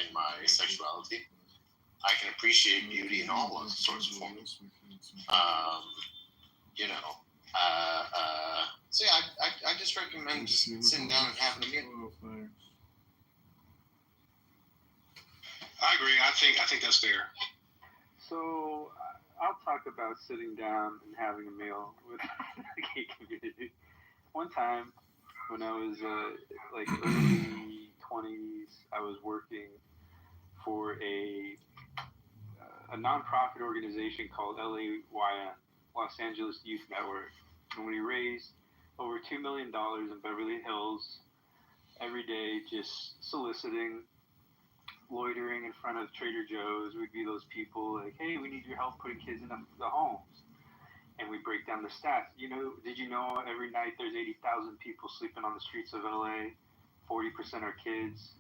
in my sexuality. I can appreciate beauty in all those sorts of forms. You know, so yeah, I just recommend just sitting down and having a meal. I agree. I think that's fair. So I'll talk about sitting down and having a meal with the gay community. One time, when I was like early 20s, I was working for a nonprofit organization called LAYN, Los Angeles Youth Network, and we raised over $2 million in Beverly Hills every day, just soliciting, loitering in front of Trader Joe's. We'd be those people like, hey, we need your help putting kids in the homes. And we break down the stats. Did you know every night there's 80,000 people sleeping on the streets of LA? 40% are kids.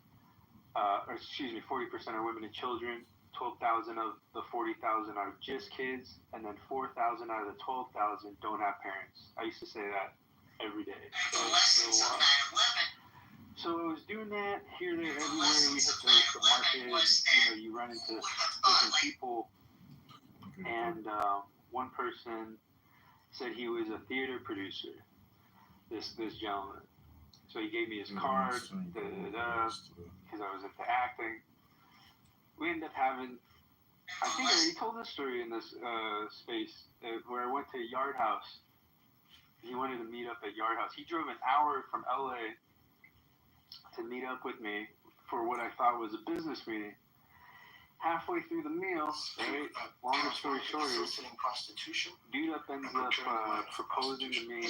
40% are women and children. 12,000 of the 40,000 are just kids. And then 4,000 out of the 12,000 don't have parents. I used to say that every day. So I was doing that here, there, everywhere. We hit the market. You run into different people. And one person said he was a theater producer, this gentleman. So he gave me his card, because I was into acting. We ended up having, I think I already told this story in this space, where I went to Yard House. He wanted to meet up at Yard House. He drove an hour from LA to meet up with me for what I thought was a business meeting. Halfway through the meal, right, longer story short, dude ends up proposing to me,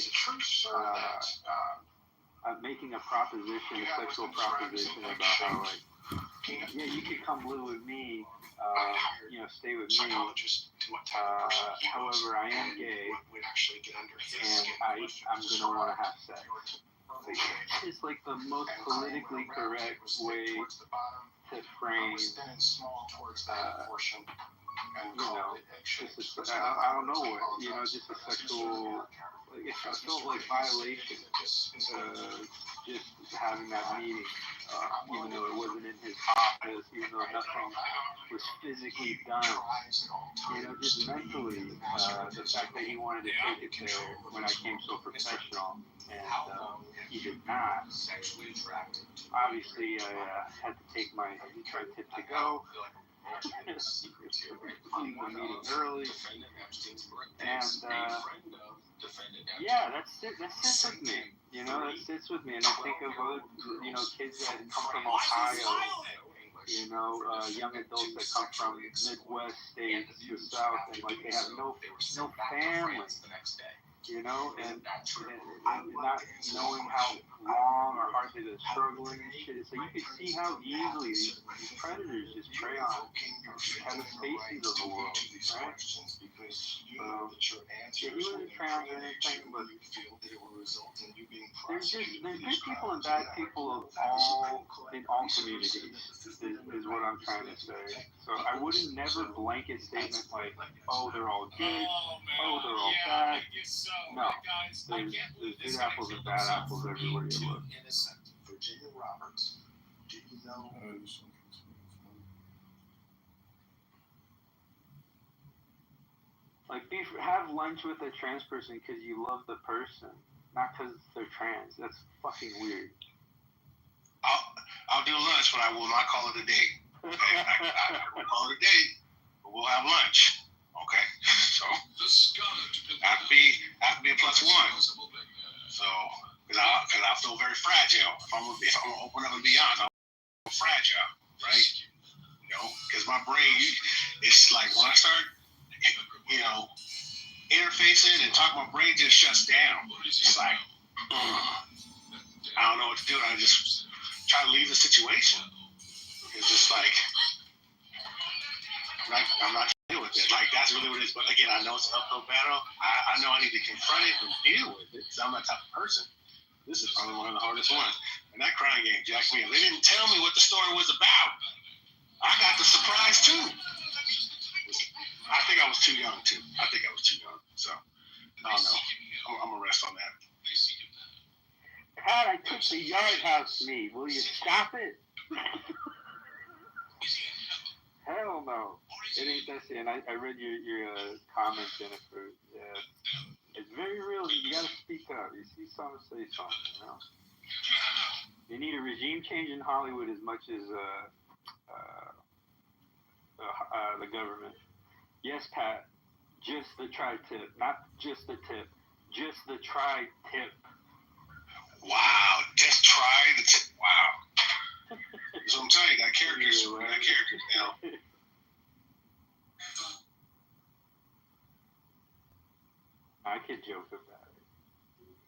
making a proposition, a sexual proposition about how, like, yeah, you could come live with me, stay with me. However, I am gay, and I'm gonna want to have sex. It's like the most politically correct way to frame, I don't know what, just a sexual, it felt like violation, just having that meeting, even though it wasn't in his office, even though nothing was physically done, just mentally, the fact that he wanted to take it there when I came so professional, and he did not. Obviously, I had to take my tip to go. Leave the meeting early, and yeah, that sits with me. That sits with me, and I think of other, kids that come from Ohio, young adults that come from Midwest states to South, and like they have no family. And not knowing how long or hard they're struggling and shit. So you can see how easily these predators just prey on Kevin Spaceys of the world, right? He wasn't trans or anything, but there's good people and bad people in all communities, is what I'm trying to say. So I wouldn't never blanket statement like, oh, they're all good, oh, they're all bad. No, there's good apples and bad apples everywhere you look. Virginia Roberts, do you know? Like, have lunch with a trans person because you love the person, not because they're trans. That's fucking weird. I'll do lunch, but I will not call it a date. Okay? I will call it a date, but we'll have lunch. Okay? So have to be a plus one. So, because I feel very fragile. If I'm gonna open up and be honest, I'm fragile, right? Because my brain, it's like when I start, interfacing and talk, my brain just shuts down. It's like, I don't know what to do. I just try to leave the situation. It's just like, I'm not trying to deal with it. Like, that's really what it is. But again, I know it's an uphill battle. I know I need to confront it and deal with it because I'm that type of person. This is probably one of the hardest ones. And that crying game jacked me up. They didn't tell me what the story was about. I got the surprise too. I think I was too young too. So, I don't know. I'm going to rest on that. Pat, I took the Yard House meet. Will you stop it? It ain't that serious. And I read your comment, Jennifer. It's very real. You gotta speak up. You see something, say something. You know. They need a regime change in Hollywood as much as the government. Yes, Pat. Just the tri-tip, not just the tip. Just the tri-tip. Wow, just try the tip. Wow. So I'm telling you, got characters. Yeah, right. Got characters now. I could joke about it.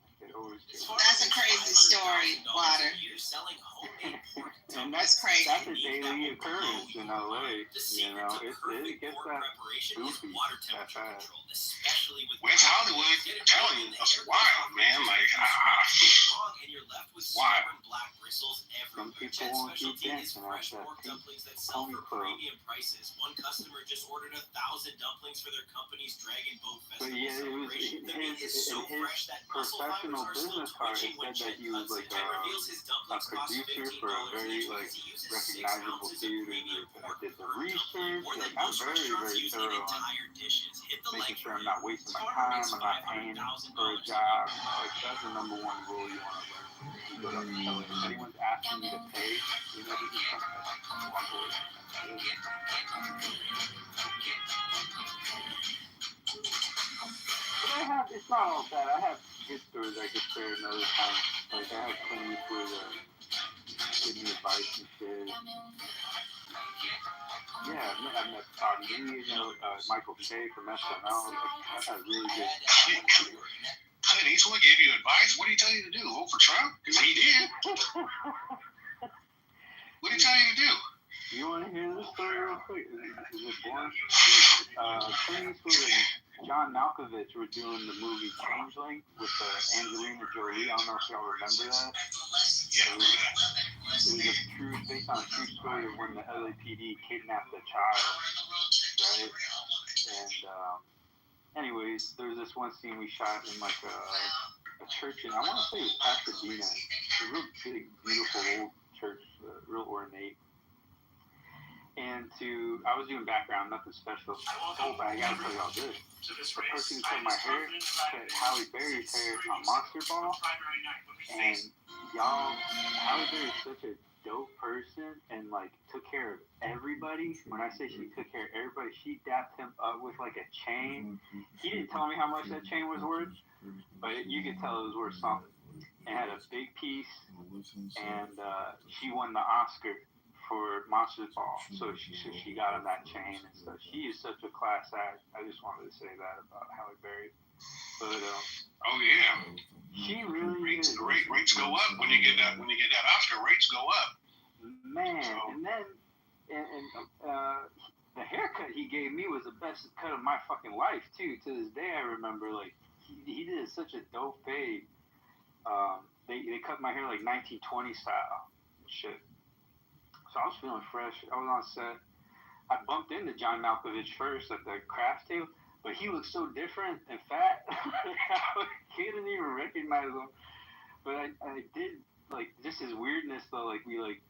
I could always joke. That's a crazy story, Water. And That's crazy. That's a daily occurrence in LA. You know, it gets that goofy that fast. West Hollywood, I'm telling you, that's wild, man. Like, wild. Some people won't keep dancing out that pony club. One customer just ordered 1,000 dumplings for their company's Dragon Boat But Festival yeah, it was celebration. The in meat is so fresh that muscle professional fibers are still business card. It twitching when said that Jen he was cuts like it. Jen reveals his dumplings cost producer $15 for a very each like because he uses 6 recognizable ounces of theater premium group. And I pork did the per research. More than Like, I'm most very, restaurants very use an thorough on entire dishes. Hit the making like sure I'm button. not wasting my Tomorrow time. makes I'm not paying for a $500,000 job. Like, that's the number one rule you want to learn. You go to LA. If anyone's asking you to pay, you know, you just walk away. But I have, it's not all bad. I have good stories I could share another time. Like, I have Clint Eastwood give me advice and shit. Yeah, I met Todd Lee, you know, Michael K from SNL. I had really good. Clint Eastwood gave you advice? What did he tell you to do? Vote for Trump? Because he did. What did he tell you to do? You want to hear this story real quick? Is it boring? Clint Eastwood and John Malkovich were doing the movie Changeling with Angelina Jolie. I don't know if y'all remember that. Yeah, It was based on a true story of when the LAPD kidnapped a child, right? And anyways, there was this one scene we shot in like a church, and I want to say it was Pasadena. It's a real big, beautiful old church, real ornate. And I was doing background, nothing special. Oh, but I gotta tell y'all this. The person who cut my hair cut Halle Berry's hair on Monster Ball. And y'all, Halle Berry is such a dope person and like took care of everybody. When I say she took care of everybody, she dapped him up with like a chain. He didn't tell me how much that chain was worth, but you could tell it was worth something. It had a big piece, and she won the Oscar for Monster Ball, so she got on that chain and stuff. She is such a class act. I just wanted to say that about Halle Berry. But oh yeah, she really rates is. rates go up when you get that Oscar. Rates go up. Man, and then the haircut he gave me was the best cut of my fucking life too. To this day, I remember like he did such a dope fade. They cut my hair like 1920 style and shit. So I was feeling fresh. I was on set. I bumped into John Malkovich first at the craft table, but he looked so different and fat. I couldn't even recognize him. But I did, like, just his weirdness, though. Like, we, like,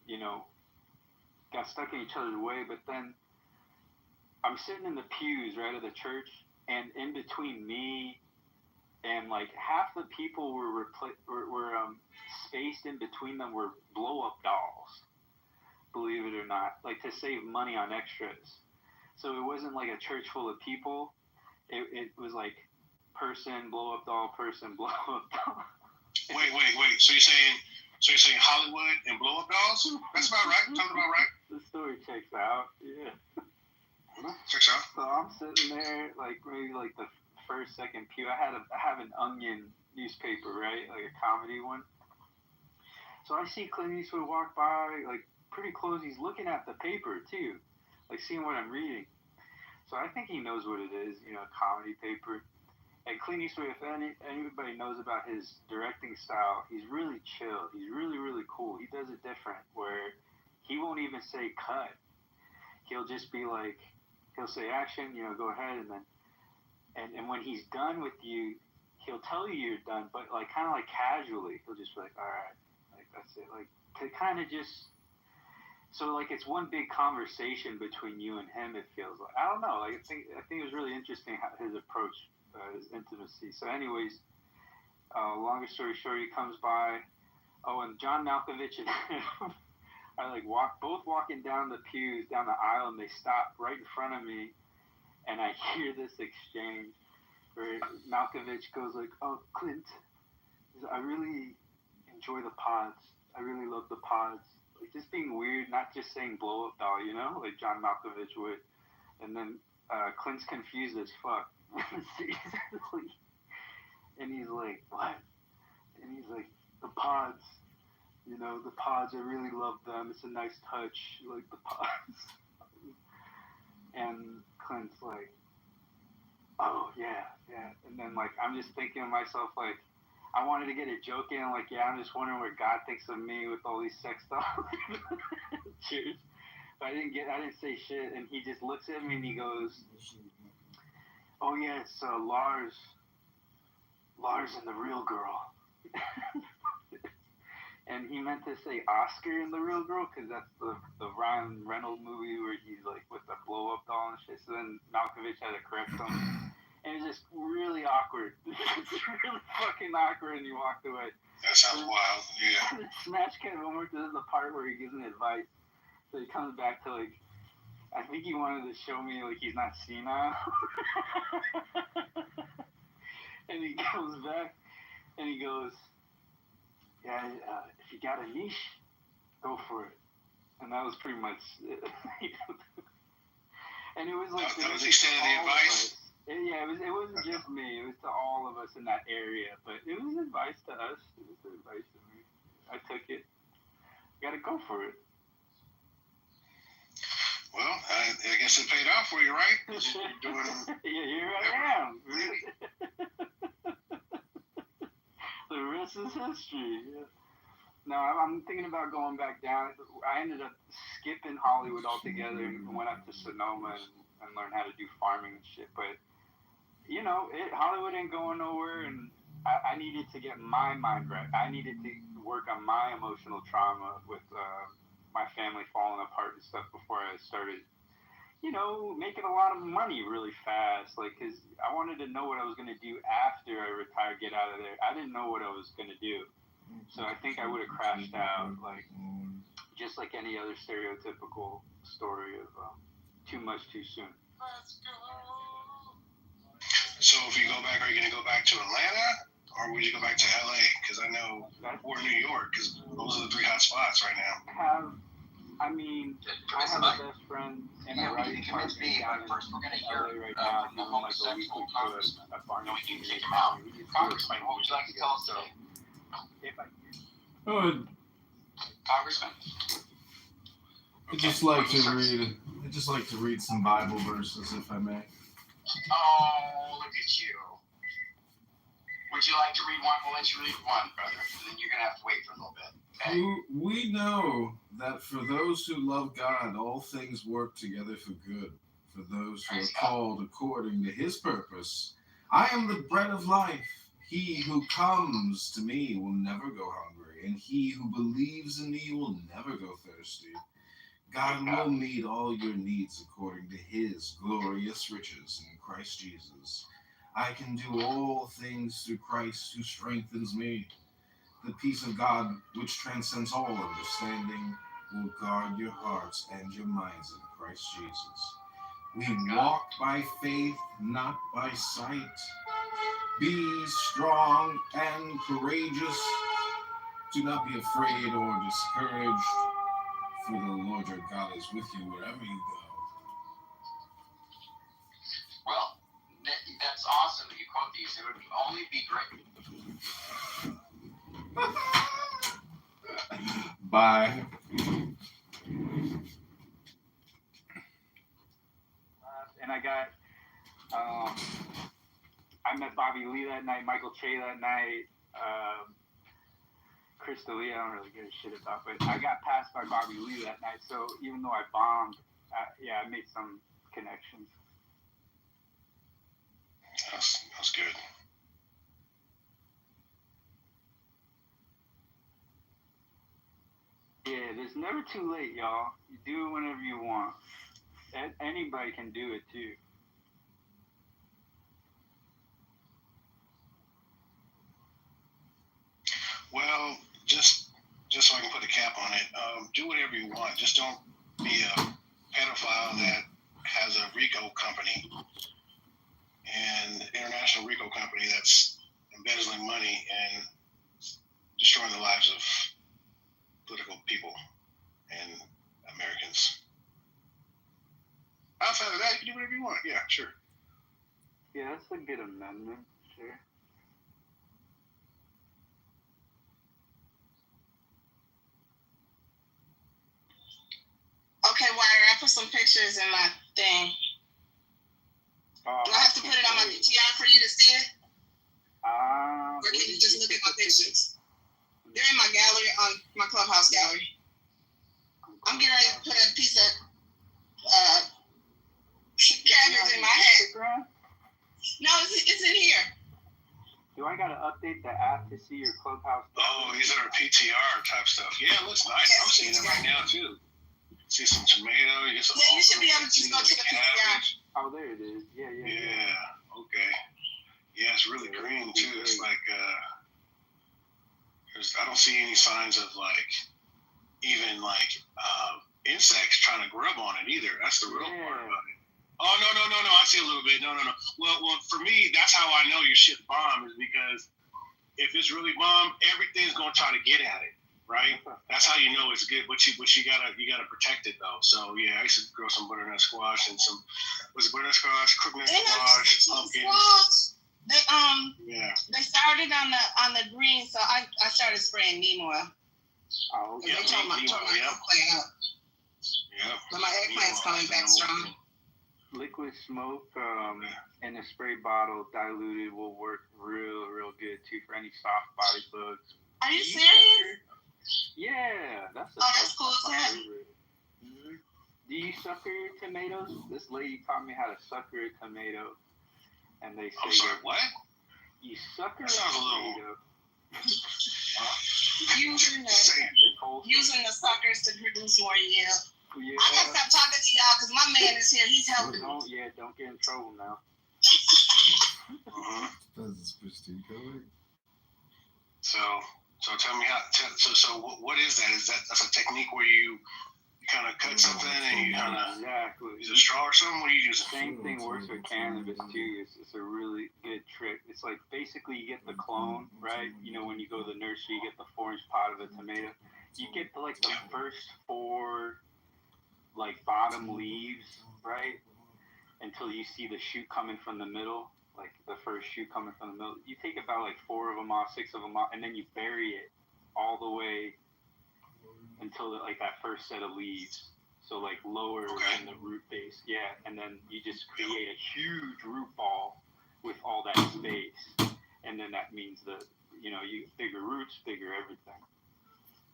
you know, got stuck in each other's way. But then I'm sitting in the pews, right, of the church, and in between me and, like, half the people were spaced in between them were blow-up dolls, believe it or not, like to save money on extras. So it wasn't like a church full of people. It was like person, blow-up doll, person, blow-up doll. Wait. So you're saying Hollywood and blow-up dolls? That's about right. Sounds about right. The story checks out. Yeah. Checks out. So I'm sitting there, like maybe like the first, second pew. I have an Onion newspaper, right, like a comedy one. So I see Clint Eastwood walk by, like pretty close. He's looking at the paper too, like seeing what I'm reading. So I think he knows what it is, you know, comedy paper. And Clint Eastwood, if anybody knows about his directing style, he's really chill. He's really, really cool. He does it different, where he won't even say cut. He'll just be like, he'll say action, you know, go ahead, and then and when he's done with you, he'll tell you you're done, but like kind of like casually, he'll just be like, all right, like that's it, like to kind of just So like it's one big conversation between you and him. It feels like I don't know. Like I think it was really interesting how his approach, his intimacy. So, anyways, longest story short, he comes by. Oh, and John Malkovich and him are like both walking down the pews down the aisle, and they stop right in front of me, and I hear this exchange where Malkovich goes like, "Oh, Clint, I really enjoy the pods. I really love the pods." Like just being weird, not just saying blow up doll, like John Malkovich would. And then Clint's confused as fuck. And he's like, what? And he's like, the pods. The pods, I really love them. It's a nice touch, like the pods. And Clint's like, oh, yeah. And then, like, I'm just thinking to myself, like, I wanted to get a joke in, like, yeah, I'm just wondering what God thinks of me with all these sex dolls. Cheers. But I didn't say shit, and he just looks at me and he goes, oh yeah, it's Lars and the real girl. And he meant to say Oscar and the real girl, because that's the Ryan Reynolds movie where he's like with the blow up doll and shit. So then Malkovich had to correct him. And it was just really awkward. It's really fucking awkward, and he walked away. That sounds wild, yeah. Smash Cat homework, this is the part where he gives me advice. So he comes back to like, I think he wanted to show me like he's not senile. And he comes back and he goes, yeah, if you got a niche, go for it. And that was pretty much it. And it was like that was the extent of the advice. Yeah, it wasn't just me. It was to all of us in that area. But it was advice to us. It was advice to me. I took it. Got to go for it. Well, I guess it paid off for you, right? You're doing. Yeah, here I am. The rest is history. Yeah. No, I'm thinking about going back down. I ended up skipping Hollywood altogether and went up to Sonoma and learned how to do farming and shit. But Hollywood ain't going nowhere, and I needed to get my mind right. I needed to work on my emotional trauma with my family falling apart and stuff before I started, making a lot of money really fast. Like, because I wanted to know what I was going to do after I retired, get out of there. I didn't know what I was going to do. So I think I would have crashed out, like, just like any other stereotypical story of too much too soon. Let's go. So if you go back, are you going to go back to Atlanta? Or would you go back to LA? Because I know, or New York, because those are the three hot spots right now. I have a best friend in a writing department down in LA right now. He's doing like a weekly tour at Barney. Congressman, what would you like to tell us today? If I Congressman. I just like to read some Bible verses, if I may. Oh, look at you. Would you like to read one? We'll let you read one, brother. And then you're going to have to wait for a little bit. Okay? We know that for those who love God, all things work together for good. For those who are called according to his purpose. I am the bread of life. He who comes to me will never go hungry, and he who believes in me will never go thirsty. God will meet all your needs according to his glorious riches in Christ Jesus. I can do all things through Christ who strengthens me. The peace of God, which transcends all understanding, will guard your hearts and your minds in Christ Jesus. We walk by faith, not by sight. Be strong and courageous. Do not be afraid or discouraged, for the Lord your God is with you wherever you go. Well, that's awesome that you quote these. It would only be great. Bye. And I met Bobby Lee that night, Michael Che that night, Chris D'Elia, I don't really give a shit about, but I got passed by Bobby Lee that night, so even though I bombed, I made some connections. That's good. Yeah, there's never too late, y'all. You do it whenever you want. Anybody can do it too. Well, just so I can put a cap on it, do whatever you want. Just don't be a pedophile that has a RICO company and international RICO company that's embezzling money and destroying the lives of political people and Americans. Outside of that, you can do whatever you want. Yeah, sure. Yeah, that's a good amendment. Sure. Okay, Wire, I put some pictures in my thing. Do I have to put it on my PTR for you to see it? Or can you just look at my pictures? They're in my gallery, on my Clubhouse gallery. I'm getting ready to put a piece of cabbage in my head. No, it's in here. Do I gotta update the app to see your Clubhouse? Oh, these are PTR type stuff. Yeah, it looks nice. I'm seeing it right now too. See some tomato. You should be able to just go to the PTR. Oh, there it is. Yeah. Yeah. Okay. Yeah, it's really green too. It's like I don't see any signs of even insects trying to grub on it either. That's the real part about it. Oh no! I see a little bit. No. Well, for me, that's how I know your shit bomb is because if it's really bomb, everything's gonna try to get at it, right? That's how you know it's good. But you gotta protect it though. So yeah, I used to grow some butternut squash and some butternut squash, crooknut squash, pumpkins. They started on the green, so I started spraying neem oil. Oh, okay. They told my eggplant up. Yeah. But my eggplant's coming back strong. Liquid smoke in a spray bottle diluted will work real good too for any soft body bugs. Are you serious? Yeah, that's cool as hell. Mm-hmm. Do you sucker your tomatoes? This lady taught me how to sucker a tomato, and they say, I'm sorry, what? You sucker a tomato. Using the suckers to produce more yield. Yeah. I gotta stop talking to y'all because my man is here. He's helping me. Don't get in trouble now. That's Christine Kelly. So tell me what is that? That's a technique where you kind of cut something and you kind of use a straw or something? What are you using? Same thing works with cannabis too. It's a really good trick. It's like basically you get the clone, right? You know, when you go to the nursery, you get the 4-inch pot of a tomato. You get the first 4 bottom leaves, right? Until you see the shoot coming from the middle, like the first shoot coming from the middle. You take about 4 of them off, 6 of them off, and then you bury it all the way until that first set of leaves. So lower than the root base. Yeah, and then you just create a huge root ball with all that space. And then that means you bigger roots, bigger everything.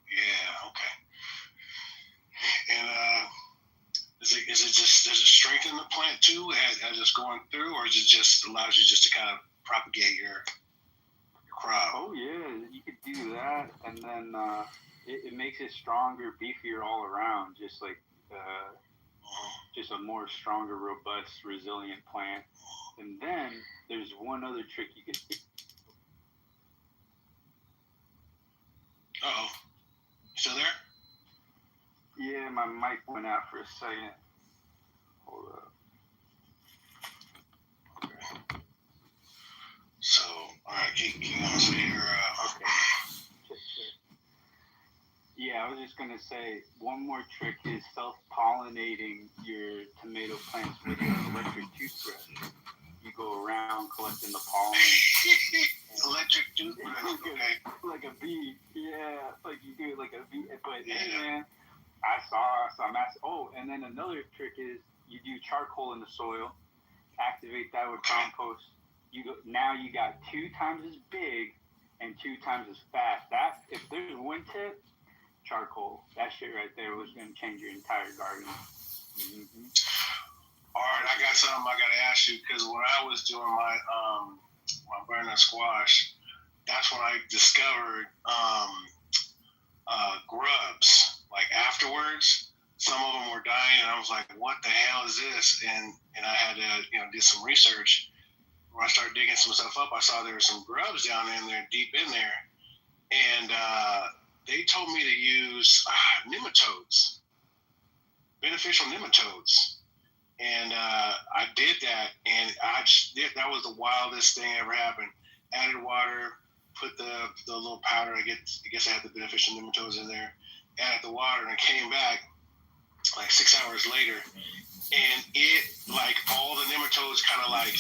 Yeah, okay. And does it strengthen the plant too as it's going through, or is it just allows you just to kind of propagate your crop? Oh yeah, you could do that, and then it makes it stronger, beefier all around, just just a more stronger, robust, resilient plant. And then there's one other trick you can do. Uh-oh. Still there? Yeah, my mic went out for a second. Hold up. Okay. So, all right, keep going. So you're, okay. Yeah, I was just going to say, one more trick is self-pollinating your tomato plants with an electric toothbrush. You go around collecting the pollen. Electric toothbrush, okay. Like a bee, yeah. Like you do it like a bee. But man, I saw massive. Oh, and then another trick is you do charcoal in the soil, activate that with compost. Now you got 2 times as big and 2 times as fast. That if there's one tip, charcoal. That shit right there was going to change your entire garden. Mm-hmm. All right, I got something I got to ask you, because when I was doing my butternut squash, that's when I discovered grubs. like afterwards. Some of them were dying, and I was like, "What the hell is this?" And I had to, do some research. When I started digging some stuff up, I saw there were some grubs down in there, deep in there, and they told me to use nematodes, beneficial nematodes, and I did that, and that was the wildest thing ever happened. Added water, put the little powder. I guess I had the beneficial nematodes in there. Added the water, and I came back like 6 hours later, and it, like, all the nematodes kind of like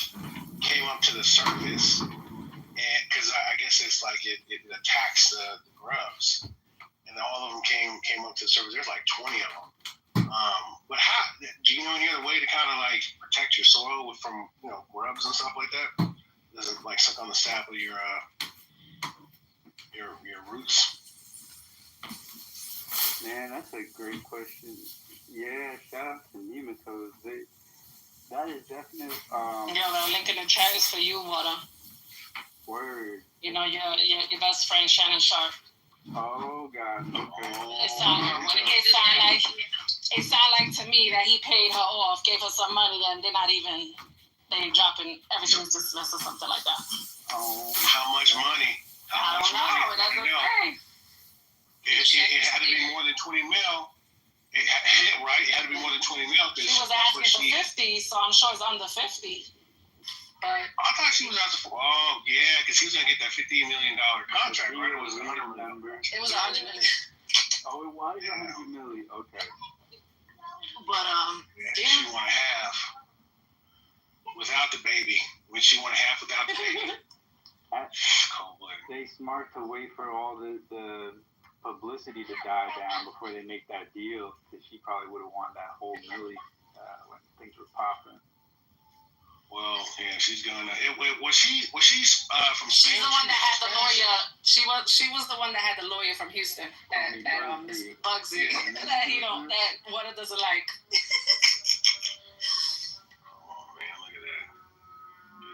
came up to the surface, and because I guess it's like it attacks the grubs, and all of them came up to the surface. There's like 20 of them. But how do you know any other way to kind of like protect your soil from grubs and stuff like that? Does it like suck on the sap of your roots? Man, that's a great question. Yeah, shout out to nematodes. That is definite. The link in the chat is for you, Water. Word. Your best friend Shannon Sharp. Oh God. Okay. It sound like to me that he paid her off, gave her some money, and they dropping everything's dismissed or something like that. Oh. How much money? I don't know. That's the thing. It had to be more than 20 mil. Right? It had to be more than 20 mil. She was asking for 50, so I'm sure it's under 50. But I thought she was asking for, because he was going to get that $50 million contract, right? It was $100 million. It was $100 million. Oh, it was $100 million. Okay. But, she wanted half without the baby. When she wanted half without the baby. They smart to wait for all the publicity to die down before they make that deal, because she probably would have won that whole milli when things were popping. Well, yeah, she's gonna. Was she from Spain? She's the one that had the lawyer. She was the one that had the lawyer from Houston. That Bugsy. That Water doesn't like. Oh man, look at that.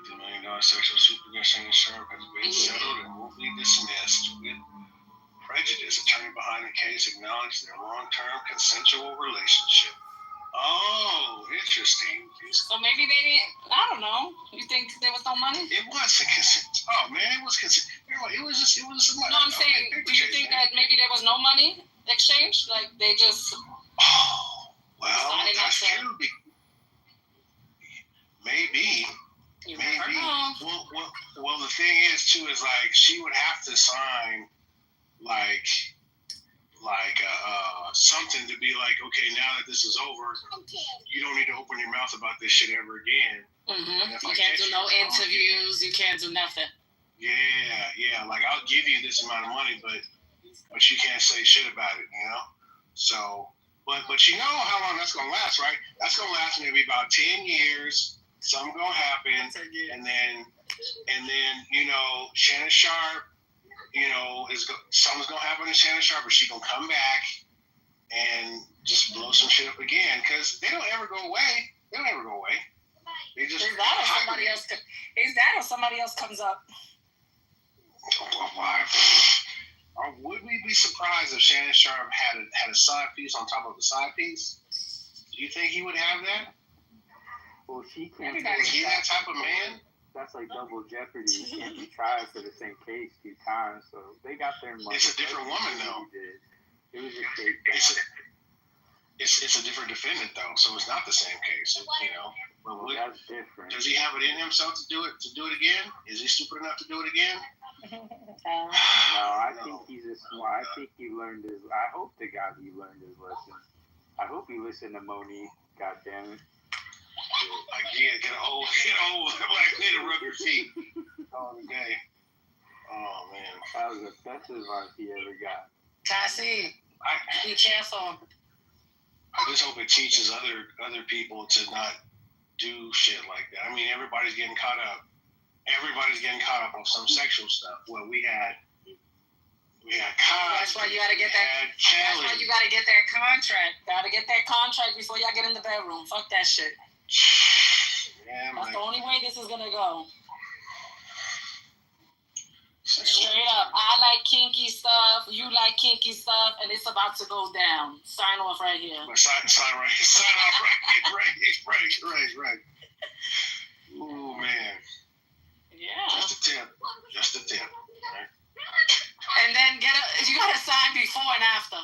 $50 million sexual suit against Shannon Sharp has been settled and will be dismissed with prejudice. Attorney behind the case acknowledged their long-term consensual relationship. Oh, interesting. So maybe they didn't. I don't know. You think there was no money? It wasn't consent. Oh man, it was consent. It was just No, I'm saying, do you think that maybe there was no money exchange? Like they just. Oh, well, that's true. Maybe. You never know. Well, the thing is too is like she would have to sign like something to be like, okay, now that this is over, you don't need to open your mouth about this shit ever again. Mm-hmm. You can't do no interviews. You can't do nothing. Yeah. Like I'll give you this amount of money, but you can't say shit about it, So, but you know how long that's gonna last, right? That's gonna last maybe about 10 years. Something gonna happen, and then Shannon Sharp. Something's gonna happen to Shannon Sharp, but she's gonna come back and just blow some shit up again because they don't ever go away. They just is that or somebody else comes up? Or would we be surprised if Shannon Sharp had a side piece on top of a side piece? Do you think he would have that? Well, she can't. Is he that type of man? That's like double jeopardy. You can't be tried for the same case 2 times. So they got their money. It's a different woman, though. It was just fake. It's a different defendant, though. So it's not the same case. Well, that's different. Does he have it in himself to do it again? Is he stupid enough to do it again? No, I think he's a smart. I think he learned his. I hope to God he learned his lesson. I hope he listened to Monique. God damn it. Like, get a whole like way to rub your feet all day. Oh man, that was the best advice he ever got. Cassie, be careful. I just hope it teaches other people to not do shit like that. I mean, everybody's getting caught up. Everybody's getting caught up on some sexual stuff. Well, we had Cosby. That's why you gotta get that. That's why you gotta get that contract. Gotta get that contract before y'all get in the bedroom. Fuck that shit. Yeah, that's the only way this is gonna go. Straight up. I like kinky stuff. You like kinky stuff, and it's about to go down. Sign off right here. Sign off right. Ooh, man. Yeah. Just a tip. Right? And then you gotta sign before and after.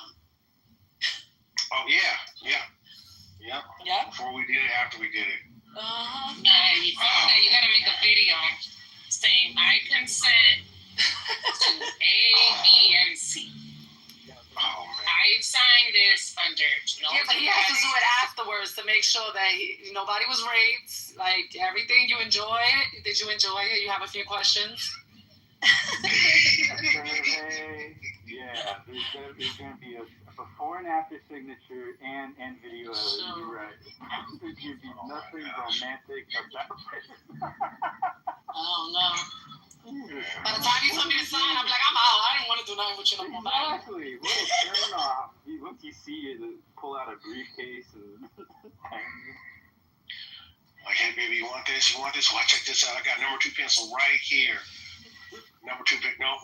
Oh yeah. Yeah. Before we did it, after we did it. You gotta make a video saying I consent to A, B, and C. Oh man. I signed this under no. Yeah, but he has to do it afterwards to make sure that nobody was raped. Like everything you enjoy. Did you enjoy it? You have a few questions. Survey. Yeah, there's gonna be a before and after signature and video. Sure. You're right. There should be nothing romantic about it. Oh no. By the time you told me to sign, I'm like, I'm out. I didn't want to do nothing with you no more. Exactly. What a turn off. Once you see it, pull out a briefcase and like, hey baby, you want this? Well, check this out. I got number 2 pencil right here. Number 2 pick. No.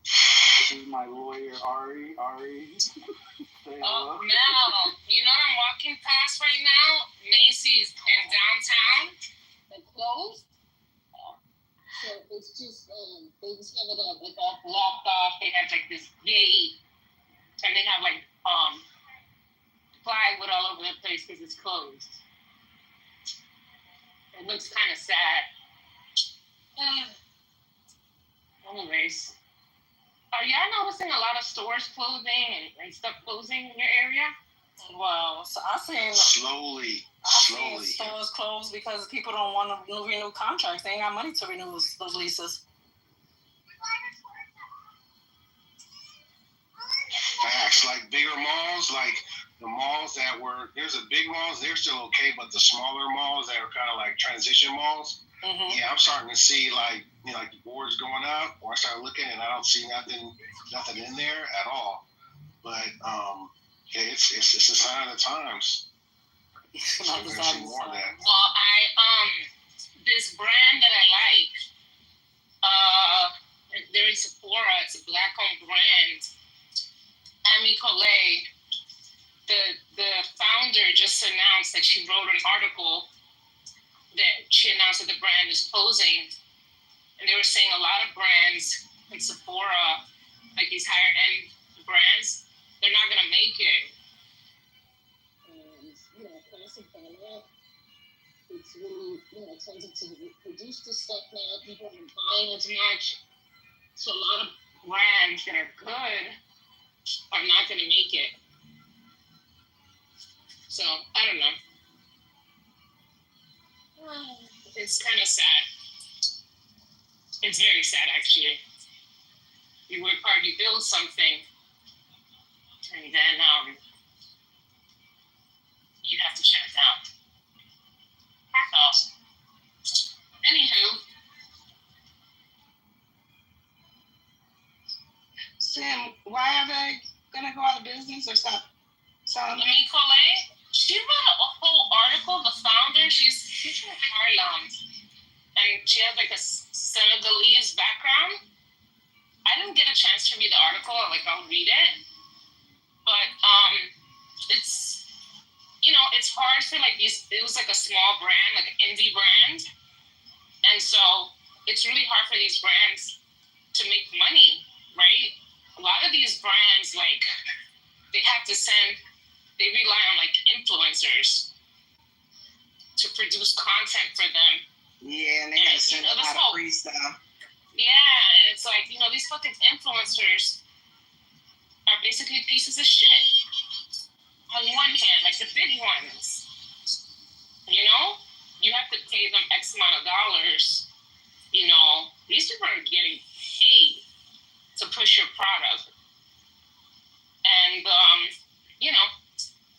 This is my lawyer, Ari. Oh, Mel, you know what I'm walking past right now? Macy's in downtown. They closed. So it's just, they just have it up, like all blocked off. They have like this gate, and they have like plywood all over the place because it's closed. It looks kind of sad. Anyways, are y'all noticing a lot of stores closing and stuff closing in your area? Well, so I've seen Slowly. stores closed because people don't want to renew contracts. They ain't got money to renew those leases. Facts. Like bigger malls, like the malls that were, there's a big malls, they're still okay, but the smaller malls that are kind of like transition malls, yeah, I'm starting to see like, like the boards going up, or I start looking and I don't see nothing in there at all. But it's a sign of the times. So we're gonna see more of that. Well, this brand that I like, there is Sephora. It's a black-owned brand. Amy Collet, the founder, just announced that she wrote an article that she announced that the brand is closing, and they were saying a lot of brands like Sephora, like these higher-end brands, they're not gonna make it. Classic Diana, it's really, expensive to produce this stuff now. People aren't buying as much. So a lot of brands that are good are not going to make it. So, I don't know. It's kind of sad. It's very sad, actually. You work hard, you build something, and then, you have to shut it down. Anywho. Sam, why are they gonna go out of business or stop selling? Amy Collet, she wrote a whole article. The founder, she's from Harlem, and she has like a Senegalese background. I didn't get a chance to read the article. I'll read it, but it's. It's hard for it was like a small brand, like an indie brand. And so it's really hard for these brands to make money, right? A lot of these brands, they rely on influencers to produce content for them. Yeah, and they have to send a lot of free stuff. Yeah, and it's these fucking influencers are basically pieces of shit. On one hand, the big ones, you have to pay them X amount of dollars. These people are getting paid to push your product. And,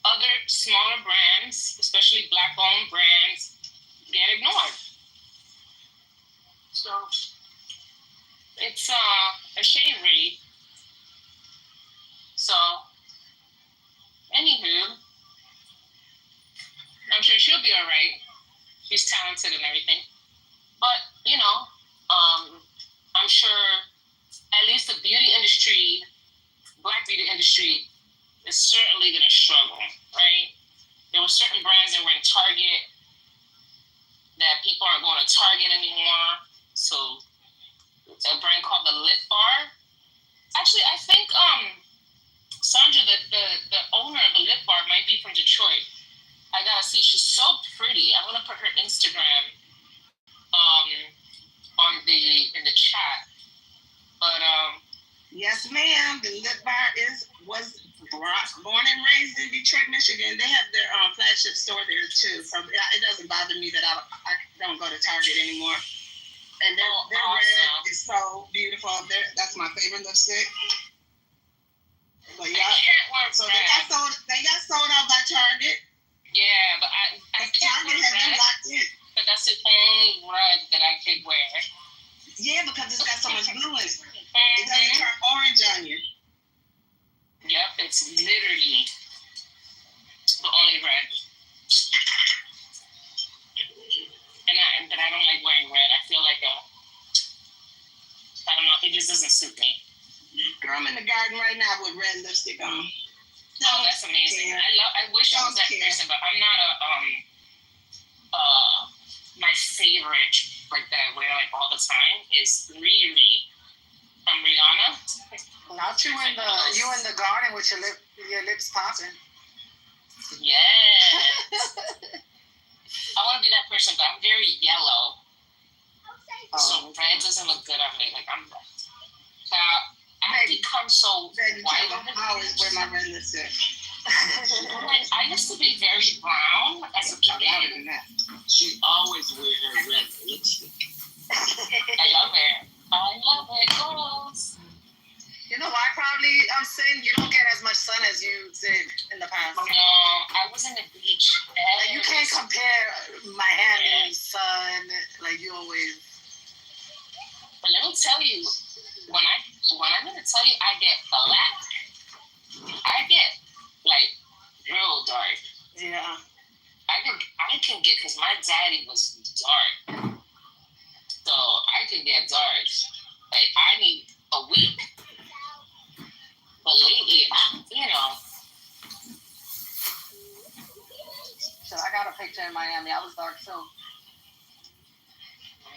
other smaller brands, especially black-owned brands, get ignored. So, it's a shame, really. So, anywho, I'm sure she'll be all right. She's talented and everything. But, industry is certainly going to struggle, right? There were certain brands that were in Target that people aren't going to Target anymore. So a brand called the Lip Bar. Actually, I think Sandra, the owner of the Lip Bar, might be from Detroit. I gotta see. She's so pretty. I'm gonna put her Instagram in the chat. But yes, ma'am. The Lip Bar was born and raised in Detroit, Michigan. They have their flagship store there too. So it doesn't bother me that I don't go to Target anymore. And their awesome. Red is so beautiful. That's my favorite lipstick. But yeah, so they got sold out by Target. Yeah, but I can't Target has been locked in. But that's the only red that I could wear. Yeah, because it's got so much blue in it. It doesn't turn orange on you. Yep, it's literally the only red. But I don't like wearing red. I feel like I don't know, it just doesn't suit me. Girl, I'm in the garden right now with red lipstick on. Oh, that's amazing. I wish I was that person, but I'm not my favorite, like that I wear like all the time is Riri from Rihanna. Not you in the garden with your lips popping. Yes. I want to be that person, but I'm very yellow. So red doesn't look good on me. Like I've become so white. I always wear my red lipstick. I used to be very brown as a kid. She always wears her red lipstick. I love it. Girls. You know why? Probably I'm saying you don't get as much sun as you did in the past. No, I was in the beach. Like, you can't compare Miami sun. Like you always. But let me tell you, when I'm gonna tell you, I get black. I get like real dark. Yeah. I can get, because my daddy was dark, so I can get dark. Like I need a week, but lately, So I got a picture in Miami. I was dark too.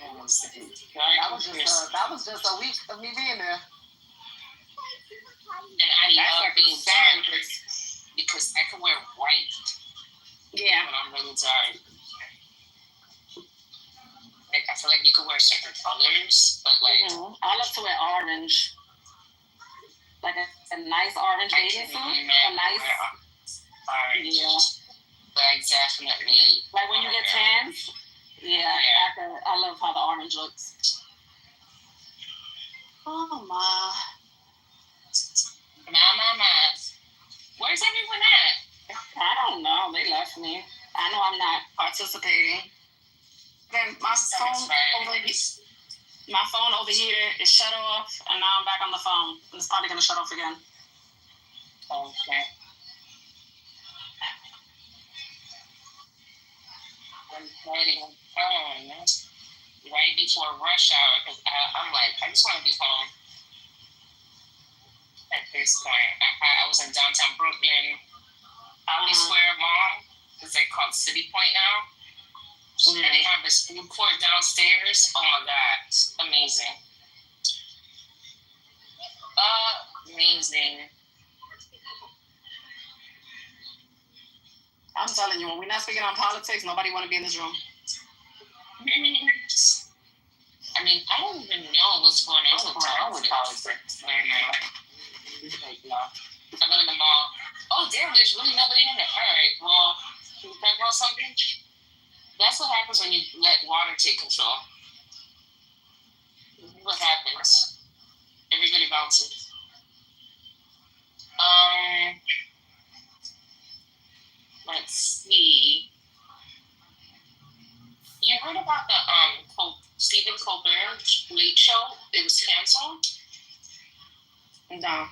That was just a week of me being there. And I love being dark because I can wear white. Yeah. When I'm really dark. Like I feel like you can wear certain colors, but like I love to wear orange. Like a nice orange bathing suit. A nice orange. Yeah. But I definitely like when you get tans. Yeah. I love how the orange looks. Oh my. My. Where's everyone at? I don't know. They left me. I know I'm not participating. Then my phone overheated. It shut off, and now I'm back on the phone. It's probably gonna shut off again. Okay. I'm heading home right before rush hour because I'm like, I just want to be home. At this point, I was in downtown Brooklyn, Ali Square Mall. It's like called City Point now. And they have this food court downstairs. Oh my God, it's amazing. Amazing. I'm telling you, when we're not speaking on politics, nobody want to be in this room. I mean, I don't even know what's going on with politics right now. I go to the mall. Oh, damn, there's really nobody in there. All right, well, can we talk about something? That's what happens when you let water take control. What happens? Everybody bounces. Let's see. You heard about the Stephen Colbert Late Show? It was canceled. No.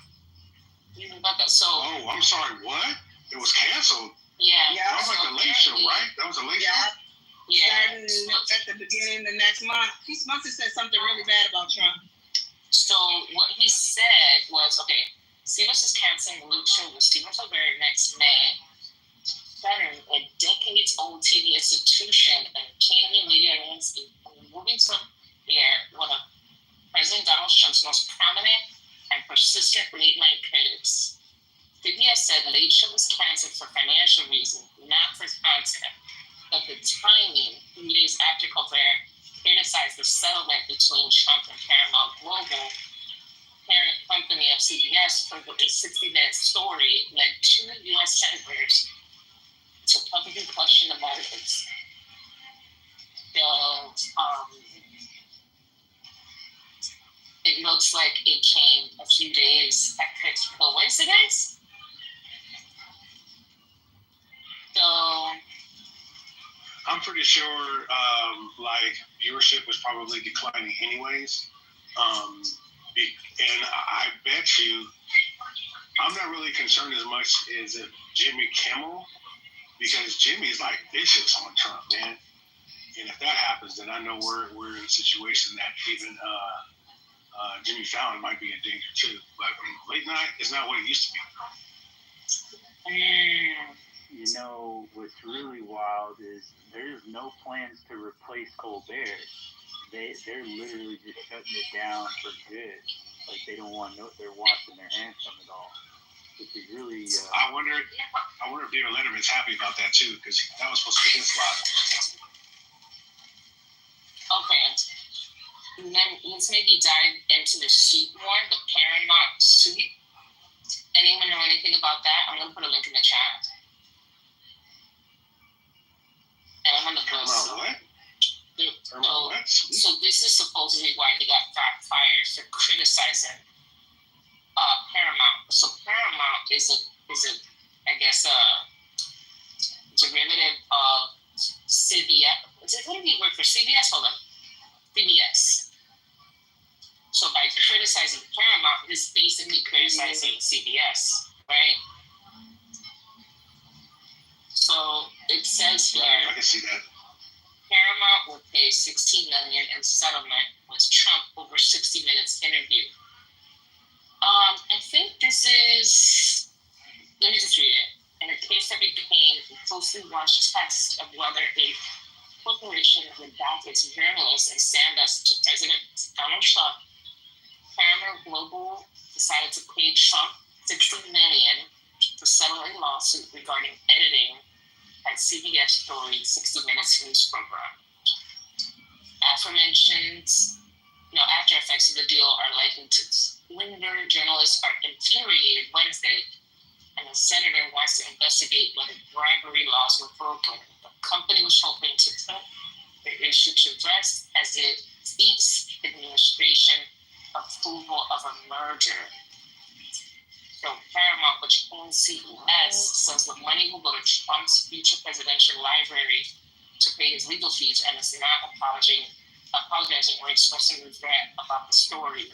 You heard about that? So. Oh, I'm sorry. What? It was canceled. Yeah. That was like the Late Show, right? That was a Late Show. Yeah. Starting at the beginning of the next month. He must have said something really bad about Trump. So what he said was, okay. CBS is canceling the Luke Show with Stephen Colbert next May, bettering a decades-old TV institution and Canadian media landscape moving to air one of President Donald Trump's most prominent and persistent late-night critics. CBS said Late Show was canceled for financial reasons, not for content, but the timing, 3 days after Colbert criticized the settlement between Trump and Paramount Global, parent company of CBS, for the 60-minute story led two U.S. senators to publicly question the motives. It looks like it came a few days after coincidence. So I'm pretty sure viewership was probably declining anyways. And I bet you I'm not really concerned as much as if Jimmy Kimmel, because Jimmy's like vicious on Trump, man. And if that happens, then I know we're in a situation that even Jimmy Fallon might be in danger too. But late night is not what it used to be. You know, what's really wild is there's no plans to replace Colbert. They're literally just shutting it down for good. Like they're washing their hands from it all, which is really. I wonder if David Letterman's happy about that too, because that was supposed to be his slot. Okay, and then let's maybe dive into the suit more, the Paramount suit. Anyone know anything about that? I'm gonna put a link in the chat. And I'm gonna post. What? So this is supposedly why he got fired for criticizing Paramount. So Paramount is a derivative of CBS. What did he work for? CBS? Hold on. CBS. So by criticizing Paramount, he's basically criticizing CBS, right? So it says here. I can see that. Paramount will pay $16 million in settlement with Trump over 60 Minutes interview. I think this is. Let me just read it. In a case that became a closely watched test of whether a corporation would back its journalists and stand up to President Donald Trump, Paramount Global decided to pay Trump $60 million to settle a lawsuit regarding editing at CBS story 60 Minutes news program. After effects of the deal are likely to linger. Journalists are infuriated Wednesday, and the senator wants to investigate whether bribery laws were broken. The company was hoping to put the issue to rest as it seeks administration approval of a merger. So Paramount, which owns CBS, says the money will go to Trump's future presidential library to pay his legal fees, and is not apologizing or expressing regret about the story.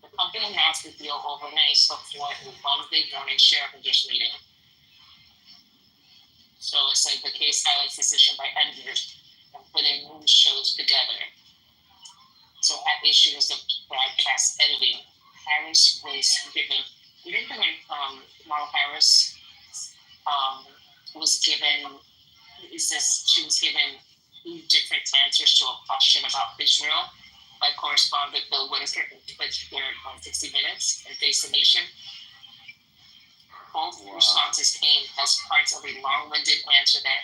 The company announced the deal overnight before a Wednesday morning shareholders meeting. So it's like the case highlights decision by editors and putting news shows together. So at issue is the broadcast editing. Harris was given. You didn't think Kamala Harris was given. It says she was given 2 different answers to a question about Israel by correspondent Bill Whitaker on 60 Minutes and Face the Nation. Both responses came as parts of a long-winded answer that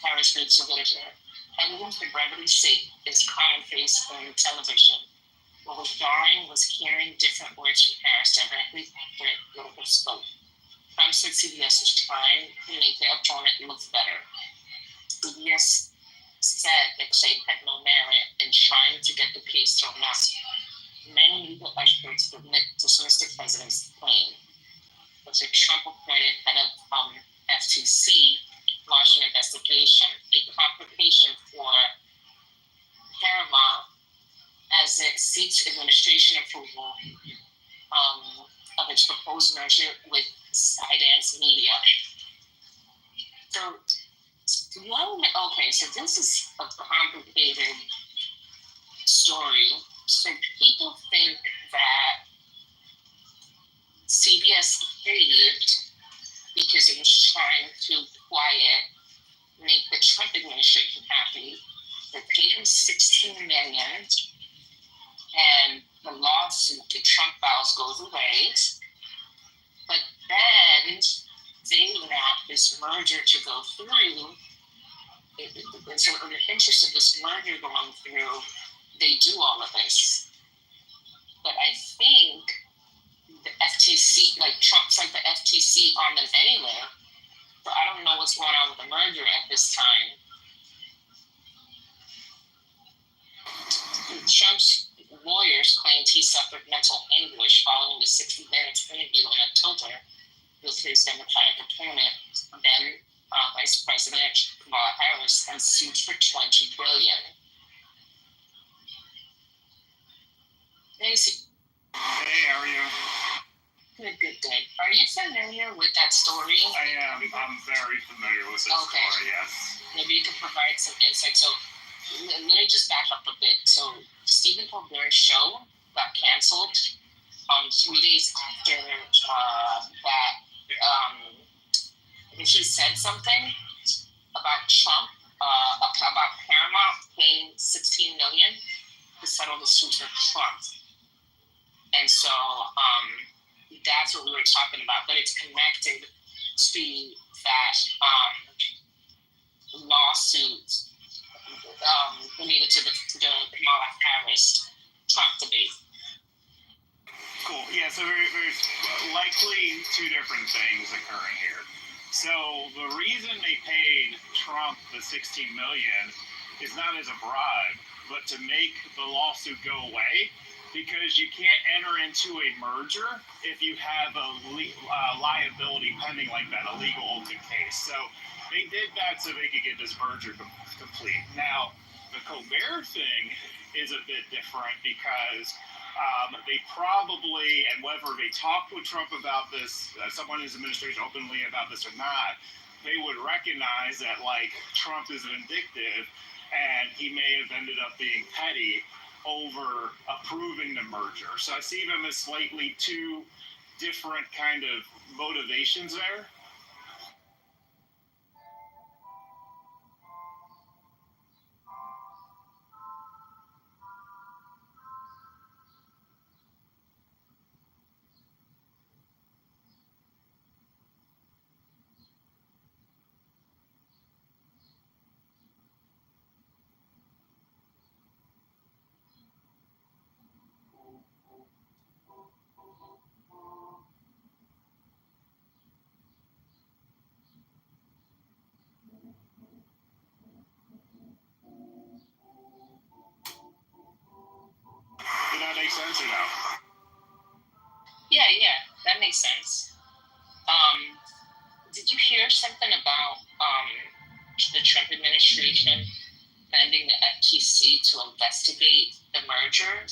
Harris read to Whitaker. Editing, for brevity's sake, is commonplace in television. What was jarring was hearing different words from Harris directly after Whitaker spoke. Trump said CBS was trying to make the opponent look better. CBS said the claim had no merit in trying to get the case thrown out. Many legal experts dismissed the president's claim. But the Trump-appointed head of FTC launched an investigation, a complication for Paramount as it seeks administration approval of its proposed merger with Skydance Media. So this is a complicated story. So people think that CBS caved because it was trying to make the Trump administration happy. They paid him $16 million, and the lawsuit, the Trump files, goes away. But then they want this merger to go through. And so in the interest of this merger going through, they do all of this. But I think the FTC, like Trump's like the FTC on them anyway. So I don't know what's going on with the merger at this time. Trump's lawyers claimed he suffered mental anguish following the 60 Minutes interview in October with his Democratic opponent, then Vice President Kamala Harris, and sued for $20 billion. Hey, how are you? Good. Are you familiar with that story? I am. I'm very familiar with this story, yes. Maybe you could provide some insight. So let me just back up a bit. So Stephen Colbert's show got canceled 3 days after that. He said something about Trump, about Paramount paying $16 million to settle the suit for Trump. And so that's what we were talking about, but it's connected to that lawsuit related to the Kamala Harris Trump debate. Cool. Yeah, so there's likely two different things occurring here. So the reason they paid Trump the $16 million is not as a bribe, but to make the lawsuit go away, because you can't enter into a merger if you have a liability pending like that, a legal open case. So they did that so they could get this merger complete. Now, the Colbert thing is a bit different because they probably, and whether they talked with Trump about this, someone in his administration openly about this or not, they would recognize that like Trump is vindictive and he may have ended up being petty over approving the merger. So I see them as slightly two different kind of motivations there. Did that make sense or no? Yeah, that makes sense. Did you hear something about the Trump administration sending the FTC to investigate the merger?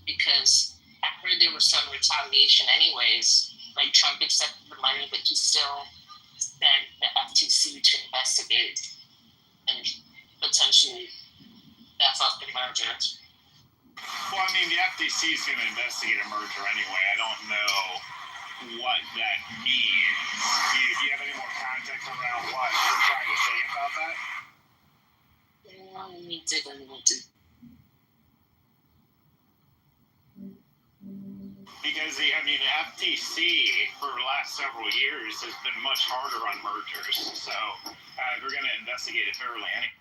Because I heard there was some retaliation anyways. Like Trump accepted the money, but he still sent the FTC to investigate and potentially F up the merger. Well, I mean, the FTC is going to investigate a merger anyway. I don't know what that means. Do you have any more context around what we're trying to say about that? Let me dig a little deep. Because the FTC for the last several years has been much harder on mergers. So we're going to investigate it thoroughly anyway.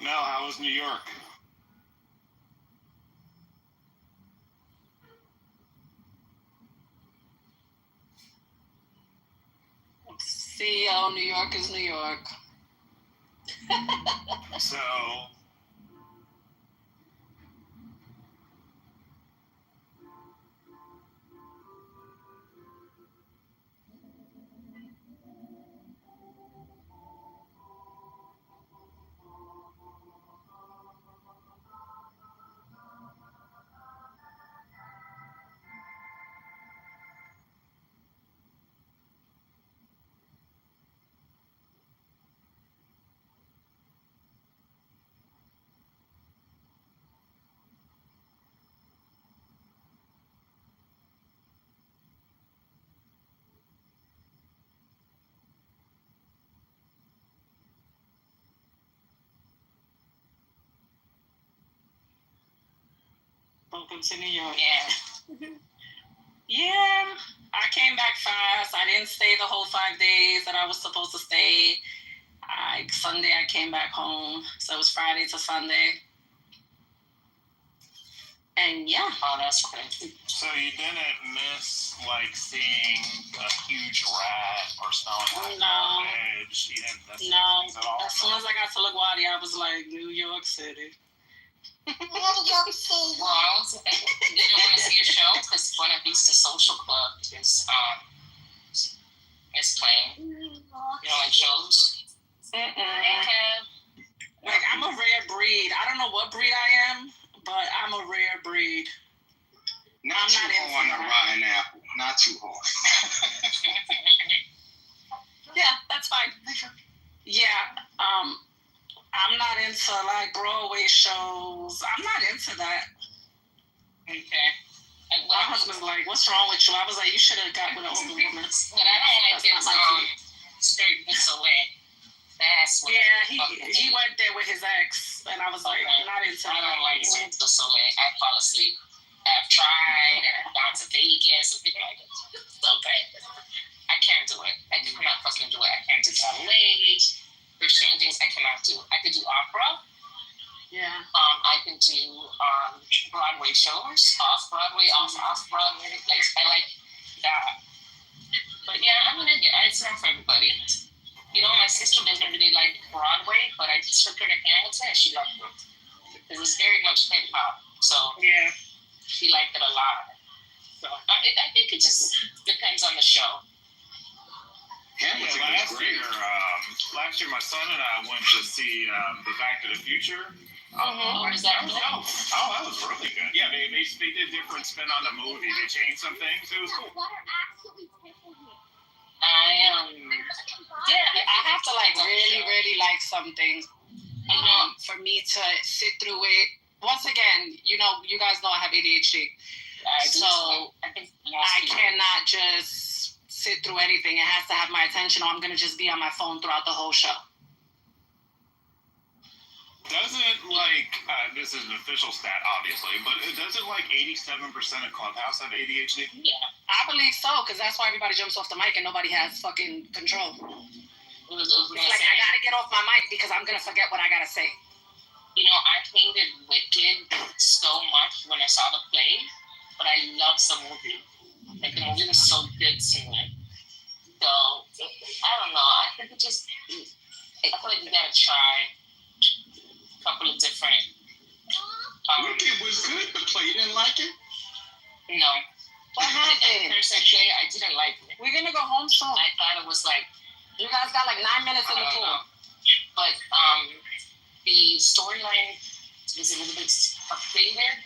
No, how was New York? CEO, New York is New York. So Welcome to New York. Yeah. Yeah, I came back fast. I didn't stay the whole 5 days that I was supposed to stay. Sunday I came back home, so it was Friday to Sunday. And yeah. Oh, that's crazy. So you didn't miss like seeing a huge rat or smelling like No. garbage? You didn't miss No. things at all? As soon as I got to LaGuardia, I was like, New York City. Well, I didn't want to see a show because Buena Vista Social Club is playing. You know, like shows. Like, I'm a rare breed. I don't know what breed I am, but I'm a rare breed. Not too hard on a rotten apple. Not too hard. Yeah, that's fine. Yeah, I'm not into like Broadway shows. I'm not into that. Okay. My husband's like, "What's wrong with you?" I was like, "You should have got with an older woman." What I don't like is Straight This Away. That's what he went there with his ex, and I was like, not into I don't like Cirque du Soleil. I fall asleep. I've tried. I've gone to Vegas. And like, it's so bad. I can't do it. I cannot fucking do it. I can't do ballet. There's certain things I cannot do. I could do opera. Yeah. I can do Broadway shows, off Broadway, off Broadway. Like I like that. But yeah, I mean, it's not for everybody. You know, my sister doesn't really like Broadway, but I just took her to Hamilton and she loved it. Because it's very much hip hop. So yeah, she liked it a lot. So I think it just depends on the show. Hamilton last was great. year, my son and I went to see the Back to the Future. What is that? Oh, that was really good. Yeah, they did different spin on the movie. They changed some things. It was cool. I have to like really like something for me to sit through it. Once again, you guys know I have ADHD, so I cannot just sit through anything. It has to have my attention, or I'm gonna just be on my phone throughout the whole show. Doesn't this is an official stat, obviously, but doesn't 87% of Clubhouse have ADHD? Yeah. I believe so, because that's why everybody jumps off the mic and nobody has fucking control. It's like, I gotta get off my mic because I'm gonna forget what I gotta say. You know, I hated Wicked so much when I saw the play, but I loved the movie. Like, the movie was so good to me. So, I don't know. I think I feel like you gotta try a couple of different. Wicked was good, but play, you didn't like it? No. What happened? Personally, I didn't like it. We're gonna go home soon. I thought it was like, you guys got 9 minutes in the pool. But the storyline was a little bit favored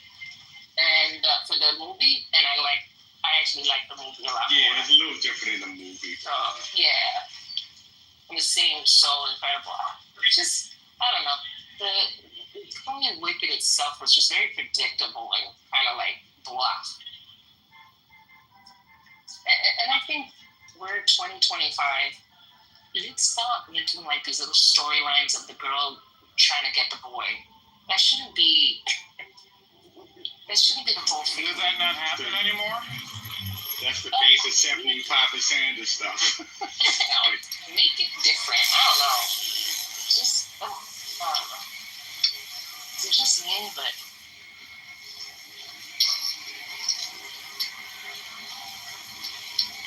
and for the movie, and I actually liked the movie a lot more. Yeah, it's a little different in the movie. Yeah. And the scene was so incredible. Just, I don't know. The Korean Wicked itself was just very predictable and kind of blah. And I think we're 2025. Let's stop making these little storylines of the girl trying to get the boy. That shouldn't be the whole thing. Does that not happen anymore? That's the basic 70 Papa Sanders stuff. Make it different. I don't know. Just, I don't know. It's just me, but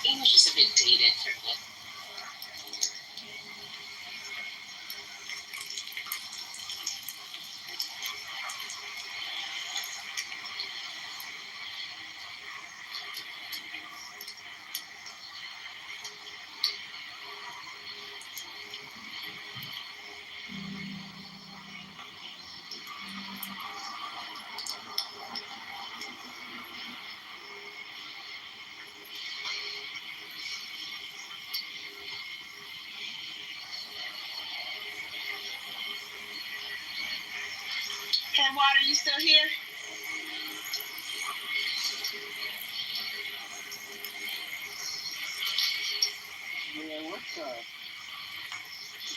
it was just a bit dated for me. Water, you still here? Yeah, what's up?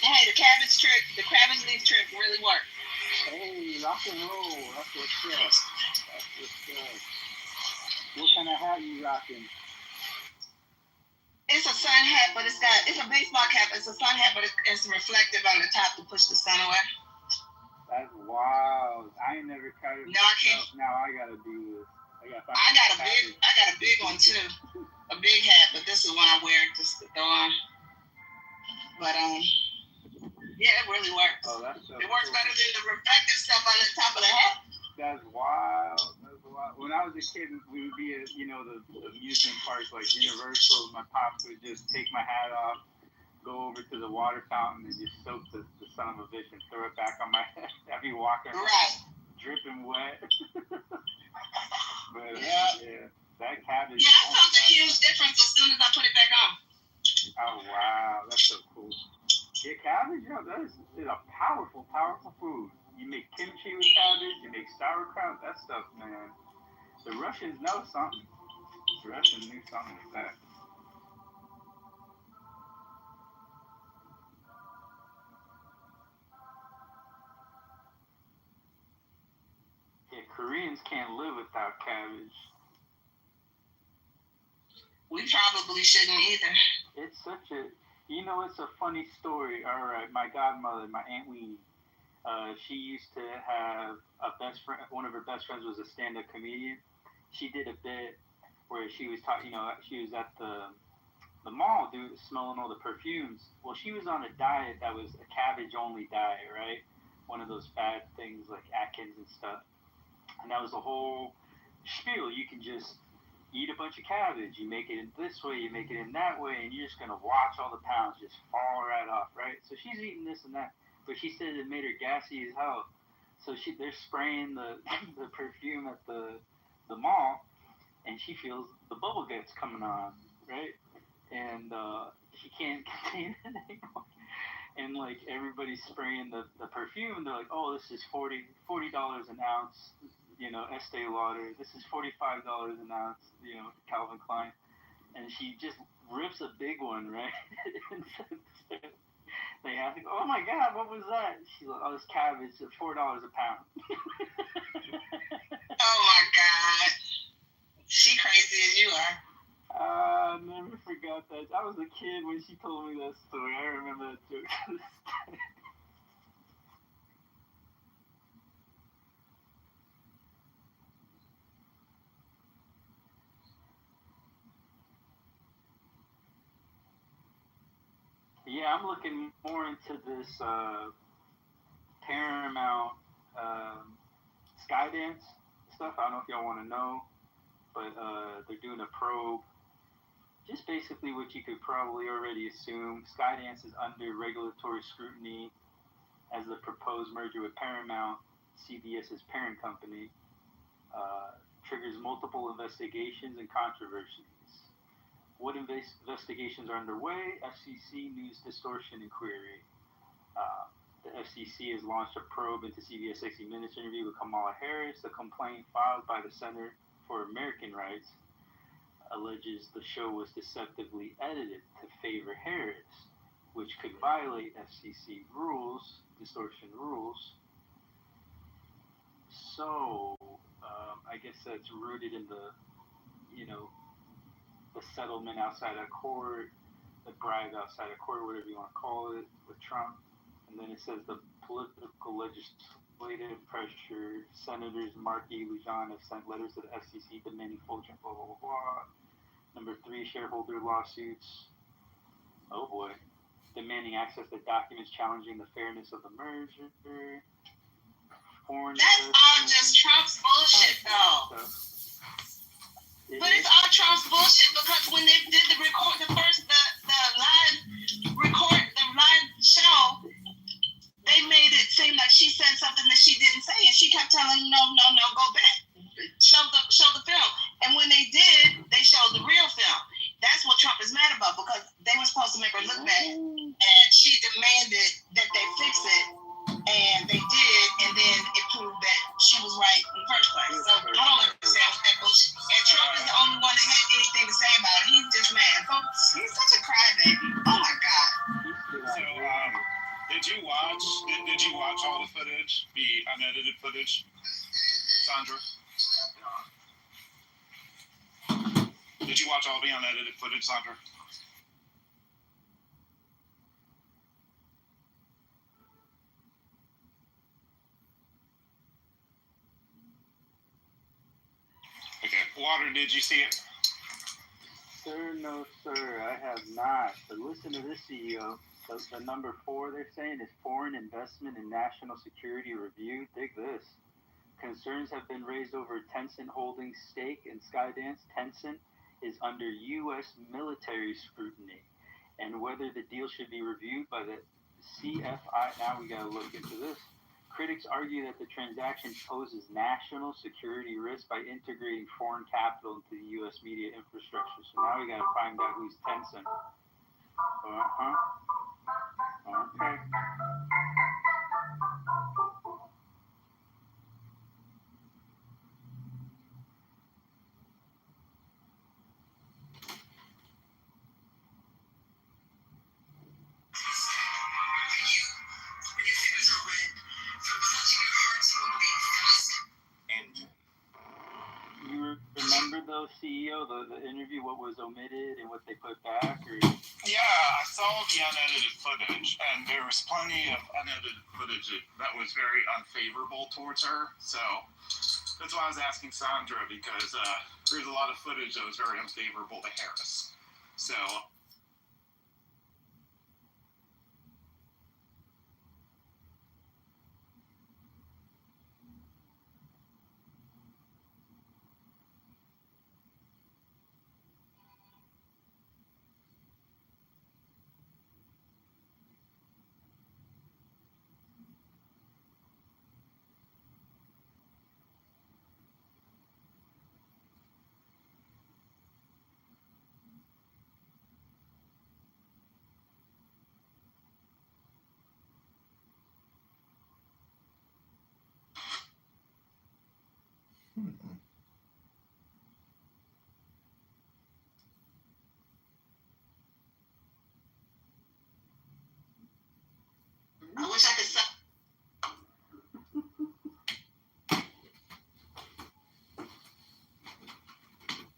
Hey, the cabbage leaf trick really worked. Hey, rock and roll. That's what's up. What kind of hat you rocking? It's a sun hat, but it's a baseball cap. It's a sun hat, but it's reflective on the top to push the sun away. That's wild. I ain't never tried it. No, I can't. Now I gotta do this. I got a big one too. A big hat, but this is one I wear just to throw on. But yeah, it really works. Oh, that's so it works cool. better than the reflective stuff on the top of the hat. That's wild. When I was a kid, we would be at, the amusement parks like Universal. My pops would just take my hat off, go over to the water fountain, and just soak the son of a bitch and throw it back on my head. I'd be walking around, dripping wet. But yeah, that cabbage. Yeah, I felt a huge difference as soon as I put it back on. Oh wow, that's so cool. Yeah, cabbage, that is a powerful, powerful food. You make kimchi with cabbage, you make sauerkraut, that stuff, man. The Russians know something. The Russians knew something like that. Yeah, Koreans can't live without cabbage. We probably shouldn't either. It's such a, it's a funny story. All right, my godmother, my Aunt Weenie, she used to have a best friend. One of her best friends was a stand-up comedian. She did a bit where she was talking, she was at the mall smelling all the perfumes. Well, she was on a diet that was a cabbage-only diet, right? One of those bad things like Atkins and stuff. And that was the whole spiel. You can just eat a bunch of cabbage. You make it in this way, you make it in that way, and you're just going to watch all the pounds just fall right off, right? So she's eating this and that. But she said it made her gassy as hell. So they're spraying the perfume at the mall, and she feels the bubble guts coming on, right? And she can't contain it anymore. And like everybody's spraying the perfume, and they're like, "Oh, this is $40 an ounce, Estee Lauder. This is $45 an ounce, Calvin Klein." And she just rips a big one, right? And they ask, "Oh my God, what was that?" She's like, "Oh, this cabbage at $4 a pound." Oh my God, she crazy as you are. I never forgot that. I was a kid when she told me that story. I remember that joke. Yeah, I'm looking more into this Paramount Skydance stuff. I don't know if y'all want to know, but they're doing a probe. Just basically what you could probably already assume. Skydance is under regulatory scrutiny as the proposed merger with Paramount, CBS's parent company, triggers multiple investigations and controversies. What investigations are underway? FCC News Distortion Inquiry. The FCC has launched a probe into CBS 60 Minutes interview with Kamala Harris. The complaint filed by the Center for American Rights alleges the show was deceptively edited to favor Harris, which could violate FCC rules, distortion rules. So, I guess that's rooted in the settlement outside of court, the bribe outside of court, whatever you want to call it, with Trump. And then it says the political legislative pressure. Senators Markey, Lujan have sent letters to the FCC demanding full blah, blah, blah, blah. Number 3, shareholder lawsuits. Oh boy. Demanding access to documents challenging the fairness of the merger. That's all just Trump's bullshit, though. But it's all Trump's bullshit because when they did the live show, they made it seem like she said something that she didn't say, and she kept telling him, no, go back, show the film. And when they did, they showed the real film. That's what Trump is mad about because they were supposed to make her look bad, and she demanded that they fix it, and they did, and then it proved that she was right in the first place. So I don't understand what that bullshit. And Trump is the only one that had anything to say about it. He's just mad. He's such a crybaby. Oh my God. So, did you watch all the footage, the unedited footage, Sandra? Did you watch all the unedited footage, Sandra? Okay. Water, did you see it? Sir, no, sir, I have not. But listen to this, CEO. The number 4 they're saying is foreign investment in national security review. Dig this. Concerns have been raised over Tencent Holdings' stake in Skydance. Tencent is under U.S. military scrutiny, and whether the deal should be reviewed by the CFI. Now we got to look into this. Critics argue that the transaction poses national security risk by integrating foreign capital into the U.S. media infrastructure. So now we got to find out who's Tencent. Okay. You remember though, CEO, the interview, what was omitted and what they put back? Or? Yeah, I saw the unedited footage, and there was plenty of unedited footage that was very unfavorable towards her. So that's why I was asking Sandra, because there's a lot of footage that was very unfavorable to Harris. So. I wish I could say.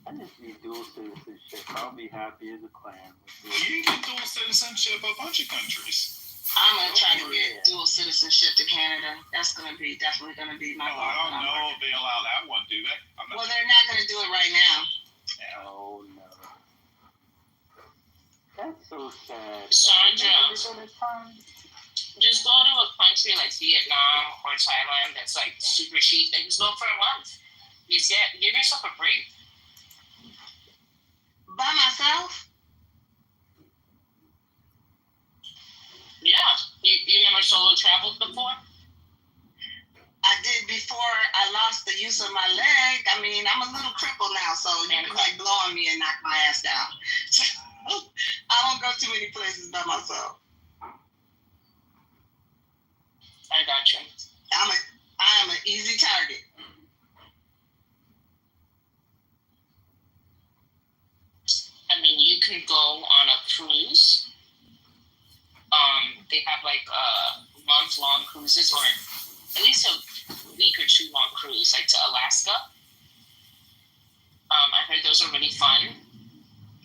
I just need dual citizenship. I'll be happy as a clam. You can get dual citizenship a bunch of countries. I'm gonna try to get dual citizenship to Canada. That's definitely gonna be my goal. I don't know if they allow that one, do they? Well, they're not gonna do it right now. Yeah. Oh no. That's so sad. Sandra, just go to a country like Vietnam or Thailand that's like super cheap and just go for a month. Give yourself a break. By myself? Yeah. You never solo traveled before? I did before I lost the use of my leg. I mean, I'm a little crippled now, so you can like blow on me and knock my ass down. So, I don't go too many places by myself. I got you. I am an easy target. I mean, you can go on a cruise. They have like month-long cruises, or at least a week or 2 long cruise, like to Alaska. I heard those are really fun,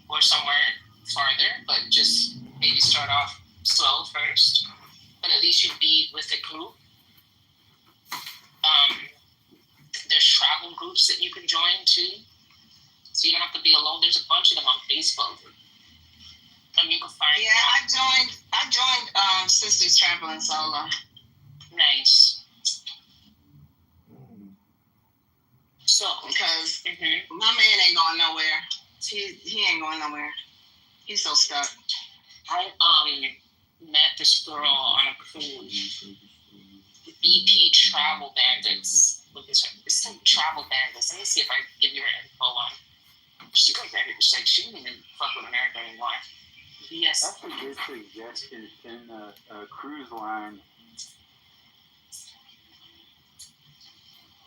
or somewhere farther, but just maybe start off slow first. But at least you'll be with a group. There's travel groups that you can join too, so you don't have to be alone. There's a bunch of them on Facebook. You can find. Yeah, I joined Sisters Traveling Solo. Nice. So, because my man ain't going nowhere. He ain't going nowhere. He's so stuck. I met this girl on a cruise. BP Travel Bandits. It's like Travel Bandits. Let me see if I give you her info on. She got ready to say she didn't even fuck with America anymore. Yes. That's a good suggestion in a cruise line.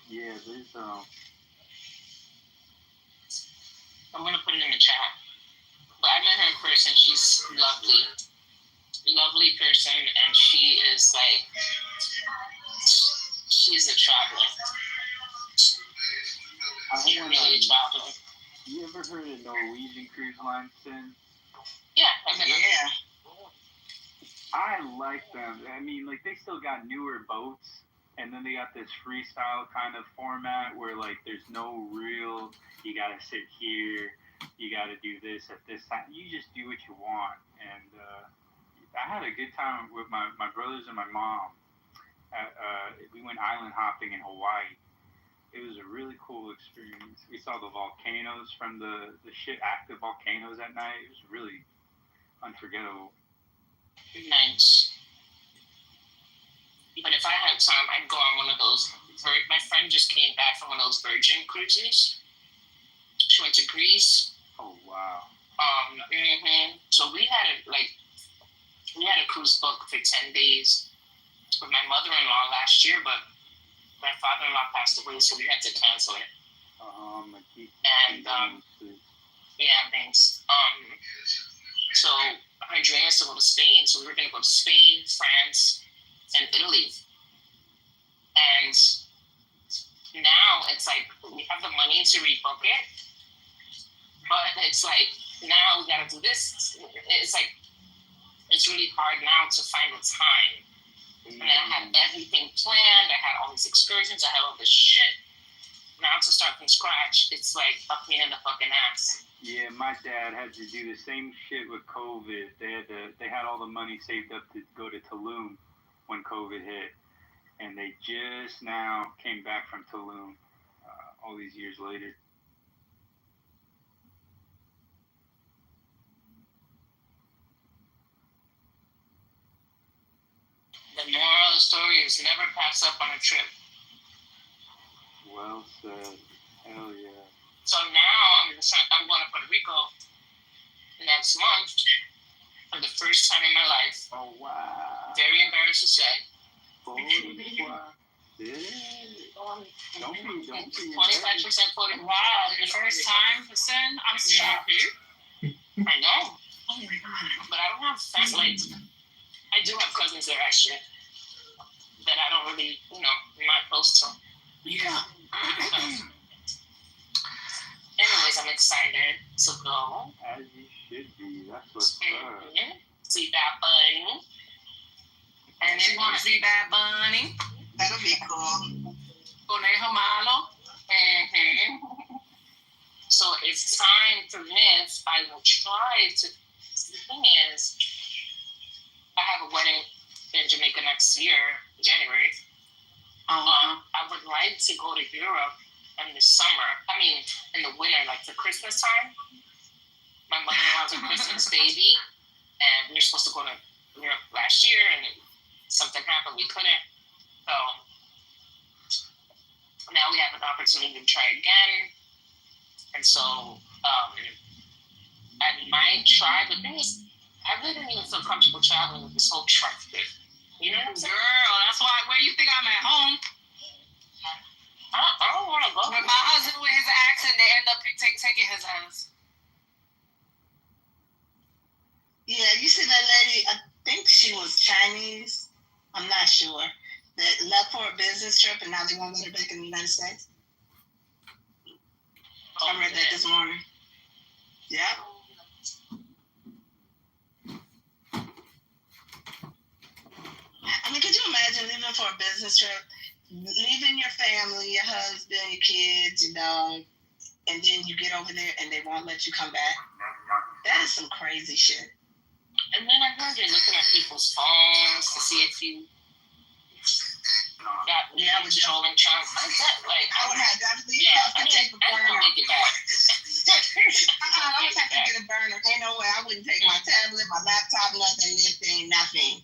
Yeah, there's I'm gonna put it in the chat. But I met her in person. She's lovely person, and she is like, she's a traveler. really traveling. You ever heard of Norwegian Cruise Line, Sin? Yeah, I mean, Yeah. I like them. I mean, like, they still got newer boats, and then they got this freestyle kind of format where, like, there's no real, you gotta sit here, you gotta do this at this time. You just do what you want. And I had a good time with my brothers and my mom. We went island hopping in Hawaii. It was a really cool experience. We saw the volcanoes from the shit, active volcanoes at night. It was really unforgettable. nice. But if I had time, I'd go on one of those. My friend just came back from one of those Virgin cruises. She went to Greece. Oh, wow. So we had a cruise book for 10 days with my mother-in-law last year, but my father-in-law passed away, so we had to cancel it. And yeah, thanks. So my dream is to go to Spain. So we were going to go to Spain, France, and Italy. And now it's like we have the money to rebook it, but it's like now we got to do this. It's like it's really hard now to find the time. And I had everything planned. I had all these excursions. I had all this shit. Now to start from scratch, it's like a pain in the fucking ass. Yeah, my dad had to do the same shit with COVID. They had all the money saved up to go to Tulum when COVID hit, and they just now came back from Tulum all these years later. The moral of the story is never pass up on a trip. Well said. Hell yeah. So now I'm going to Puerto Rico next month for the first time in my life. Oh, wow. Very embarrassed to say. Oh, wow. Yeah. Don't be 25% voted. Wow, the first time for Sin? I'm shocked. I know. But I don't have friends like... I do have cousins there, actually, that I don't really, I'm not close to. Yeah. Anyways, I'm excited to go. As you should be. That's what's up. See Bad Bunny. And then want to see Bad Bunny. That'll be cool. Conejo Malo. So it's time for this. I will try to. The thing is, I have a wedding in Jamaica next year, January. I would like to go to Europe in the summer. I mean, in the winter, like for Christmas time. My mother-in-law's a Christmas baby, and we were supposed to go to Europe last year, and something happened. We couldn't. So now we have an opportunity to try again. And so I might try. The thing is, I really don't even feel comfortable traveling with this whole truck thing. You know what I'm saying? Girl, that's why, where you think I'm at home? I don't want to go. With my husband with his accent, they end up taking his ass. Yeah, you see that lady, I think she was Chinese. I'm not sure. That left for a business trip and now they won't let her back in the United States. I read that this morning. Yep. I mean, could you imagine leaving for a business trip, leaving your family, your husband, your kids, your dog, and then you get over there and they won't let you come back? That is some crazy shit. And then I heard you're looking at people's phones to see if you got controlling Trump. I would have definitely have to take a burner. I make it back. I would have to get a burner. Ain't no way. I wouldn't take my tablet, my laptop, nothing.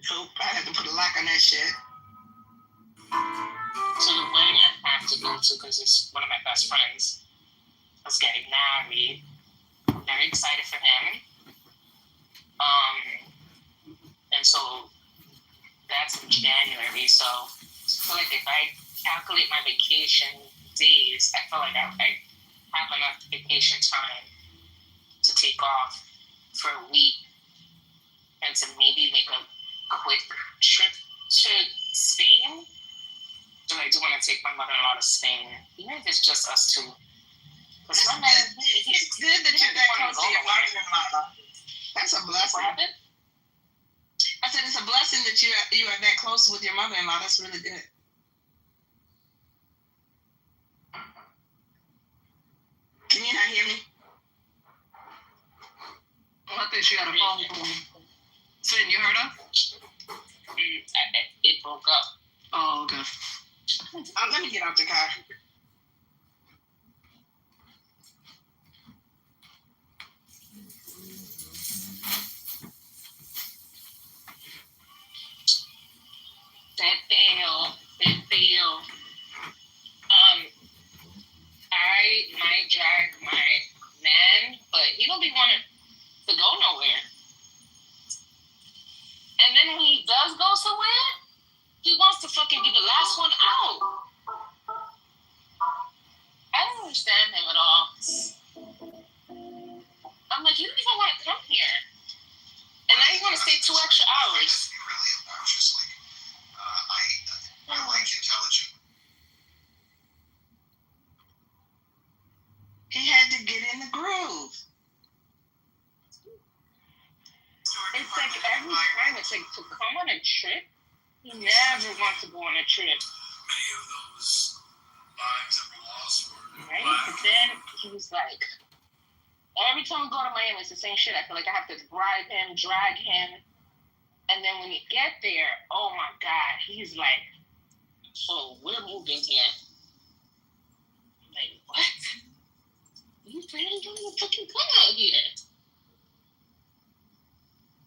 So I had to put a lock on that shit. So the wedding I have to go to because it's one of my best friends is getting married. I'm very excited for him. And so that's in January. So I feel like if I calculate my vacation days, I feel like I have enough vacation time to take off for a week and to maybe make a quick trip to Spain. So I do want to take my mother-in-law to Spain, even if it's just us two. It's good that you're that close to your mother-in-law. That's a blessing. What happened? I said it's a blessing that you are that close with your mother-in-law. That's really good. Can you not hear me? I think she got a phone call. Sin, you heard her? It broke up. Oh, okay. Let me get out the car. That fail. I might drag my man, but he don't be wanting to go nowhere. And then when he does go somewhere, he wants to fucking be the last one out. I don't understand him at all. I'm like, you don't even want to come here. And now you want to stay 2 extra hours. Really obnoxious. I like intelligent. He had to get in the groove. It's like every time it's like to come on a trip, he never wants to go on a trip. Many of those lives that were lost were right? But then he was like, every time we go to Miami, it's the same shit. I feel like I have to drive him, drag him. And then when you get there, oh my God, he's like, oh, we're moving here. I'm like, what? You really don't even fucking come out here.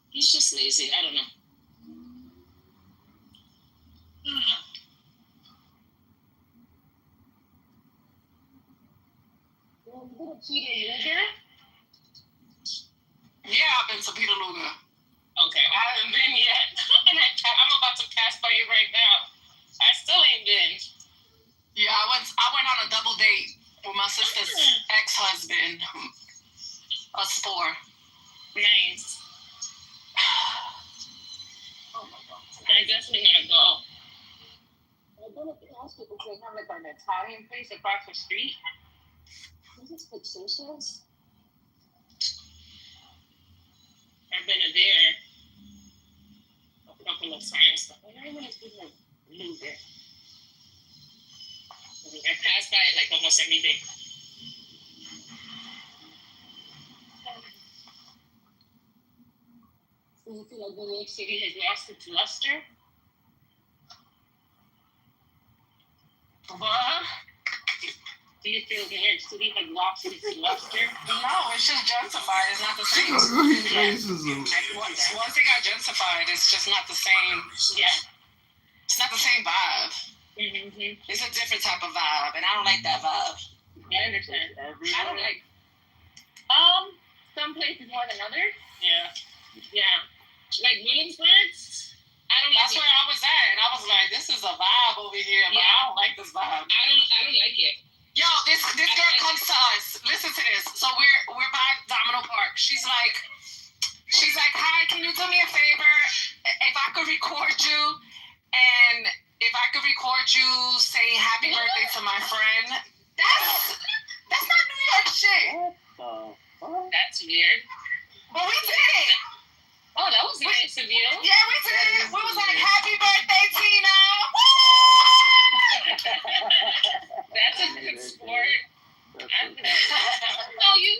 He's just lazy. I don't know. You been to Peter Luger? Yeah, I've been to Peter Luger. Okay, I haven't been yet. And I'm about to pass by you right now. I still ain't been. Yeah, I went on a double date with my sister's ex-husband. Us 4. Nice. Oh my God. I definitely gotta go. I don't know if you ask people, they have like an Italian place across the street. Is this Fictitious? I've been there a couple of times, but I don't want to be like Luger. I pass by it like almost every day. Do you feel like New York City has lost its luster? What? Do you feel New York City has lost its luster? No, it's just gentrified. It's not the same. Racism. Once it got gentrified, it's just not the same. Yeah. It's not the same vibe. Mm-hmm. It's a different type of vibe, and I don't like that vibe. I understand. I don't like. Some places more than others. Yeah. Yeah. Like Williamsburg. I don't. That's like where I was at, and I was like, "This is a vibe over here, but I don't like this vibe." I don't like it. Yo, this girl comes to us. Listen to this. So we're by Domino Park. She's like, "Hi, can you do me a favor? If I could record you, and if I could record you saying happy birthday to my friend." That's not New York shit. That's weird. But we did it. Oh, that was nice of you. Yeah, we did it. We was like, "Happy birthday, Tina." That's a good sport. No, you.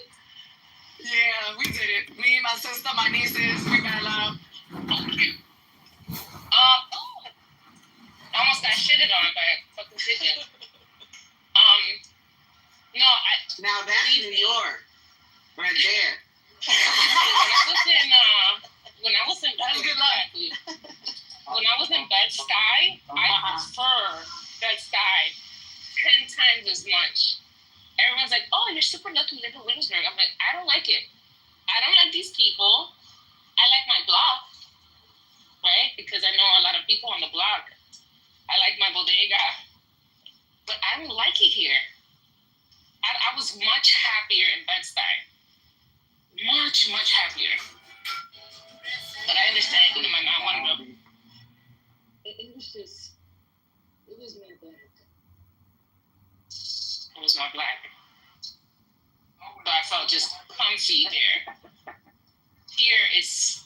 Yeah, we did it. Me, my sister, my nieces, we got loud. I almost got shitted on by a fucking pigeon. No, Now that's New York, right there. When I was in Bed-Stuy, I prefer Bed-Stuy 10 times as much. Everyone's like, "Oh, you're super lucky to live in Williamsburg." I'm like, I don't like it. I don't like these people. I like my block, right? Because I know a lot of people on the block. I like my bodega, but I don't like it here. I was much happier in Bed-Stuy. Much happier. But I understand, my mom wanted to. It was my black. It was my black. So I felt just comfy there. Here it's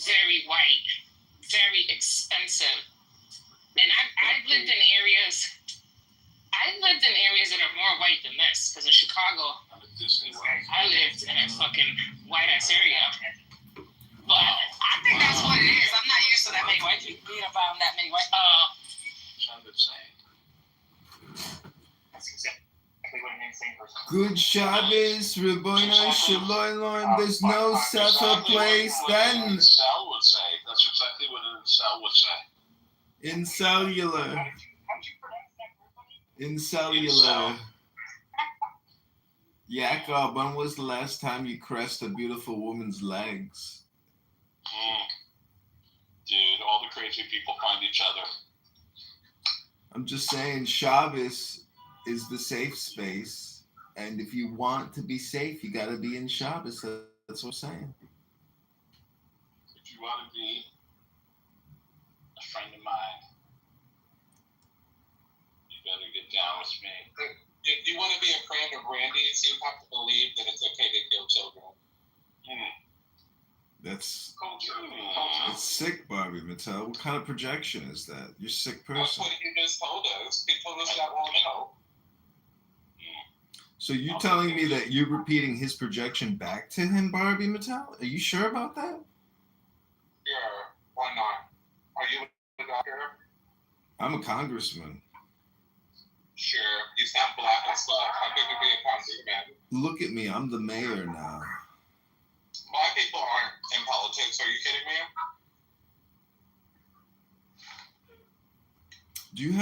very white, very expensive. And I've lived in areas that are more white than this. Because in Chicago, I lived in a fucking white ass area. But I think that's what it is. I'm not used to that many white people being around that many white people. That's exactly what it means. Good Shabbos, Rabbeinu Shalom. There's no sefer place then. Incel would say. That's exactly what an incel would say. In cellular. In cellular. Jacob, when was the last time you caressed a beautiful woman's legs? Dude, all the crazy people find each other. I'm just saying, Shabbos is the safe space. And if you want to be safe, you got to be in Shabbos. That's what I'm saying. If you want to be a friend of mine, you better get down with me. If you want to be a friend of Randy's, you have to believe that it's okay to kill children. That's Culture. It's sick, Barbie Mattel. What kind of projection is that? You're a sick That's person. what he just told us. He told us that long ago. So you're telling me that you're repeating his projection back to him, Barbie Mattel? Are you sure about that? Yeah, why not? Are you a doctor? I'm a congressman. Sure. You sound black as fuck. How could you be a congressman? Look at me. I'm the mayor now. Black people aren't in politics. Are you kidding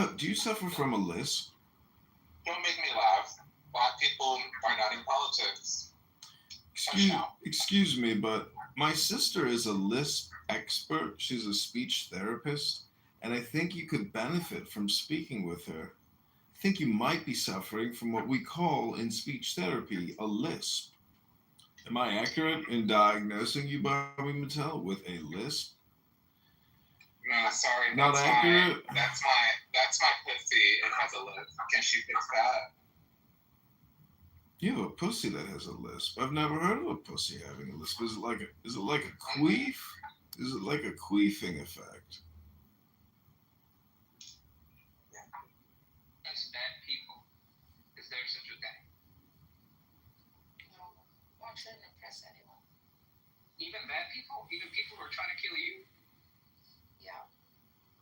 me? Do you suffer from a lisp? Don't make me laugh. Black people are not in politics. Excuse me, but my sister is a lisp expert. She's a speech therapist, and I think you could benefit from speaking with her. I think you might be suffering from what we call in speech therapy a lisp. Am I accurate in diagnosing you, Barbie Mattel, with a lisp? No, sorry. Not accurate? That's my pussy. It has a lisp. Can she fix that? You have a pussy that has a lisp. I've never heard of a pussy having a lisp. Is it like a queef? Is it like a queefing effect? That's bad people. Is there such a thing? No, I shouldn't impress anyone. Even bad people? Even people who are trying to kill you? Yeah.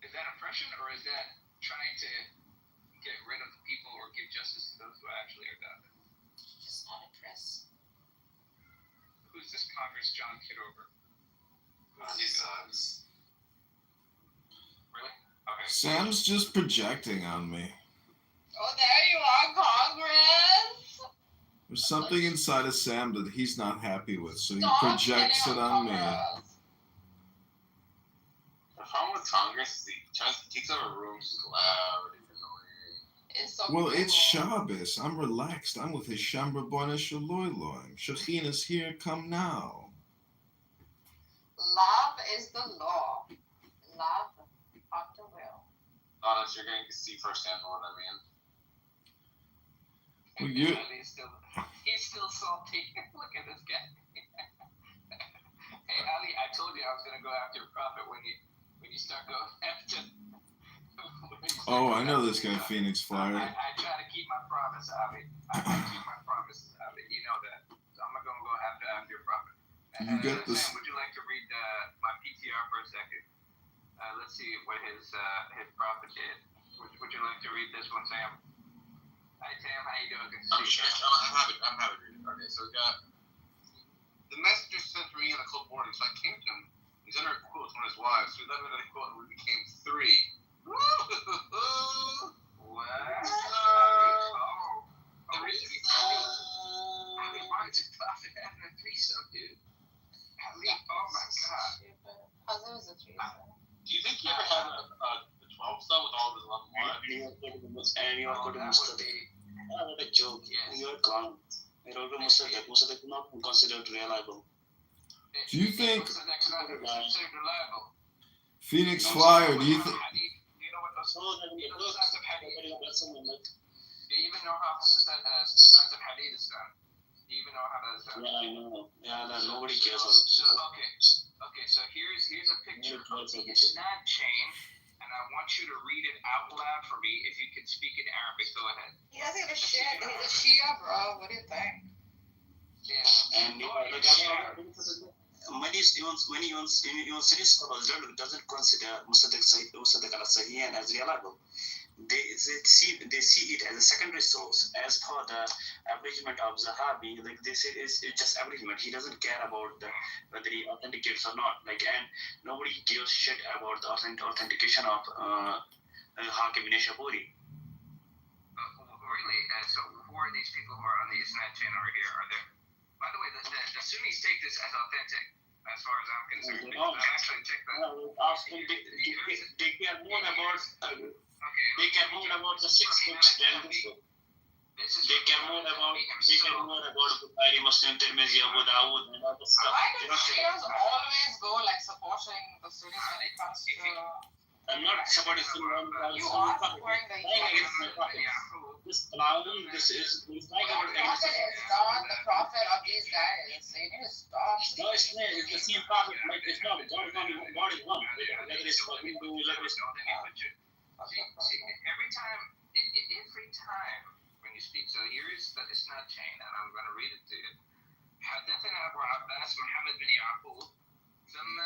Is that oppression, or is that trying to get rid of the people or give justice to those who actually are bad? Just not impressed. Who's this Congress John Kitover? He sucks. Really? Okay. Sam's just projecting on me. Oh, there you are, Congress. There's something inside of Sam that he's not happy with, so he Stop projects it getting on me. Congress. The problem with Congress is he takes over rooms is loud and annoying. It's so Well, cool. it's Shabbos. I'm relaxed. I'm with his Shambra Bona Shaloiloim. Shechina's here. Come now. Love is the law. Love of the will. Honest, you're going to see firsthand what I mean. Well, you. He's still salty. Look at this guy. Hey, Ali, I told you I was going to go after a prophet when you start going after. Oh, I know this guy, Phoenix Flyer. I try to keep my promise, Ali. I keep my promises, Ali. You know that. So I'm going to go after your prophet. You get this. Sam, would you like to read my PTR for a second? Let's see what his prophet did. Would you like to read this one, Sam? Hi, Sam. How you doing? Good to see you. I'm having read it. Okay, so we got the messenger sent for me on a cold morning, so I came to him. He's under a quilt with one of his wives. So we let him in a quilt, and we became three. Wow. Why did prophet have a threesome, dude? Oh my god. How's it was a threesome? Do you think he ever had a 12 son with all of his 11 wives? And you are going to study. What a joke. You are gone. You are going to study. Muslim not considered reliable. Do you think Phoenix Flyer, do you think? Do you know what those signs of hadith? Do you even know how signs of hadith is done? Do you even know how that is done? Yeah, I know. Yeah, nobody cares about it. So okay. So here's a picture of the isnad chain, and I want you to read it out loud for me. If you can speak in Arabic, go ahead. He doesn't even share. He's a Shia, bro. What do you think? Yeah. And many even Sunni scholars doesn't consider Musaddiq al-Sahihan as reliable. They see it as a secondary source. As for the abridgment of Zahabi, like they say it's just abridgment. He doesn't care about whether he authenticates or not. And nobody gives shit about the authentication of Hakim Nishaburi. Really? So who are these people who are on the isnad chain over here? Are there? By the way, the Sunnis take this as authentic, as far as I'm concerned. I actually checked that. They care more about the 6 books than this book. They care more about Bukhari, Muslim, Tirmidhi, Abu Dawud, and all this stuff. Why do Shias always go supporting the Sunnis when it comes to? I'm not supporting Sunni. You are supporting the This clown, this is like the prophet is not the prophet of these guys. They need to stop. No, it's the same prophet. It's not. God is one. Whether it's for Hindu, whether it's every time when you speak, so here is the isnad chain, and I'm going to read it to you. حدثنا أبو عباس محمد بن يعقوب ثم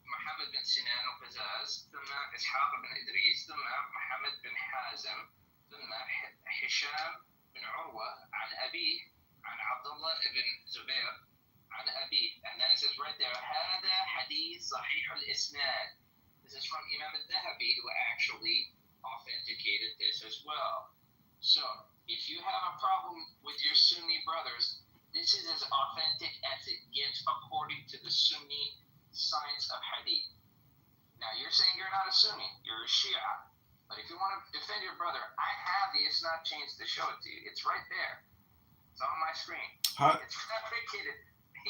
محمد بن سنان وفزاز ثم إسحاق بن إدريس ثم محمد بن حازم ثم هشام بن عروة عن أبيه عن عبد الله بن زبير عن أبيه, and then it says right there هذا حديث صحيح الإسناد. This is from Imam al-Dhahabi, who actually authenticated this as well. So if you have a problem with your Sunni brothers, this is as authentic as it gets according to the Sunni science of hadith. Now you're saying you're not a Sunni, you're a Shia. But if you want to defend your brother, I have the isnad chains to show it to you. It's right there. It's on my screen. It's fabricated.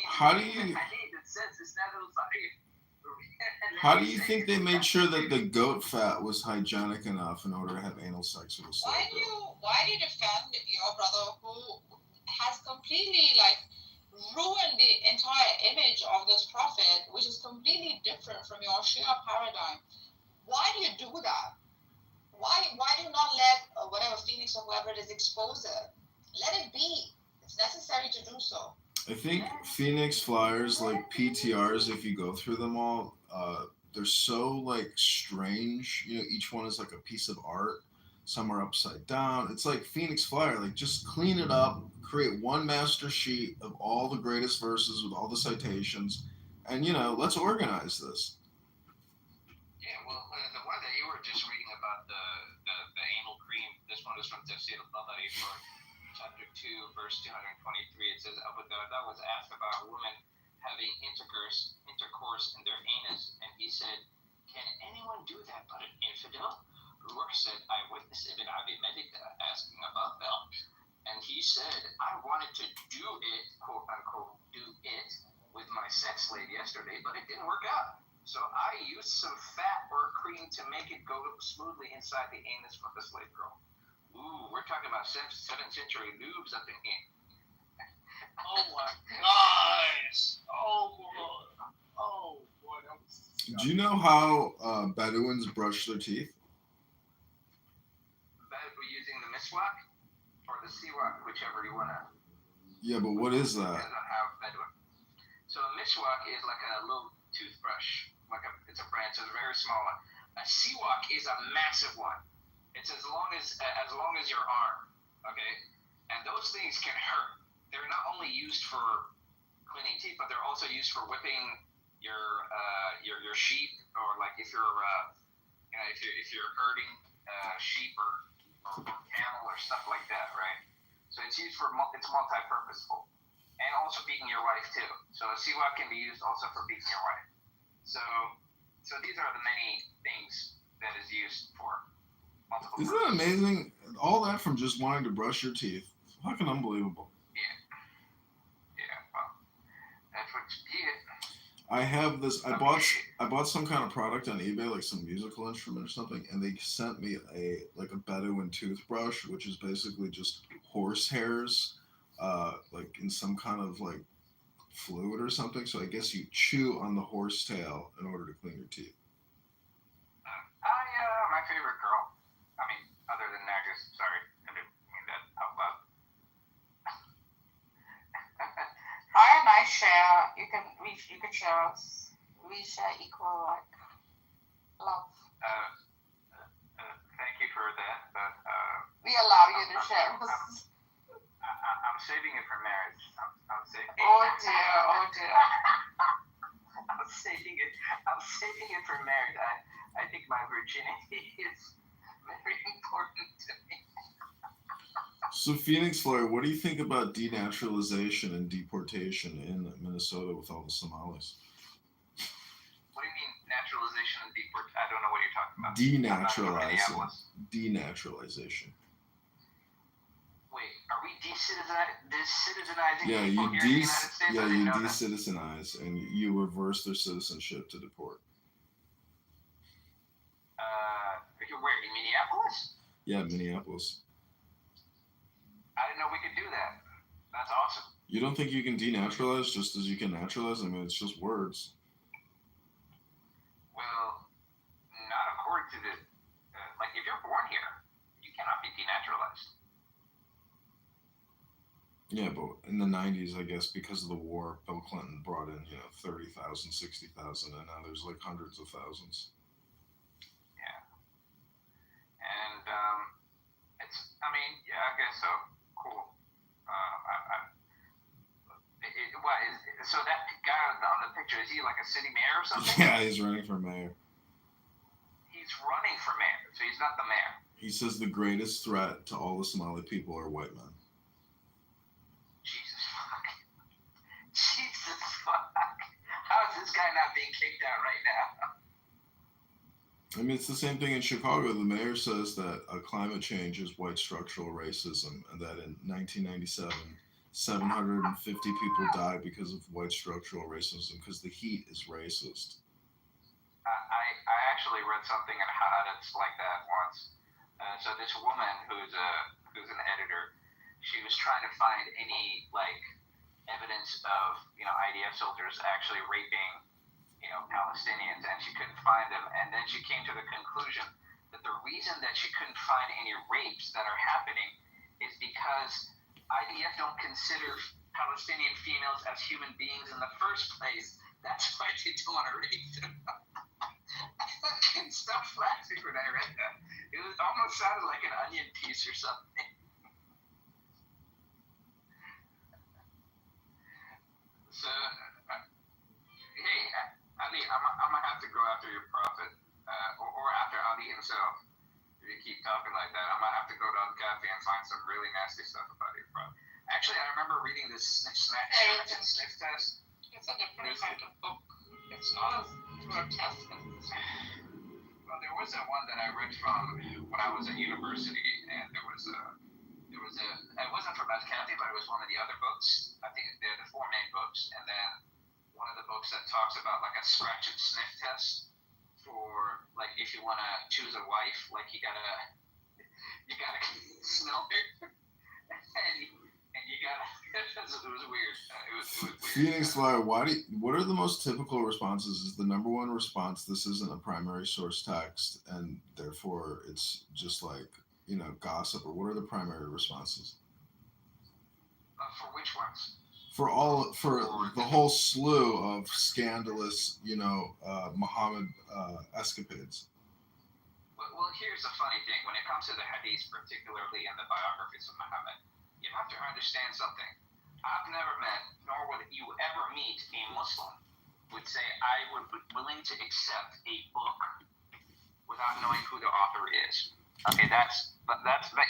How do you? It says isnad al-sahih. How do you think they made sure that the goat fat was hygienic enough in order to have anal sex with a slave girl? Why do you defend your brother who has completely ruined the entire image of this prophet, which is completely different from your Shia paradigm? Why do you do that? Why do you not let whatever Phoenix or whoever it is expose it? Let it be. It's necessary to do so. I think Phoenix Flyers, PTRs, if you go through them all, they're so strange. Each one is a piece of art. Some are upside down. It's like Phoenix Flyer. Just clean it up, create one master sheet of all the greatest verses with all the citations, and let's organize this. Yeah, well, the one that you were just reading about the anal cream. This one is from Tafsir al-Tabari for chapter 2, verse 223. It says Abu Darda was asked about a woman having intercourse in their anus, and he said, "Can anyone do that but an infidel?" Ruh said, "I witnessed Ibn Abi Medika asking about that, and he said, I wanted to do it, quote unquote, do it with my sex slave yesterday, but it didn't work out. So I used some fat or cream to make it go smoothly inside the anus for the slave girl." Ooh, we're talking about 7th century lubes up in here. Oh my gosh! Oh boy! Do you know how Bedouins brush their teeth? Using the miswak or the siwak, whichever you want to. Yeah, but what is that? So a miswak is like a little toothbrush, it's a branch, it's a very small one. A siwak is a massive one. It's as long as your arm, okay? And those things can hurt. They're not only used for cleaning teeth, but they're also used for whipping your sheep, or if you're if you're herding sheep or camel or stuff like that, right? So it's used it's multi-purposeful, and also beating your wife too. So a siwak can be used also for beating your wife. So these are the many things that is used for. Isn't that amazing? All that from just wanting to brush your teeth. Fucking unbelievable. Yeah. Well, that's what you get. I have this. I bought some kind of product on eBay, like some musical instrument or something, and they sent me a Bedouin toothbrush, which is basically just horse hairs, like in some kind of like fluid or something. So I guess you chew on the horse tail in order to clean your teeth. My favorite girl. I mean, other than Nagus. Sorry, I didn't mean that out loud. I and I share. You can share us. We share equal like love. Thank you for that, but we allow you to share. I'm saving it for marriage. I'm saving. Oh dear. I'm saving it for marriage. I think my virginity is very important to me. So Phoenix Flyer, what do you think about denaturalization and deportation in Minnesota with all the Somalis? What do you mean naturalization and deportation? I don't know what you're talking about. Denaturalization. Wait, are we descitizenizing yeah, people here in the United States? Yeah, you decitizenize and you reverse their citizenship to deport. Where, in Minneapolis? Yeah, Minneapolis. I didn't know we could do that. That's awesome. You don't think you can denaturalize just as you can naturalize? I mean, it's just words. Well, not according to the... like, if you're born here, you cannot be denaturalized. Yeah, but in the 90s, I guess, because of the war, Bill Clinton brought in, 30,000, 60,000, and now there's like hundreds of thousands. I guess so. Cool. So that guy on the picture, is he like a city mayor or something? Yeah, he's running for mayor. He's running for mayor, so he's not the mayor. He says the greatest threat to all the Somali people are white men. Jesus fuck. How is this guy not being kicked out right now? I mean, it's the same thing in Chicago. The mayor says that climate change is white structural racism, and that in 1997, 750 people died because of white structural racism, because the heat is racist. I actually read something on Haaretz like that once. So this woman who's an editor, she was trying to find any evidence of IDF soldiers actually raping Palestinians, and she couldn't find them. And then she came to the conclusion that the reason that she couldn't find any rapes that are happening is because IDF don't consider Palestinian females as human beings in the first place. That's why they don't want to rape them. I fucking stopped laughing when I read that. It almost sounded like an Onion piece or something. So, hey, Ali, I'm gonna have to go after your prophet, or after Ali himself. If you keep talking like that, I'm gonna have to go to the cafe and find some really nasty stuff about your prophet. Actually, I remember reading this sniff test. It's a different kind of book. It's not a test. Well, there was one that I read from when I was at university, and it wasn't from that county, but it was one of the other books. I think they're the four main books, and then one of the books that talks about a scratch and sniff test for if you want to choose a wife, you gotta smell her, and you gotta. It was weird. It was weird. Phoenix Flyer, what are the most typical responses? Is the number one response this isn't a primary source text, and therefore it's just gossip, or what are the primary responses? For which ones? For the whole slew of scandalous, Muhammad escapades. Well, here's the funny thing. When it comes to the hadiths, particularly in the biographies of Muhammad, you have to understand something. I've never met, nor would you ever meet, a Muslim would say, I would be willing to accept a book without knowing who the author is. Okay, that's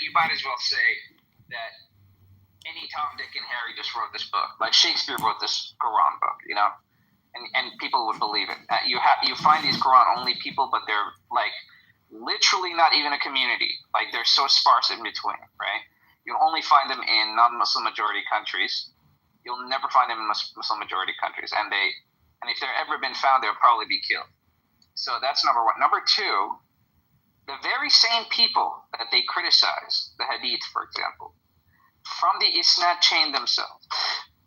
you might as well say that any Tom, Dick, and Harry just wrote this book. Like Shakespeare wrote this Quran book, and people would believe it. You find these Quran-only people, but they're literally not even a community. They're so sparse in between, right? You'll only find them in non-Muslim majority countries. You'll never find them in Muslim majority countries, and they And if they've ever been found, they'll probably be killed. So that's number one. Number two, the very same people that they criticize, the hadith, for example, from the isnad chain themselves.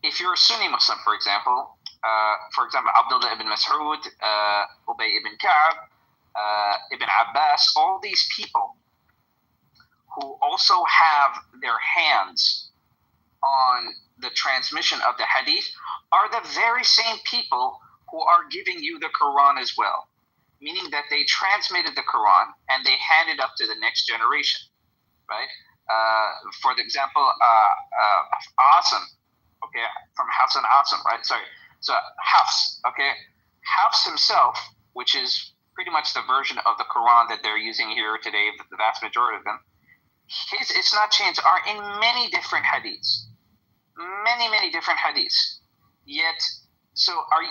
If you're a Sunni Muslim, for example, Abdullah ibn Mas'ud, Ubay ibn Ka'b, Ibn Abbas, all these people who also have their hands on the transmission of the hadith are the very same people who are giving you the Quran as well. Meaning that they transmitted the Quran and they handed up to the next generation, right? For the example, Asim, okay, from Hassan Asim, right? Sorry. So Hafs, okay? Hafs himself, which is pretty much the version of the Quran that they're using here today, the vast majority of them, his isnad chains are in many different hadiths. Many different hadiths. Yet,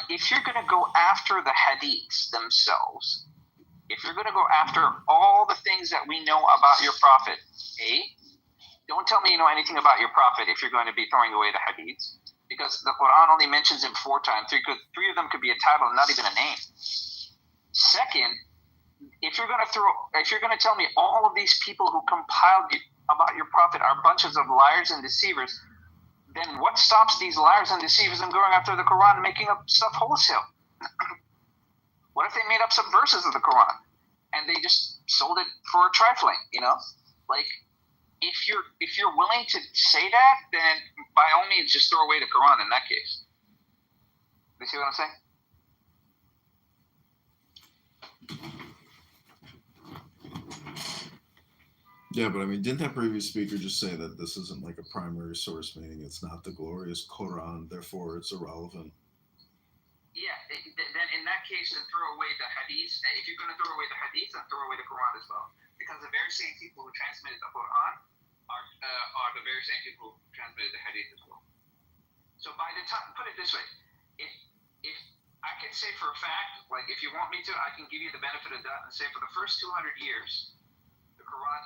if you're going to go after the hadiths themselves, if you're going to go after all the things that we know about your prophet, don't tell me you know anything about your prophet if you're going to be throwing away the hadiths, because the Quran only mentions him 4 times. Three of them could be a title and not even a name. Second, if you're going to tell me all of these people who compiled about your prophet are bunches of liars and deceivers, then what stops these liars and deceivers from going after the Quran and making up stuff wholesale? What if they made up some verses of the Quran and they just sold it for trifling? Like if you're willing to say that, then by all means just throw away the Quran in that case. You see what I'm saying? Yeah, but I mean, didn't that previous speaker just say that this isn't like a primary source, meaning it's not the glorious Quran, therefore it's irrelevant? Yeah, then in that case, then throw away the hadiths. If you're going to throw away the hadiths, then throw away the Quran as well. Because the very same people who transmitted the Quran are the very same people who transmitted the hadith as well. So by the time, put it this way, if I can say for a fact, like if you want me to, I can give you the benefit of that and say for the first 200 years,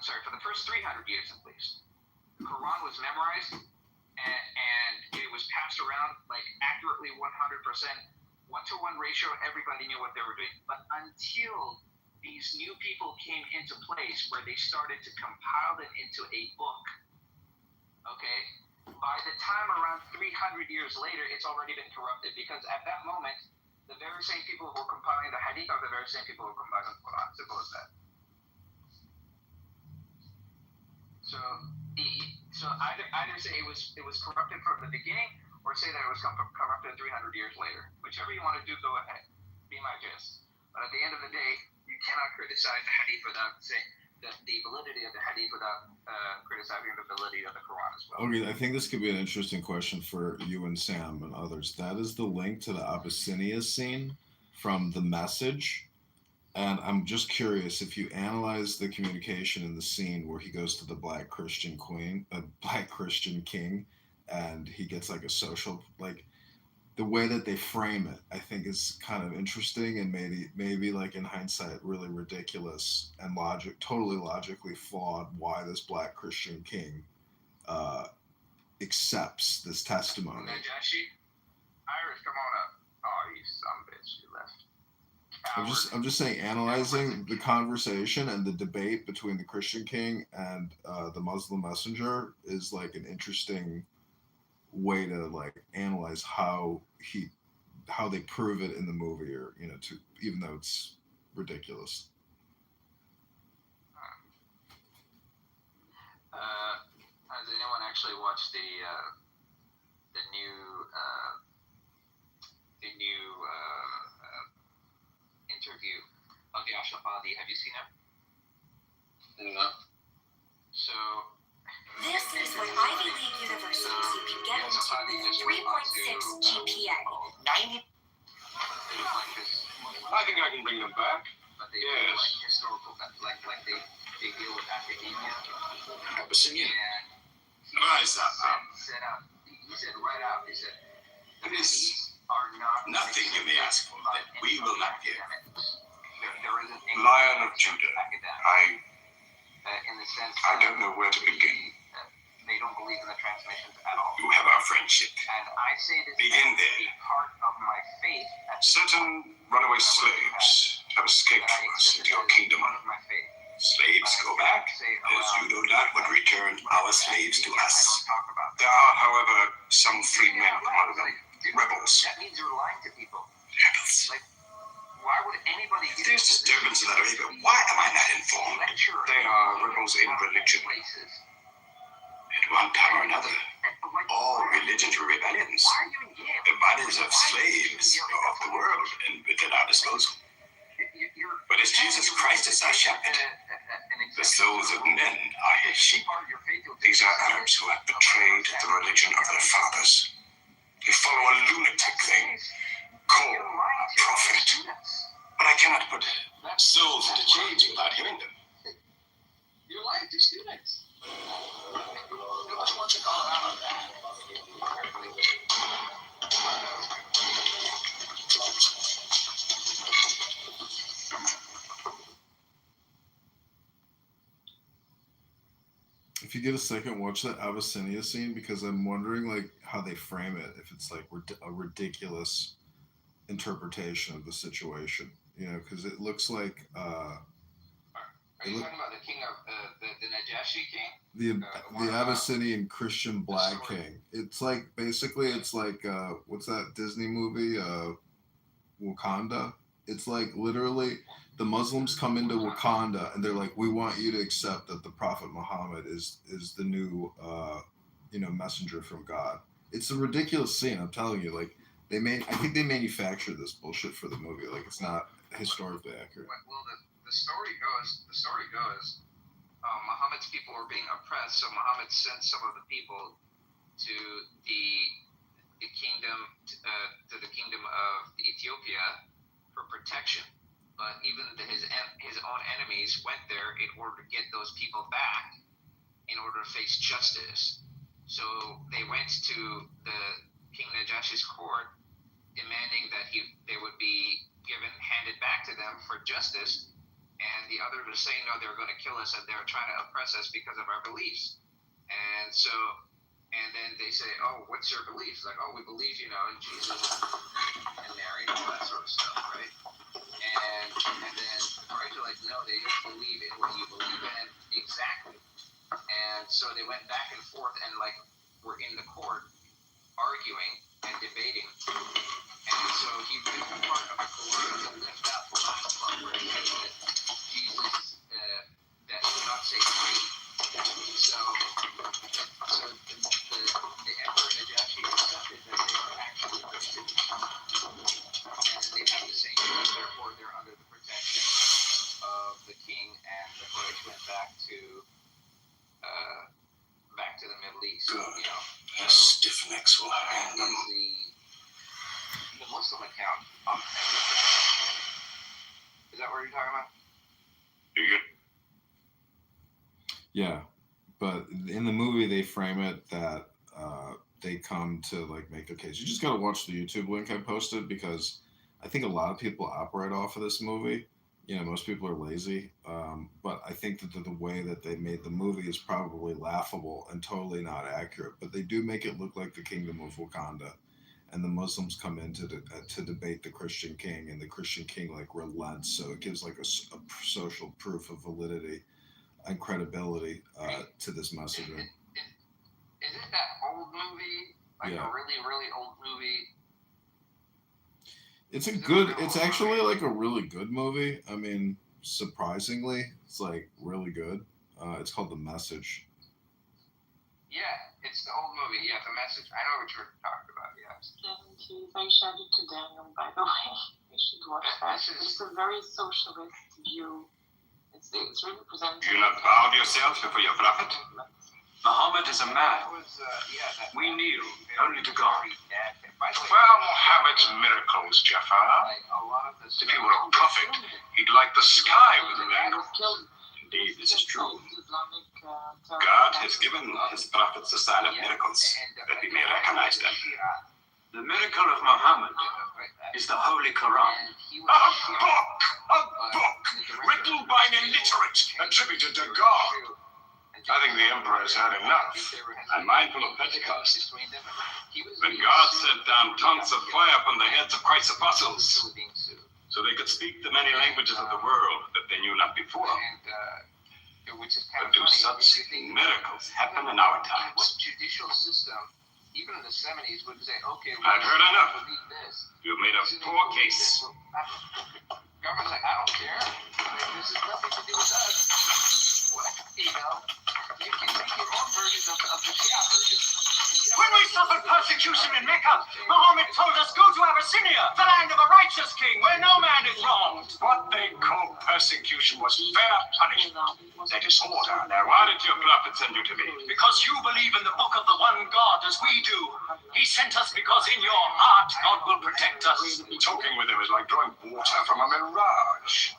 for the first 300 years at least, the Quran was memorized and it was passed around like accurately 100%, 1-to-1 ratio, everybody knew what they were doing. But until these new people came into place where they started to compile it into a book, okay, by the time around 300 years later, it's already been corrupted, because at that moment, the very same people who were compiling the hadith are the very same people who were compiling the Quran. Simple as that. So either say it was corrupted from the beginning, or say that it was corrupted 300 years later. Whichever you want to do, go ahead. Be my guest. But at the end of the day, you cannot criticize the hadith without saying the validity of the hadith without criticizing the validity of the Quran as well. Okay, I think this could be an interesting question for you and Sam and others. That is the link to the Abyssinia scene from The Message. And I'm just curious, if you analyze the communication in the scene where he goes to the Black Christian king, and he gets like a social, like the way that they frame it, I think is kind of interesting and maybe like in hindsight really ridiculous and totally logically flawed why this Black Christian king accepts this testimony. Najashi, Iris, come on up. Oh, you son of a bitch, you left. I'm just saying, analyzing the conversation and the debate between the Christian king and the Muslim messenger is like an interesting way to like analyze how they prove it in the movie, or even though it's ridiculous. Has anyone actually watched the new interview of the Ashafadi? Have you seen it? No. So this is what Ivy League universities you can get into with a 3.6 GPA. 90. I think I can bring them back. But they do like historical, like they deal with academia. Abyssinia. And he said right out, he said, these are not nothing you may ask for that we will not give. There isn't any Lion of Judah, in the sense I don't know where to begin. They don't believe in the transmissions at all. You have our friendship. And I say this Begin as there. a part of my faith at Certain runaway slaves have escaped from us into your kingdom. Slaves go back, as you no doubt would return our slaves to us. There are, however, some freedmen among them, rebels. That means you're lying to people. Rebels. Why would anybody If there's disturbance in that Arabia, why am I not informed? They are rebels in religion. At one time or another, all religions were rebellions. The bodies of slaves are of the world and within our disposal. But as Jesus Christ is our shepherd, the souls of men are his sheep. These are Arabs who have betrayed the religion of their fathers. They follow a lunatic thing called a prophet. But I cannot put souls into chains without hearing them. You're lying to students. Nobody wants to call out on that. If you get a second, watch that Abyssinia scene, because I'm wondering like how they frame it. If it's like a ridiculous interpretation of the situation, you know, because it looks like. Are you talking about the king of the Najashi king? The Abyssinian Christian Black King. It's like basically it's like what's that Disney movie? Wakanda. It's like literally the Muslims come into Wakanda and they're like, we want you to accept that the Prophet Muhammad is the new messenger from God. It's a ridiculous scene, I'm telling you. Like I think they manufactured this bullshit for the movie. Like it's not historically accurate. Well, the story goes, Muhammad's people were being oppressed, so Muhammad sent some of the people to the kingdom of Ethiopia for protection. But even his own enemies went there in order to get those people back, in order to face justice. So they went to the King Najashi's court, demanding that they would be handed back to them for justice. And the others were saying, no, they're going to kill us and they're trying to oppress us because of our beliefs. And then they say, oh, what's your beliefs? Like, oh, we believe, in Jesus and Mary and all that sort of stuff, right? And then the Quraysh are like, no, they don't believe in what you believe in exactly. And so they went back and forth and were in the court arguing and debating. And so he ripped the part of the Quran and left out the last part where he said that Jesus, that do not say free. So the Emperor Najashi accepted that they were actually Christians. And they have the same name, therefore they're under the protection of the king, and the Quraysh went back to the Middle East. Good. Stiff necks will hang them. The Muslim account of is that what you're talking about? Yeah, but in the movie they frame it that they come to make a case. You just gotta watch the YouTube link I posted, because I think a lot of people operate off of this movie. Most people are lazy, but I think that the way that they made the movie is probably laughable and totally not accurate. But they do make it look like the Kingdom of Wakanda, and the Muslims come in to debate the Christian king, and the Christian king relents. So it gives a social proof of validity and credibility to this messaging. Is it that old movie? A really, really old movie? It's actually a really good movie. I mean, surprisingly, it's really good. It's called The Message. Yeah, it's the old movie. Yeah, The Message. I know what you're talking about. Yeah. I shared it to Daniel, by the way. You should watch that. It's a very socialist view. It's really presented. You not proud of yourself before your prophet? Muhammad is a man. We kneel only to God. Well, Muhammad's miracles, Jafar. If he were a prophet, he'd light the sky with miracles. Indeed, this is true. God has given his prophets a sign of miracles, that we may recognize them. The miracle of Muhammad is the Holy Quran. A book written by an illiterate, attributed to God. I think the emperor has had enough. I'm mindful of Pentecost. When God sent down tongues of fire upon the heads of Christ's apostles, so they could speak the many languages of the world that they knew not before. But do such miracles happen in our times? What judicial system, even in the 70s, would say, okay, I've heard enough. believe this. You've made a poor case. Government's like, I don't care. This has nothing to do with us. What, you know? You can make your own version of the Shia version. When we suffered persecution in Mecca, Muhammad told us, go to Abyssinia, the land of a righteous king, where no man is wronged. What they call persecution was fair punishment. That is order there. Why did your prophet send you to me? Because you believe in the book of the one God as we do. He sent us because in your heart God will protect us. Talking with them is like drawing water from a mirage.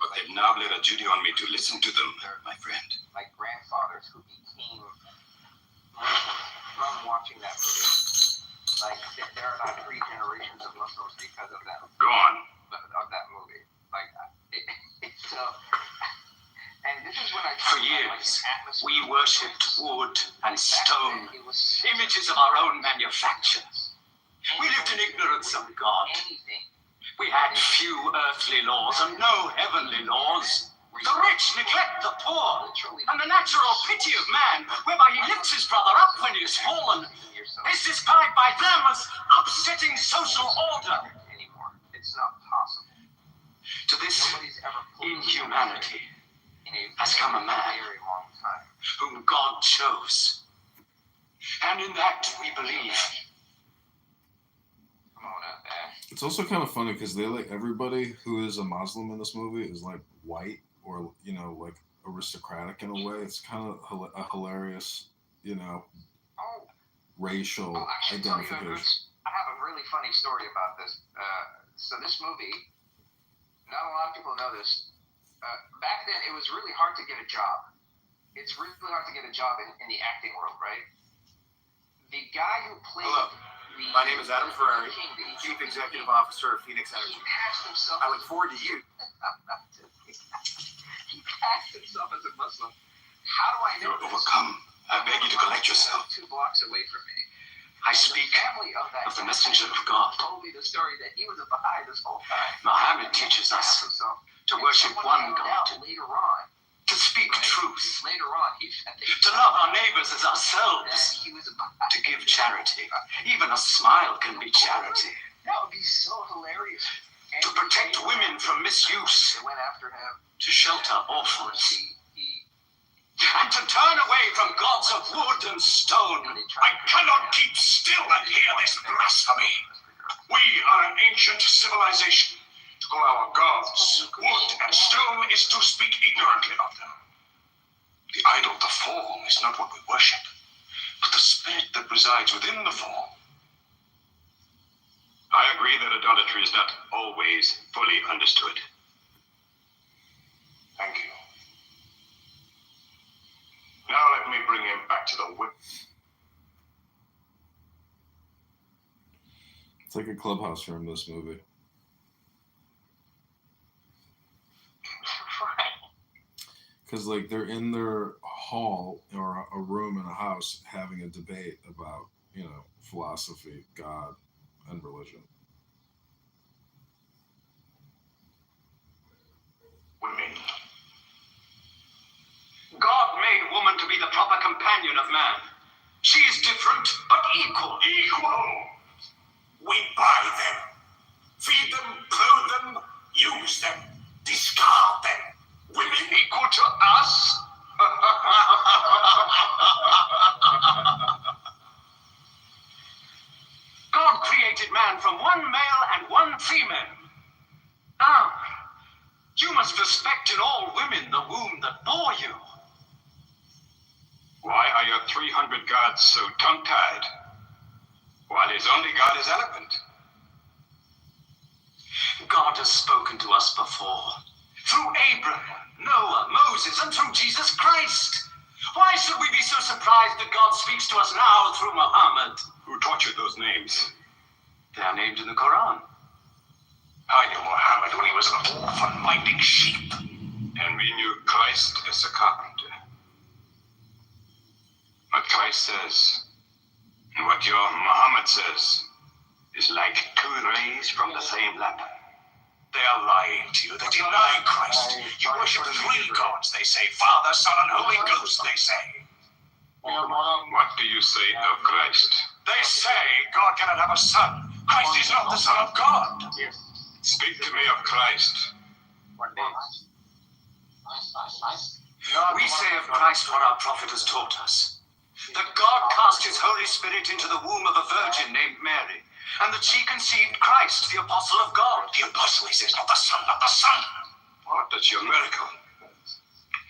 But they've now laid a duty on me to listen to them, my friend. My grandfathers who became Muslims from watching that movie. Like, there are not 3 generations of Muslims because of that. Go on. Of that movie. Like, it's so... And this is when I... For years, we worshipped wood and stone, images of our own manufacture. We lived in ignorance of God. We had few earthly laws and no heavenly laws. The rich neglect the poor, and the natural pity of man, whereby he lifts his brother up when he is fallen, is described by them as upsetting social order. It's not possible. To this inhumanity has come a man whom God chose, and in that we believe. It's also kind of funny because they like everybody who is a Muslim in this movie is like white or, you know, like aristocratic in a way. It's kind of a hilarious, you know, racial identification. I have a really funny story about this. So this movie, not a lot of people know this. Back then, it was really hard to get a job. It's really hard to get a job in the acting world, right? The guy who played... Hello. My name is Adam Ferrari, Chief Executive Officer of Phoenix Energy. I look forward to you. He passed himself as a Muslim. How do I know? You're overcome. I beg you to collect yourself. 2 blocks away from me. I speak of the messenger of God. Told me the story that he was a Baha'i this whole time. Muhammad teaches us to worship one God, later on, to speak truth, later on, to love our neighbors as ourselves, to give charity. Even a smile can be charity. That would be so hilarious. To protect women from misuse, They went after him. to shelter orphans, and to turn away from gods of wood and stone. I cannot keep still and hear this blasphemy. We are an ancient civilization. To call our gods wood and stone is to speak ignorantly of them. The idol, the form, is not what we worship, but the spirit that resides within the form. I agree that idolatry is not always fully understood. Thank you. Now let me bring him back to the whip. It's like a clubhouse room, this movie. Because like they're in their hall or a room in a house having a debate about, you know, philosophy, God, and religion. Women. God made woman to be the proper companion of man. She is different, but equal. Equal. We buy them, feed them, clothe them, use them, discard them. Women equal to us? God created man from one male and one female. Now, you must respect in all women the womb that bore you. Why are your 300 gods so tongue-tied, while his only God is eloquent? God has spoken to us before, through Abraham, Noah, Moses, and through Jesus Christ. Why should we be so surprised that God speaks to us now through Muhammad? Who taught you those names? They are named in the Quran. I knew Muhammad when he was an orphan minding sheep. And we knew Christ as a carpenter. Christ says and what your Muhammad says is like two rays from the same lamp. They are lying to you. They deny Christ. You worship three gods, they say. Father, Son, and Holy Ghost, they say. What do you say of Christ? They say God cannot have a son. Christ is not the Son of God. Speak to me of Christ. We say of Christ what our prophet has taught us. That God cast his Holy Spirit into the womb of a virgin named Mary, and that she conceived Christ, the apostle of God. The apostle, he says, not the Son, not the Son. What? That's your miracle.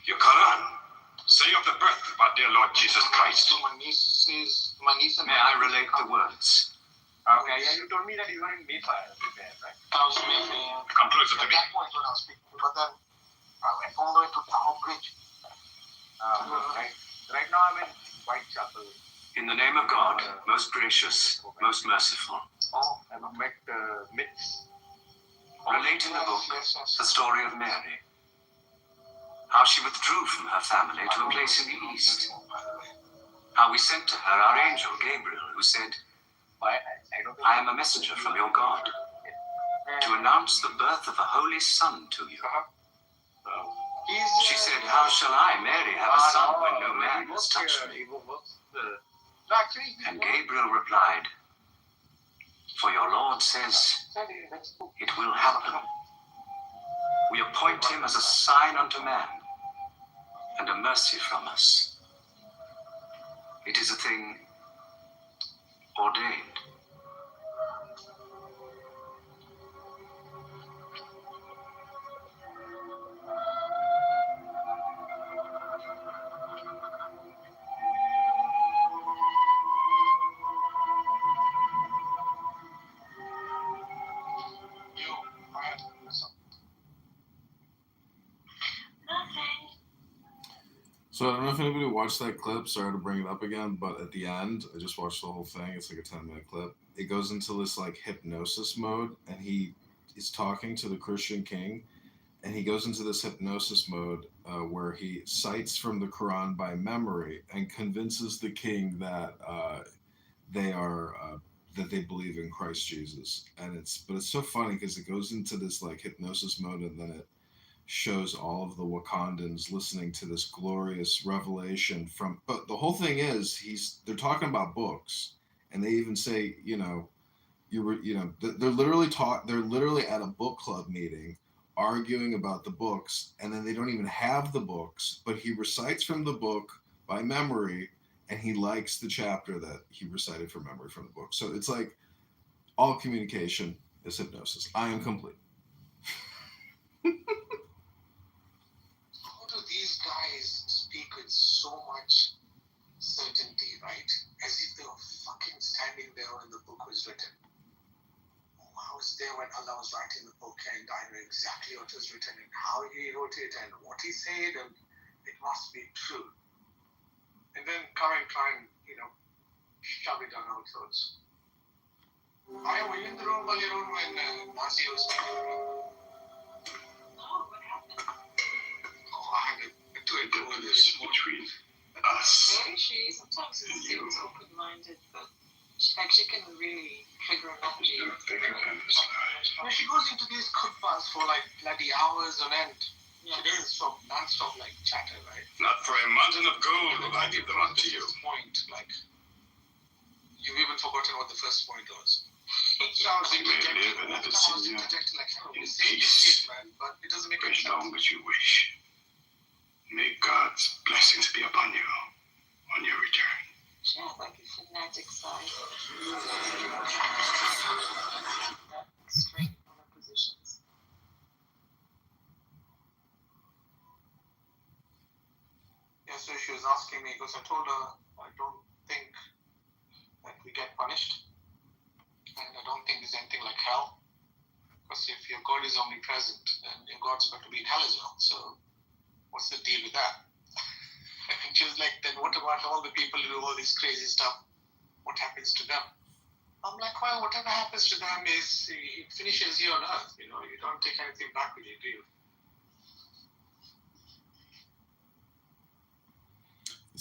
Your Quran. Say of the birth of our dear Lord Jesus Christ. May I relate the words? Okay, yeah, you told me that you were in Mayfair, right? I was in Mayfair. Come closer to me. At that point when I was speaking, but then I went all the way to Tower Bridge. Right now I'm in Whitechapel. In the name of God, most gracious, most merciful. Oh, I've met Mitch. Relate in the book the story of Mary. How she withdrew from her family to a place in the east. How we sent to her our angel Gabriel, who said, I am a messenger from your God, to announce the birth of a holy son to you. She said, how shall I, Mary, have a son when no man has touched me? And Gabriel replied, for your Lord says, it will happen. We appoint him as a sign unto man, and a mercy from us. It is a thing ordained. So I don't know if anybody watched that clip. Sorry to bring it up again, but at the end, I just watched the whole thing. It's like a 10-minute clip. It goes into this like hypnosis mode, and he is talking to the Christian king, and he goes into this hypnosis mode where he cites from the Quran by memory and convinces the king that that they believe in Christ Jesus. And it's so funny because it goes into this like hypnosis mode, and then it shows all of the Wakandans listening to this glorious revelation from. But the whole thing is they're talking about books, and they even say, they're literally at a book club meeting arguing about the books, and then they don't even have the books, but he recites from the book by memory, and he likes the chapter that he recited from memory from the book. So it's like all communication is hypnosis. I am complete. How do these guys speak with so much certainty, right? As if they were fucking standing there when the book was written. I was there when Allah was writing the book, and I know exactly what was written and how he wrote it and what he said, and it must be true. And then come and try and, shove it down our throats. I were in the room earlier on when Nasi was speaking. Oh, what happened? I had a difference between us Maybe sometimes she seems open-minded, but she can really trigger an energy. She goes into these khutbahs for like bloody hours on end. Yeah. She doesn't stop, non-stop like chatter, right? Not for a mountain of gold will I give them unto you. Point, like, you've even forgotten what the first point was. You may live and never see you in peace but it doesn't make for any as sense. long as you wish. May God's blessings be upon you on your return. She has like a fanatic side. Straight from her positions. Yeah, so she was asking me, because I told her I don't think that we get punished. And I don't think there's anything like hell. Because if your God is omnipresent, then your God's got to be in hell as well. So what's the deal with that? And she was like, then what about all the people who do all this crazy stuff? What happens to them? I'm like, well, whatever happens to them is, it finishes here on earth. You don't take anything back with you, do you?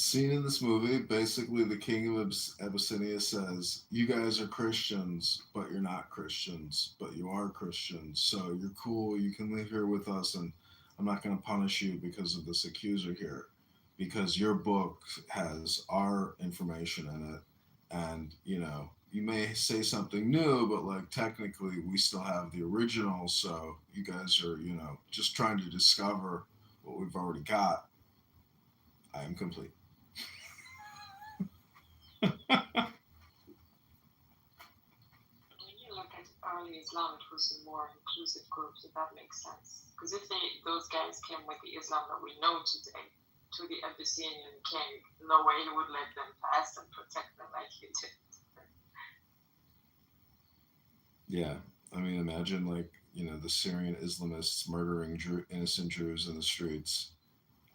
scene in this movie, basically the king of Abyssinia says, you guys are Christians, but you're not Christians, but you are Christians. So you're cool. You can live here with us, and I'm not going to punish you because of this accuser here, because your book has our information in it. And, you may say something new, but like technically we still have the original. So you guys are, just trying to discover what we've already got. I am complete. When you look at early Islam, it was a more inclusive group, if that makes sense. Because if those guys came with the Islam that we know today to the Abyssinian king, no way he would let them pass and protect them like he did. Yeah, I mean, imagine the Syrian Islamists murdering innocent Jews in the streets,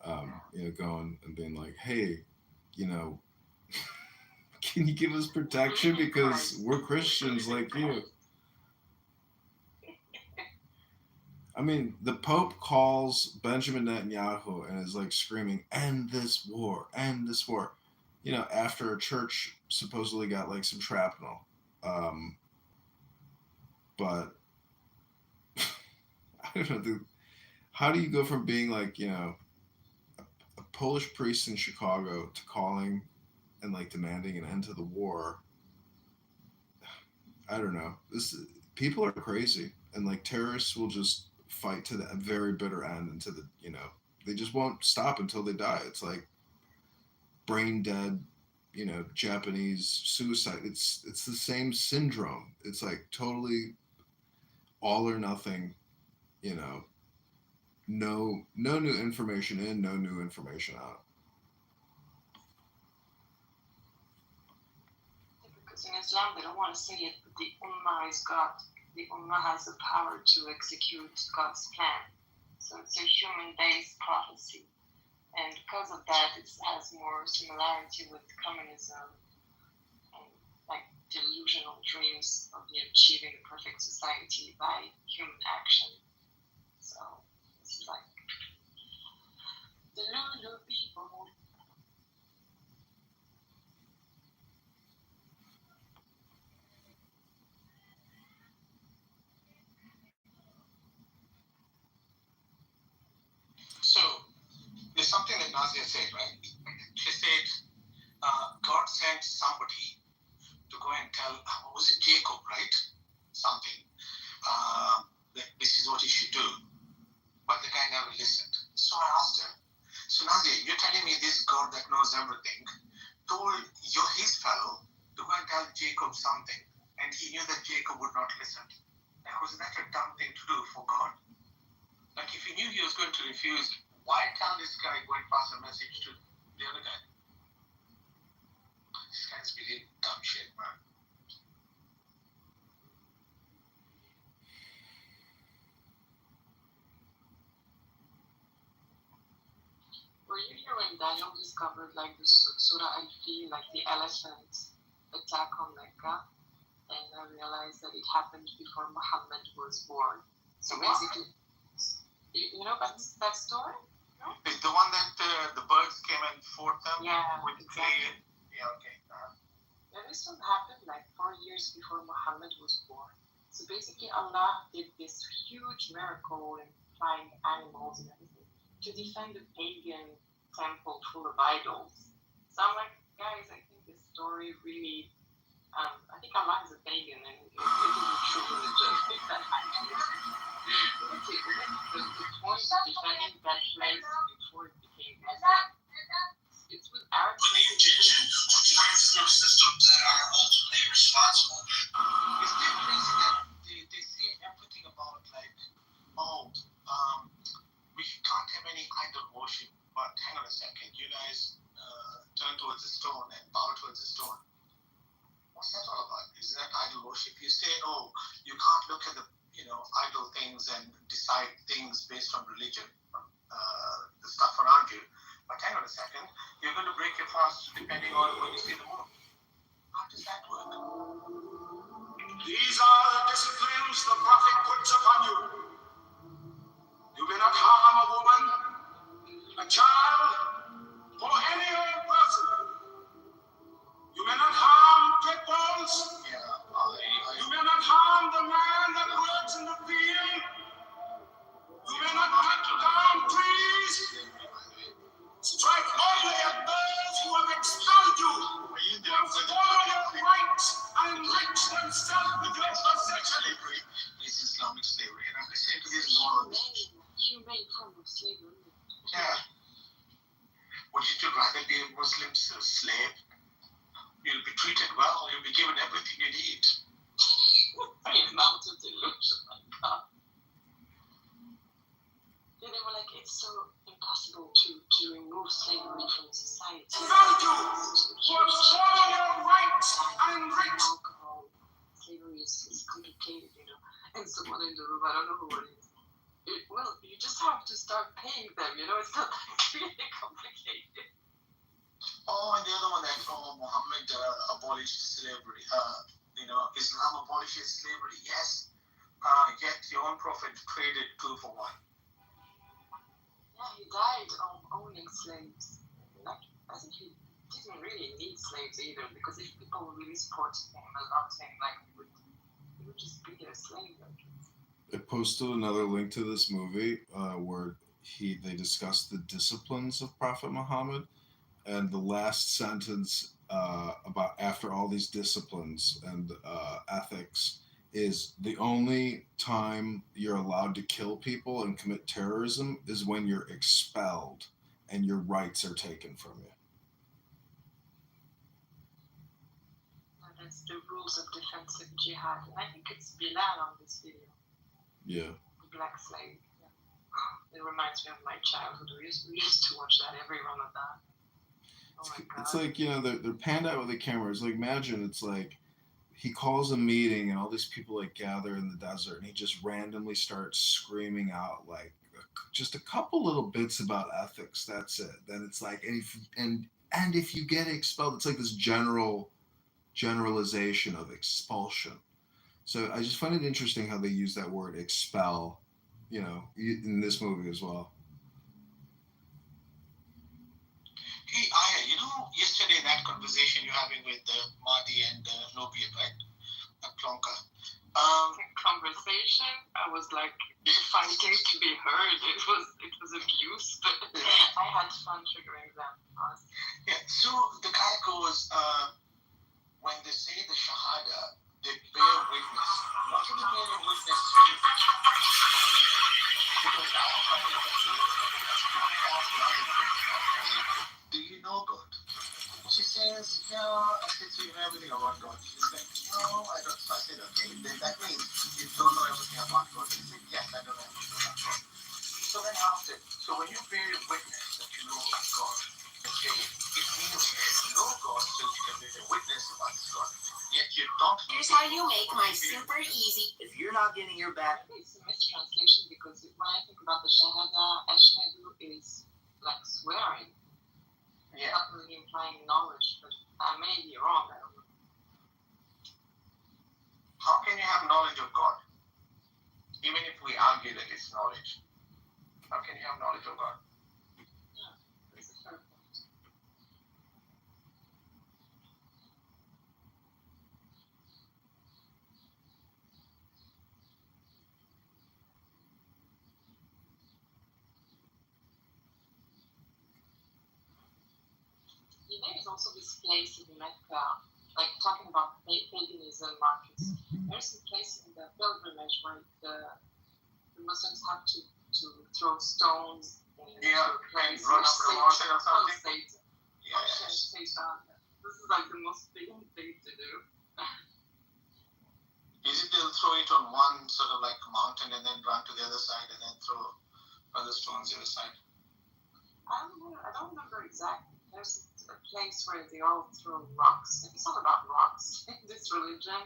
going and being like, hey, can you give us protection because we're Christians like you? I mean, the Pope calls Benjamin Netanyahu and is like screaming, end this war, end this war. After a church supposedly got like some shrapnel. But I don't know, how do you go from being like, a Polish priest in Chicago to calling and like demanding an end to the war? I don't know. People are crazy, and like terrorists will just fight to the very bitter end into the, they just won't stop until they die. It's like brain dead, Japanese suicide. It's the same syndrome. It's like totally all or nothing, no new information in, no new information out. Because in Islam, they don't want to say it, but the Ummah is God. The Ummah has the power to execute God's plan. So it's a human-based prophecy. And because of that, it has more similarity with communism and like delusional dreams of achieving a perfect society by human action. So it's like the Lulu people. So there's something that Nazia said, right? She said God sent somebody to go and tell, was it Jacob, right? Something. That this is what you should do. But the guy never listened. So I asked her, so Nazia, you're telling me this God that knows everything told his fellow to go and tell Jacob something, and he knew that Jacob would not listen. That was not a dumb thing to do for God. Like if he knew he was going to refuse, why tell this guy go and pass a message to the other guy? This guy's really dumb shit, man. Were you here when Daniel discovered like the Surah Al-Fil, like the elephant attack on Mecca? And I realized that it happened before Muhammad was born. So basically, you know about that story? No? It's the one that the birds came and fought them with exactly. clay. Yeah, okay. Yeah, this one happened like 4 years before Muhammad was born. So basically, Allah did this huge miracle in flying animals and everything to defend a pagan temple full of idols. So I'm like, guys, I think this story really, I think Allah is a pagan and it isn't true religion. That actually, the point of defending that place before it became Muslim, it's with our paganism. Systems that are ultimately responsible. It's still crazy that they say everything about like, we can't have any idol worship. But hang on a second, you guys turn towards the stone and bow towards the stone. What's that all about? Is that idol worship? You say, you can't look at the idol things and decide things based on religion, the stuff around you. But hang on a second, you're going to break your fast depending on when you see the moon. How does that work? These are the disciplines the prophet puts upon you. You may not harm a woman, a child, or any other person. I'm listening to this more. Humane form of slavery. Yeah. Would you still rather be a Muslim slave? You'll be treated well. You'll be given everything you need. The amount of delusion, my God. They were like, it's so impossible to remove slavery from society. Alcohol, slavery is complicated, you know. And someone in the room, I don't know who it is. Well, you just have to start paying them, you know. It's not really complicated. Oh, and the other one that Muhammad abolished slavery. Islam abolishes slavery. Yes. Yet your own prophet traded 2 for 1. Yeah, he died owning slaves. Like, I think he didn't really need slaves either, because if people really supported him and loved him, like, he would just be their slave. I posted another link to this movie where they discussed the disciplines of Prophet Muhammad, and the last sentence about after all these disciplines and ethics is the only time you're allowed to kill people and commit terrorism is when you're expelled and your rights are taken from you. And that's the rules of defensive jihad. And I think it's Bilal on this video. Yeah. The black slave. Yeah. It reminds me of my childhood. We used to watch that every Ramadan. Oh my God. It's like, you know, they're panned out with the camera. It's like, imagine it's like he calls a meeting and all these people like gather in the desert and he just randomly starts screaming out like just a couple little bits about ethics. That's it. Then it's like, and if you get expelled, it's like this generalization of expulsion. So I just find it interesting how they use that word expel, you know, in this movie as well. Hey, yesterday that conversation you're having with Mahdi and Lobian, right? Plonka. Conversation, I was like fighting to be heard. It was abuse, but I had fun triggering them, honestly. Yeah, so the guy goes, when they say the Shahada, they bear witness. What are they bearing witness to? Because I find it do you know God? She says, yeah, I said, so you know everything about God. She's like, no, I don't. So I said, okay, then that means you don't know everything about God. She said, yes, I don't know everything about God. So then I asked her, so when you bear witness that you know about God, okay, it means you know God, so you can bear witness about His God. Yet you don't. Here's how you make my super easy. If you're not getting your back. Maybe it's a mistranslation, because when I think about the Shahada, Ashhadu is like swearing. Yeah. Not really implying knowledge, but I may be wrong. I don't know. How can you have knowledge of God? Even if we argue that it's knowledge. How can you have knowledge of God? Yeah, that's a fair point. You know, there's also this place in Mecca, like talking about paganism, Marcus. There's a place in the pilgrimage where the Muslims have to throw stones and and run up the mountain or something. Yes. This is like the most pagan thing to do. Is it they'll throw it on one sort of like mountain and then run to the other side and then throw other stones the other side? I don't remember exactly. There's a place where they all throw rocks. It's all about rocks in this religion.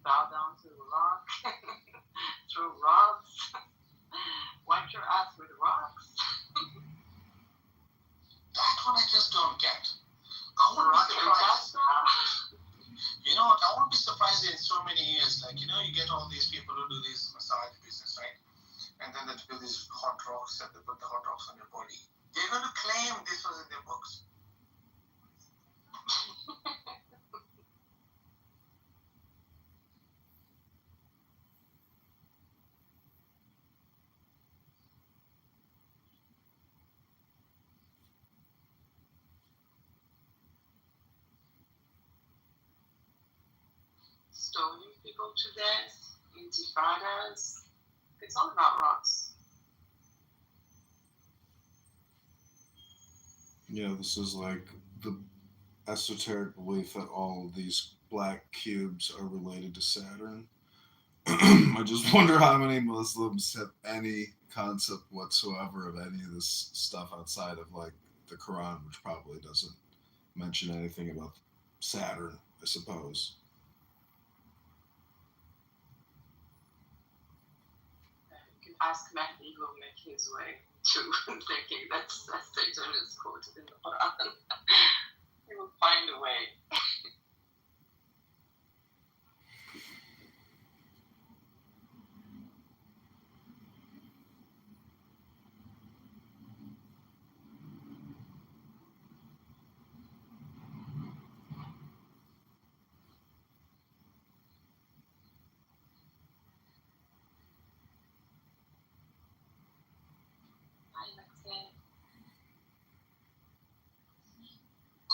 Bow down to the rock, throw rocks, wipe your ass with rocks. That one I just don't get. I won't be surprised. You know what? I won't be surprised in so many years. Like, you know, you get all these people who do this massage business, right? And then they do these hot rocks and they put the hot rocks on your body. They're going to claim this was in their books. Stoning people to death, intifadas, It's all about rocks. Yeah, this is like the esoteric belief that all of these black cubes are related to Saturn. I just wonder how many Muslims have any concept whatsoever of any of this stuff outside of like the Quran, which probably doesn't mention anything about Saturn, I suppose. You can ask Mahdi, who will make his way to thinking that Satan is quoted in the Quran. He will find a way.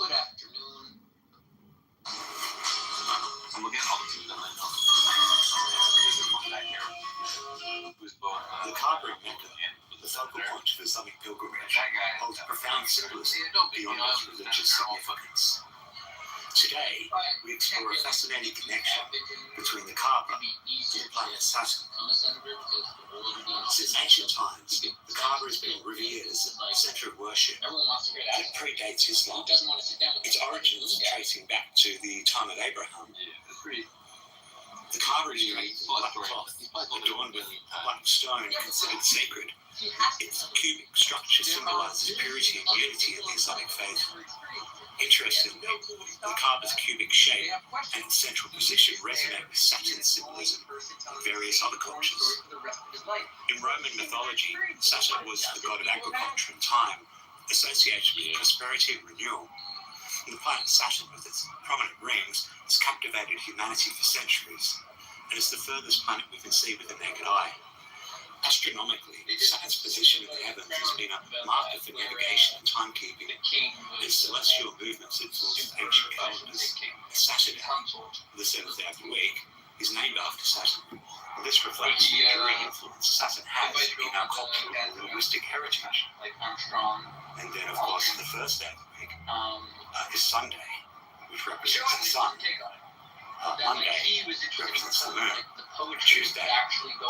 Good afternoon. I'm looking at all the people that I know. Who's both the Kaaba in Mecca, the focal point of Islamic pilgrimage, holds profound symbolism beyond its religious significance. Today, we explore a fascinating connection between the Kaaba and the planet Saturn. Since ancient times, the Kaaba has been revered as the center of worship, and it predates Islam. Its origins tracing back to the time of Abraham. The Kaaba is made of black cloth, adorned with a black stone considered sacred. Its cubic structure symbolizes purity and unity in the Islamic faith. Interestingly, the Kaaba's cubic shape and its central position resonate with Saturn's symbolism in various other cultures. In Roman mythology, Saturn was the god of agriculture and time, associated with prosperity and renewal. And the planet Saturn, with its prominent rings, has captivated humanity for centuries, and is the furthest planet we can see with the naked eye. Astronomically, Saturn's position in the heavens has been a marker for navigation and timekeeping. Its celestial movements influence ancient calendars. Saturday, the seventh day of the week, is named after Saturn. This reflects the enduring influence Saturn has in our cultural and linguistic heritage. And then, of course, the first day of the week is Sunday, which represents the sun. Monday represents the moon. Tuesday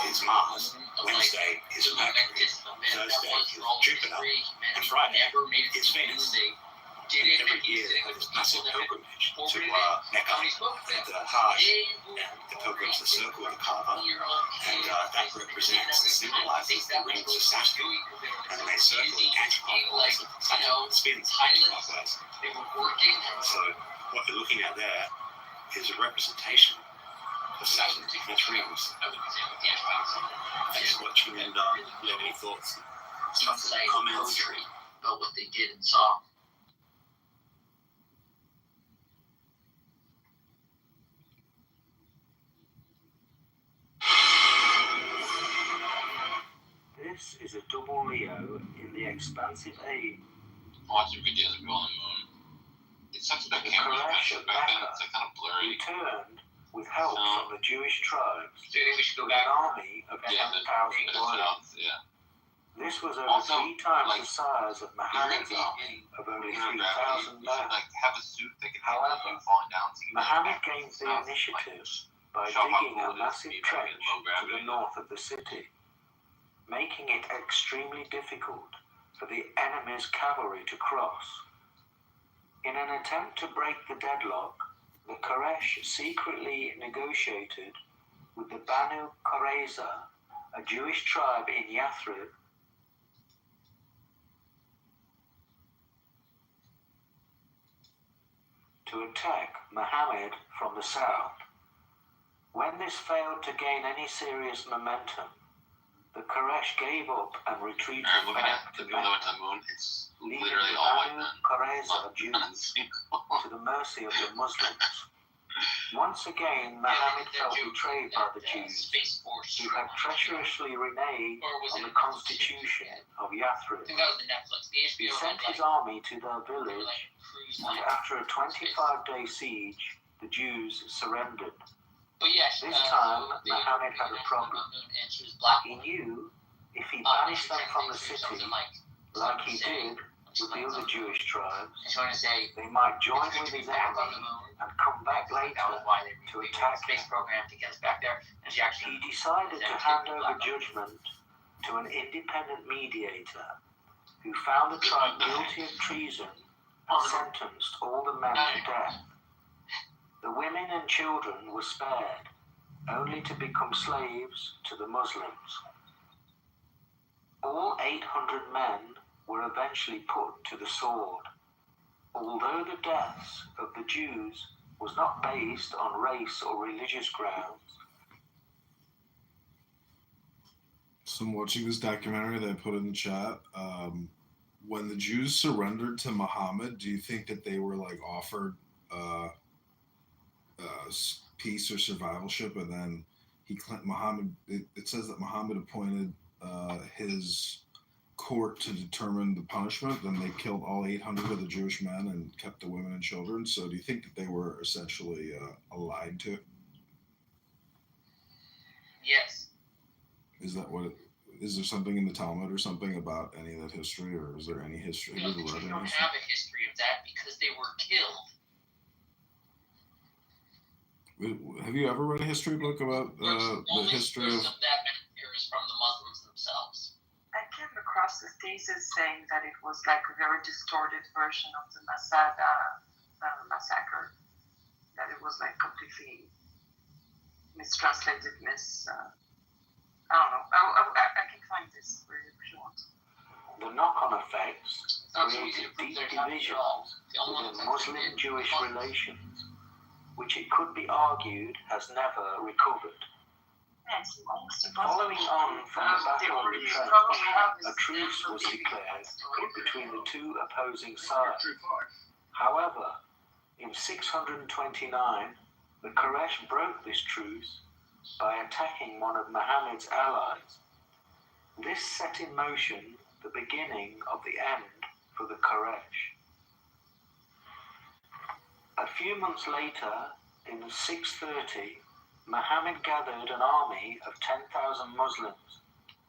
is Mars. Wednesday is Mercury. Thursday is Jupiter. And Friday is Venus. And every year they have this massive pilgrimage to Mecca and the Hajj, and the pilgrims that circle the Kaaba, and that represents and symbolizes the rings of Saturn, and they circle the anti-clockwise. Saturn spins anti-clockwise. So what you're looking at there is a representation of Saturn and its rings. Thanks for watching, and if you have any thoughts, stuff in the comments about what they did and saw. This is a double Leo in the expansive age. Watching videos of going on the moon. It's such a bad camera back then, it's like kind of blurry. Returned with help from the Jewish tribes. So you think we should go with back? an army of 10,000 warriors. Yeah. This was over Also, 3 times like, the size of Muhammad's army of only 3,000 men. Like have a suit that can However, handle you falling down. So you can Muhammad gained the initiative by show how digging cool a it is to massive be back trench in low to gravity. the north of the city, making it extremely difficult for the enemy's cavalry to cross. In an attempt to break the deadlock, the Quraysh secretly negotiated with the Banu Qurayza, a Jewish tribe in Yathrib, to attack Muhammad from the south. When this failed to gain any serious momentum, the Quraysh gave up and retreated back to Mecca, leaving the Banu Qurayza Jews to the mercy of the Muslims. Once again, Muhammad felt betrayed by the Jews, who had treacherously reneged on the constitution of Yathrib. He sent his army to their village, and after a 25-day siege, the Jews surrendered. But yes, This time, Muhammad had a problem. He knew if he banished them from the city, like he did with the other Jewish tribes, they might join with his enemy and come back later to attack him. He decided to hand over judgment to an independent mediator who found the tribe guilty of treason and sentenced all the men to death. The women and children were spared, only to become slaves to the Muslims. All 800 men were eventually put to the sword, although the deaths of the Jews was not based on race or religious grounds. So I'm watching this documentary that I put in the chat. When the Jews surrendered to Muhammad, do you think that they were like offered peace or survivalship, and then Muhammad? It says that Muhammad appointed his court to determine the punishment. Then they killed all 800 of the Jewish men and kept the women and children. So do you think that they were essentially lied to? Yes. Is that what? Is there something in the Talmud or something about any of that history, or is there any history? No, we don't have a history of that because they were killed. Have you ever read a history book about the history of that is from the Muslims themselves? I came across this thesis saying that it was like a very distorted version of the Masada massacre, that it was like completely mistranslated, I don't know. I can find this for you if you want. The knock-on effects created deep divisions within Muslim-Jewish relations, which it could be argued has never recovered. Following on from the Battle of the Trench, a truce was declared between the two opposing sides. However, in 629, the Quraysh broke this truce by attacking one of Muhammad's allies. This set in motion the beginning of the end for the Quraysh. A few months later, in 630, Muhammad gathered an army of 10,000 Muslims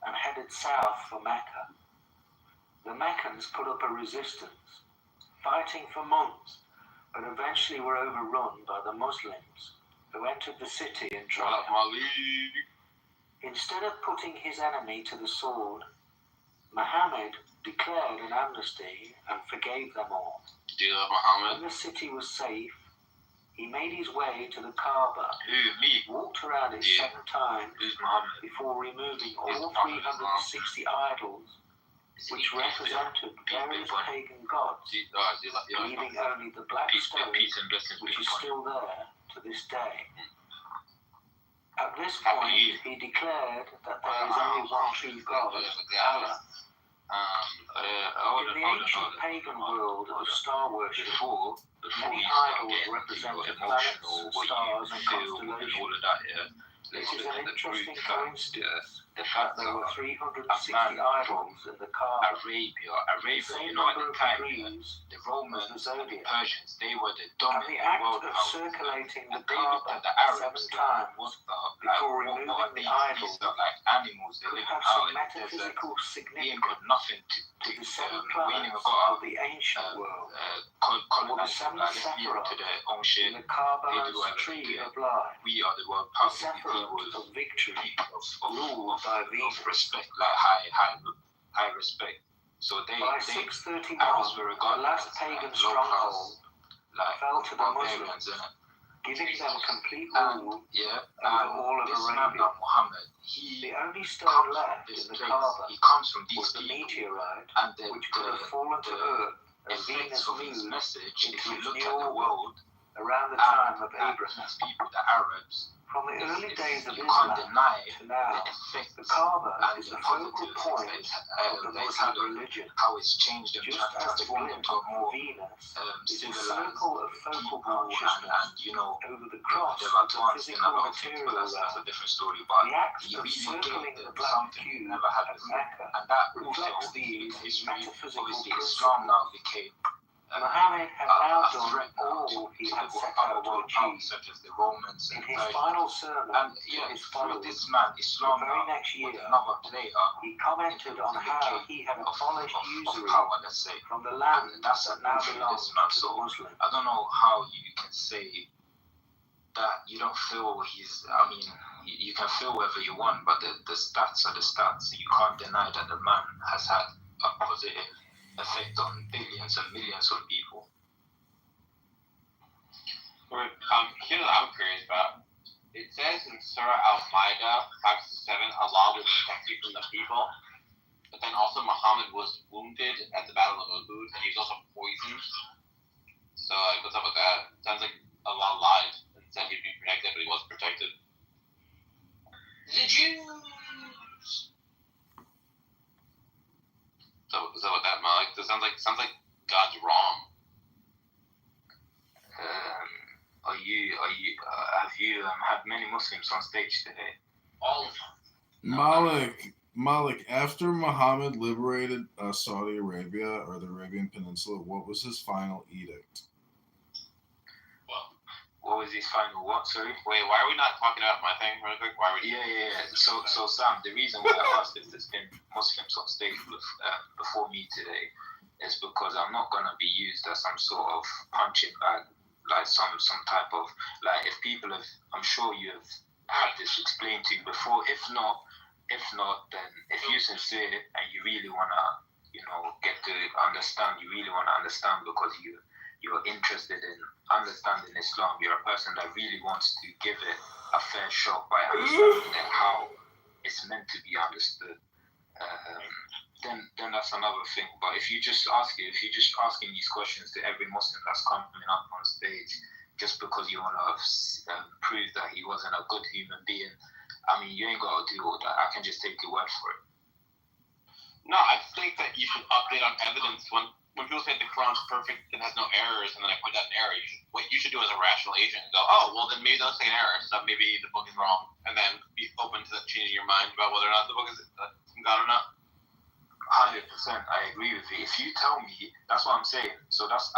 and headed south for Mecca. The Meccans put up a resistance, fighting for months, but eventually were overrun by the Muslims, who entered the city and triumphed. Instead of putting his enemy to the sword, Muhammad declared an amnesty and forgave them all. Do you love Muhammad? When the city was safe, he made his way to the Kaaba, walked around it 7 times before removing all 360 idols, which represented various pagan gods, leaving only the black stone, which is still there to this day. At this point, he declared that there is only one true God, Allah. In the ancient pagan world of star worship, many idols represented planets, stars, and constellations. It is an interesting coincidence that there were 360 idols in the Kaaba. The same number of degrees the Romans, the zodiac. the Persians, they were the And dominant the act world of powers. circulating the And they looked Kaaba at the Arabs 7 times before what removing are the these? idols These are like animals. They could live have out some in the desert. metaphysical Being significance got nothing to to the 7 we ain't planets even got of the ancient world, colonize the 7 like let's be Sephiroth to their own shit. in the Kaaba They do as everything tree good. of life, We are the world the power. People Sephiroth of victory, ruled of by Venus. respect, like high respect. So By Arabs 631, were the regarded last as pagan low class, stronghold like fell to the barbarians, Muslims, innit? giving them complete And rule yeah, over all of this man, Arabia. Muhammad, he The only comes stone from left this in the place. Kaaba He comes from these was the people, meteorite, and then which could have fallen to the Earth as effects Venus of his moved message. If into you its look new at the orbit world, around the time of and Abraham. these people, the Arabs, From the early days of you can't Islam deny to now, the effects the Kaaba and is the the focal positive point effects of the that it's had Muslim on religion. how it's changed and Just as the transformed glint into a of more Venus is a civilized circle of focal people, consciousness and you know over the cross they've of the advanced in a physical lot of things, but material that's a realm. different story. But The act he of really circling gave the them black something they cube never had at before, Mecca and that reflects also these in history. metaphysical Obviously, principles. Islam now became Muhammad had now done all he had set out to achieve. Such as the Romans In his final sermon to his followers this man, Islam, the very next year, another player, he commented on how he had abolished usury power, let's say. from the land And that's that now belongs this man. to the So Muslims. I don't know how you can say that you don't feel he's. I mean, you can feel whatever you want, but the stats are the stats. You can't deny that the man has had a positive effect on billions and millions of people. Here's what I'm curious about. It says in Surah Al-Ma'idah 5-7, Allah will protect you from the people. But then also Muhammad was wounded at the Battle of Uhud, and he was also poisoned. So what's up with that? Sounds like Allah lied and said he'd be protected, but he wasn't protected. The Jews. So is that what that Malik? It sounds like God's wrong. Have you had many Muslims on stage today? All of them. Malik, after Muhammad liberated Saudi Arabia or the Arabian Peninsula, what was his final edict? What was his final what? Sorry? Wait, why are we not talking about my thing real quick? Why are we? Yeah. So Sam, the reason why I asked if there's been Muslims on stage before me today is because I'm not gonna be used as some sort of punching bag, like some type of like if people have. I'm sure you have had this explained to you before. If not, then if you're sincere and you really wanna, get to understand, you really wanna understand because you're interested in understanding Islam, you're a person that really wants to give it a fair shot by understanding it how it's meant to be understood, then that's another thing. But if you're just asking these questions to every Muslim that's coming up on stage just because you want to prove that he wasn't a good human being, I mean, you ain't got to do all that. I can just take your word for it. No, I think that you should update on evidence when people say the Quran's perfect and has no errors, and then I point out an error. What you should do as a rational agent is go, oh, well, then maybe they'll say an error, so maybe the book is wrong, and then be open to changing your mind about whether or not the book is from God or not. 100%, I agree with you. If you tell me, that's what I'm saying. So that's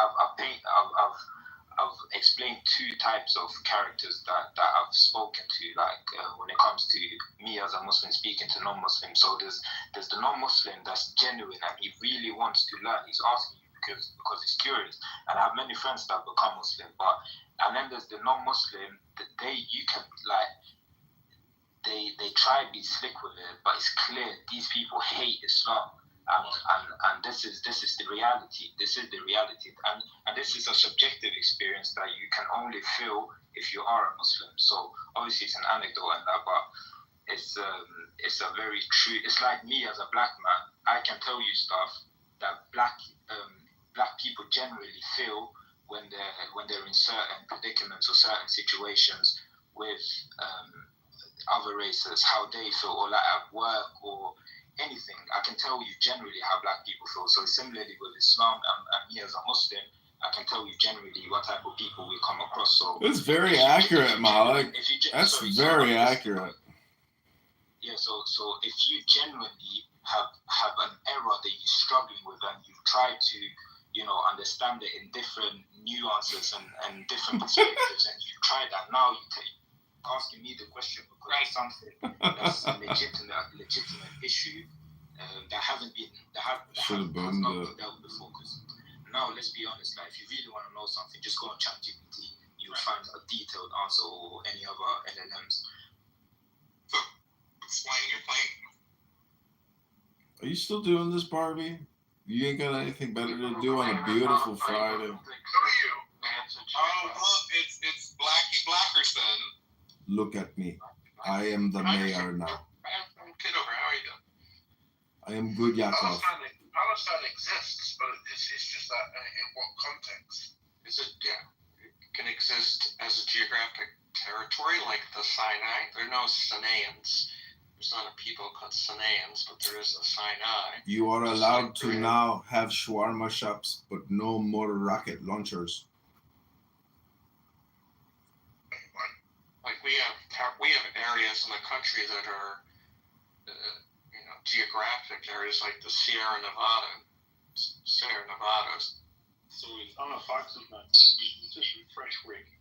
I've explained two types of characters that I've spoken to, like when it comes to me as a Muslim speaking to non-Muslims. So there's the non-Muslim that's genuine and he really wants to learn. He's asking you because he's curious. And I have many friends that become Muslim, and then there's the non-Muslim that they try to be slick with it, but it's clear these people hate Islam. And this is the reality. This is the reality, and this is a subjective experience that you can only feel if you are a Muslim. So obviously it's an anecdote and that, but it's a very true. It's like me as a black man. I can tell you stuff that black people generally feel when they're in certain predicaments or certain situations with other races, how they feel, or like at work or anything. I can tell you generally how black people feel. So similarly with Islam and me as a Muslim, I can tell you generally what type of people we come across. So it's very accurate, Malik. That's very accurate. Yeah. So if you genuinely have an error that you're struggling with and you've tried to understand it in different nuances and different perspectives, and you've tried that, now you're asking me the question because it's something that's a legitimate issue that has not been dealt with before. Because now, let's be honest, like if you really want to know something, just go on ChatGPT. You'll find a detailed answer or any other LLMs. So, explain your claim. Are you still doing this, Barbie? You ain't got anything better to do on a beautiful Friday. Who are you? Oh, look, it's Blackie Blackerson. Look at me. I am the mayor now. Kitover, how are you doing? I am good, Yakov. Palestine exists, but it's just that in what context? Is it, it can exist as a geographic territory like the Sinai? There are no Sinaians. There's not a people called Sinaians, but there is a Sinai. You are allowed to now have shawarma shops, but no more rocket launchers. Like we have areas in the country that are, geographic areas like the Sierra Nevada So it's on a Fox is not. It's just fresh breaking.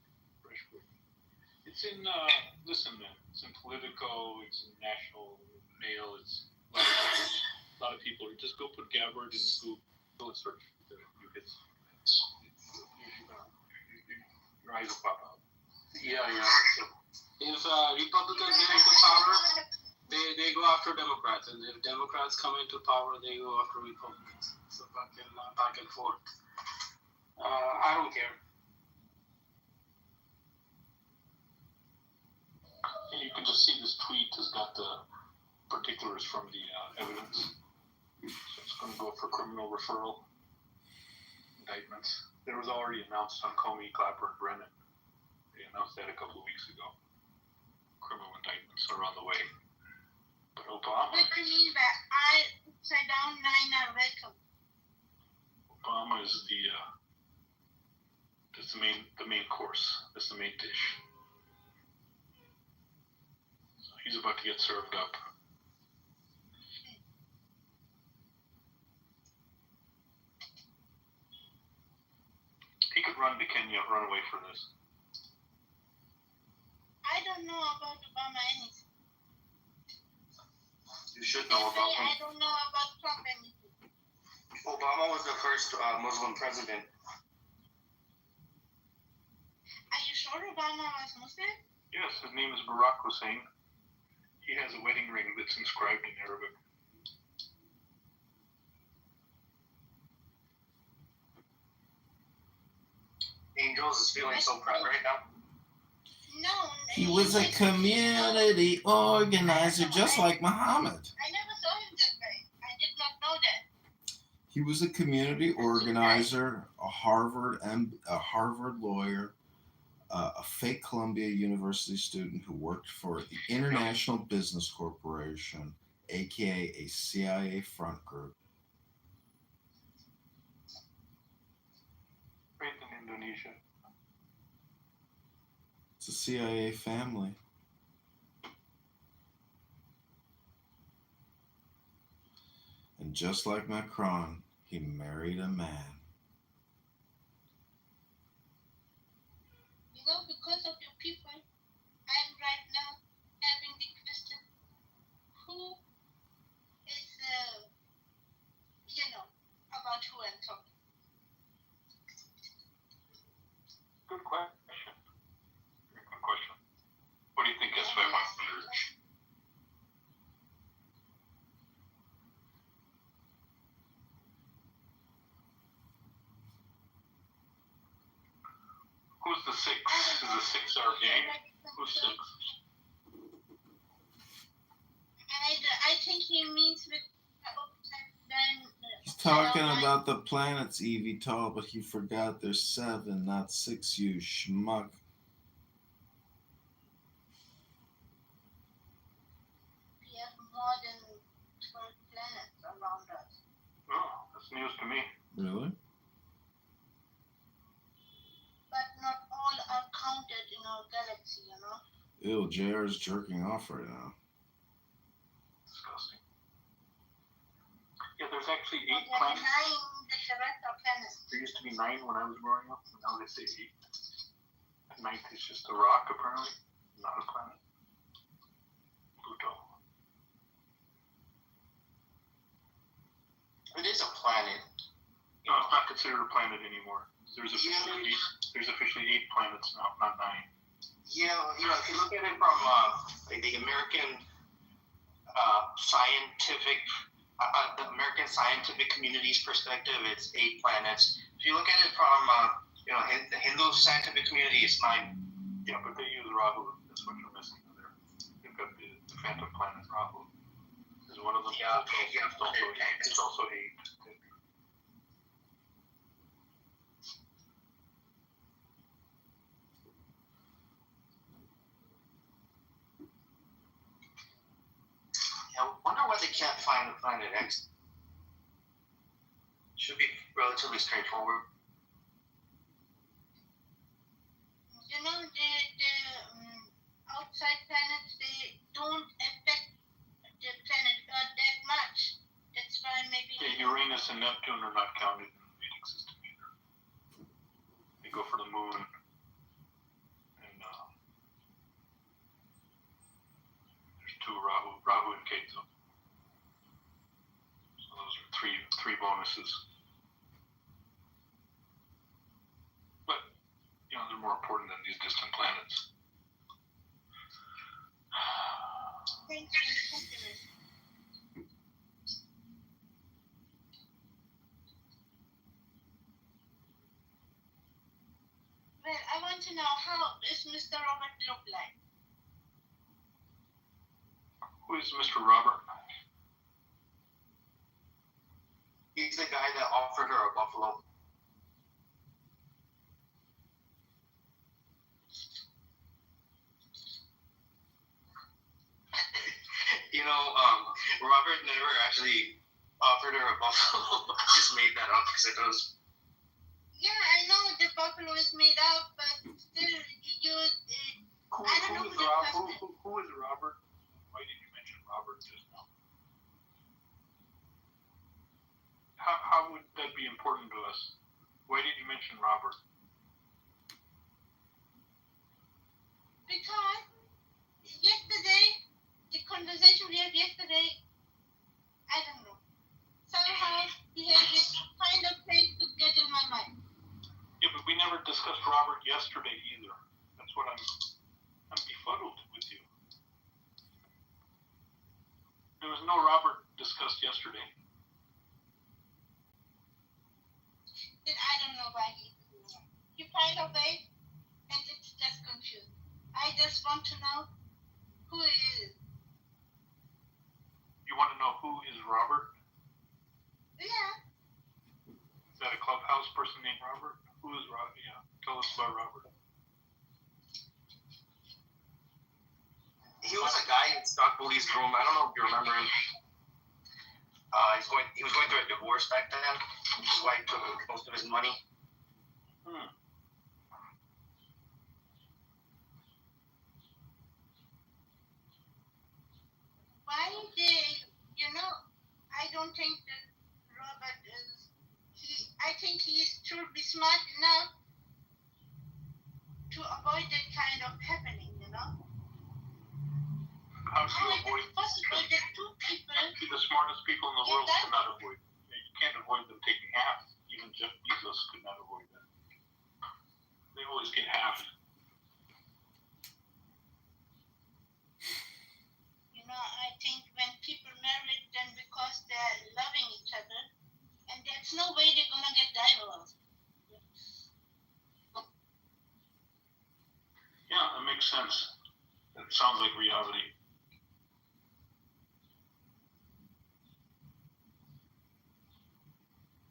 It's in listen, man. It's in Politico. It's in National Mail. It's a lot of people. Just go put Gabbard and Google and search. You hit. Your eyes will pop out. Yeah. So if Republicans get into power, they go after Democrats, and if Democrats come into power, they go after Republicans. So back and forth. I don't care. And you can just see this tweet has got the particulars from the evidence. So it's going to go for criminal referral indictments. There was already announced on Comey, Clapper, and Brennan. They announced that a couple of weeks ago. Criminal indictments are on the way. But Obama. What do you mean by upside down 9 are welcome? Obama is the main course. That's the main dish. So he's about to get served up. He could run to Kenya, run away from this. I don't know about Obama anything. You should know about him. I don't know about Trump anything. Obama was the first Muslim president. Are you sure Obama was Muslim? Yes, his name is Barack Hussein. He has a wedding ring that's inscribed in Arabic. Angels is feeling so proud right now. No. He was a community organizer, just like Muhammad. I never saw him that way. I did not know that. He was a community organizer, a Harvard lawyer, a fake Columbia University student who worked for the International Business Corporation, aka a CIA front group. Right in Indonesia. It's a CIA family. And just like Macron, he married a man. You know, because of your people, I'm right now having the question, who is, about who I'm talking. Good question. Good question. What do you think, S500? Who's the six? Is the 6 our gang? Who's 6? I think he means with He's talking about the planets, eVTOL, but he forgot there's 7, not 6, you schmuck. We have more than 12 planets around us. Oh, that's news to me. Really? But not all are counted in our galaxy, you know? Ew, JR's jerking off right now. Disgusting. Yeah, there's actually 8 But planets. 9 the rest are planets. There used to be 9 when I was growing up, and now they say 8. The 9th is just a rock, apparently, not a planet. Pluto. It is a planet. No, it's not considered a planet anymore. There's officially 8 planets now, not 9. Yeah, if you look at it from the American the American scientific community's perspective, it's 8 planets. If you look at it from the Hindu scientific community, it's 9. Yeah, but they use Rahu. That's what you're missing there. You've got the phantom planet Rahu. Is one of them. Yeah, it's also 8. I wonder why they can't find the planet X. Should be relatively straightforward. You know, the outside planets, they don't affect the planet Earth that much. That's why maybe... Yeah, Uranus and Neptune are not counted in the Vedic system either. go for the moon. And there's 2 Rahu and Ketu. So those are three bonuses. But they're more important than these distant planets. Thanks for the compliment. Well, I want to know, how does Mr. Robert look like? Who is Mr. Robert? He's the guy that offered her a buffalo. Robert never actually offered her a buffalo. I just made that up because it was. Yeah, I know the buffalo is made up, but still, I don't know who the person. Who is Robert? Why did you mention Robert just now? How would that be important to us? Why did you mention Robert? Because yesterday, the conversation we had yesterday, I don't know. Somehow he has this kind of place to get in my mind. Yeah, but we never discussed Robert yesterday either. That's what I'm befuddled with you. There was no Robert discussed yesterday. Then I don't know why he's doing it. You find a way, and it's just confused. I just want to know who it is. You want to know who is Robert? Yeah. Is that a clubhouse person named Robert? Who is Robert? Yeah, tell us about Robert. He was a guy in Scott Booty's room. I don't know if you remember him. He was going through a divorce back then. His wife took most of his money. Why I don't think that Robert is, I think he is to be smart enough to avoid that kind of happening, How do you avoid? It's possible that 2 people. The smartest people in the world cannot avoid. You can't avoid them taking half. Even Jeff Bezos could not avoid that. They always get half. I think when people marry them because they're loving each other, and there's no way they're gonna get divorced. Yeah, that makes sense. That sounds like reality.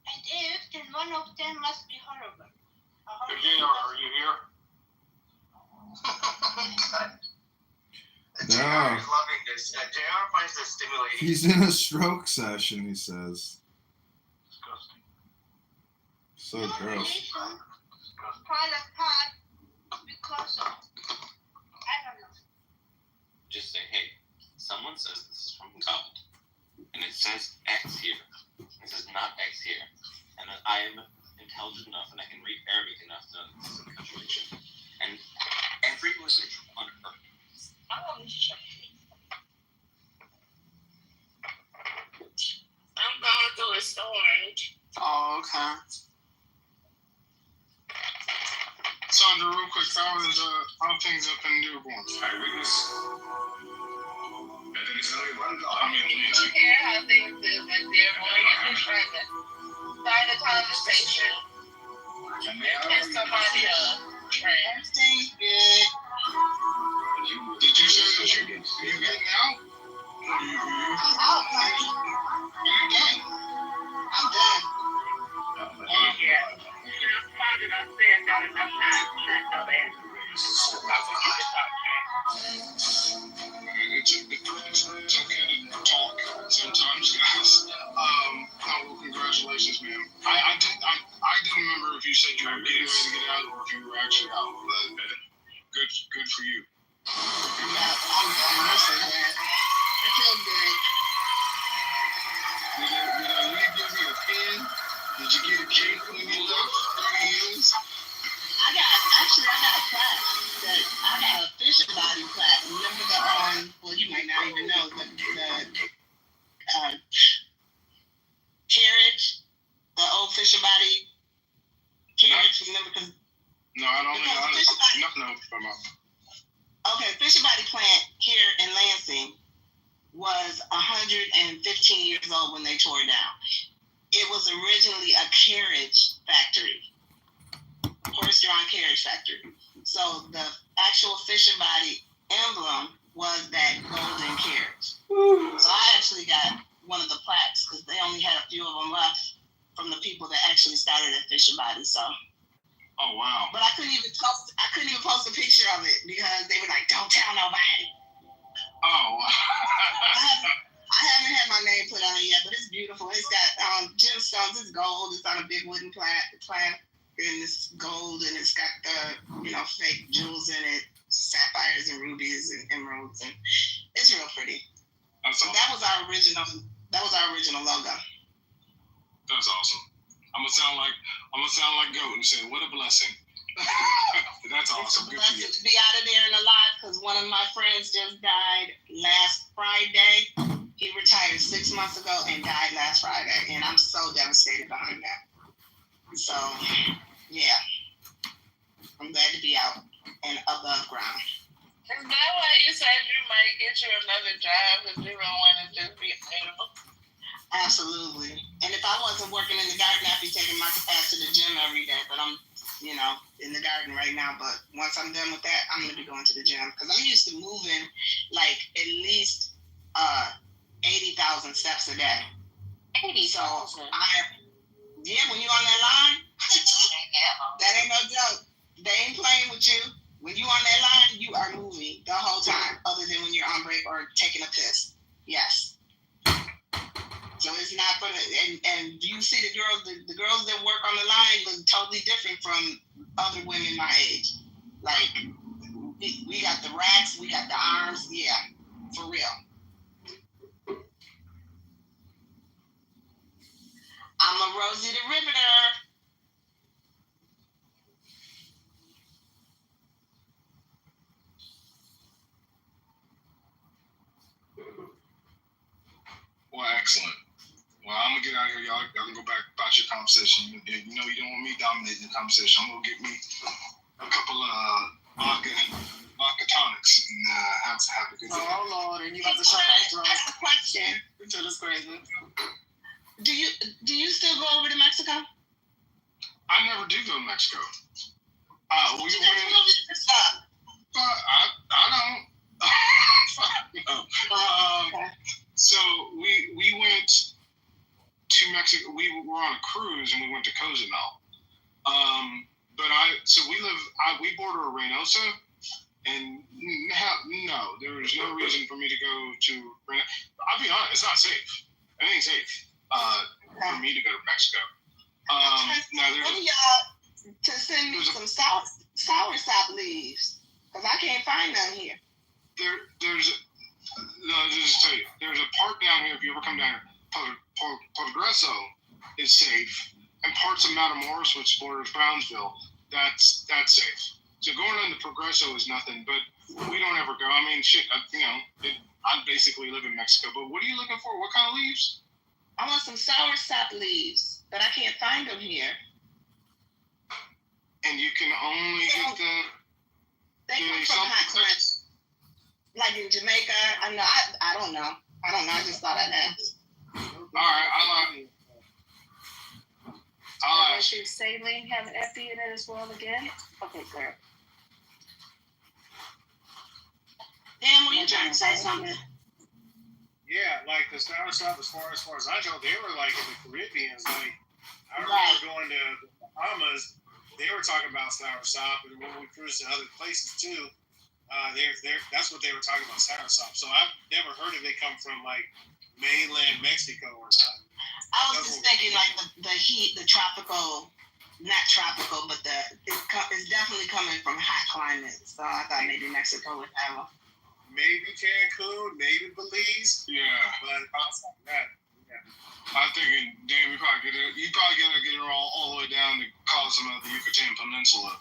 And if, then one of them must be horrible. JR, are you here? JR is loving this. JR finds this stimulating. He's in a stroke session, he says. Disgusting. So gross. Fall apart because of, I don't know. Just say, hey, someone says this is from God, and it says X here. It says not X here. And I am intelligent enough and I can read Arabic enough to know this is a contradiction. And every religion on earth. I'm going through a storage. Oh, okay. Sandra, real quick, how things up in Dearborn? Eyewitness. There is only one God. I don't care how things is in Dearborn. You can try to find a conversation and somebody else. Everything's good. Did you say that you getting out? I'm out, honey. Are you done? I'm done. Yeah. Why did I say it not enough time to know that? It's okay to talk sometimes, guys. Well, congratulations, man. I didn't remember if you said you were getting ready to get out or if you were actually out, but good for you. Yeah, I'm done. I feel good. Did I leave you with a pen? Did you get a cake when you left? 30 years? I got a plaque. I got a Fisher Body plaque. Remember the well, you might not even know the carriage, the old Fisher Body carriage. Remember? Cause no, I don't know. Nothing from up. Okay, Fisher Body plant here in Lansing was 115 years old when they tore it down. It was originally a carriage factory, horse-drawn carriage factory. So the actual Fisher Body emblem was that golden carriage. So I actually got one of the plaques because they only had a few of them left from the people that actually started at Fisher Body. So. Oh wow! But I couldn't even post a picture of it because they were like, "Don't tell nobody." Oh. I haven't had my name put on it yet, but it's beautiful. It's got gemstones. It's gold. It's on a big wooden plaque, and it's gold, and it's got fake jewels in it, sapphires and rubies and emeralds, and it's real pretty. That's awesome. That was our original logo. That's awesome. I'm gonna sound like Goat and say, "What a blessing." That's awesome. Good for you. To be out of there and alive because one of my friends just died last Friday. He retired 6 months ago and died last Friday, and I'm so devastated behind that. So, yeah, I'm glad to be out and above ground. Is that why you said you might get you another job because you don't want to just be idle? Absolutely. And if I wasn't working in the garden, I'd be taking my ass to the gym every day. But I'm, in the garden right now. But once I'm done with that, I'm going to be going to the gym. Because I'm used to moving like at least 80,000 steps a day. 80,000? So, when you're on that line, that ain't no joke. They ain't playing with you. When you on that line, you are moving the whole time, other than when you're on break or taking a piss. Yes. So it's not for and you see the girls that work on the line look totally different from other women my age. Like we got the racks, we got the arms, yeah, for real. I'm a Rosie the Riveter. Well, excellent. Well, I'm gonna get out of here, y'all. Y'all can go back about your conversation. You know you don't want me dominating the conversation. I'm gonna get me a couple of vodka tonics and have a good day. Oh Lord, and you got to shut that throat. That's the question. Until it's crazy. Do you still go over to Mexico? I never do go to Mexico. I don't. No. So we went to Mexico. We were on a cruise and we went to Cozumel. We border Reynosa, and no, there was no reason for me to go to Reynosa. I'll be honest, it's not safe. It ain't safe for me to go to Mexico. To send me some soursop leaves, because I can't find none here. I'll just tell you, there's a park down here. If you ever come down here, Progreso is safe, and parts of Matamoros, which borders Brownsville, that's safe. So going on to Progreso is nothing, but we don't ever go. I mean, shit, I basically live in Mexico. But what are you looking for? What kind of leaves? I want some soursop leaves, but I can't find them here. And you can only get them. They come from hot climates, like in Jamaica. I know. I don't know. I just thought I'd ask. All right, Should saline have Effie in it as well again? Okay, clear. Dan, were you trying to say something? Yeah, like the soursop, as far as I know, they were like in the Caribbean. Like I remember going to the Bahamas, they were talking about soursop, and when we cruised to other places too, that's what they were talking about, soursop. So I've never heard of it come from like mainland Mexico or not. I was just thinking like the heat, the tropical, not tropical, but it's definitely coming from hot climates. So I thought maybe Mexico would have them. Maybe Cancun, maybe Belize. Yeah. But outside that, yeah. I think, damn, you probably gotta get it all the way down to Cozumel, the Yucatan Peninsula.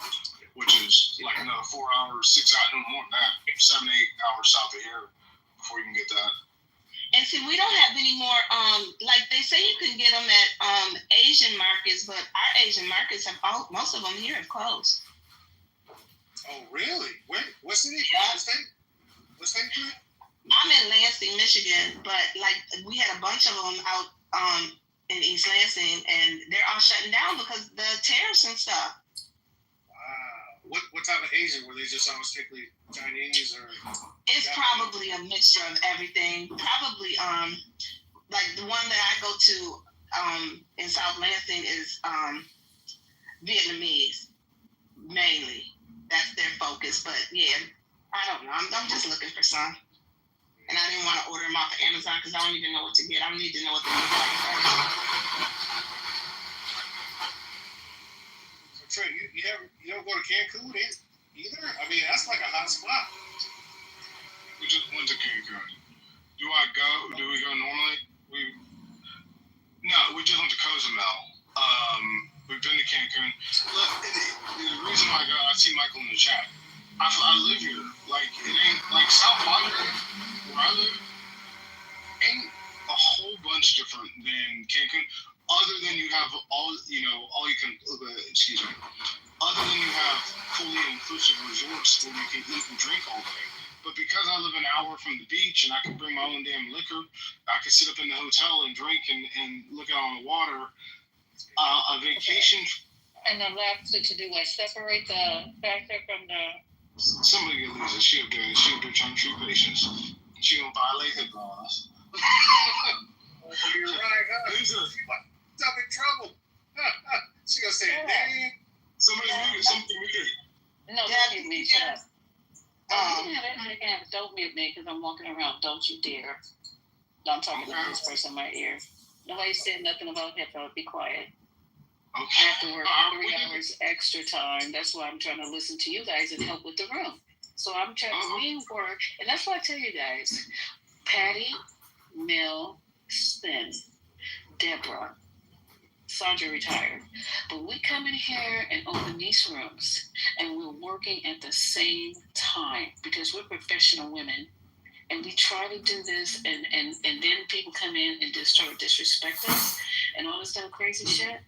which is like another 4 hours, 6 hours, no more than that, 7, 8 hours south of here before you can get that. And see, we don't have any more, like they say you can get them at Asian markets, but our Asian markets have most of them here have closed. Oh, really? Where? What city? Yeah. What state you in? I'm in Lansing, Michigan, but like we had a bunch of them out in East Lansing, and they're all shutting down because of the tariffs and stuff. Wow. What type of Asian? Were they just all strictly Chinese or? It's probably a mixture of everything. Probably like the one that I go to in South Lansing is Vietnamese mainly. That's their focus. But yeah, I don't know. I'm just looking for some. And I didn't want to order them off of Amazon because I don't even know what to get. I need to know what they look like first. So Trey, you don't go to Cancun either? I mean, that's like a hot spot. We just went to Cancun. Do we go normally? No, we just went to Cozumel. We've been to Cancun. Look, the reason why I see Michael in the chat. I live here. Like, it ain't like South Padre, where I live, ain't a whole bunch different than Cancun. Other than you have all you can, excuse me. Other than you have fully inclusive resorts where you can eat and drink all day. But because I live an hour from the beach and I can bring my own damn liquor, I can sit up in the hotel and drink and look out on the water. A vacation. And the last thing to do was separate the factor from the. Somebody can lose it. She'll be trying to treat patients. She gonna violate HIPAA laws. You're right, huh? Who's up in trouble? She gonna say, dang. Somebody's muted. Something muted. No, don't mute me. Shut up. You can have it. Don't mute me because I'm walking around. Don't you dare. I'm talking to this person in my ear. Nobody said nothing about HIPAA. Be quiet. Okay. I have to work 3 hours extra time. That's why I'm trying to listen to you guys and help with the room. So I'm trying to work. And that's why I tell you guys, Patty, Mill, Spin, Deborah, Sandra retired. But we come in here and open these rooms and we're working at the same time because we're professional women. And we try to do this and then people come in and just start disrespect us and all this kind of crazy shit.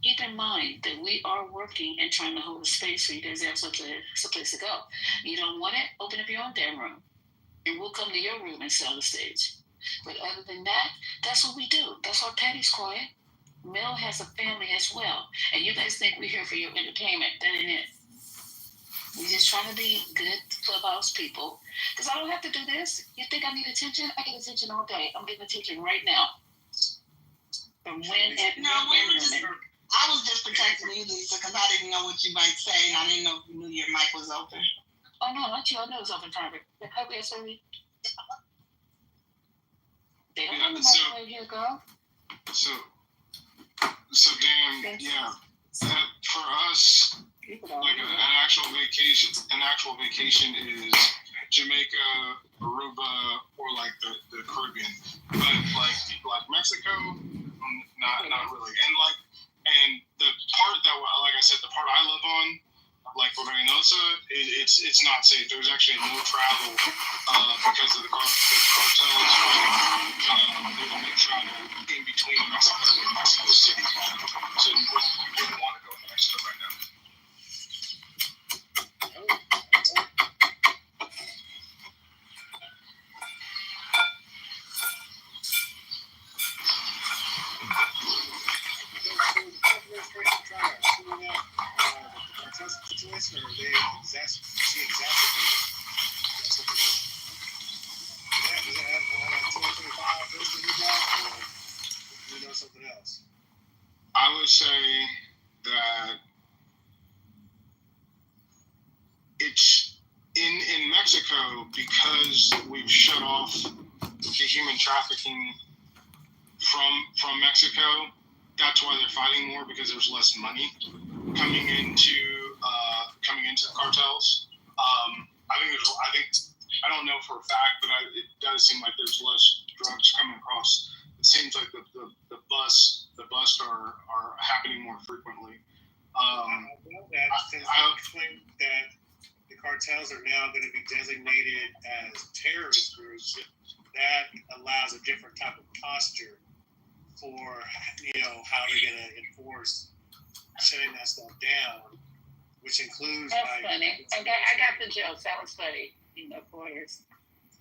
Keep in mind that we are working and trying to hold a space for you guys to have someplace to go. You don't want it? Open up your own damn room. And we'll come to your room and sit on the stage. But other than that, that's what we do. That's why Patty's quiet. Mel has a family as well. And you guys think we're here for your entertainment. That ain't it. We're just trying to be good clubhouse people. Because I don't have to do this. You think I need attention? I get attention all day. I'm getting attention right now. From when and I was just protecting you, Lisa, because I didn't know what you might say, and I didn't know if you knew your mic was open. Oh, no, not you. I know it was open private. How we sorry? They don't have the microwave here, girl. So damn, yeah. For us, like an actual vacation is Jamaica, Aruba, or like the Caribbean. But like Mexico, not really. And the part that, like I said, the part I live on, like for Reynosa, it's not safe. There's actually no travel because of the cartels fighting. They don't make travel in between Mexico and Mexico City. So you wouldn't want to go to Mexico right now. Situation, or are they exacerbated? That's what it is. Does that have 225 this to do that, or do you know something else? I would say that it's in Mexico, because we've shut off the human trafficking from Mexico. That's why they're fighting more, because there's less money coming into the cartels. I don't know for a fact, but it does seem like there's less drugs coming across. It seems like the busts are happening more frequently. Since I explained that the cartels are now going to be designated as terrorist groups, that allows a different type of posture for how they're going to enforce shutting that stuff down, which includes That's funny. I got the jokes. That was funny. Borders.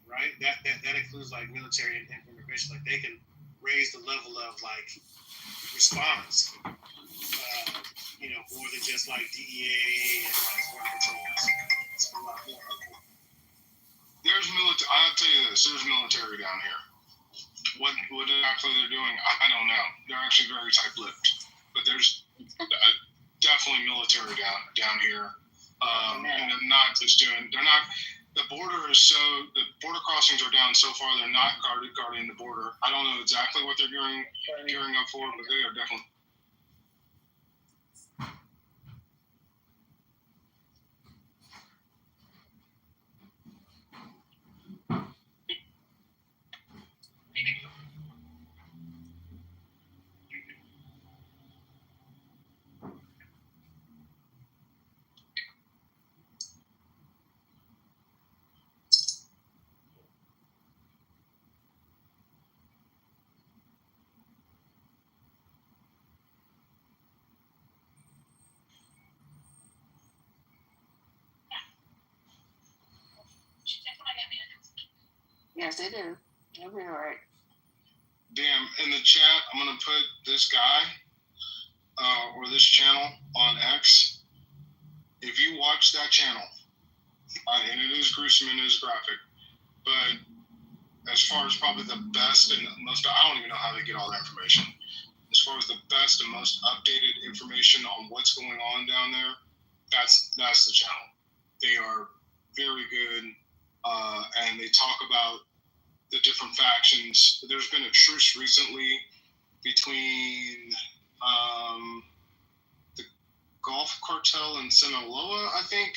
Right. That includes like military and immigration. Like they can raise the level of like response. More than just like DEA and like border patrols. It's a lot more. There's military. I'll tell you this. There's military down here. What exactly they're doing, I don't know. They're actually very tight-lipped, but there's definitely military down here, and they're not just doing. They're not. The border crossings are down so far. They're not guarding the border. I don't know exactly what they're gearing up for, but they are definitely. Yes, they do. You'll be all right. Damn, in the chat, I'm going to put this guy or this channel on X. If you watch that channel, and it is gruesome and it is graphic, but as far as probably the best and most, I don't even know how they get all that information. As far as the best and most updated information on what's going on down there, that's the channel. They are very good, and they talk about the different factions. There's been a truce recently between the Gulf Cartel and Sinaloa, I think.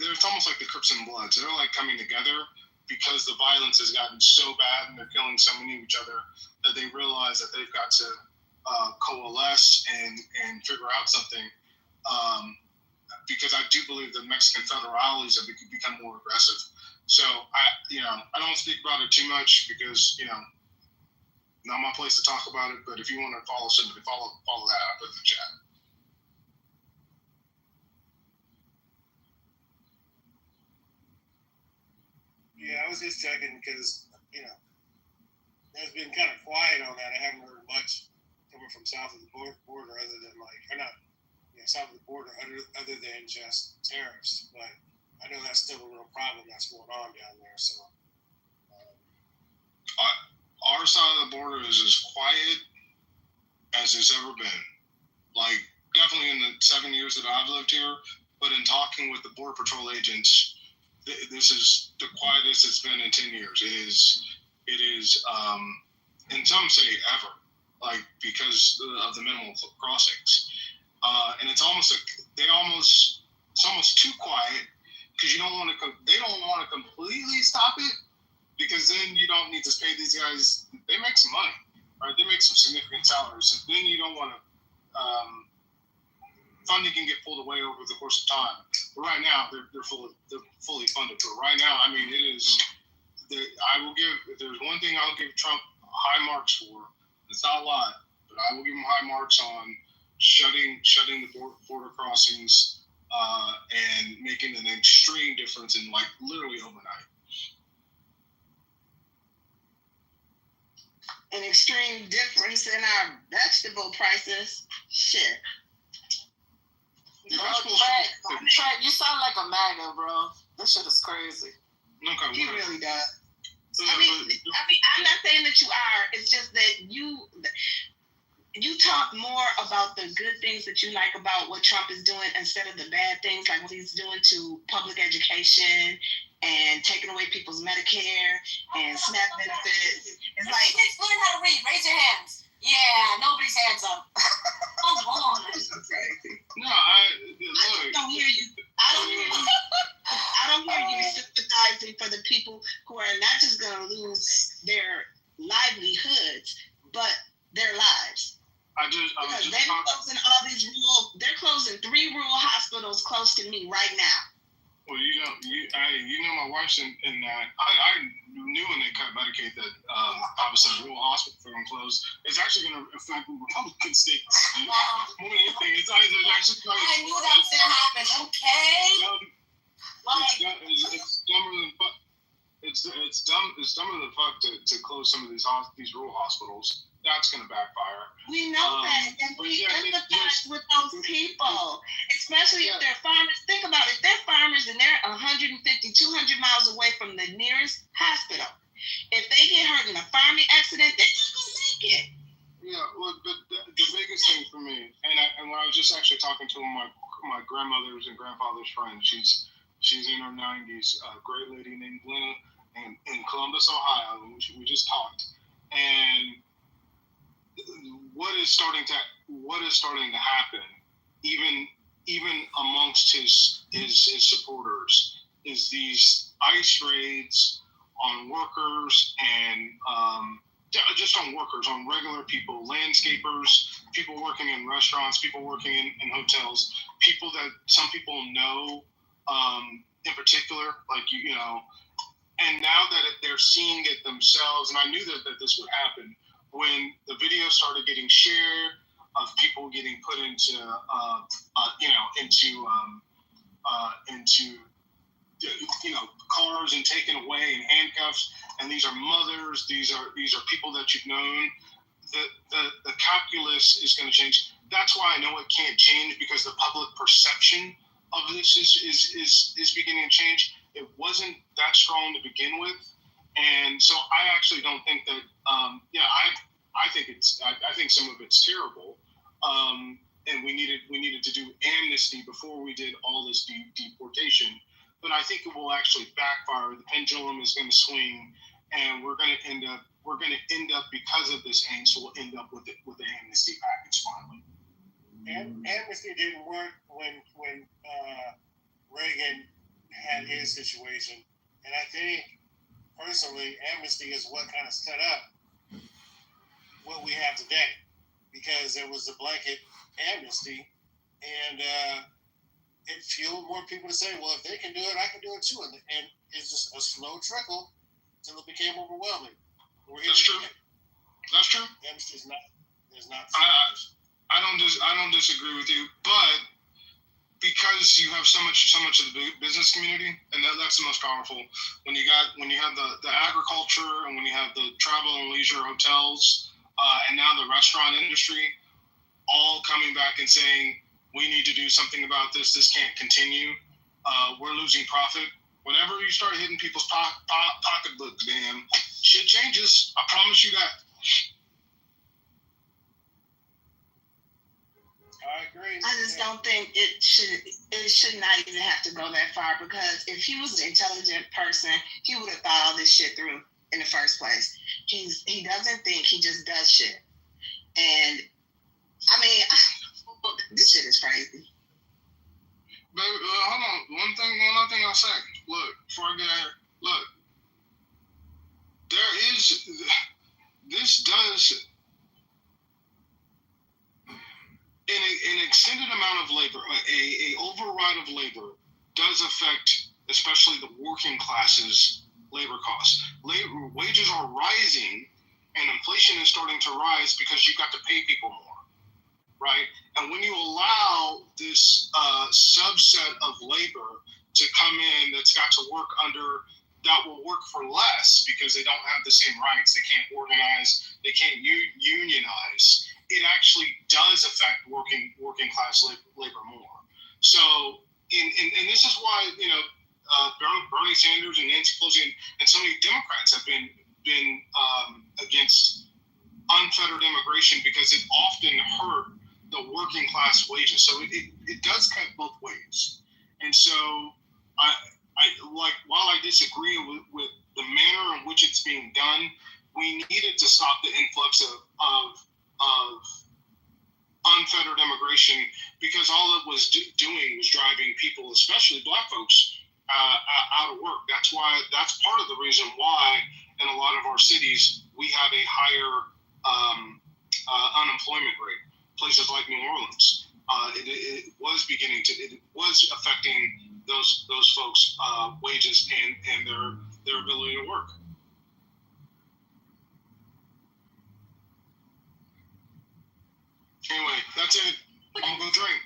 There's almost like the Crips and Bloods. They're like coming together because the violence has gotten so bad and they're killing so many of each other that they realize that they've got to coalesce and figure out something. Because I do believe the Mexican federales have become more aggressive. So I don't speak about it too much because not my place to talk about it. But if you want to follow somebody, follow that up in the chat. Yeah, I was just checking because there's been kind of quiet on that. I haven't heard much coming from south of the border other than south of the border other than just tariffs. But I know that's still a real problem that's going on down there. So our side of the border is as quiet as it's ever been. Like definitely in the 7 years that I've lived here, but in talking with the Border Patrol agents, this is the quietest it's been in 10 years. It is, and some say ever, like because of the minimal crossings. And it's almost it's almost too quiet because they don't want to completely stop it because then you don't need to pay these guys. They make some money, right? They make some significant salaries. So then you don't want to. Funding can get pulled away over the course of time. But right now, they're fully funded. But right now, I mean, it is. If there's one thing I'll give Trump high marks for, it's not a lot, but I will give him high marks on shutting the border crossings and making an extreme difference in like literally overnight. An extreme difference in our vegetable prices. Shit. Trent, you sound like a MAGA, bro. That shit is crazy. Okay, he really does. I mean, I'm not saying that you are. It's just that you talk more about the good things that you like about what Trump is doing instead of the bad things, like what he's doing to public education and taking away people's Medicare and SNAP benefits. It's like, kids learn how to read. Raise your hands. Yeah, nobody's hands up. Come on. That's so crazy. No, I don't hear you. I don't hear you sympathizing for the people who are not just going to lose their livelihoods, but their lives. Because they've been closing all these close to me right now. Well, you know, my wife's in that. I knew when they cut Medicaid that obviously rural hospital program closed. It's actually going to affect Republican states more than anything. It's actually I knew that was going to happen. Okay. It's dumber than fuck. It's dumber than fuck to close some of these rural hospitals. That's going to backfire. We know that, and we empathize with those people, especially if they're farmers. Think about it. If they're farmers and they're 150, 200 miles away from the nearest hospital. If they get hurt in a farming accident, they're not going to make it. Yeah, well, but the biggest thing for me, and when I was just actually talking to my grandmother's and grandfather's friend, she's in her 90s, a great lady named Glenna in Columbus, Ohio. We just talked, and what is starting to happen, even amongst his supporters, is these ICE raids on workers and just on workers, on regular people, landscapers, people working in restaurants, people working in hotels, people that some people know in particular, like you know. And now that they're seeing it themselves, and I knew that this would happen, when the video started getting shared of people getting put into cars and taken away in handcuffs, and these are mothers, these are people that you've known. The calculus is going to change. That's why I know it can't change, because the public perception of this is beginning to change. It wasn't that strong to begin with, and so I actually don't think that. I think some of it's terrible, and we needed to do amnesty before we did all this deportation. But I think it will actually backfire. The pendulum is going to swing, and we're going to end up because of this angst. We'll end up with the amnesty package finally. And amnesty didn't work when Reagan had his situation, and I think personally, amnesty is what kind of set up what we have today, because there was a blanket amnesty, and it fueled more people to say, well, if they can do it, I can do it too. And it's just a slow trickle until it became overwhelming. That's true. That's true. Amnesty is not. I don't disagree with you, but because you have so much of the business community, and that's the most powerful. When you have the agriculture, and when you have the travel and leisure hotels, and now the restaurant industry, all coming back and saying, we need to do something about this. This can't continue. We're losing profit. Whenever you start hitting people's pocketbook, damn, shit changes. I promise you that. I agree. I just don't think it should not even have to go that far, because if he was an intelligent person, he would have thought all this shit through in the first place. He doesn't think, he just does shit. And I mean, this shit is crazy. But hold on, one other thing I'll say. Look, before I get out here, look, this does, an extended amount of labor, a override of labor does affect, especially the working classes, labor costs. Wages are rising, and inflation is starting to rise because you got to pay people more, right? And when you allow this subset of labor to come in that's got to work that will work for less because they don't have the same rights, they can't organize, they can't unionize, it actually does affect working class labor more. So, and this is why, Bernie Sanders and Nancy Pelosi and so many Democrats have been against unfettered immigration, because it often hurt the working class wages. So it does cut both ways. And so while I disagree with the manner in which it's being done, we needed to stop the influx of unfettered immigration, because all it was doing was driving people, especially black folks, out of work. That's part of the reason why in a lot of our cities we have a higher unemployment rate. Places like New Orleans, it was affecting those folks' wages and their ability to work. Anyway, that's it. I'm gonna go drink.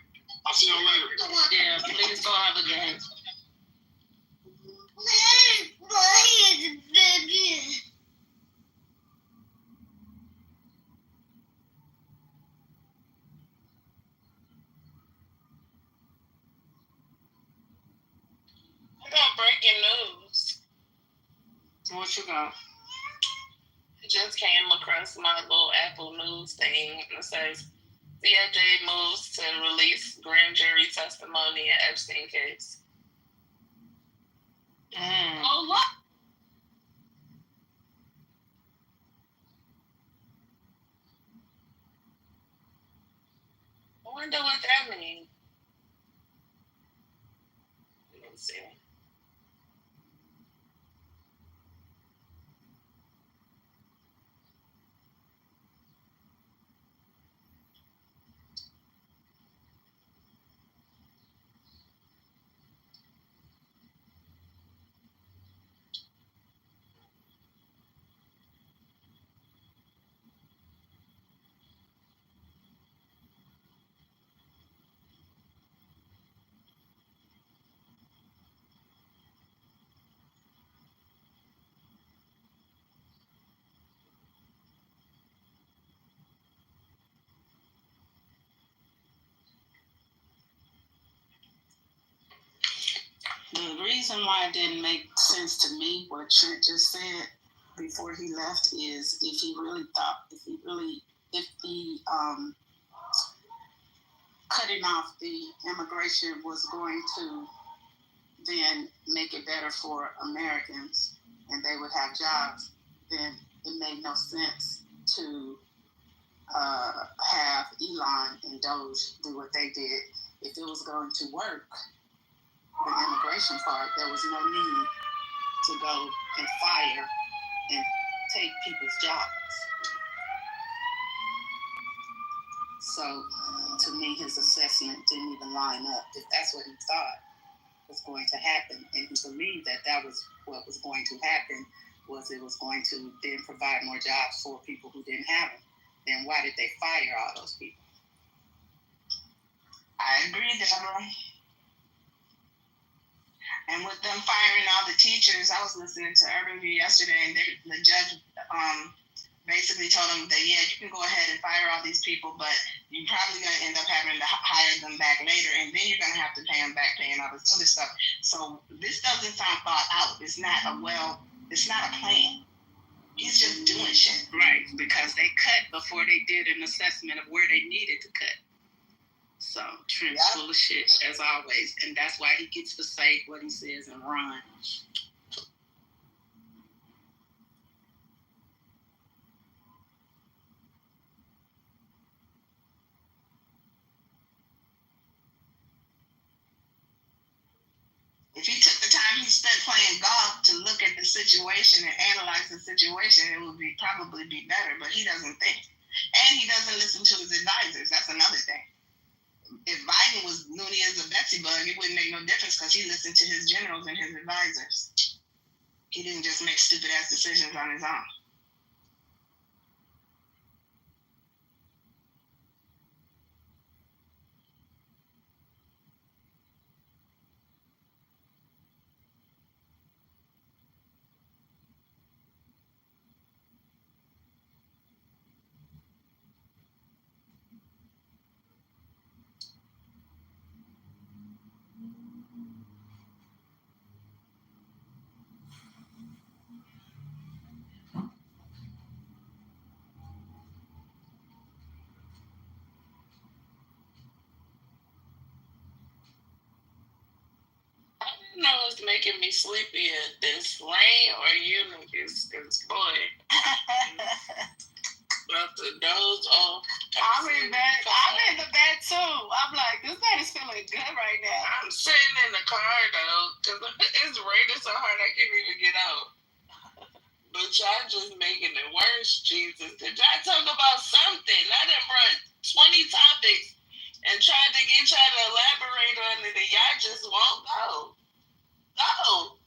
I'll see y'all later. Yeah, please go have a drink. I got breaking news. What you got? It just came across my little Apple News thing. It says DOJ moves to release grand jury testimony in Epstein case. Oh, what? I wonder what that means. Let's see. The reason why it didn't make sense to me, what Trent just said before he left, is if the cutting off the immigration was going to then make it better for Americans and they would have jobs, then it made no sense to have Elon and Doge do what they did. If it was going to work, the immigration part, there was no need to go and fire and take people's jobs. So, to me, his assessment didn't even line up. If that's what he thought was going to happen, and he believed that that was what was going to happen, was it was going to then provide more jobs for people who didn't have them, then why did they fire all those people? I agree, Deborah. And with them firing all the teachers, I was listening to Urban View yesterday, and the judge basically told them that, yeah, you can go ahead and fire all these people, but you're probably going to end up having to hire them back later, and then you're going to have to pay them back, paying all this other stuff. So this doesn't sound thought out. It's not a plan. He's just doing shit. Right, because they cut before they did an assessment of where they needed to cut. So Trent's full of shit, as always, and that's why he gets to say what he says and run. If he took the time he spent playing golf to look at the situation and analyze the situation, it would probably be better, but he doesn't think. And he doesn't listen to his advisors. That's another thing. If Biden was loony as a Betsy bug, it wouldn't make no difference because he listened to his generals and his advisors. He didn't just make stupid ass decisions on his own. I don't know what's making me sleepy at this rain or you niggas, because boy, about to doze off. I'm in the bed too. I'm like, this bed is feeling good right now. I'm sitting in the car though, because it's raining so hard I can't even get out. But y'all just making it worse, Jesus. Did y'all talk about something? I done run 20 topics and tried to just won't go. Go.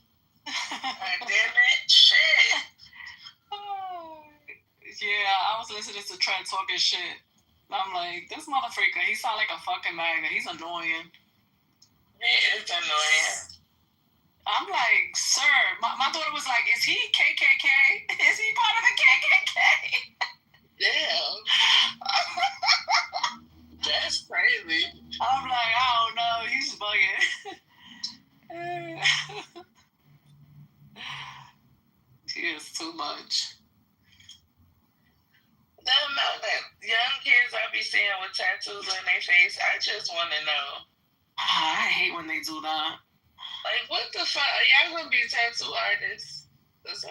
God damn it. Shit. Yeah, I was listening to Trent talking shit. I'm like, this motherfucker, he sound like a fucking MAGA. He's annoying. He is annoying. I'm like, sir, my daughter was like, is he KKK? Is he part of the KKK? Damn. That's crazy. I'm like, I don't know. He's bugging. He is too much. The amount that young kids I be seeing with tattoos on their face, I just want to know. I hate when they do that. Like, what the fuck? Are y'all going to be tattoo artists? Because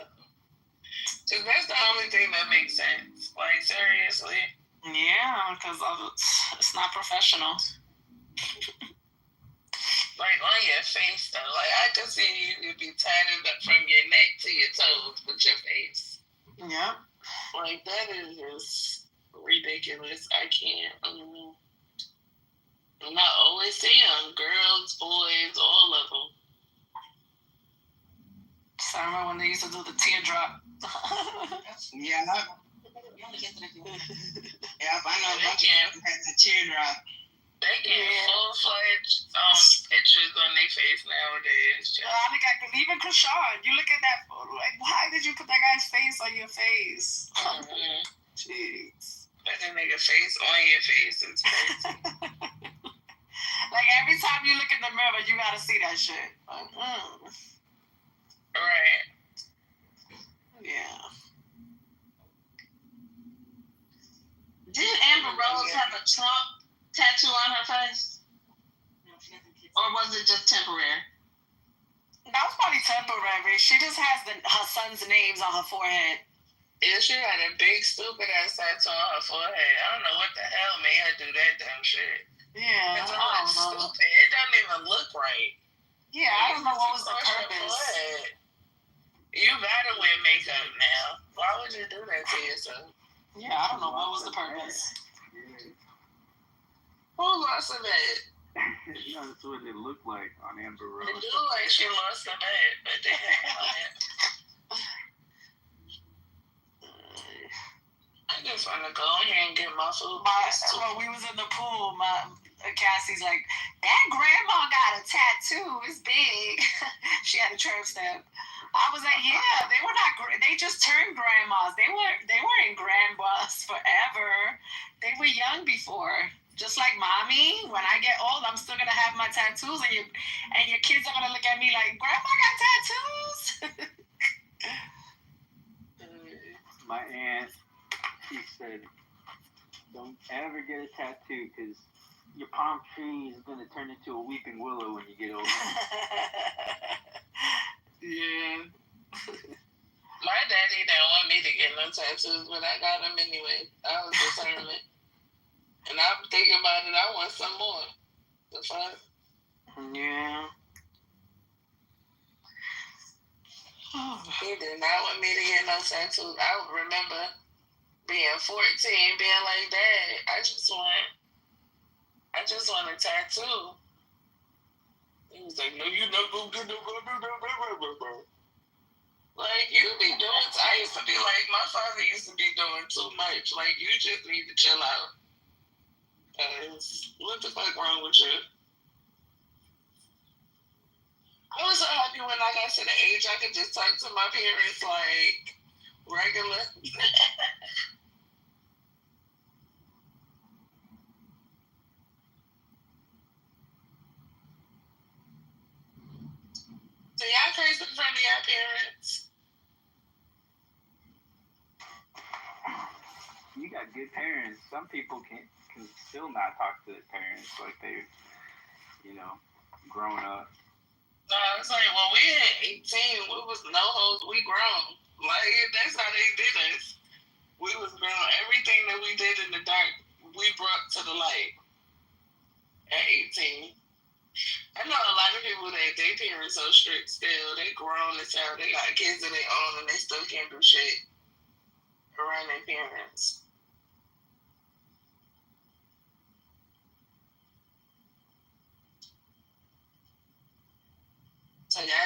that's the only thing that makes sense. Like, seriously. Yeah, because it's not professional. Like, on your face, though. Like, I can see you be tatted up from your neck to your toes with your face. Yeah. Like, that is just ridiculous. I can't. And I always see them. Girls, boys, all of them. So I remember when they used to do the teardrop. Yeah. Yep, I know they can. Had the teardrop. They get full-fledged pictures on their face nowadays. I think even Krishan, you look at that photo, like, why did you put that guy's face on your face? Jeez. Put that nigga face on your face. It's crazy. Like, every time you look in the mirror, you gotta see that shit. Like, Right. Yeah. Did Amber Rose have a Trump tattoo on her face? Or was it just temporary? That was probably temporary. She just has her son's names on her forehead. Yeah, she had a big stupid ass tattoo on her forehead. I don't know what the hell made her do that dumb shit. Yeah, it's stupid. It doesn't even look right. Yeah, I don't know what was the purpose. You gotta wear makeup now. Why would you do that to yourself? Yeah, I don't know what was the purpose. Who lost a bet? That's what it looked like on Amber Rose. It do like she lost a bet, but they I just want to go in here and get my food. When we was in the pool, Cassie's like, that grandma got a tattoo. It's big. She had a tramp stamp. I was like, yeah, they were not. They just turned grandmas. They weren't grandmas forever. They were young before. Just like mommy. When I get old, I'm still gonna have my tattoos, and your kids are gonna look at me like, grandma got tattoos. My aunt, she said, don't ever get a tattoo because your palm tree is gonna turn into a weeping willow when you get older. Yeah. My daddy didn't want me to get no tattoos, but I got them anyway. I was determined. And I'm thinking about it, I want some more. The fuck? Yeah. He did not want me to get no tattoos. I remember being 14, being like, Dad, I just want a tattoo. He was like, no, you never gonna get no. Like, you be doing, I used to be like, my father used to be doing too much. Like, you just need to chill out. What the fuck wrong with you? I was so happy when I got to the age I could just talk to my parents like regular. So y'all crazy in front of y'all parents? You got good parents. Some people can still not talk to their parents like they're, grown up. No, it's like when we had 18, we was no hoes, we grown. Like, that's how they did us. We was grown. Everything that we did in the dark, we brought to the light at 18. I know a lot of people that their parents so strict still. They grown as hell. They got kids of their own and they still can't do shit around their parents.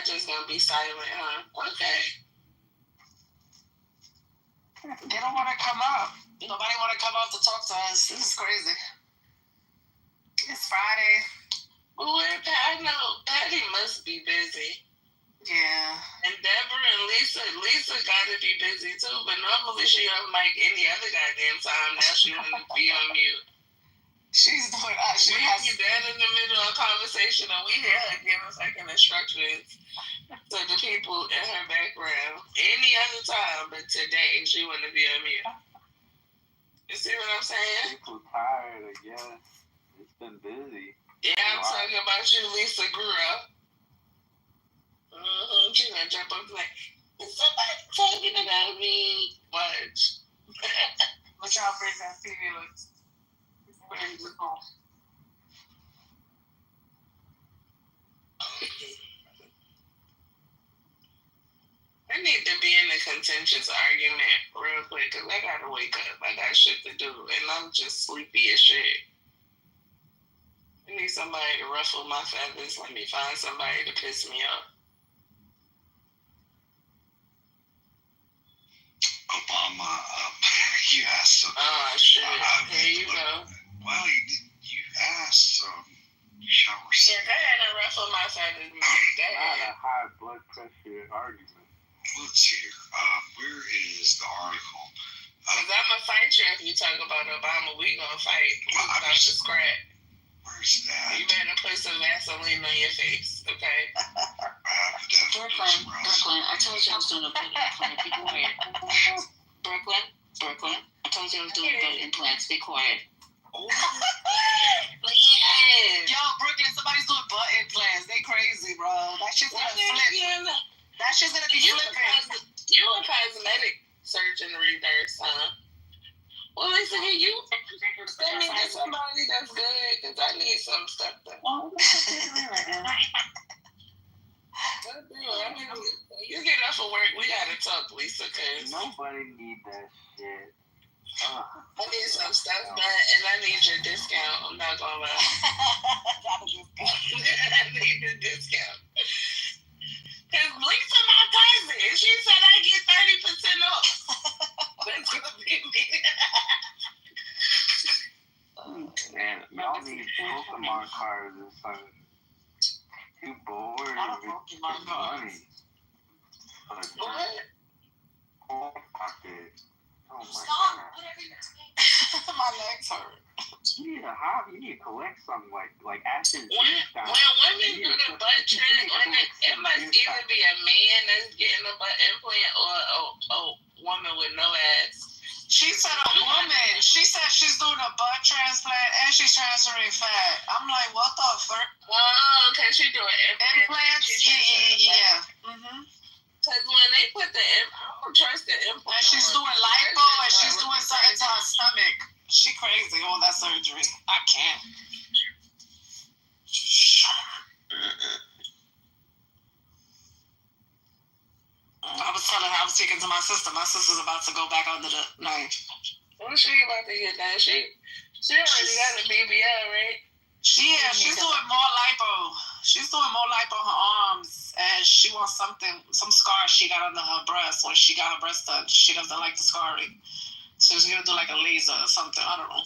just gonna be silent, huh? Okay. They don't want to come up. Nobody want to come up to talk to us. This is crazy. It's Friday. Well, I know Patty must be busy. Yeah. And Deborah and Lisa got to be busy too, but normally she on mic any other goddamn time. Now she want to be on mute. She's doing, she has you dead in the middle of a conversation and we hear her giving fucking instructions to the people in her background. Any other time, but today she want to be on mute. You see what I'm saying? People tired, I guess. It's been busy. Yeah, I'm talking about you, Lisa grew up. She gonna jump up like, is somebody talking about me? Watch. What y'all bring that TV looks? I need to be in a contentious argument real quick because I gotta wake up. I got shit to do and I'm just sleepy as shit. I need somebody to ruffle my feathers. Let me find somebody to piss me off. Obama, you asked. Oh, shit. Here you go. Well, you asked, so shall we see? Yeah, go ahead and ruffle my feathers. Go ahead. Not a high blood pressure argument. Let's see here. Where is the article? Because I'm going to fight you if you talk about Obama. We going to fight. About the scrap. Where's that? You better put some Vaseline on your face, okay? Brooklyn, I told you I was doing a blood implant. Be quiet. Brooklyn, I told you I was doing blood implants. Be quiet. Yeah. Yo, Brooklyn, somebody's doing butt implants. They crazy, bro. That shit's gonna flip. That shit's gonna be flipping. You a cosmetic surgeon nurse, huh? Well, listen, can you send me to somebody that's good? Because I need some stuff done. You get up for work, we gotta talk, Lisa, because nobody need that shit. I need some stuff done, and I need your discount. I'm not gonna lie. I need the discount. Because Lisa, my cousin, she said I get 30% off. That's gonna be me. Man, y'all need Pokemon cards or something. Too bored with money. What? Pocket. Oh my Stop. God. My legs hurt. You need a hobby. You need to collect something like acid. When women do the butt transplant, it must either be a man that's getting a butt implant or a woman with no ass. She said a woman. She said she's doing a butt transplant and she's transferring fat. I'm like, what the fuck? Oh, okay, she's doing implants. Yeah. Because when they put the I don't trust the implant. And she's doing lipo and she's doing something to her stomach. She crazy on that surgery. I can't. I was speaking to my sister. My sister's about to go back under the knife. What she about to get done? She already got a BBL, right? Yeah, she's doing more lipo. She's doing more lipo on her arms, and she wants some scar she got under her breast when she got her breast done. She doesn't like the scarring, so she's gonna do like a laser or something. I don't know.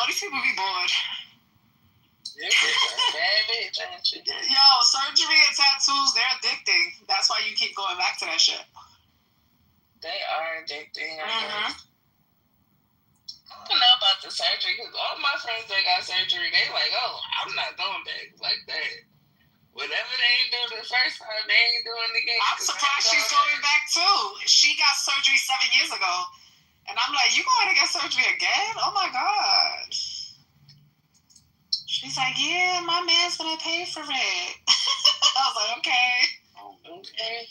These people be bored. Yo, surgery and tattoos, they're addicting. That's why you keep going back to that shit. They are addicting. I don't know about the surgery because all my friends that got surgery, they like, oh, I'm not going back like that. Whatever they ain't do the first time, they ain't doing it again. I'm surprised she's going back too. She got surgery 7 years ago. And I'm like, you going to get surgery again? Oh my God. She's like, yeah, my man's going to pay for it. I was like, okay. Okay.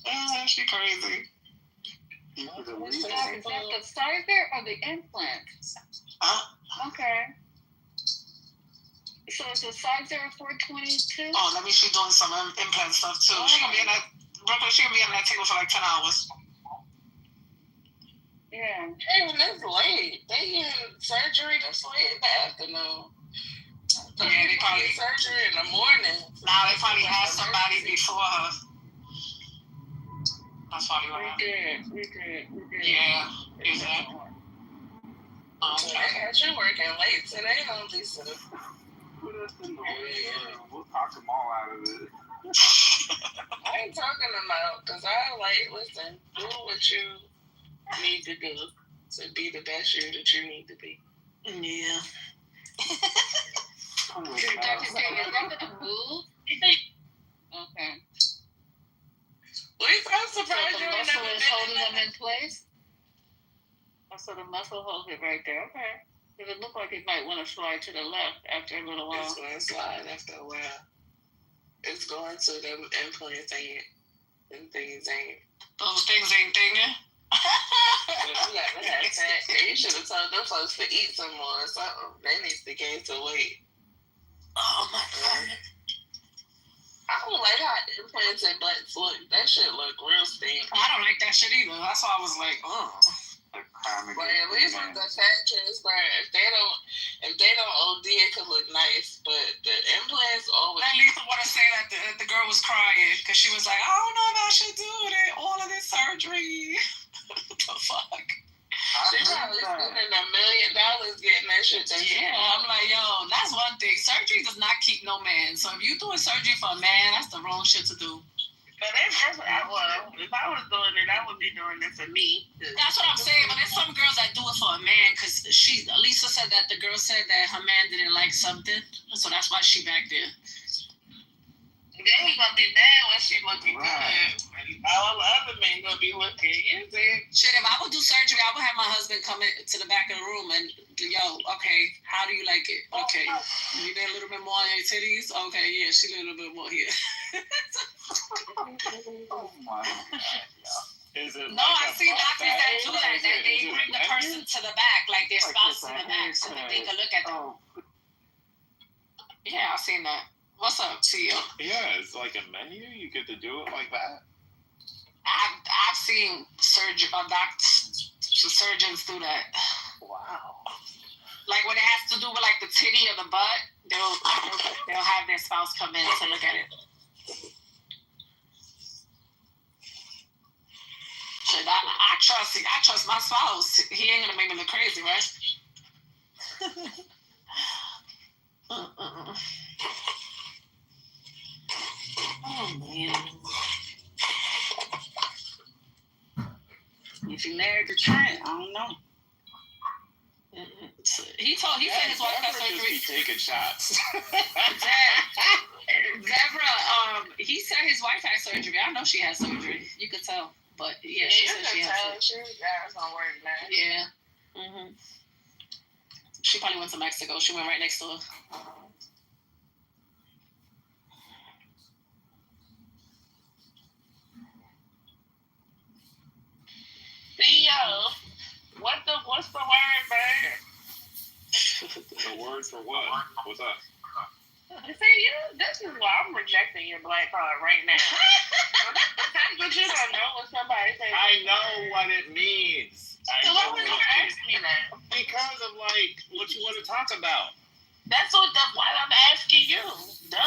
Yeah, she crazy. Is that the sizer or the implant? Okay. So it's a sizer 422? Oh, let me see doing some implant stuff too. She gonna be in that table for like 10 hours. Yeah. Hey, that's late. They get surgery this late in the afternoon. Yeah, they probably surgery in the morning. Now they probably had somebody before her. That's probably what happened. We good. Yeah, exactly. Okay. I got you working late today, huh, Lisa? Put us in the way. We'll talk them all out of it. I ain't talking them out because listen, do what you need to do to be the best you that you need to be. Yeah. Is that gonna move? You think? Okay. Lisa, I'm surprised So the muscle is holding them in place? So the muscle holds it right there. Okay. Because it looked like it might want to slide to the left after a little while. It's going to slide after a while. It's going to them implants ain't. Them things ain't. Those things ain't thinking? You should have told them folks to eat some more or something. They need to gain some weight. Oh my God. I don't like how implants and butts look. That shit look real stink. I don't like that shit either. That's why I was like, But at least with the fat transplant, if they don't OD, it could look nice. But the implants always. At least I want to say that the girl was crying because she was like, I don't know if I should do all of this surgery. What the fuck? She probably spending $1 million getting that shit done. Yeah, I'm like, yo, that's one thing. Surgery does not keep no man. So if you doing surgery for a man, that's the wrong shit to do. But if I was doing it, I would be doing it for me. That's what I'm saying. But there's some girls that do it for a man because Lisa said that the girl said that her man didn't like something. So that's why she back there. Then he gonna be mad when she looking good. All the other men gonna be looking. You see? Shit, if I would do surgery, I would have my husband come to the back of the room and, okay, how do you like it? Okay, you need a little bit more on your titties? Okay, yeah, she need a little bit more here. Oh my God. No, I see doctors that do that. They bring the person to the back, like their spouse to the back, so that they can look at them. Yeah, I've seen that. What's up, CEO? Yeah, it's like a menu. You get to do it like that. I've seen surgeons do that. Wow. Like when it has to do with like the titty or the butt, they'll have their spouse come in to look at it. Shit, I trust my spouse. He ain't gonna make me look crazy, right? Oh man. If you married to Trent, I don't know. He said his wife got surgery. Just be taking shots. Deborah, he said his wife had surgery. I know she had surgery. You could tell. But yeah, she said she had surgery. That's gonna work, man. Yeah. Mhm. She probably went to Mexico. She went right next door. CEO, what's the word, man? The word for what? What's up? See, this is why I'm rejecting your black card right now. But you don't know what somebody says. I know what it means. So why would you ask me that? Because of like what you want to talk about. That's why I'm asking you. Duh.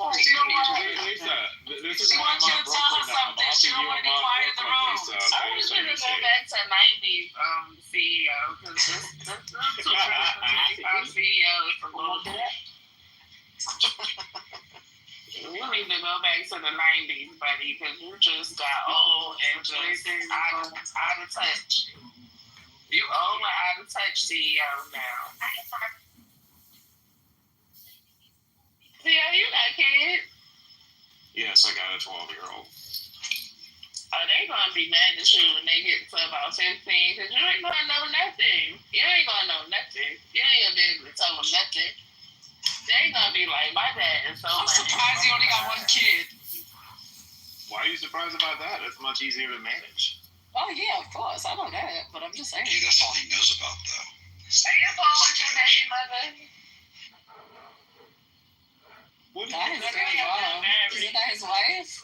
Lisa, this is she wants you to tell her something. She don't want to be quiet in the room. I was going to go back to 90s CEO because that's our CEO for a little bit. We need to go back to the 90s, buddy, because you just got old and just out of touch. You old and out of touch CEO now. CEO, you got kids? Yes, I got a 12-year-old. Oh, they gonna be mad at you when they get to about 15, because you ain't gonna know nothing. You ain't gonna know nothing. You ain't gonna be able to tell them nothing. They gonna be like, my dad is so I'm surprised you only got one kid. Why are you surprised about that? It's much easier to manage. Oh, yeah, of course. I know that, but I'm just saying. Yeah, that's all he knows about, though. Are you going with your baby mother? That is very wild. Isn't that his wife?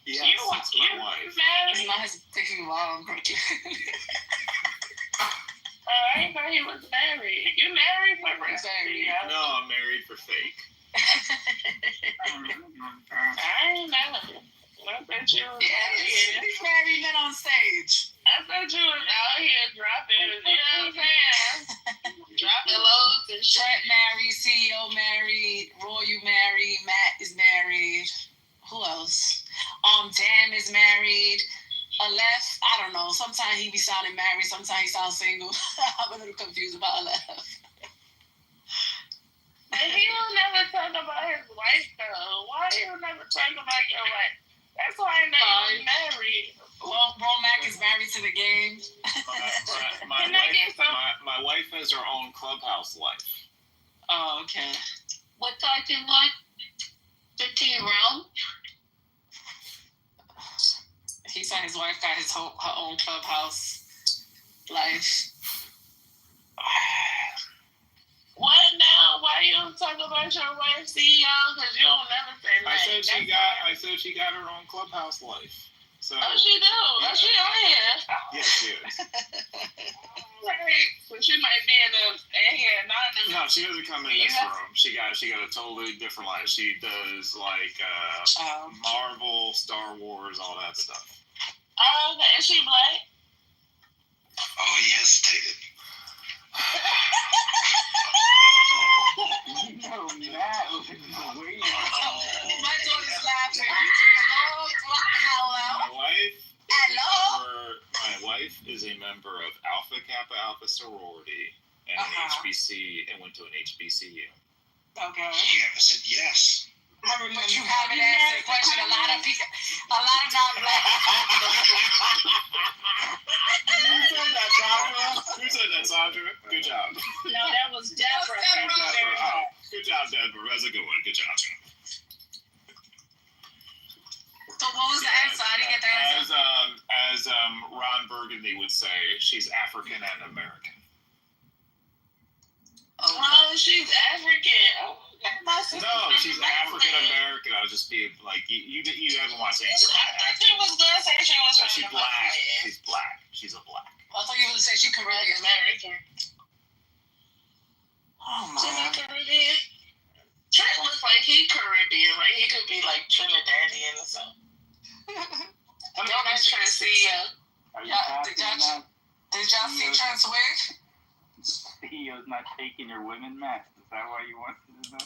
Yes, that's my wife. It's not his baby mom. I didn't know he was married. You married for married? No, I'm married for fake. I ain't know. I bet you was out here. These married men on stage. I bet you was out here dropping, you know what I'm saying? Dropping loads and shit. Trent married, CEO married, Roy you married, Matt is married. Who else? Dan is married. Aleph, I don't know. Sometimes he be sounding married, sometimes he sounds single. I'm a little confused about Aleph. And he will never talk about his wife though. Why you never talk about your wife? That's why I know you was married. Bro Mac is married to the game. My wife has her own clubhouse life. Oh, okay. What type you want? 15 round? He said his wife got her own clubhouse life. What now? Why you don't talk about your wife, CEO? Because you don't never say that. I said she got her own clubhouse life. So. Oh, she do. Yeah. Oh, she on here. Yes, she is. Right. So she might be in here anonymous. No, she doesn't come in this room. She got a totally different life. She does like Marvel, Star Wars, all that stuff. Oh, okay. Is she black? Oh, he hesitated. No, Matt. My daughter's laughing. Hello. My wife is a member of Alpha Kappa Alpha sorority and an HBC and went to an HBCU. Okay. Yeah, I said yes. But you haven't asked the question. A lot of non-black. Who said that, Sandra? Good job. No, that was Deborah. Good job, Deborah. That's a good one. Good job. So what was the answer? I didn't get the answer. As Ron Burgundy would say, she's African and American. Oh, she's African. Oh, no, she's African American. I'll just be like, you haven't watched Answer. I thought she was going to say she was no, she's black. She's black. She's a black. I thought you were going to say she's Caribbean. American. Oh, my. She's not Caribbean. Trent looks like he Caribbean. Like he could be like Trinidadian or something. I'm not trying to see did y'all see Trent's wig? CEO's not taking your women, Matt. Is that why you wanted to know?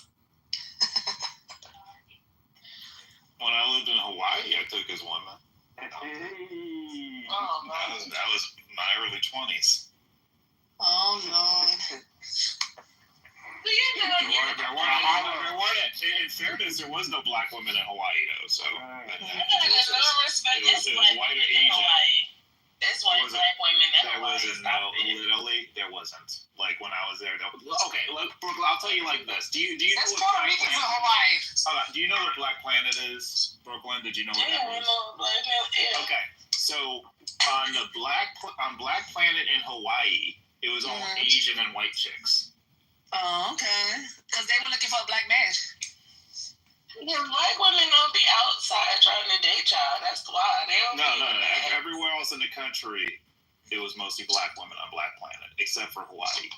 When I lived in Hawaii, I took his woman. Hey. Oh, no. That was my early 20s. Oh, no. In fairness, there was no black women in Hawaii, though. So There's white or Asian. There's white black women in Hawaii. Literally, there wasn't. Like when I was there. Okay, Brooklyn, I'll tell you like this. Do you know There's what Puerto Ricans in Hawaii. Do you know what Black Planet is, Brooklyn? Did you know what that was? Okay, so on Black Planet in Hawaii, it was all Asian and white chicks. Oh, okay. Because they were looking for a black man. Because white women don't be outside trying to date y'all. That's why. They don't No. Everywhere else in the country, it was mostly black women on Black Planet, except for Hawaii.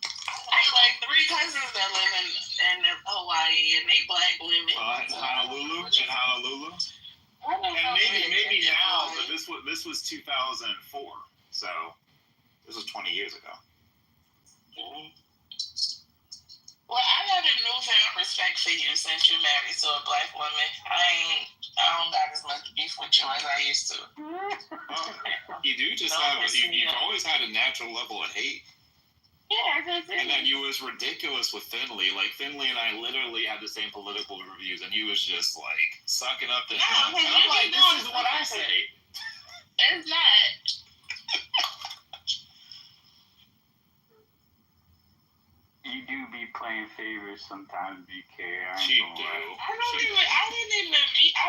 I have like 3 cousins that live in Hawaii, and they black women. Honolulu. And maybe now, but this was 2004, so this was 20 years ago. Well, I have a newfound respect for you since you married to a black woman. I don't got as much beef with you as I used to. You do just you've always had a natural level of hate. Yeah, and then you was ridiculous with Finley. Like Finley and I literally had the same political reviews, and you was just like sucking up to him. And I'm like, this is what I say. It's not. You do be playing favorites sometimes, BK. I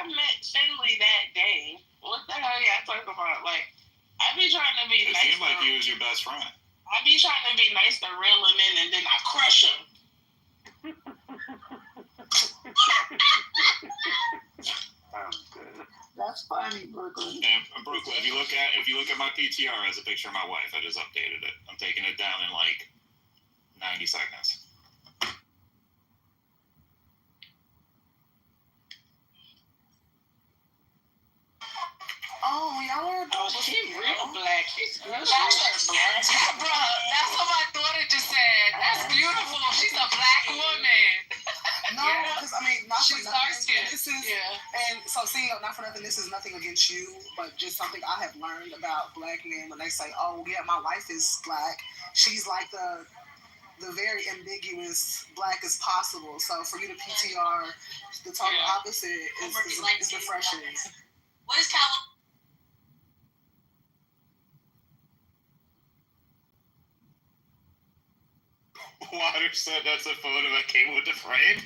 met Finley that day. What the hell y'all talking about? Like, I be trying to be nice. It seemed like he was your best friend. I be trying to be nice to reel him in, and then I crush him. Sounds good. That's That's funny, Brooklyn. And Brooklyn, if you look at my PTR as a picture of my wife, I just updated it. I'm taking it down in like 90 seconds. Oh, y'all are. Oh, she real black. She's black. Bro, that's what my daughter just said. That's beautiful. She's a black woman. No, because I mean, not She's for dark nothing. skinned. This is, and so see, not for nothing. This is nothing against you, but just something I have learned about black men when they say, "Oh, yeah, my wife is black." She's like the very ambiguous black as possible. So for you to PTR the total opposite is refreshing. What is California? Water said that's a photo that came with the frame.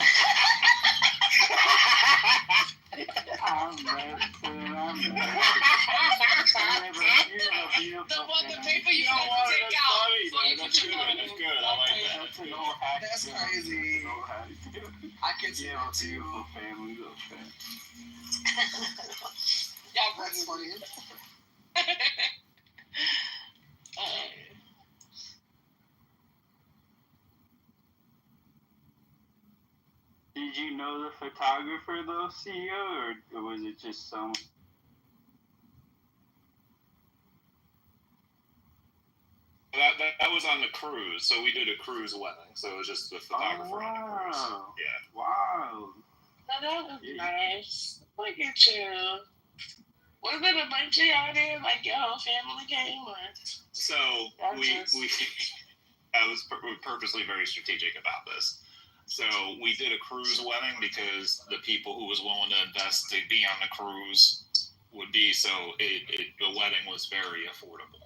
The paper you have to take out. That's good. That's good. I like that. That's crazy. I can see that too. Beautiful family, little family. Yeah, that's funny. Did you know the photographer though, CEO, or was it just some? That was on the cruise, so we did a cruise wedding, so it was just the photographer on the cruise. Yeah. Wow. Oh, that was nice. Look at you. Was it a bunch of y'all there? Like your whole family came? Or? So I was purposely very strategic about this. So we did a cruise wedding because the people who was willing to invest to be on the cruise would be, so the wedding was very affordable.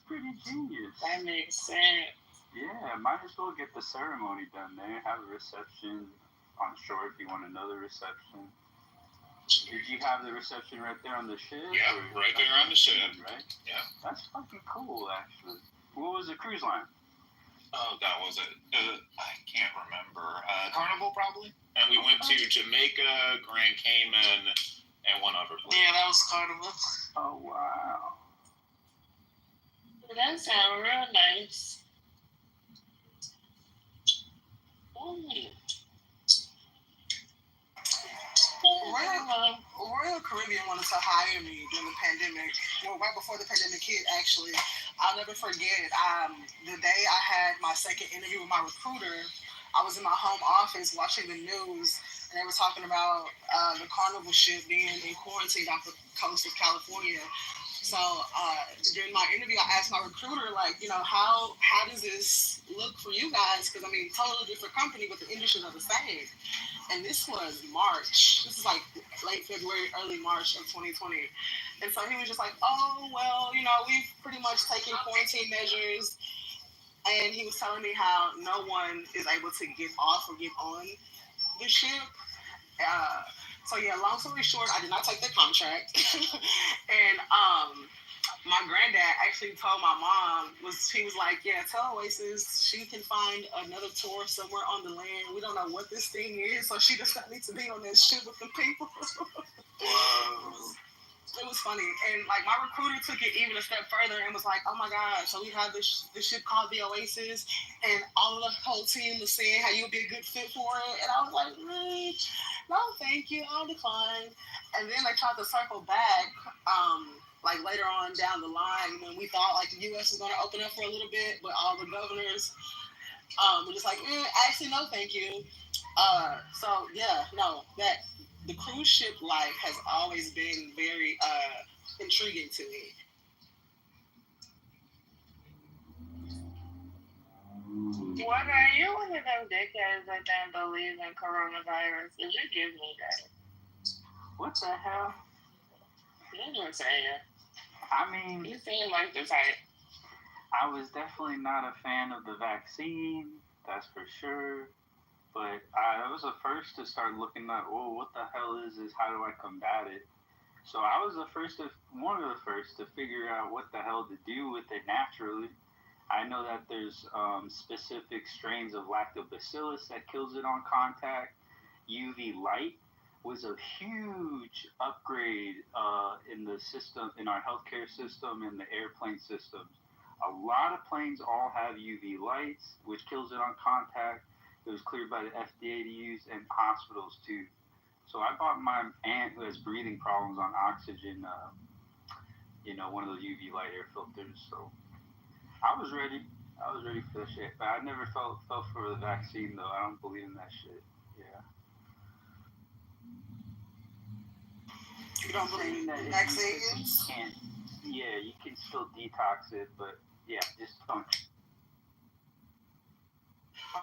Pretty genius. That makes sense. Yeah, might as well get the ceremony done there. Have a reception on shore if you want another reception. Did you have the reception right there on the ship? Yeah, right there on the ship. Right? Yeah. That's fucking cool, actually. What was the cruise line? Oh, that was it. I can't remember. Carnival, probably. And we went to Jamaica, Grand Cayman, and one other place. Yeah, that was Carnival. Oh, wow. That sounds real nice. Royal Caribbean wanted to hire me during the pandemic. Well, right before the pandemic hit, actually. I'll never forget. The day I had my second interview with my recruiter, I was in my home office watching the news, and they were talking about the Carnival ship being in quarantine off the coast of California. So during my interview, I asked my recruiter, like, you know, how does this look for you guys? Because, I mean, totally different company, but the industries are the same. And this was March. This is like late February, early March of 2020. And so he was just like, oh, well, you know, we've pretty much taken quarantine measures. And he was telling me how no one is able to get off or get on the ship. So, yeah, long story short, I did not take the contract. And my granddad actually told my mom, he was like, yeah, tell Oasis she can find another tour somewhere on the land. We don't know what this thing is, so she does not need to be on that ship with the people. Wow. It was funny. And, like, my recruiter took it even a step further and was like, oh, my God, so we have this ship called the Oasis, and all of the whole team was saying how you'll be a good fit for it. And I was like, no, thank you. I'll decline. And then they tried to circle back, like, later on down the line when we thought, like, the U.S. was going to open up for a little bit, but all the governors were just like, actually, no, thank you. So, yeah, no, the cruise ship life has always been very intriguing to me. What are you one of them dickheads that don't believe in coronavirus? Did you give me that? What the hell? You didn't say it. I mean, You seem like the type. I was definitely not a fan of the vaccine, that's for sure. But I was the first to start looking at, what the hell is this? How do I combat it? So I was one of the first to figure out what the hell to do with it naturally. I know that there's specific strains of lactobacillus that kills it on contact. UV light was a huge upgrade in the system, in our healthcare system and the airplane systems. A lot of planes all have UV lights, which kills it on contact. It was cleared by the FDA to use, and hospitals too. So I bought my aunt who has breathing problems on oxygen, one of those UV light air filters. So I was ready. I was ready for the shit. But I never felt for the vaccine though. I don't believe in that shit. Yeah. You don't believe in vaccines? You can still detox it, but yeah, just don't.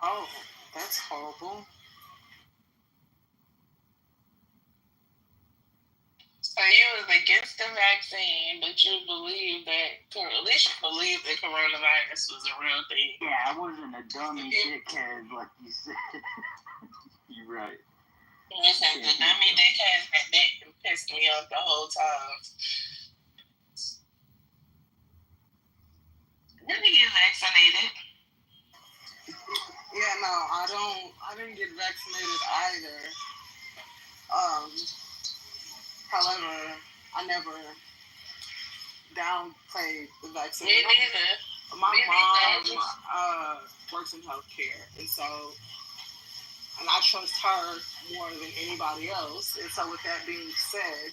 Oh, that's horrible. So you was against the vaccine, but you believe that, at least you believe that coronavirus was a real thing. Yeah, I wasn't a dummy dickhead like you said. You're right. Listen, the dummy dickhead that pissed me off the whole time. Did you get vaccinated? Yeah, no, I didn't get vaccinated either. However, I never downplayed the vaccine. Me neither. My mom works in healthcare, and I trust her more than anybody else. And so with that being said,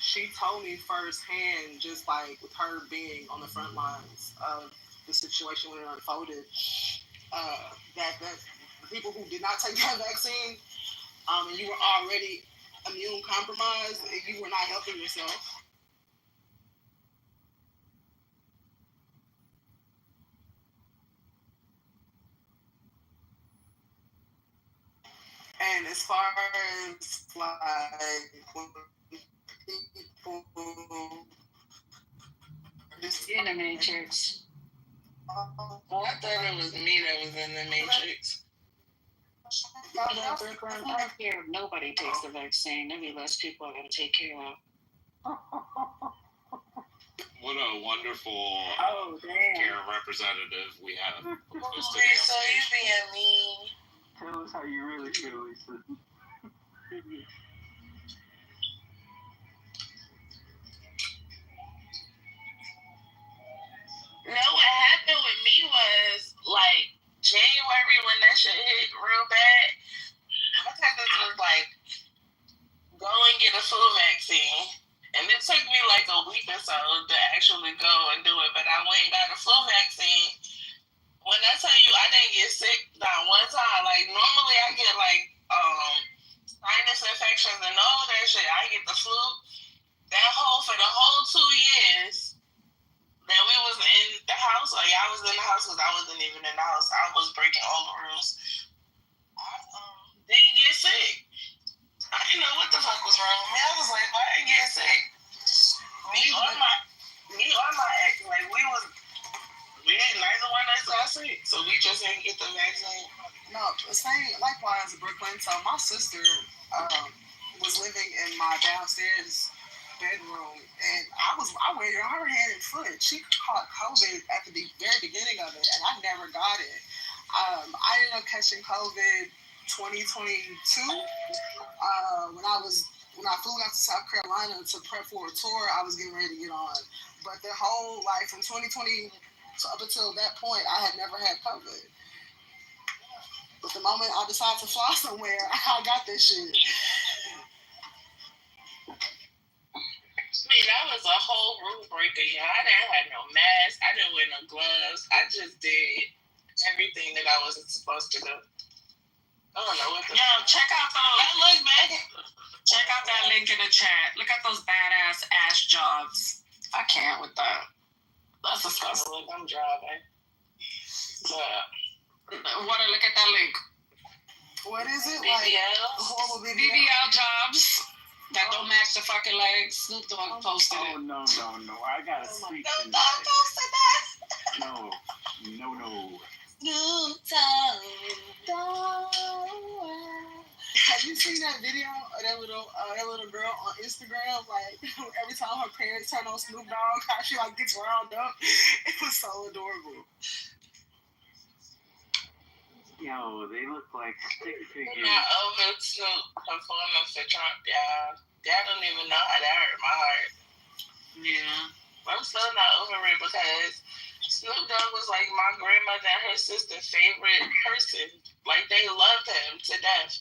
she told me firsthand, just like with her being on the front lines of the situation when it unfolded, that the people who did not take that vaccine, and you were already immune compromised, you were not helping yourself. And as far as like when people just in the Matrix. Oh, I thought it was me that was in the Matrix. I don't care if nobody takes the vaccine. There'll be less people I gotta take care of. What a wonderful care representative we have. So he's being mean. Tell us how you really feel, Lisa. No, what happened with me was like January when that shit hit real bad. My cousins was like, go and get a flu vaccine. And it took me like a week or so to actually go and do it, but I went and got a flu vaccine. When I tell you I didn't get sick not one time, like normally I get like sinus infections and all of that shit. I get the flu. For the whole 2 years that we was in the house, like I was in the house because I wasn't even in the house. I was breaking all the rules. I didn't get sick. I didn't know what the fuck was wrong with me. I was like, why I didn't get sick? Me or my ex, like we ain't neither one of us got sick, so we just didn't get the vaccine. No, same. Likewise, Brooklyn. So my sister was living in my downstairs bedroom, and I waited on her hand and foot. She caught COVID at the very beginning of it, and I never got it. I ended up catching COVID 2022 when I flew out to South Carolina to prep for a tour. I was getting ready to get on, but the whole from 2020 up until that point, I had never had COVID. But the moment I decided to fly somewhere, I got this shit. I mean, that was a whole rule breaker. Yeah, I didn't have no mask. I didn't wear no gloves. I just did everything that I wasn't supposed to do. I don't know what the... Yo, check out those... Check out that link in the chat. Look at those badass ass jobs. I can't with that. That's disgusting. I'm driving. Water, look at that link. What is it? BBL? Horrible BBL jobs that don't match the fucking legs. Snoop Dogg posted it. Oh, no. I gotta speak to Dogg posted that? No. Snoop Dogg. Have you seen that video of that little girl on Instagram? Like every time her parents turn on Snoop Dogg, how she gets riled up. It was so adorable. Yo, they look like stick figures. Not over Snoop performance for Trump, y'all. Y'all don't even know how that hurt my heart. Yeah. I'm still not over it because Snoop Dogg was like my grandmother and her sister's favorite person. Like, they loved him to death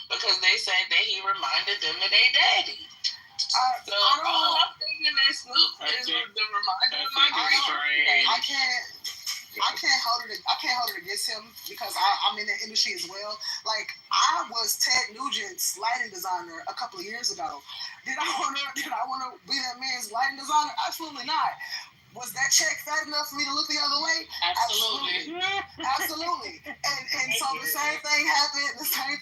because they said that he reminded them of their daddy. So all I'm thinking that Snoop is the reminder of my grandmother. I can't hold it against him because I'm in the industry as well. Like, I was Ted Nugent's lighting designer a couple of years ago. Did I wanna be that man's lighting designer? Absolutely not. Was that check fat enough for me to look the other way? Absolutely. And so the same thing happened. The same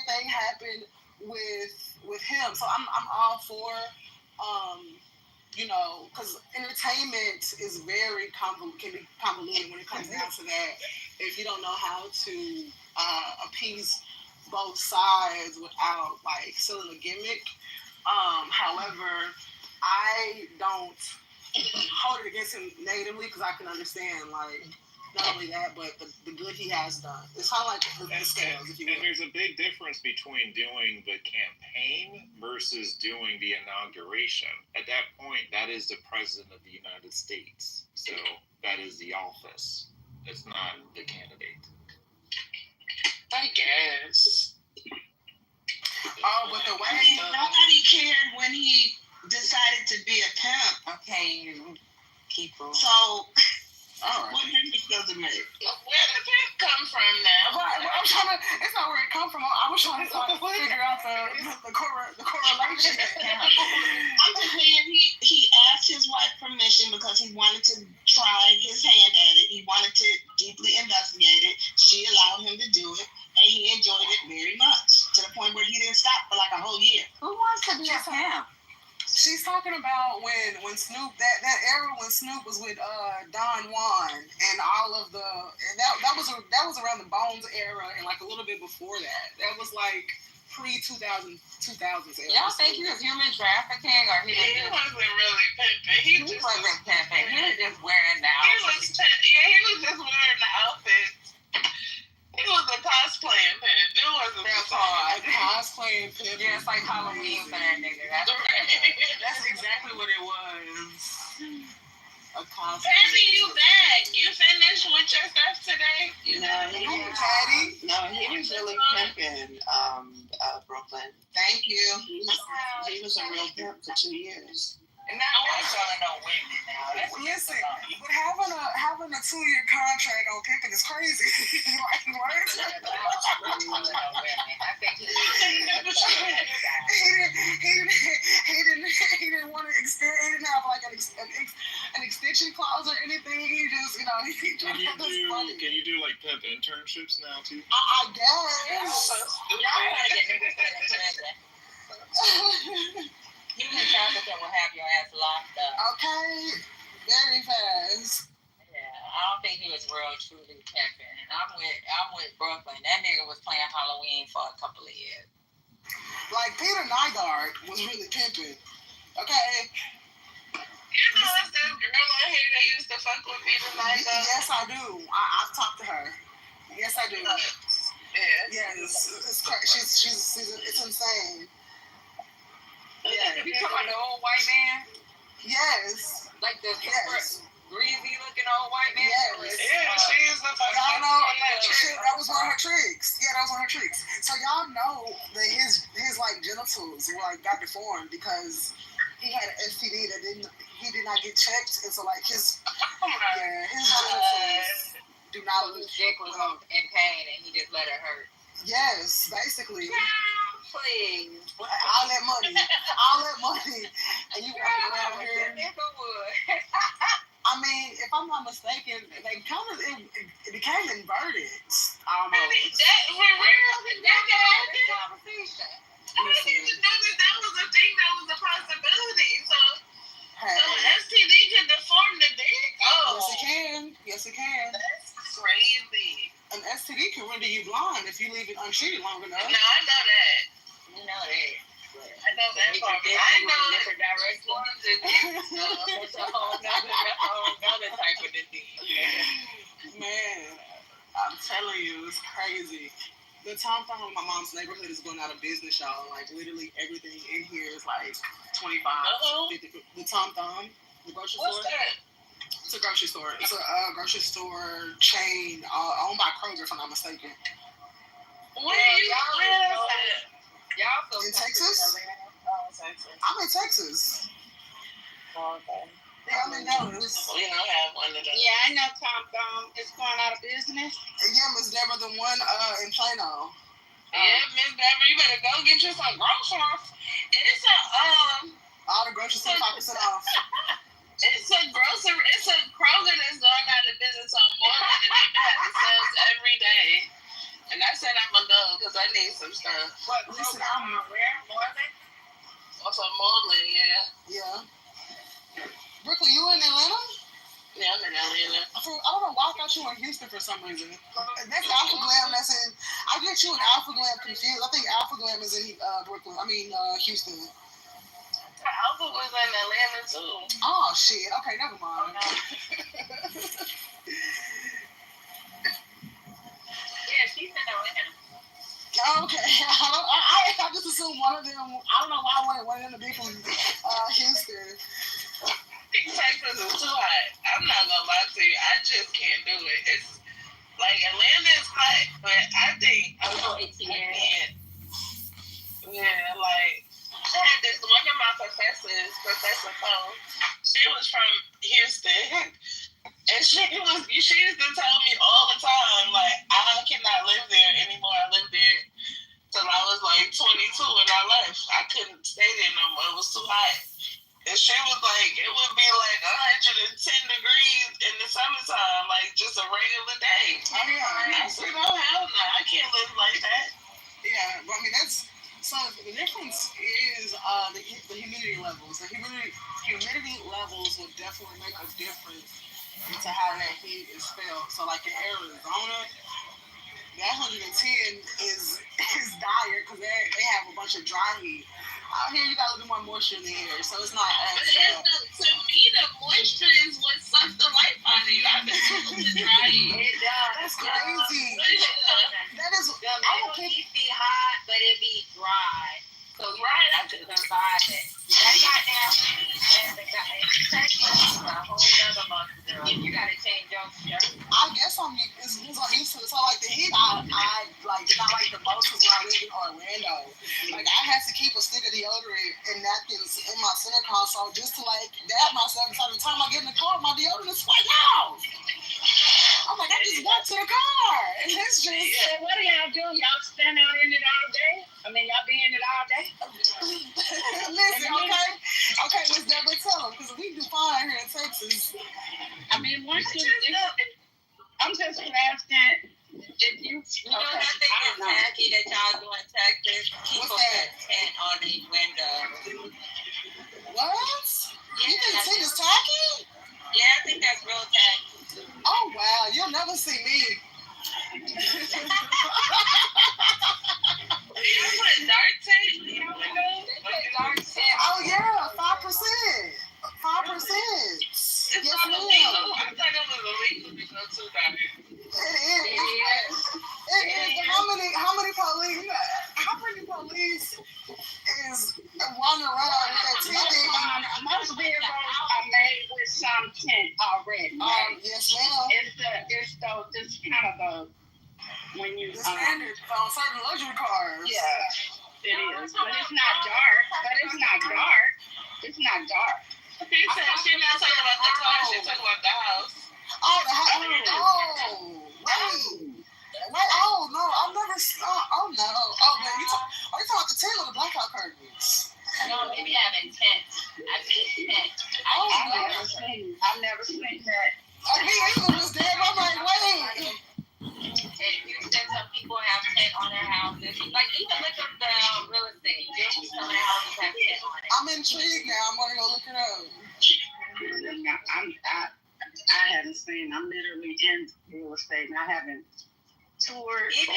thing happened with him. So I'm all for because entertainment is very can be convoluted when it comes down to that. If you don't know how to appease both sides without like selling a gimmick. However, I don't hold it against him negatively because I can understand like not only that, but the good he has done. It's kind of like the scales, if you will. And there's a big difference between doing the campaign versus doing the inauguration. At that point, that is the President of the United States. So that is the office. It's not the candidate. I guess. Oh, but the way nobody cared when he decided to be a pimp. Okay, you keep on. So, all right. What difference does it make? Where did pimp come from now? I'm trying to. It's not where it come from. I was trying to figure out the correlation. I'm just saying he asked his wife permission because he wanted to try his hand at it. He wanted to deeply investigate it. She allowed him to do it, and he enjoyed it very much to the point where he didn't stop for like a whole year. Who wants to be a pimp? She's talking about when Snoop that era when Snoop was with Don Juan and all of that was around the Bones era and like a little bit before that. That was like pre-2000s era. Y'all think he was human trafficking or he wasn't really pimping. He wasn't pimping. He was just wearing the outfit. He was just wearing the outfit. He was a cosplaying pimp. It wasn't a cosplaying pimp. Yeah, it's like Halloween for that nigga. That's exactly what it was. A cosplay. Patty, you back? You finished with your stuff today? No, he was really pimping Brooklyn. Thank you. He was a real pimp for 2 years. And now I'm selling no women now. Listen, but having a 2-year contract on pimping is crazy. Like what? I think he didn't want to experience. He didn't have like an extension clause or anything. He just Can you do like pimp internships now too? I guess. Human trafficking will have your ass locked up. Okay, very fast. Yeah, I don't think he was real truly pimping. And I'm with Brooklyn. That nigga was playing Halloween for a couple of years. Like Peter Nygaard was really pimping. Okay. You know that's that girl on here that used to fuck with Peter Nygaard? Yes, I do. I've talked to her. Yes, I do. Yeah. Yes, she's it's insane. Yeah. You talking about the old white man? Yes. Like the greasy looking old white man? Yes. Yeah, she's the fucking y'all know that was one of her tricks. Yeah, that was one of her tricks. So y'all know that his like genitals were like got deformed because he had an STD that he did not get checked, and so like his genitals do not look. His dick was in pain, and he just let it hurt. Yes, basically. Please. All that money, and you walk around here. I mean, if I'm not mistaken, they kind of it became inverted. Almost. For real, that conversation. I didn't even know that was a thing that was a possibility. So STD can deform the dick. Oh, Yes, it can. That's crazy. An STD can render you blind if you leave it untreated long enough. No, I know that. You know that. I know that part. I know different directions. That's a whole nother type of disease. Man, I'm telling you, it's crazy. The Tom Thumb in my mom's neighborhood is going out of business, y'all. Like, literally everything in here is like 25, 50. The Tom Thumb, the grocery store. What's that? It's a grocery store. It's a grocery store chain owned by Kroger, if I'm not mistaken. Where you live? Y'all in Texas? I'm in Texas. Oh, okay. Yeah, I'm in Dallas. We don't have one of them. Yeah, I know Tom Thumb is going out of business. Yeah, Miss Deborah, the one in Plano. Yeah, Miss Deborah, you better go get you some groceries. It's a all the groceries 25% off. It's a Kroger that's going out of business on Moreland, and they have the sales every day. And I said I'm gonna go because I need some stuff. But listen, I'm where? Moreland? Also Moreland, yeah. Yeah. Brooklyn, you in Atlanta? Yeah, I'm in Atlanta. I don't know why I thought you were in Houston for some reason. That's Alpha Glam that's in. I get you and Alpha Glam confused. I think Alpha Glam is in Brooklyn. Houston. Alpha was in Atlanta too. Oh shit. Okay, never mind. Yeah, she's in Atlanta. Okay. I just assumed one of them. I don't know why I wanted one of them to be from Houston. Texas is too hot. I'm not gonna lie to you. I just can't do it. It's like Atlanta is hot, but I think yeah, like I had this one of my professors, Professor Cole. She was from Houston, and she used to tell me all the time, like I cannot live there anymore. I lived there till I was like 22, and I left. I couldn't stay there no more. It was too hot. And she was like, it would be like 110 degrees in the summertime, like just a regular day. Oh, yeah. I said, oh, hell no, I can't live like that. Yeah, but I mean, so the difference is the humidity levels. The humidity levels will definitely make a difference into how that heat is felt. So, like in Arizona, that 110 is dire because they have a bunch of dry heat. Out here, you got a little more moisture in the air, so it's not as to me, the moisture is what sucks the life out of you. I've been able to dry heat. It does. That's crazy. That is. I will keep it hot, but it be dry. So right, I could survive it. That goddamn heat and the Texas is a whole other monster. You gotta change your shirt. I guess I'm used to it. So like the heat, I like not like the most because when I lived in Orlando, like I had to keep a stick of deodorant and napkins in my center console just to like dab myself. Because by the time I get in the car, my deodorant is spiked out. I'm like, I just got to the car, and it's just. So what do y'all do? Y'all stand out in it all day? I mean, y'all be in it all day? Listen, okay, Miss Deborah, tell them because we do fine here in Texas. I mean, once you, I'm just asking if you. You know that thing is tacky that y'all do in Texas? People put tent on the window. What? Yeah, you think tent is tacky? Yeah, I think that's real tacky. Oh wow, you'll never see me. You put dark tape on your window? Oh yeah, 5%. 5%. It's yes, not ma'am. illegal. I thought it was illegal to go too dark. It is. How many police is running around with that tent? Most vehicles are made with some tent already. Right? Yes, ma'am. It's kind of the when you the standard on certain luxury cars. Yeah, it is. But it's not dark. It's not dark. He said she's not talking about the car, she's talking about the house. Oh, the house. Oh, wait. Oh, no. I've never. Oh, no. Oh, man. Are you talking about the tent or the blackout curtains? No, maybe I have intent. I've seen tent. I've never seen that. Me either, Miss Deb. I'm like, wait. And you said some people have tent on their houses. Like, even look up the real estate. Some of their houses have tent on it. I'm intrigued now. I'm going to go look it up. I haven't seen. I'm literally in real estate, and I haven't toured. Even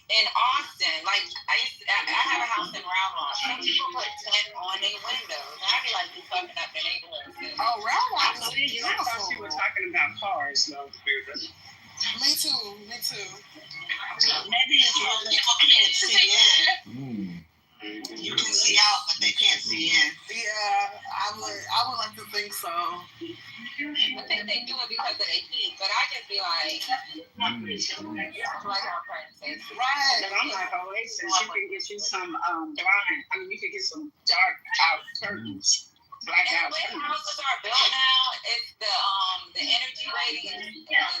in Austin, like I have a house in Round Rock. Some people put tent on their windows. And I be like, you fucking up the neighborhood. Oh, Round Rock is beautiful. I thought you were talking about cars, though. Me too. Maybe it's where people can't see in. You can see out, but they can't see in. Yeah, I would like to think so. I think they do it because of the heat, but I just be like our princess. Right. And I'm like Oasis, you can get you some blind. I mean, you can get some dark out curtains. And the way houses are built now, it's the energy rating is good.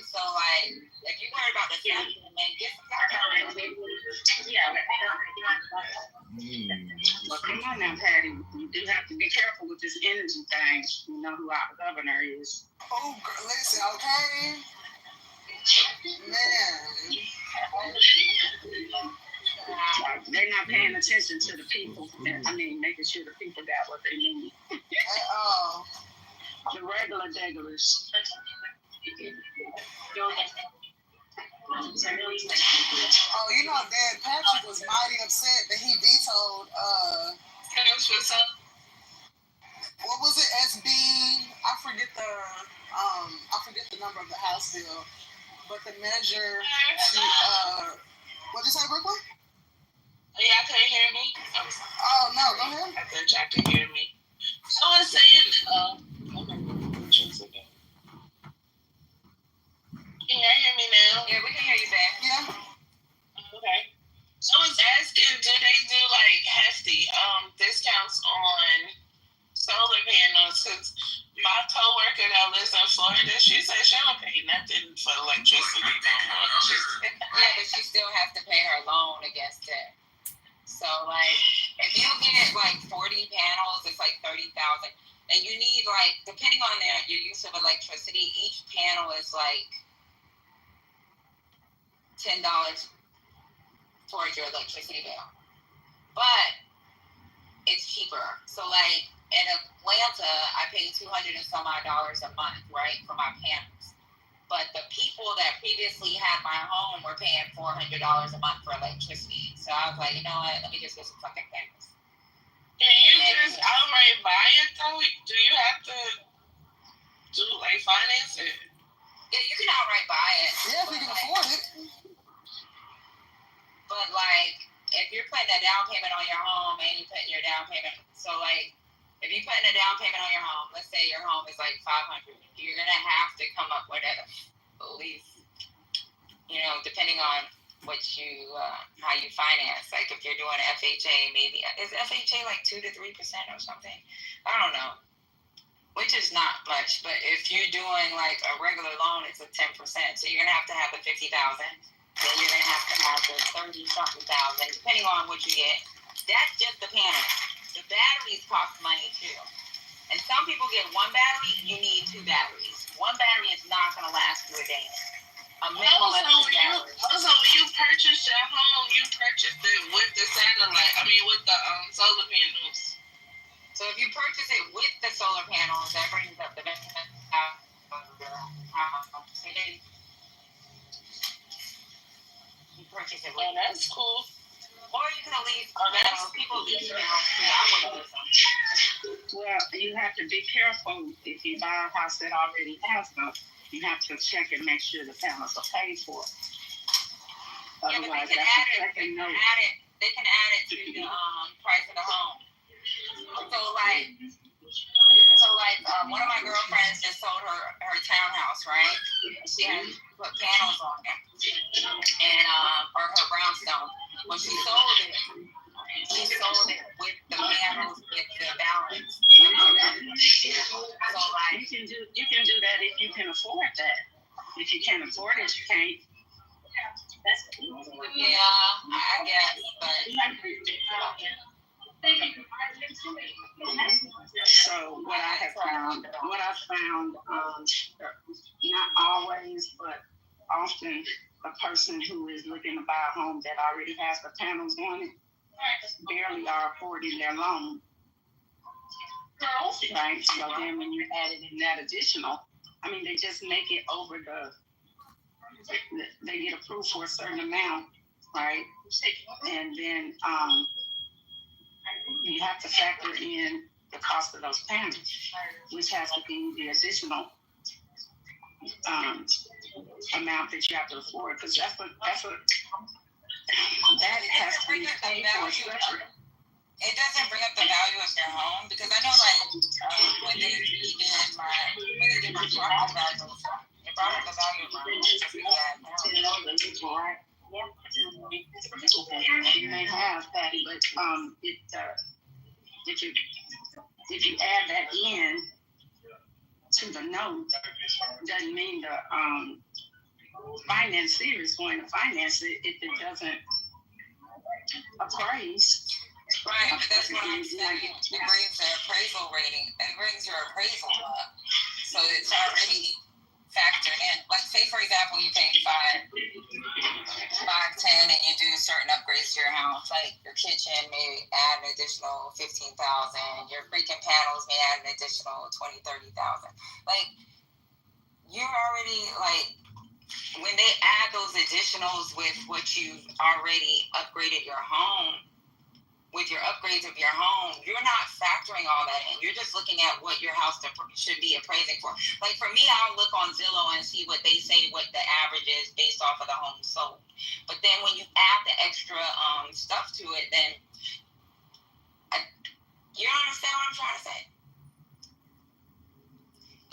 So like, if you worry about the temperature, man, get some dark. Yeah. Well, come on now, Patty. You do have to be careful with this energy thing. You know who our governor is. Oh, girl, listen, okay, man. They're not paying attention to the people. I mean, making sure the people got what they need. Oh. The regular degulars. Oh, you know, Dad Patrick was mighty upset that he vetoed. What was it? SB? I forget the number of the House bill, but the measure to what'd you say, Brooklyn? Y'all couldn't hear me? Oh no, go ahead. I thought y'all could hear me. Someone saying, can y'all hear me now? Yeah, we can hear you back. Yeah. Okay. Someone's asking, do they do like hefty discounts on solar panels? Because my coworker that lives in Florida, she said she don't pay nothing for electricity no more. Yeah, but she still has to pay her loan against it. So like, if you get like 40 panels, it's like $30,000, and you need like, depending on your use of electricity, each panel is like $10 towards your electricity bill. But it's cheaper. So like in Atlanta, I pay $200 and some odd a month, right, for my panels. But the people that previously had my home were paying $400 a month for electricity. So I was like, you know what? Let me just get some fucking panels. Can you just outright buy it though? Do you have to do like finance it? Yeah, you can outright buy it. Yeah, if you can afford it. But like, if you're putting a down payment on your home and you're putting your down payment, so like, if you're putting a down payment on your home, let's say your home is like $500, you're gonna have to come up with at least, you know, depending on what you how you finance. Like if you're doing FHA, maybe is FHA like 2 to 3% or something? I don't know. Which is not much, but if you're doing like a regular loan, it's a 10%. So you're gonna have to have the $50,000. Then you're gonna have to have the $30-something thousand, depending on what you get. That's just the panel. The batteries cost money too. And some people get one battery, you need 2 batteries. One battery is not gonna last you a day. A minimum of 2 batteries. Also, when you purchased your home, you purchased it with the satellite. I mean, with the solar panels. So if you purchase it with the solar panels, that brings up the best you purchase it with. Oh, that's cool. Or you can lease. People lease their house too. I wouldn't lease them. Well, you have to be careful if you buy a house that already has them. You have to check and make sure the panels are paid for. Yeah, Otherwise, but they can add it. They can add it to the price of the home. So like one of my girlfriends just sold her townhouse, right? She had put panels on it, and or her brownstone. When she sold it with the panels with the balance. So like you can do that if you can afford that. If you can't afford it, you can't. Yeah, I guess, but. So what I found, not always, but often, a person who is looking to buy a home that already has the panels on it barely are affording their loan. Right? So then when you add it in that additional, I mean, they just make it over they get approved for a certain amount, right? And then you have to factor in the cost of those panels, which has to be the additional amount that you have to afford, because that's what that has to be paid for separate. It doesn't bring up the value of your home, because I know like when they did my property values, it brought up the value of my home. You may have that, but if you add that in to the note, doesn't mean the financier is going to finance it if it doesn't appraise. Right, but that's what I'm saying. It brings the appraisal rating. It brings your appraisal up. So it's already factored in. Like, say, for example, you pay $510 and you do certain upgrades to your house. Like, your kitchen may add an additional $15,000. Your freaking panels may add an additional $20,000, $30,000. Like, you're already, like, when they add those additionals with what you've already upgraded your home, with your upgrades of your home, you're not factoring all that in. You're just looking at what your house should be appraising for. Like for me, I'll look on Zillow and see what they say, what the average is based off of the home sold. But then when you add the extra stuff to it, then you don't understand what I'm trying to say.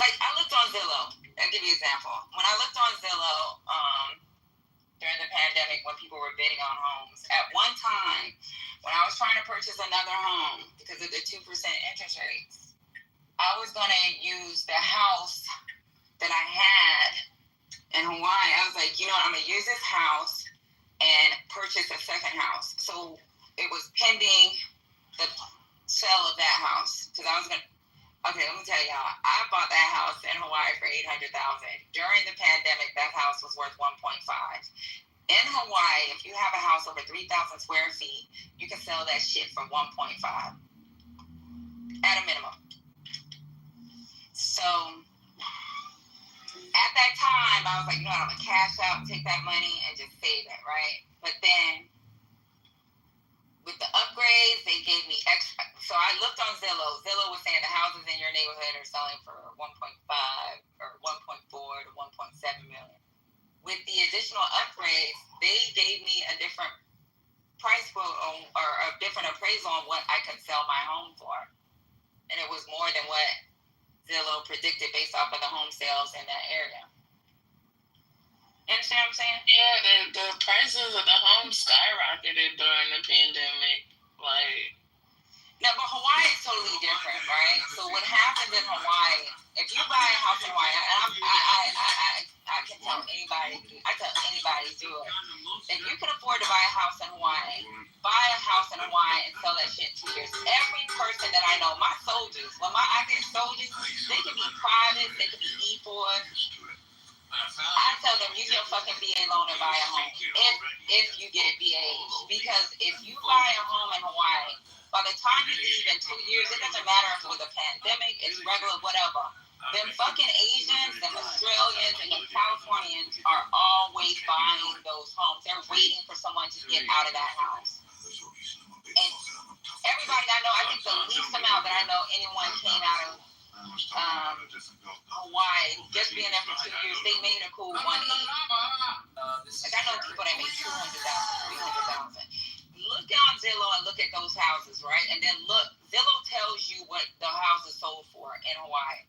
Like I looked on Zillow. I'll give you an example. When I looked on Zillow during the pandemic, when people were bidding on homes, at one time, when I was trying to purchase another home because of the 2% interest rates, I was going to use the house that I had in Hawaii. I was like, you know what, I'm going to use this house and purchase a second house. So it was pending the sale of that house because I was going to, okay, let me tell y'all, I bought that house in Hawaii for $800,000. During the pandemic, that house was worth 1.5. In Hawaii, if you have a house over 3,000 square feet, you can sell that shit for 1.5 at a minimum. So at that time, I was like, you know what, I'm gonna cash out, take that money, and just save it, right? But then with the upgrades, they gave me extra. So I looked on Zillow. Zillow was saying the houses in your neighborhood are selling for 1.5 or 1.4 to 1.7 million. With the additional upgrades, they gave me a different price quote or a different appraisal on what I could sell my home for. And it was more than what Zillow predicted based off of the home sales in that area. You understand what I'm saying? Yeah, the prices of the homes skyrocketed during the pandemic. Like, no, but Hawaii is totally different, right? So what happens in Hawaii, if you buy a house in Hawaii, I can tell anybody, do it. If you can afford to buy a house in Hawaii, buy a house in Hawaii and sell that shit in 2 years. Every person that I know, my soldiers, I get soldiers, they can be private, they can be E4s. I tell them, use your fucking VA loan and buy a home. If you get VA. Because if you buy a home in Hawaii, by the time you leave in 2 years, it doesn't matter if it was a pandemic, it's regular, whatever. Them fucking Asians, them Australians, and them Californians are always buying those homes. They're waiting for someone to get out of that house. And everybody I know, I think the least amount that I know anyone came out of Hawaii, just being there for 2 years, they made a cool 180. Like I know people that made 200,000, 300,000. Look on Zillow and look at those houses, right? And then look, Zillow tells you what the house is sold for in Hawaii.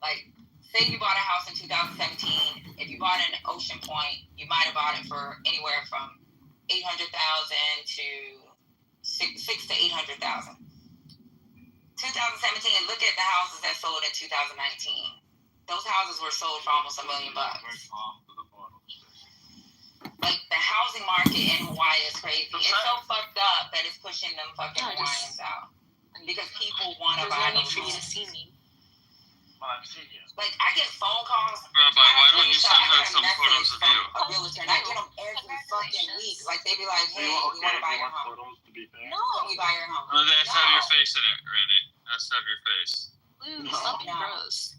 Like, say you bought a house in 2017. If you bought it in Ocean Point, you might have bought it for anywhere from $800,000 to $600,000 to $800,000. 2017, look at the houses that sold in 2019. Those houses were sold for almost $1 million. Like, the housing market in Hawaii is crazy. It's so fucked up that it's pushing them fucking Hawaiians out. Because people want to buy those homes. See me. Well, I've seen you. Like, I get phone calls. Rabbi, why don't you send her some photos of you? A realtor, and I get them every fucking week. Like, they be like, hey, we want to buy your home. Photos to be fair? No, we buy your home. Well, that's have your face in it, Randy. That's have your face. Stop being gross.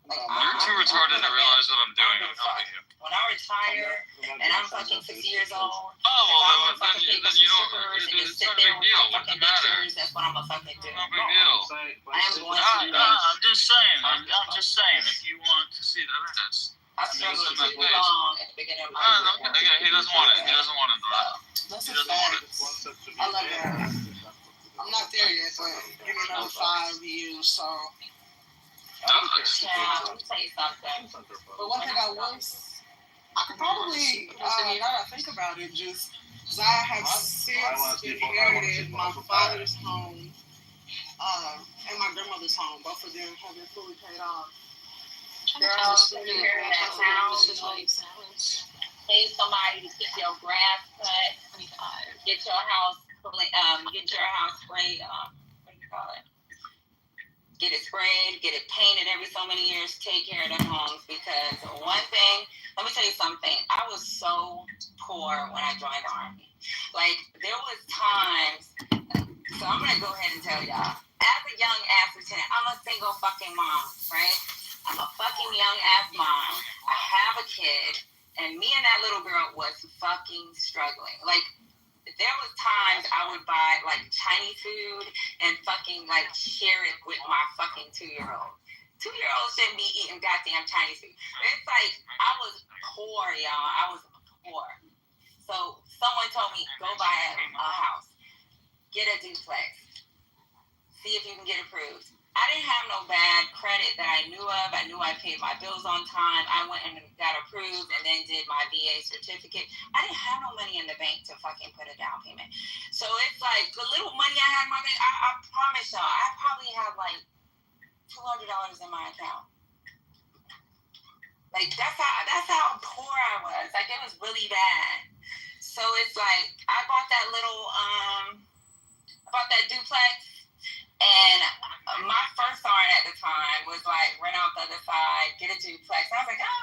Like, You're too retarded to realize what I'm doing. I'm helping you. When I retire and I'm fucking 60 years old, oh, well, then you don't. It's not a big deal. What's the matter? That's what I'm gonna fucking do. No big deal. I am going to. I'm just saying. I'm just saying. If you want to see the evidence. I struggled too long at the beginning of my career. He doesn't want it. He doesn't want it. That's a fact. I love that. I'm not there yet, but give me another 5 years, so. Yeah, let me tell you something. But one thing I could probably, now that I think about it, just because I have since inherited my father's home and my grandmother's home. Both of them have been fully paid off. Girl, you hear that sound? Pay somebody to keep your grass cut. Get your house sprayed. What do you call it? Get it sprayed, get it painted every so many years, take care of the homes, because one thing, let me tell you something, I was so poor when I joined the Army. Like, there was times, so I'm going to go ahead and tell y'all, as a young ass lieutenant, I'm a single fucking mom, right? I'm a fucking young ass mom. I have a kid, and me and that little girl was fucking struggling. Like, there was times I would buy like Chinese food and fucking like share it with my fucking 2-year-old. 2-year-olds shouldn't be eating goddamn Chinese food. It's like I was poor, y'all. I was poor. So someone told me, go buy a house, get a duplex, see if you can get approved. I didn't have no bad credit that I knew of. I knew I paid my bills on time. I went and got approved and then did my VA certificate. I didn't have no money in the bank to fucking put a down payment. So it's like the little money I had in my bank, I promise y'all, I probably have like $200 in my account. Like that's how poor I was. Like it was really bad. So it's like I bought that duplex. And my first thought at the time was like, rent out the other side, get a duplex. I was like, oh,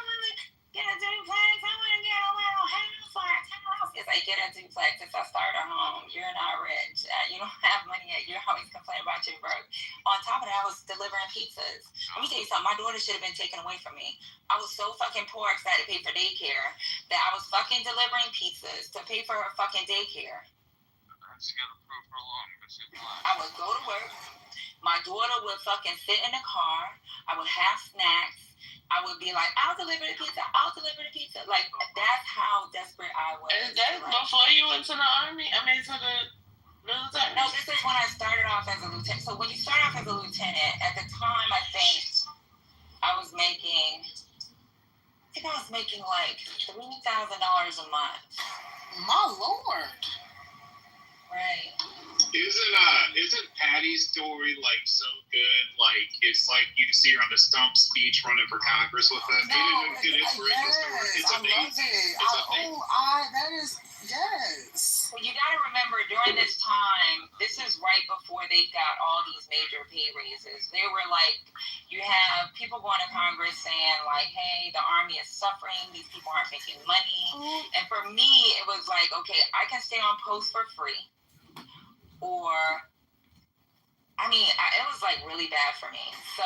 get a duplex. I want to get a little house or a house. It's like, get a duplex if I start a home. You're not rich. You don't have money yet. You're always complaining about your broke. On top of that, I was delivering pizzas. Let me tell you something. My daughter should have been taken away from me. I was so fucking poor because I had to pay for daycare that I was fucking delivering pizzas to pay for her fucking daycare. I would go to work. My daughter would fucking sit in the car. I would have snacks. I would be like, I'll deliver the pizza. Like, that's how desperate I was. Is that before you went to the Army? I mean, to the military? No, this is when I started off as a lieutenant. So when you start off as a lieutenant, at the time, I think I was making like $3,000 a month. My Lord. Right. Isn't Patty's story like so good? Like it's like you see her on the stump speech running for Congress with them. Yes, I love it. That is yes. Well, you got to remember during this time, this is right before they got all these major pay raises. They were like, you have people going to Congress saying like, hey, the Army is suffering. These people aren't making money. And for me, it was like, okay, I can stay on post for free. Or, I mean, it was like really bad for me. So,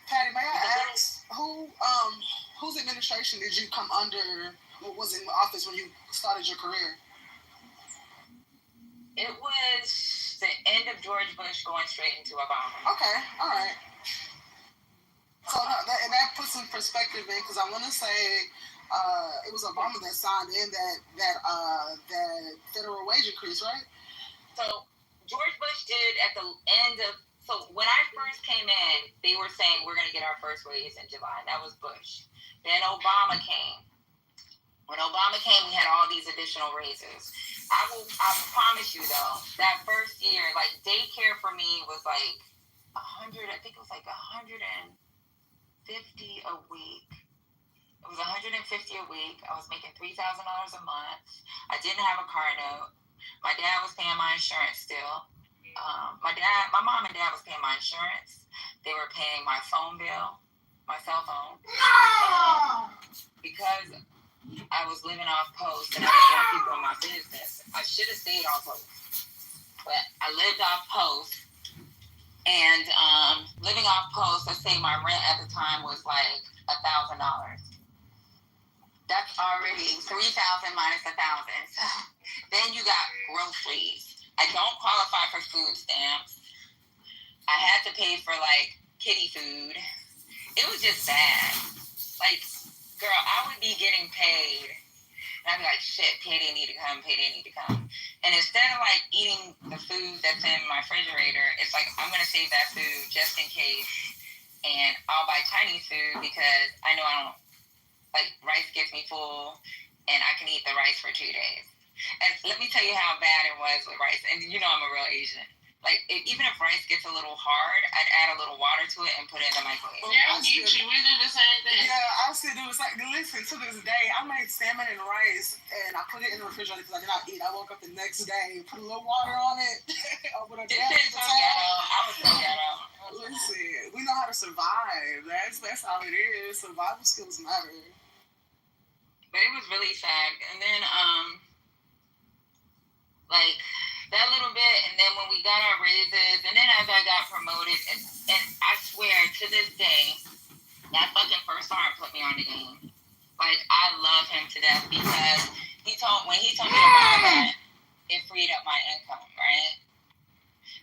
Patty, may I ask whose administration did you come under? What was in office when you started your career? It was the end of George Bush going straight into Obama. Okay, all right. So that puts some perspective in because I want to say it was Obama that signed in that federal wage increase, right? So George Bush did at the end of, so when I first came in, they were saying we're going to get our first raise in July. And that was Bush. Then Obama came. When Obama came, we had all these additional raises. I promise you though, that first year, like daycare for me was like I think it was like $150 a week. It was $150 a week. I was making $3,000 a month. I didn't have a car note. My dad was paying my insurance still. My mom and dad was paying my insurance. They were paying my phone bill, my cell phone. Because I was living off post and I didn't want people in my business. I should have stayed on post. But I lived off post. And living off post, let's say my rent at the time was like $1,000. That's already $3,000 minus $1,000. So then you got groceries. I don't qualify for food stamps. I had to pay for like kitty food. It was just bad. Like girl, I would be getting paid. And I'd be like, shit, payday need to come. And instead of like eating the food that's in my refrigerator, it's like, I'm going to save that food just in case. And I'll buy Chinese food because I know I don't, like, rice gets me full and I can eat the rice for 2 days. And let me tell you how bad it was with rice. And you know I'm a real Asian. Like, even if rice gets a little hard, I'd add a little water to it and put it in the microwave. Yeah, we do the same thing. Yeah, I still do. It's like, listen, to this day, I made salmon and rice, and I put it in the refrigerator because I did not eat. I woke up the next day, put a little water on it, open a This is so ghetto. I was so ghetto. Listen, we know how to survive. That's all it is. Survival skills matter. But it was really sad. And then, like, that little bit, and then when we got our raises, and then as I got promoted, and I swear to this day, that fucking first sergeant put me on the game. Like, I love him to death because when he told me to buy that, it freed up my income, right?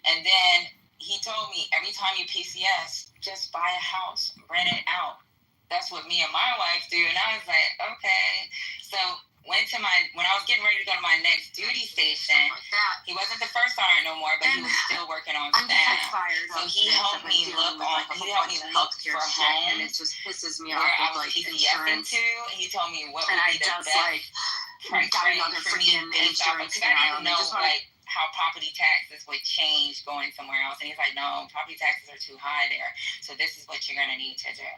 And then he told me every time you PCS, just buy a house, rent it out. That's what me and my wife do. And I was like, okay. So when I was getting ready to go to my next duty station, he wasn't the first sergeant no more, but he was still working on staff. So he helped me look for home. And it just pisses me off. Where I was like PCSing to. He told me what would be the best price range for me based off of, because I didn't know like how property taxes would change going somewhere else. And he's like, no, property taxes are too high there. So this is what you're going to need to do.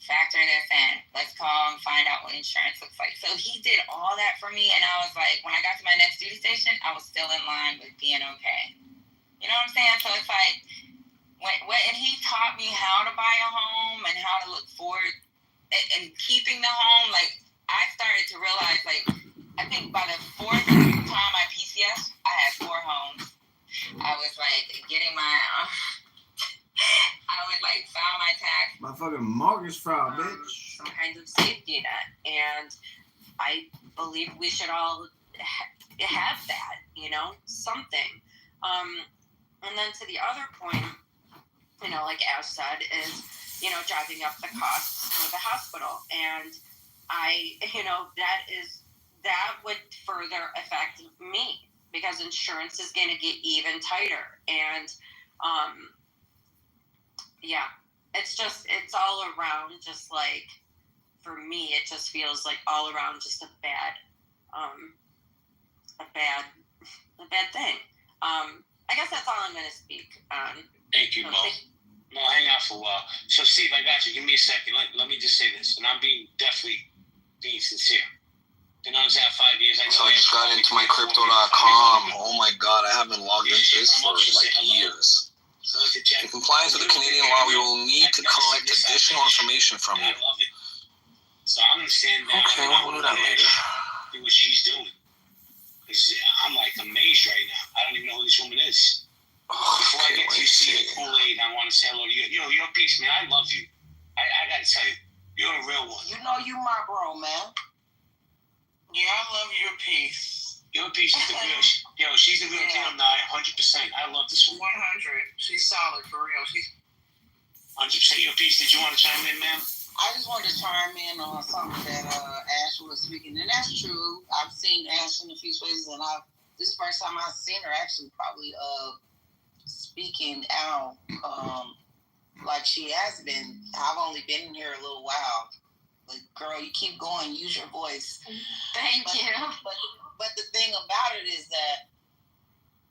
Factor this in. Let's call and find out what insurance looks like. So he did all that for me. And I was like, when I got to my next duty station, I was still in line with being okay. You know what I'm saying? So it's like, and he taught me how to buy a home and how to look forward and keeping the home. Like, I started to realize, like, I think by the fourth time I PCS, I had 4 homes. I was like getting my, I would like file my tax. My fucking mortgage file, bitch. Some kind of safety net, and I believe we should all have that, you know, something. And then to the other point, you know, like Ash said, is, you know, driving up the costs of the hospital, and that would further affect me because insurance is going to get even tighter. And, it's all around just like, for me, it just feels like all around just a bad thing. I guess that's all I'm going to speak on. Thank you, Mo. No, hang out for a while. So, Steve, I got you. Give me a second. Let me just say this, and I'm definitely being sincere. Been on Zap 5 years. So I just got into my crypto.com. Oh my god, I haven't logged into this for like years. In compliance with the Canadian law, we will need to collect additional information from you. So I'm gonna stand down. Okay, we'll do that later. Do what she's doing. I'm like amazed right now. I don't even know who this woman is. Before I get to see the Kool-Aid, I want to say hello to you. Yo, you're a piece, man. I love you. I gotta tell you, you're a real one. You know you my bro, man. Yeah, I love your piece. Your piece is the real. Yo, she's the real deal, 100%. I love this woman. 100. She's solid for real. She's 100%. Your piece. Did you want to chime in, ma'am? I just wanted to chime in on something that Ash was speaking, and that's true. I've seen Ash in a few spaces, and this is the first time I've seen her actually probably speaking out like she has been. I've only been in here a little while. But girl, you keep going. Use your voice. Thank you. But the thing about it is that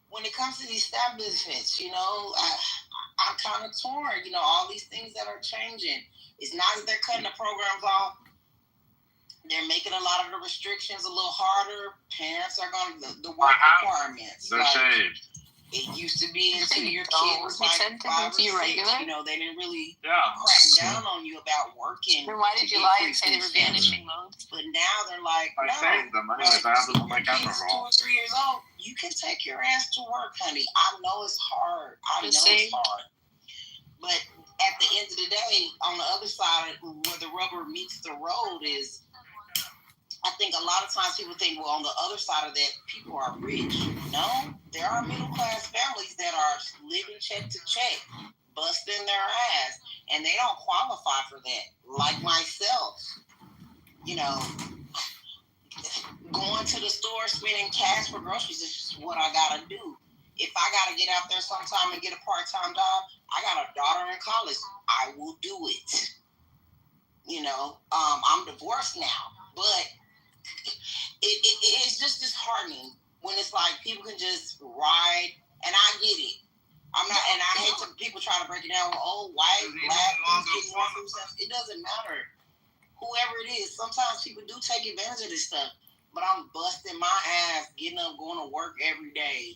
when it comes to these staff benefits, you know, I'm kind of torn. You know, all these things that are changing. It's not that they're cutting the programs off. They're making a lot of the restrictions a little harder. Parents are going to the work requirements. They're saved. It used to be until your kid was like 5 or 6. You know, they didn't really crack down on you about working. Then why did you lie and say they were vanishing modes? But now they're like, I saved them. I have them on my camera roll. 2 or 3 years old, you can take your ass to work, honey. I know it's hard. It's hard. But at the end of the day, on the other side, where the rubber meets the road is, I think a lot of times people think, well, on the other side of that, people are rich. No, there are middle-class families that are living check to check, busting their ass, and they don't qualify for that, like myself. you know, going to the store, spending cash for groceries is just what I gotta do. If I gotta get out there sometime and get a part-time job, I got a daughter in college, I will do it. You know, I'm divorced now, but it's just disheartening when it's like people can just ride, and I get it. I'm not, and I hate when people try to break it down. Oh, white, black, getting more food stuff. It doesn't matter. Whoever it is, sometimes people do take advantage of this stuff. But I'm busting my ass, getting up, going to work every day,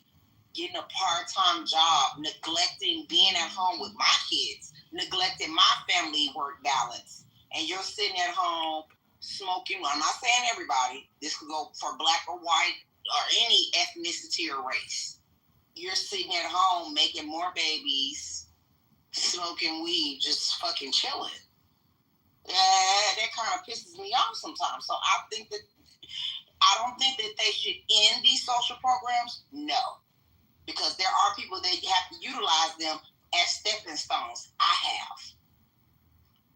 getting a part-time job, neglecting being at home with my kids, neglecting my family work balance. And you're sitting at home smoking. I'm not saying everybody. This could go for black or white or any ethnicity or race. You're sitting at home making more babies, smoking weed, just fucking chilling. That kind of pisses me off sometimes. So I don't think that they should end these social programs. No. Because there are people that have to utilize them as stepping stones. I have.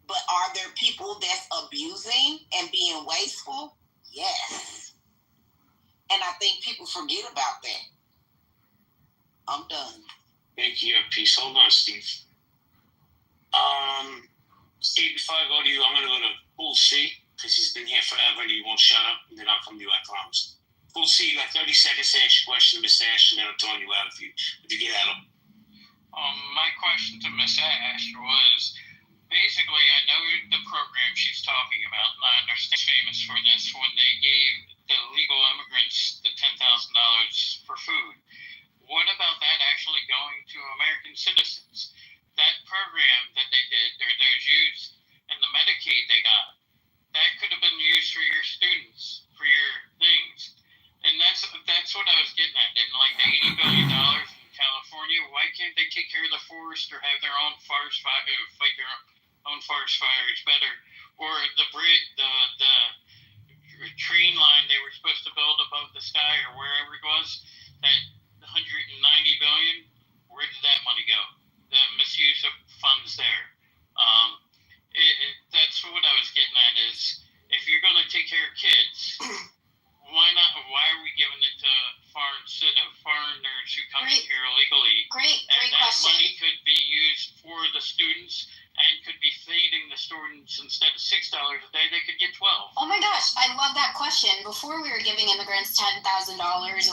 But are there people that's abusing and being wasteful? Yes. And I think people forget about that. I'm done. Thank you. Peace. Hold on, Steve. Steve, before I go to you, I'm going to go to Full C, because he's been here forever and he won't shut up, and then I'll come to you, I promise. Full C, you got 30 seconds to ask your question to Miss Ash, and then I'm throwing you out if you get at him. My question to Miss Ash was, basically, I know the program she's talking about, and I understand she's famous for this, when they gave the legal immigrants the $10,000 for food. What about that actually going to American citizens? That program that they did, or those used, and the Medicaid they got, that could have been used for your students, for your things. And that's what I was getting at. And like the $80 billion in California, why can't they take care of the forest or have their own forest fire, fight their own forest fires better? Or the train line they were supposed to build above the sky or wherever it was, that $190 billion, where did that money go? The misuse of funds there. That's what I was getting at is, if you're going to take care of kids, why not? Why are we giving it to foreigners who come in here illegally? Great that question. Money could be used for the students and could be feeding the students instead of $6 a day, they could get 12. Oh my gosh, I love that question. Before we were giving immigrants $10,000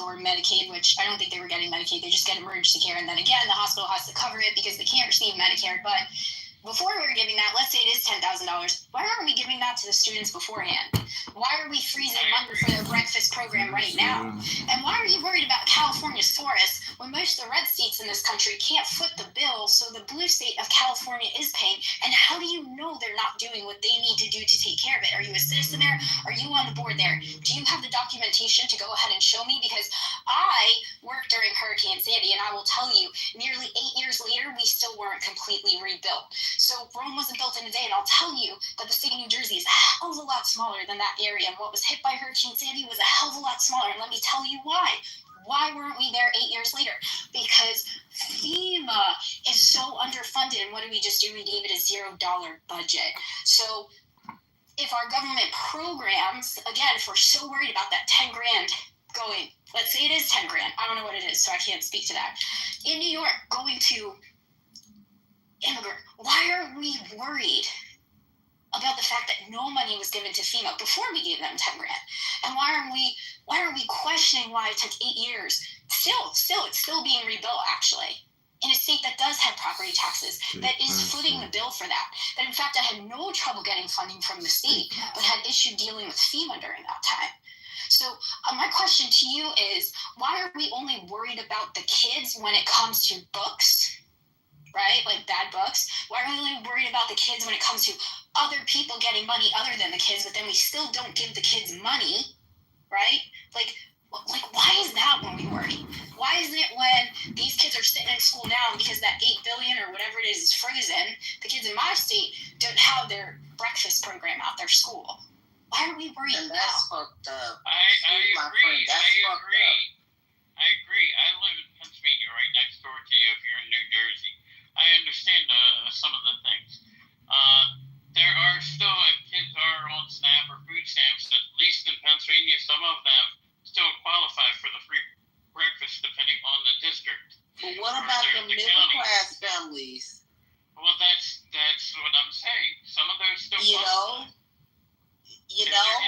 or Medicaid, which I don't think they were getting Medicaid, they just get emergency care, and then again, the hospital has to cover it because they can't receive Medicare. But before we were giving that, let's say it is $10,000, why aren't we giving that to the students beforehand? Why are we freezing money for their breakfast program right now? And why are you worried about California's forests when most of the red states in this country can't foot the bill, so the blue state of California is paying? And how do you know they're not doing what they need to do to take care of it? Are you a citizen there? Are you on the board there? Do you have the documentation to go ahead and show me? Because I worked during Hurricane Sandy, and I will tell you, nearly 8 years later, we still weren't completely rebuilt. So Rome wasn't built in a day, and I'll tell you that the state of New Jersey is a hell of a lot smaller than that area, and what was hit by Hurricane Sandy was a hell of a lot smaller, and let me tell you why. Why weren't we there 8 years later? Because FEMA is so underfunded, and what did we just do? We gave it a $0 budget. So if our government programs, again, if we're so worried about that 10 grand going, let's say it is 10 grand, I don't know what it is, so I can't speak to that. In New York, going to immigrant, why are we worried about the fact that no money was given to FEMA before we gave them 10 grand? And why are we questioning why it took 8 years? It's still being rebuilt, actually, in a state that does have property taxes, that is footing the bill for that. That in fact I had no trouble getting funding from the state, but had issue dealing with FEMA during that time. So my question to you is, why are we only worried about the kids when it comes to books? Right? Like bad books. Why are we really worried about the kids when it comes to other people getting money other than the kids, but then we still don't give the kids money, right? Like why is that when we worry? Why isn't it when these kids are sitting in school now because that $8 billion or whatever it is frozen, the kids in my state don't have their breakfast program at their school? Why are we worried now? That's fucked up. I agree. I agree. I live in Pennsylvania, right next door to you if you're in New Jersey. I understand some of the things. There are still, if kids are on SNAP or food families. Well, that's what I'm saying. Some of those still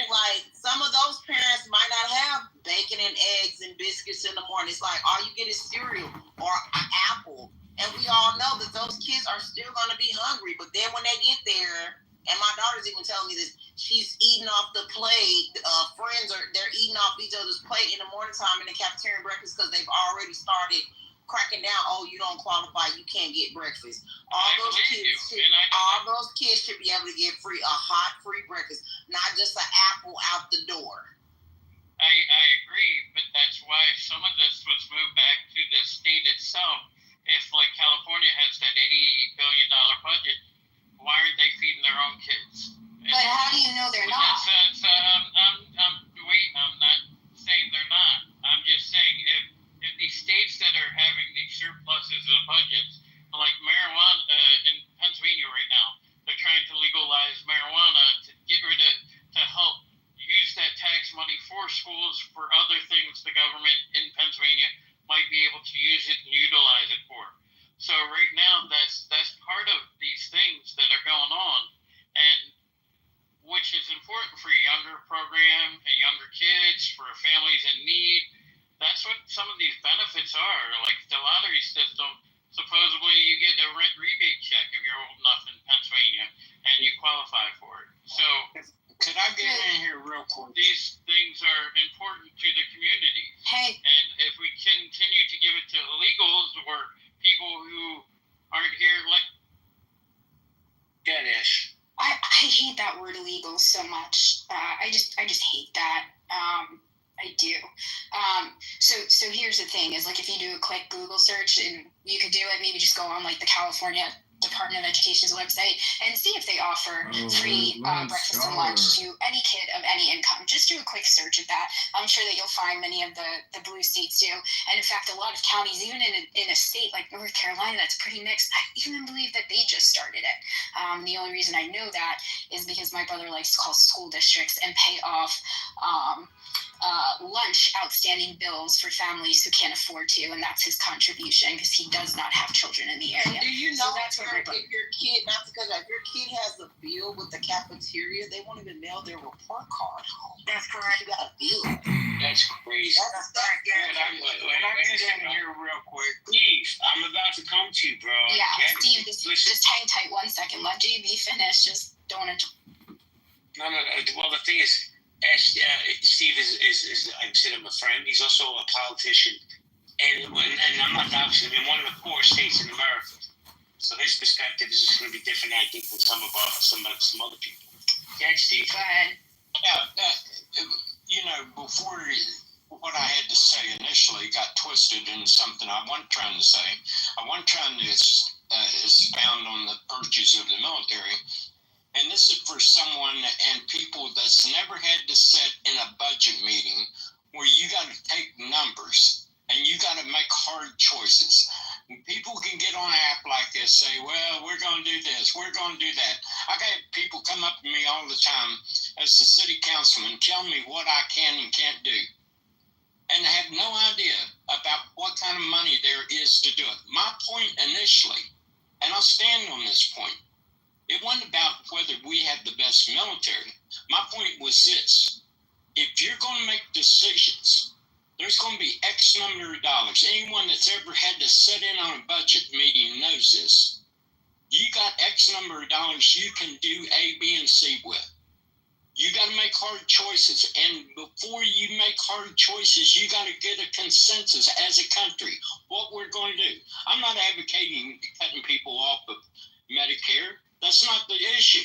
Like some of those parents might not have bacon and eggs and biscuits in the morning. It's like all you get is cereal or an apple. And we all know that those kids are still going to be hungry. But then when they get there, and my daughter's even telling me this, she's eating off the plate. They're eating off each other's plate in the morning time in the cafeteria breakfast because they've already started cracking down. Oh, you don't qualify. You can't get breakfast. All those kids should be able to get a hot free breakfast, not just an apple out the door. I agree, but that's why some of this was moved back to the state itself. If like California has that $80 billion budget, why aren't they feeding their own kids? But how do you know they're not? I'm not saying they're not. I'm just saying if these states that are having these surpluses of budgets, like marijuana in Pennsylvania right now, they're trying to legalize marijuana to get rid of, to help use that tax money for schools, for other things the government in Pennsylvania might be able to use it and utilize it for. So right now, that's part of these things that are going on, and which is important for a younger program, younger kids, for families in need. That's what some of these benefits are. Like the lottery system, supposedly you get a rent rebate check if you're old enough in Pennsylvania and you qualify for it. So could I get in here real quick? These things are important to the community. Hey. And if we continue to give it to illegals or people who aren't here, like Ganesh. I hate that word illegal so much. I just hate that. I do. So here's the thing: is like if you do a quick Google search, and you could do it, maybe just go on like the California Department of Education's website and see if they offer free breakfast and lunch to any kid of any income. Just do a quick search of that. I'm sure that you'll find many of the blue states do. And in fact, a lot of counties, even in a state like North Carolina, that's pretty mixed, I even believe that they just started it. The only reason I know that is because my brother likes to call school districts and pay off lunch outstanding bills for families who can't afford to, and that's his contribution because he does not have children in the area. Do you know that's if your kid, not because if your kid has a bill with the cafeteria, they won't even mail their report card home. That's correct. You got a bill. That's crazy. That's Can I get in here real quick? Steve, I'm about to come to you, bro. Yeah, Steve, just hang tight 1 second. Let JB finish. Just don't. No. Well, the thing is, Steve is I consider him a friend. He's also a politician, and I'm not doubting him in one of the poor states in America. So his perspective is just going to be different, I think, than some other people. Yeah, Steve. Go ahead. Yeah, before what I had to say initially got twisted into something I wasn't trying to say. I wasn't trying to expound on the virtues of the military. And this is for someone and people that's never had to sit in a budget meeting where you got to take numbers and you got to make hard choices. And people can get on an app like this, say, well, we're going to do this, we're going to do that. I got people come up to me all the time as the city councilman, tell me what I can and can't do. And I have no idea about what kind of money there is to do it. My point initially, and I'll stand on this point, it wasn't about whether we had the best military. My point was this: if you're going to make decisions, there's going to be X number of dollars. Anyone that's ever had to sit in on a budget meeting knows this. You got X number of dollars you can do A, B, and C with. You got to make hard choices. And before you make hard choices, you got to get a consensus as a country, what we're going to do. I'm not advocating cutting people off of Medicare. That's not the issue.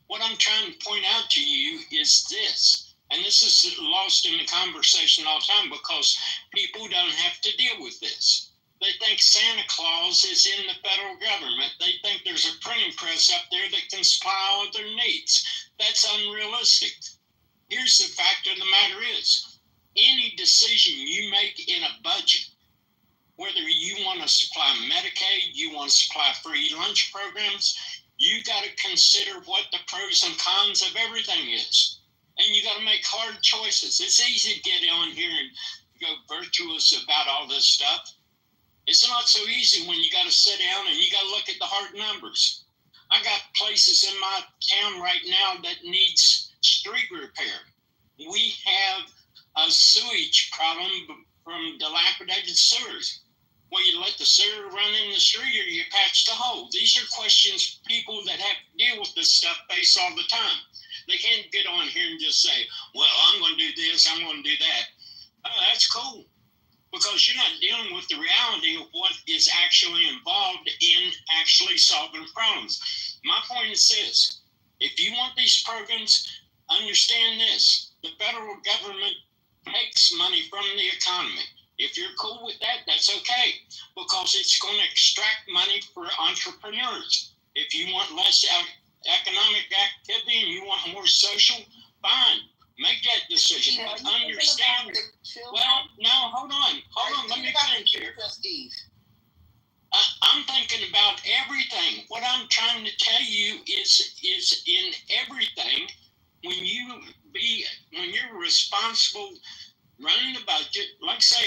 What I'm trying to point out to you is this, and this is lost in the conversation all the time because people don't have to deal with this. They think Santa Claus is in the federal government. They think there's a printing press up there that can supply all of their needs. That's unrealistic. Here's the fact of the matter is, any decision you make in a budget, whether you want to supply Medicaid, you want to supply free lunch programs, you got to consider what the pros and cons of everything is. And you got to make hard choices. It's easy to get on here and go virtuous about all this stuff. It's not so easy when you got to sit down and you got to look at the hard numbers. I got places in my town right now that needs street repair. We have a sewage problem from dilapidated sewers. Well, you let the sewer run in the street or you patch the hole. These are questions people that have to deal with this stuff face all the time. They can't get on here and just say, well, I'm going to do this, I'm going to do that. Oh, that's cool. Because you're not dealing with the reality of what is actually involved in actually solving problems. My point is this. If you want these programs, understand this. The federal government takes money from the economy. If you're cool with that, that's okay. Because it's going to extract money for entrepreneurs. If you want less economic activity and you want more social, fine. Make that decision. But understand. Well, no, hold on. Let me finish here. I'm thinking about everything. What I'm trying to tell you is in everything. When you're responsible running the budget, like say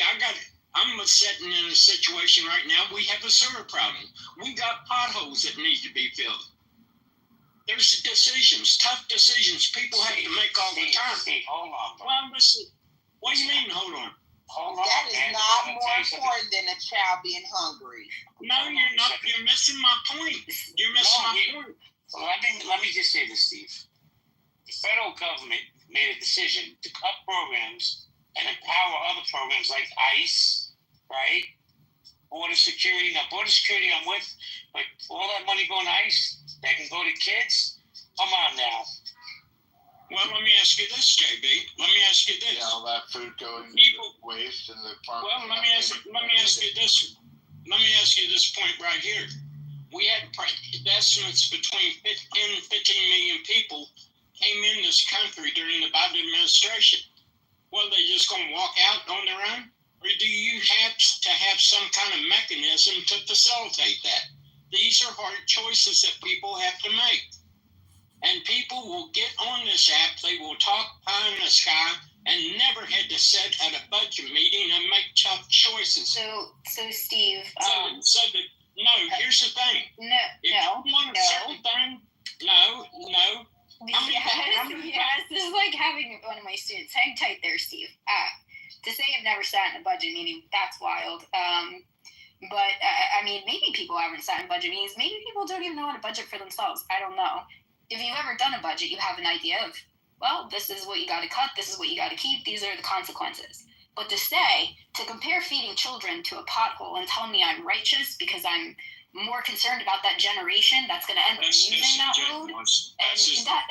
I'm sitting in a situation right now. We have a sewer problem. We got potholes that need to be filled. There's decisions, tough decisions people have to make all the time. Hold on. Well, listen, what do you mean, hold on? Hold on. That is not more important than a child being hungry. No, you're not. You're missing my point. You're missing my point. So let me just say this, Steve. The federal government made a decision to cut programs and empower other programs like ICE, right? Border security. Now, border security I'm with, but all that money going to ICE, that can go to kids? Come on now. Well, let me ask you this, JB. Let me ask you this. Yeah, all that food going to waste in the farm. Well, let me ask you this. Let me ask you this point right here. We had estimates between 10 and 15 million people came in this country during the Biden administration. Well, they just going to walk out on their own? Or do you have to have some kind of mechanism to facilitate that? These are hard choices that people have to make. And people will get on this app, they will talk pie in the sky, and never had to sit at a budget meeting and make tough choices. So Steve. Here's the thing. If you want a certain thing, no. Yes, this is like having one of my students. Hang tight there, Steve. To say I've never sat in a budget meeting, that's wild. But I mean, maybe people haven't sat in budget meetings. Maybe people don't even know how to budget for themselves. I don't know. If you've ever done a budget, you have an idea of, well, this is what you got to cut. This is what you got to keep. These are the consequences. But to compare feeding children to a pothole and tell me I'm righteous because I'm more concerned about that generation that's going to end up using that road. It's not.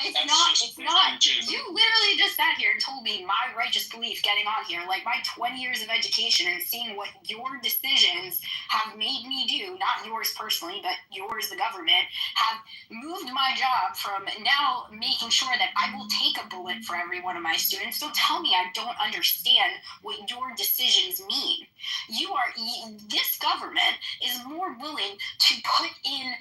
You literally just sat here and told me my righteous belief getting on here, like my 20 years of education and seeing what your decisions have made me do, not yours personally, but yours, the government, have moved my job from now making sure that I will take a bullet for every one of my students. Don't tell me I don't understand what your decisions mean. This government is more willing to put in,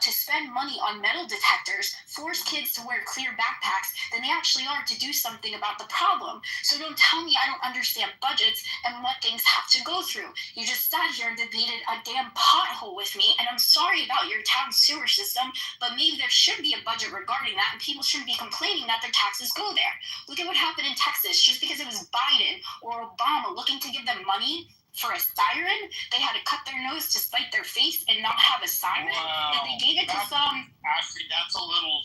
to spend money on metal detectors, force kids to wear clear backpacks than they actually are to do something about the problem. So don't tell me I don't understand budgets and what things have to go through. You just sat here and debated a damn pothole with me, and I'm sorry about your town sewer system, but maybe there should be a budget regarding that, and people shouldn't be complaining that their taxes go there. Look at what happened in Texas. Just because it was Biden or Obama looking to give them money for a siren, they had to cut their nose to spite their face and not have a siren. Wow. And they gave it to some. Actually, that's a little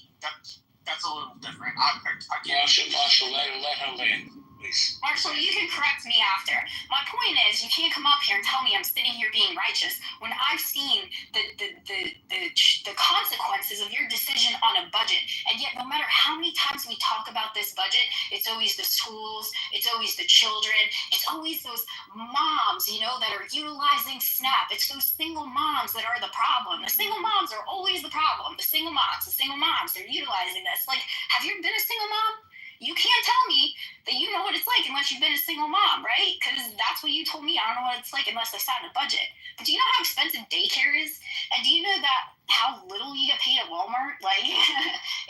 different. I can't. Marshall, let her land, please. Marshall, you can correct me after. My point is, you can't come up here and tell me I'm sitting here being righteous when I've seen the consequences of your decision on a budget. And yet, no matter how many times we talk about this budget, it's always the schools, it's always the children, it's always those moms, that are utilizing SNAP. It's those single moms that are the problem. The single moms are always the problem. The single moms, they're utilizing this. Like, have you been a single mom? You can't tell me that you know what it's like unless you've been a single mom, right? Because that's what you told me. I don't know what it's like unless I sat in a budget. But do you know how expensive daycare is? And do you know that how little you get paid at Walmart? Like,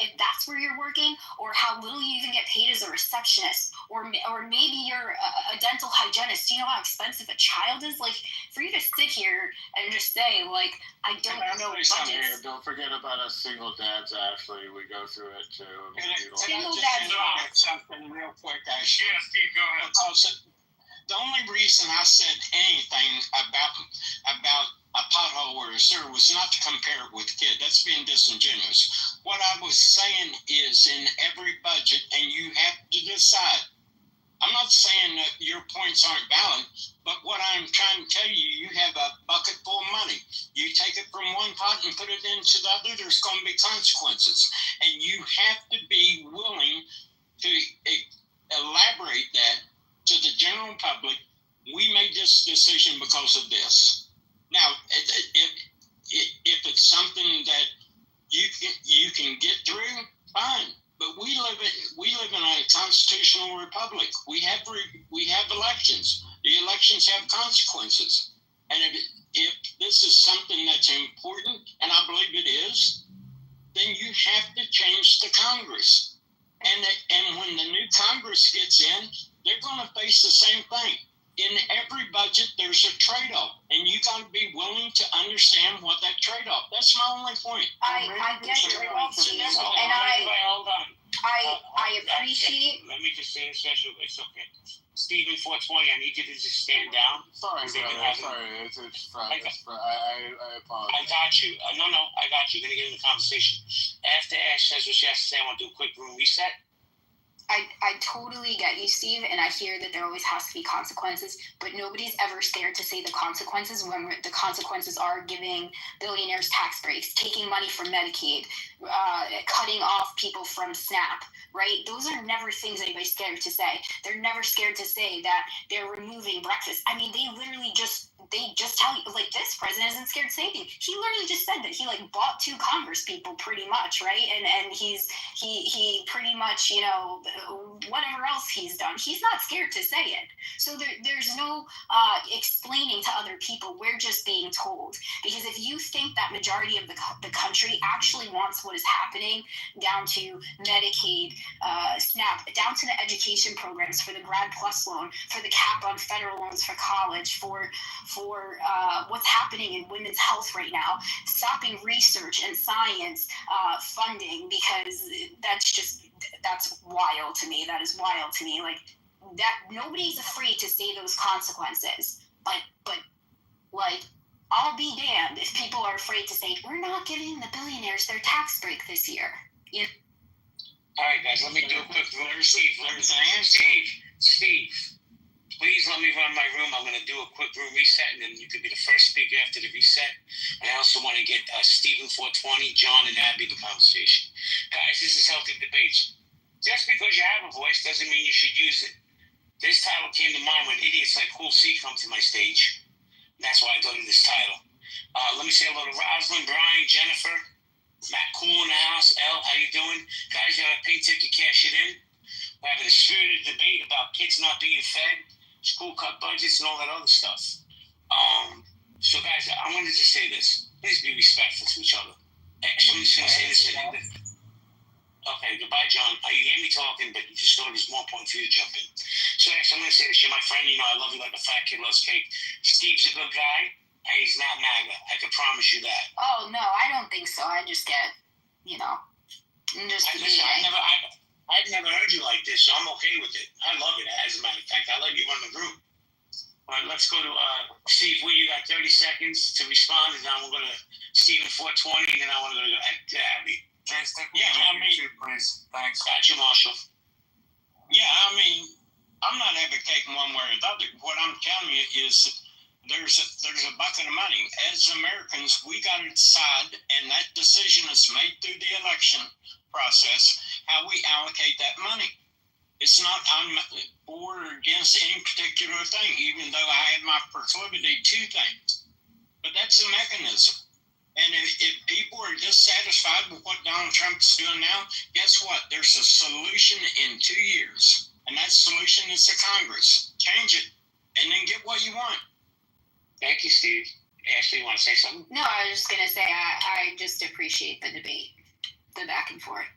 if that's where you're working, or how little you even get paid as a receptionist, or maybe you're a dental hygienist. Do you know how expensive a child is? Like, for you to sit here and just say, like, I don't know budgets. Don't forget about us single dads, Ashley. We go through it too. Single dads rock. Something real quick, Ashley. Yeah, Steve, go ahead. Because the only reason I said anything about a pothole or a sewer was not to compare it with a kid. That's being disingenuous. What I was saying is in every budget, and you have to decide. I'm not saying that your points aren't valid, but what I'm trying to tell you, you have a bucket full of money. You take it from one pot and put it into the other, there's going to be consequences. And you have to be willing to elaborate that to the general public. We made this decision because of this. Now, if it's something that you can get through, fine. But we live in a constitutional republic. We have elections. The elections have consequences. And if this is something that's important, and I believe it is, then you have to change the Congress. And when the new Congress gets in, they're going to face the same thing. In every budget, there's a trade-off, and you got to be willing to understand what that trade-off. That's my only point. I get your point, Steve, and hold on. I appreciate. Let me just say it's special. It's okay. Stephen 420, I need you to just stand down. Sorry, brother. Sorry, it's I apologize. I got you. No, I got you. You're going to get in the conversation. After Ash says what she has to say, I want to do a quick room reset. I totally get you, Steve, and I hear that there always has to be consequences, but nobody's ever scared to say the consequences when the consequences are giving billionaires tax breaks, taking money from Medicaid, cutting off people from SNAP, right? Those are never things anybody's scared to say. They're never scared to say that they're removing breakfast. I mean, they just tell you, like, this president isn't scared to say anything. He literally just said that he, like, bought 2 Congress people pretty much, right? And he pretty much, you know, whatever else he's done, he's not scared to say it. So there's no explaining to other people. We're just being told. Because if you think that majority of the country actually wants what is happening down to Medicaid, SNAP, down to the education programs, for the Grad Plus loan, for the cap on federal loans for college, for what's happening in women's health right now, stopping research and science funding, because that's wild to me. That is wild to me. Like, that nobody's afraid to say those consequences. But like, I'll be damned if people are afraid to say, we're not giving the billionaires their tax break this year. You know? All right, guys, let me do a quick Steve, please let me run my room. I'm going to do a quick room reset, and then you could be the first speaker after the reset. And I also want to get Stephen 420, John, and Abby the conversation. Guys, this is Healthy Debates. Just because you have a voice doesn't mean you should use it. This title came to mind when idiots like Cool C come to my stage. That's why I thought of this title. Let me say hello to Rosalind, Brian, Jennifer, Matt Cool in the house. Elle, how you doing? Guys, you have a pay ticket, cash it in. We're having a spirited debate about kids not being fed, school cut budgets, and all that other stuff. So guys, I wanted to just say this. Please be respectful to each other. Actually, I'm just going to say this. Okay, goodbye, John. You hear me talking, but you just thought there's more point for you to jump in. So actually, I'm going to say this. You're my friend. You know I love you like a fat kid loves cake. Steve's a good guy, and he's not MAGA. I can promise you that. Oh, no, I don't think so. I just get, you know, I've never heard you like this, so I'm okay with it. I love it, as a matter of fact. I let you run the room. All right, let's go to Steve. You got 30 seconds to respond, and then we're going to Stephen 420, and then I want to go to Abby. Please. Thanks. Got you, Marshall. Yeah, I mean, I'm not advocating one way or the other. What I'm telling you is there's a bucket of money. As Americans, we got to decide, and that decision is made through the election process, how we allocate that money. It's not I'm for or against any particular thing, even though I have my proclivity to things. But that's the mechanism. And if people are dissatisfied with what Donald Trump is doing now, guess what? There's a solution in 2 years. And that solution is the Congress. Change it, and then get what you want. Thank you, Steve. Ashley, you want to say something? No, I was just going to say I just appreciate the debate, the back and forth.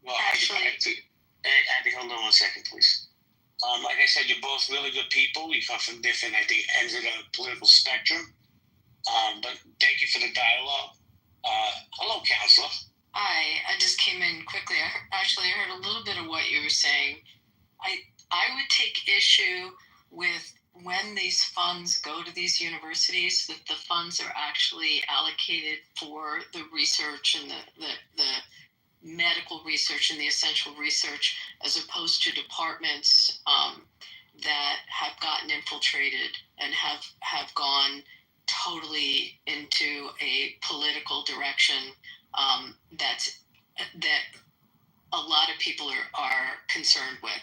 Well, Abby, hold on 1 second, please. Like I said, you're both really good people. You come from different, I think, ends of the political spectrum. But thank you for the dialogue. Hello, Counselor. Hi, I just came in quickly. I heard a little bit of what you were saying. I would take issue with when these funds go to these universities, that the funds are actually allocated for the research and the medical research and the essential research, as opposed to departments that have gotten infiltrated and have gone totally into a political direction that a lot of people are concerned with.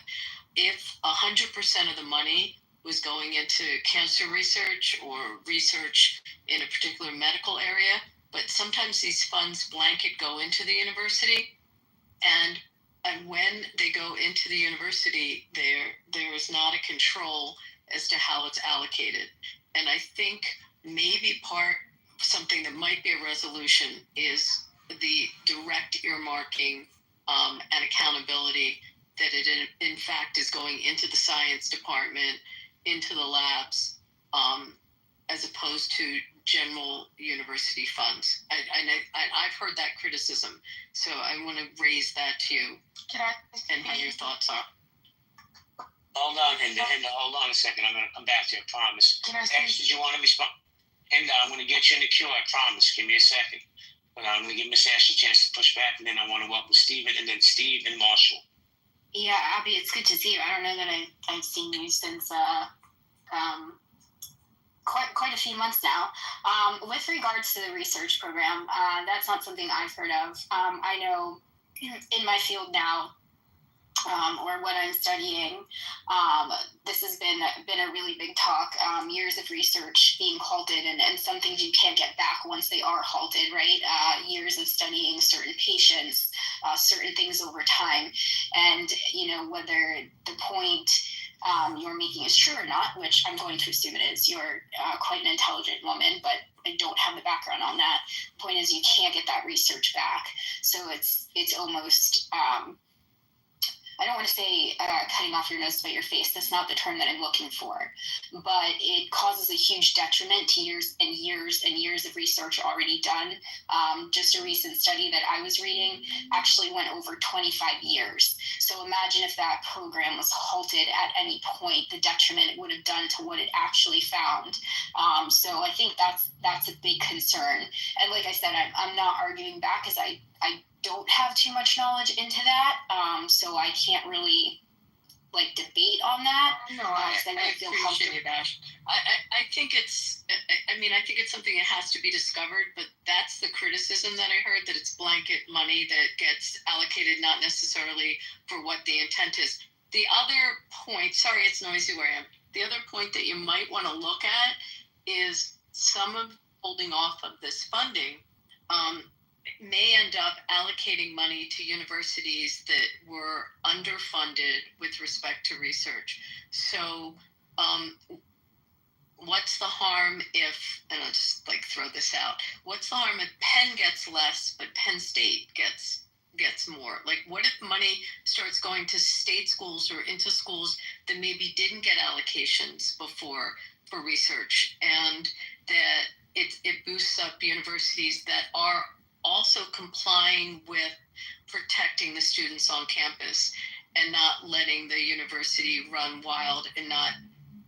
If 100% of the money was going into cancer research or research in a particular medical area, but sometimes these funds blanket go into the university, and when they go into the university, there is not a control as to how it's allocated. And I think maybe something that might be a resolution is the direct earmarking and accountability, that it in fact is going into the science department, into the labs, as opposed to general university funds. I've heard that criticism, so I want to raise that to you. And how your thoughts are. Hold on, Hinda, hold on a second. I'm going to come back to you, I promise. Ash, did you want to respond? Hinda, I'm going to get you in the queue, I promise. Give me a second. But I'm going to give Miss Ash a chance to push back, and then I want to welcome Steven, and then Steve and Marshall. Yeah, Abby, it's good to see you. I don't know that I've seen you since quite a few months now. With regards to the research program, that's not something I've heard of. I know in my field now, or what I'm studying, this has been a really big talk. Years of research being halted, and some things you can't get back once they are halted, right? Years of studying certain patients, certain things over time, and whether the point you're making is true or not, which I'm going to assume it is. You're quite an intelligent woman, but I don't have the background on that. The point is, you can't get that research back, so it's almost I don't want to say cutting off your nose to spite your face. That's not the term that I'm looking for. But it causes a huge detriment to years and years and years of research already done. Just a recent study that I was reading actually went over 25 years. So imagine if that program was halted at any point, the detriment it would have done to what it actually found. So I think that's a big concern. And like I said, I'm not arguing back, as I don't have too much knowledge into that, so I can't really debate on that. No, I appreciate that. I think it's something that has to be discovered, but that's the criticism that I heard, that it's blanket money that gets allocated, not necessarily for what the intent is. The other point, sorry, it's noisy where I am. The other point that you might want to look at is some of holding off of this funding may end up allocating money to universities that were underfunded with respect to research. So what's the harm if, and I'll just throw this out, what's the harm if Penn gets less, but Penn State gets more? What if money starts going to state schools or into schools that maybe didn't get allocations before for research, and that it boosts up universities that are also complying with protecting the students on campus and not letting the university run wild and not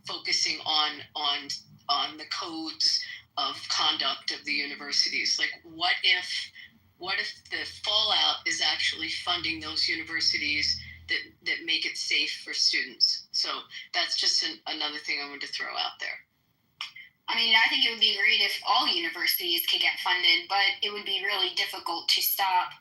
focusing on the codes of conduct of the universities? What if the fallout is actually funding those universities that make it safe for students? So that's just another thing I wanted to throw out there. I mean, I think it would be great if all universities could get funded, but it would be really difficult to stop,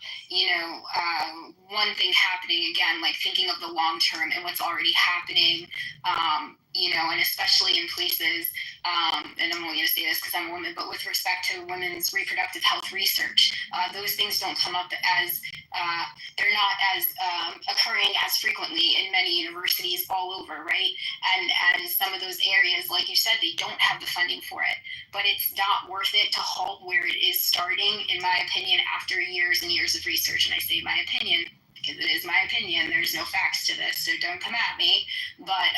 one thing happening again, thinking of the long term and what's already happening, and especially in places, and I'm only going to say this because I'm a woman, but with respect to women's reproductive health research, those things don't come up as, they're not as occurring as frequently in many universities all over, right? And some of those areas, like you said, they don't have the funding for it, but it's not worth it to halt where it is starting, in my opinion, after years and years of research. And I say my opinion because it is my opinion. There's no facts to this, so don't come at me. But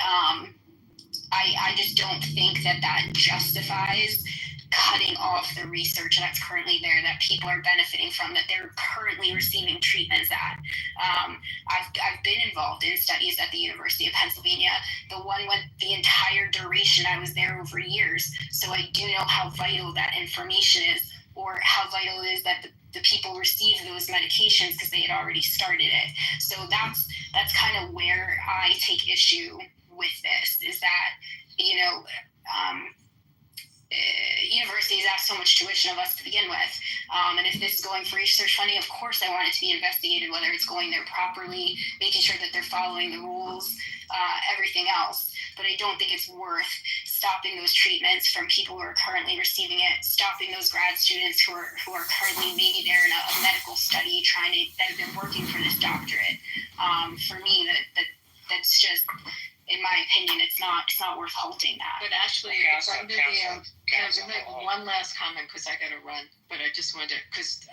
I just don't think that justifies cutting off the research that's currently there, that people are benefiting from, that they're currently receiving treatments at. I've been involved in studies at the University of Pennsylvania. The one went the entire duration. I was there over years, so I do know how vital that information is, or how vital it is that the people receive those medications because they had already started it. So that's kind of where I take issue with this, is that, universities ask so much tuition of us to begin with. And if this is going for research funding, of course I want it to be investigated, whether it's going there properly, making sure that they're following the rules, everything else. But I don't think it's worth stopping those treatments from people who are currently receiving it, stopping those grad students who are currently maybe they're in a medical study that they're working for this doctorate. For me, that's just, in my opinion, it's not worth halting that. But actually, it's under the can I make one last comment, because I got to run. But I just wanted to, because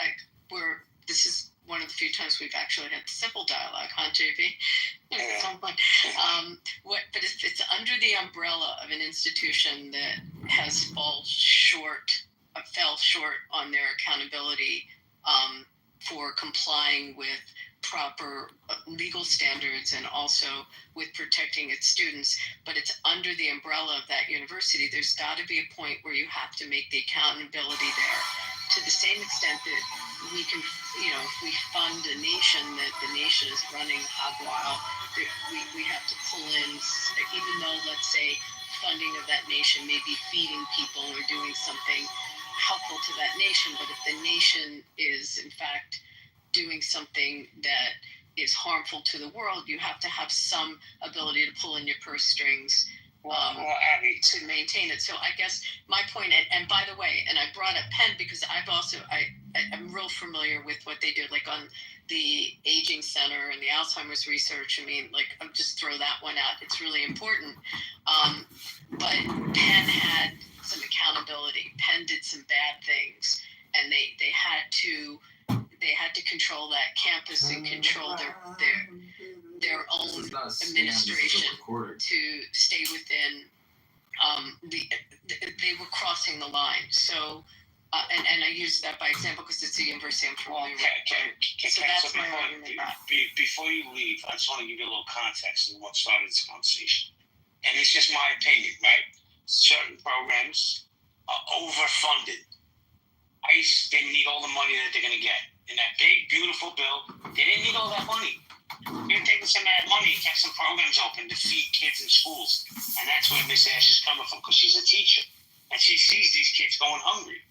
this is one of the few times we've actually had simple dialogue, huh, JB? It's so fun. But it's under the umbrella of an institution that fell short on their accountability for complying with proper legal standards and also with protecting its students, but it's under the umbrella of that university. There's got to be a point where you have to make the accountability there, to the same extent that we can, if we fund a nation that the nation is running hog wild, we have to pull in, even though, let's say, funding of that nation may be feeding people or doing something helpful to that nation, but if the nation is in fact doing something that is harmful to the world, you have to have some ability to pull in your purse strings to maintain it. So I guess my point, and by the way, and I brought up Penn because I'm real familiar with what they do, like on the Aging Center and the Alzheimer's research. I mean, like, I'll just throw that one out. It's really important. But Penn had some accountability. Penn did some bad things, and they had to control that campus and control their own administration to stay within they were crossing the line. So and I use that by example because it's the university I'm familiar with. So that's my argument. Before you leave, I just want to give you a little context of what started this conversation. And it's just my opinion, right? Certain programs are overfunded. ICE didn't need all the money that they're going to get. In that big, beautiful bill, they didn't need all that money. You're taking some of that money and kept some programs open to feed kids in schools. And that's where Miss Ash is coming from, because she's a teacher. And she sees these kids going hungry.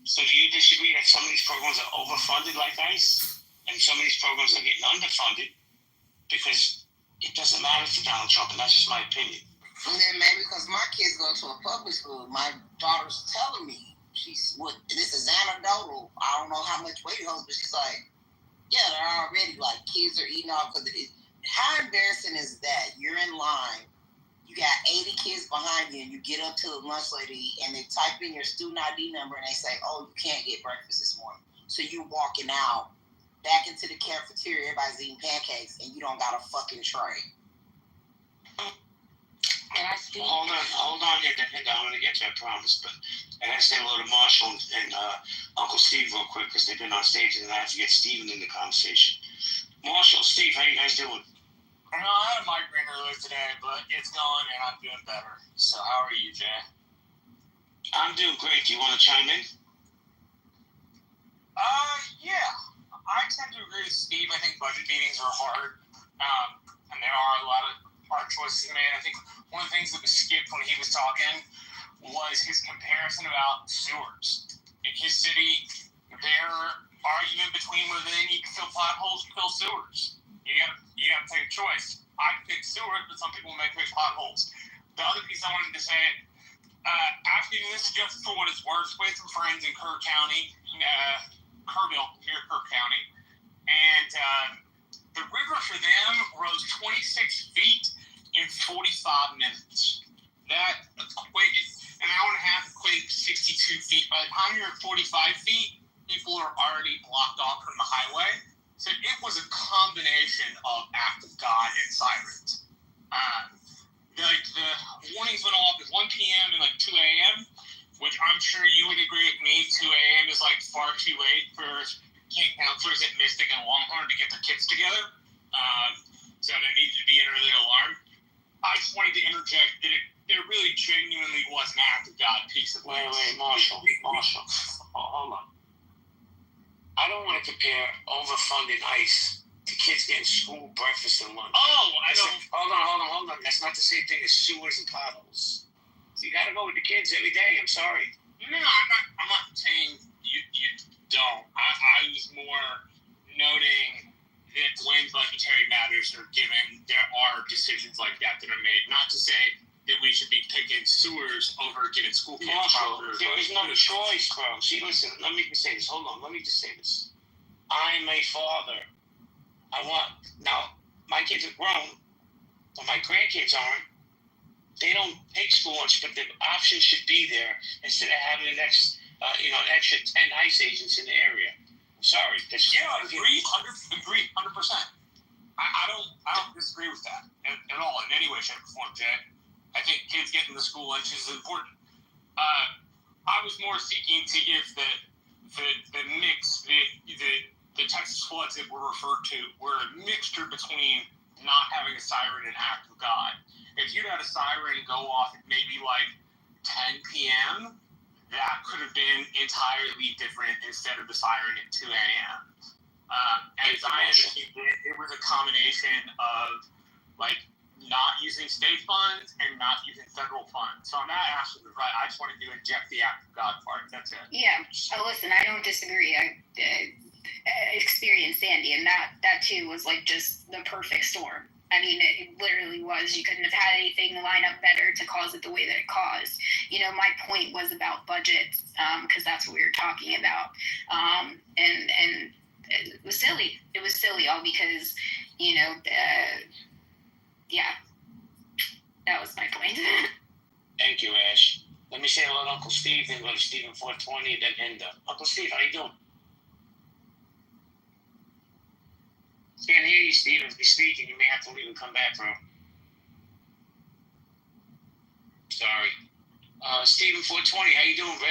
So do you disagree that some of these programs are overfunded like ICE? And some of these programs are getting underfunded? Because it doesn't matter to Donald Trump, and that's just my opinion. And then maybe because my kids go to a public school, my daughter's telling me, this is anecdotal. I don't know how much weight it holds, but she's like, yeah, they're already like kids are eating off. Because how embarrassing is that? You're in line, you got 80 kids behind you, and you get up to the lunch lady, and they type in your student ID number, and they say, oh, you can't get breakfast this morning. So you're walking out back into the cafeteria, everybody's eating pancakes, and you don't got a fucking tray. Hold on here, I'm going to get to that promise, but I got to say hello to Marshall and Uncle Steve real quick, because they've been on stage, and I have to get Steven in the conversation. Marshall, Steve, how you guys doing? I had a migraine earlier today, but it's gone, and I'm doing better. So how are you, Jay? I'm doing great. Do you want to chime in? Yeah. I tend to agree with Steve. I think budget meetings are hard, and there are a lot of hard choices made. I think one of the things that was skipped when he was talking was his comparison about sewers. In his city, their argument between whether they need to fill potholes or fill sewers. You got to take a choice. I pick sewers, but some people may pick potholes. The other piece I wanted to say, after this is just for what it's worth, with some friends in Kerr County, Kerrville, here Kerr County, and the river for them rose 26 feet in 45 minutes. That equates, an hour and a half equates 62 feet. By the time you're at 45 feet, people are already blocked off from the highway. said it was a combination of act of God and sirens. The warnings went off at 1 p.m. and 2 a.m., which I'm sure you would agree with me. 2 a.m. is far too late for camp counselors at Mystic and Longhorn to get their kids together. So there needed to be an early alarm. I just wanted to interject that there really genuinely was an act of God piece of Wait, Marshall, hold on. I don't want to compare overfunded ICE to kids getting school breakfast and lunch. Oh, I don't. Hold on. That's not the same thing as sewers and potholes. So you got to go with the kids every day. I'm sorry. No, I'm not saying you don't. I was more noting that when budgetary matters are given, there are decisions like that are made. Not to say that we should be picking sewers over getting school kids. Marshall, there is no choice, bro. See, listen, let me just say this. Hold on, let me just say this. I'm a father. Now, my kids are grown, but my grandkids aren't. They don't take school lunch, but the option should be there instead of having an extra 10 ICE agents in the area. I'm sorry. Agree, 100%. I don't disagree with that at all in any way, shape, or form, Jay. I think kids getting the school lunch is important. I was more seeking to give the mix, the Texas floods that were referred to were a mixture between not having a siren and act of God. If you'd had a siren go off at maybe 10 p.m., that could have been entirely different instead of the siren at 2 a.m. As I understand it was a combination of not using state funds and not using federal funds. So I'm not absolutely right. I just wanted to inject the act of God part. That's it. Yeah. Listen, I don't disagree. I experienced Sandy, and that too was just the perfect storm. I mean, it literally was. You couldn't have had anything line up better to cause it the way that it caused. My point was about budgets, because that's what we were talking about. And it was silly. It was silly all because, that was my point. Thank you, Ash. Let me say hello to Uncle Steve, then go to Stephen 420, and then end up. Uncle Steve, how you doing? Can't hear you, Steve. If you're speaking, you may have to leave and come back, bro. Sorry. Stephen 420, how you doing, bro?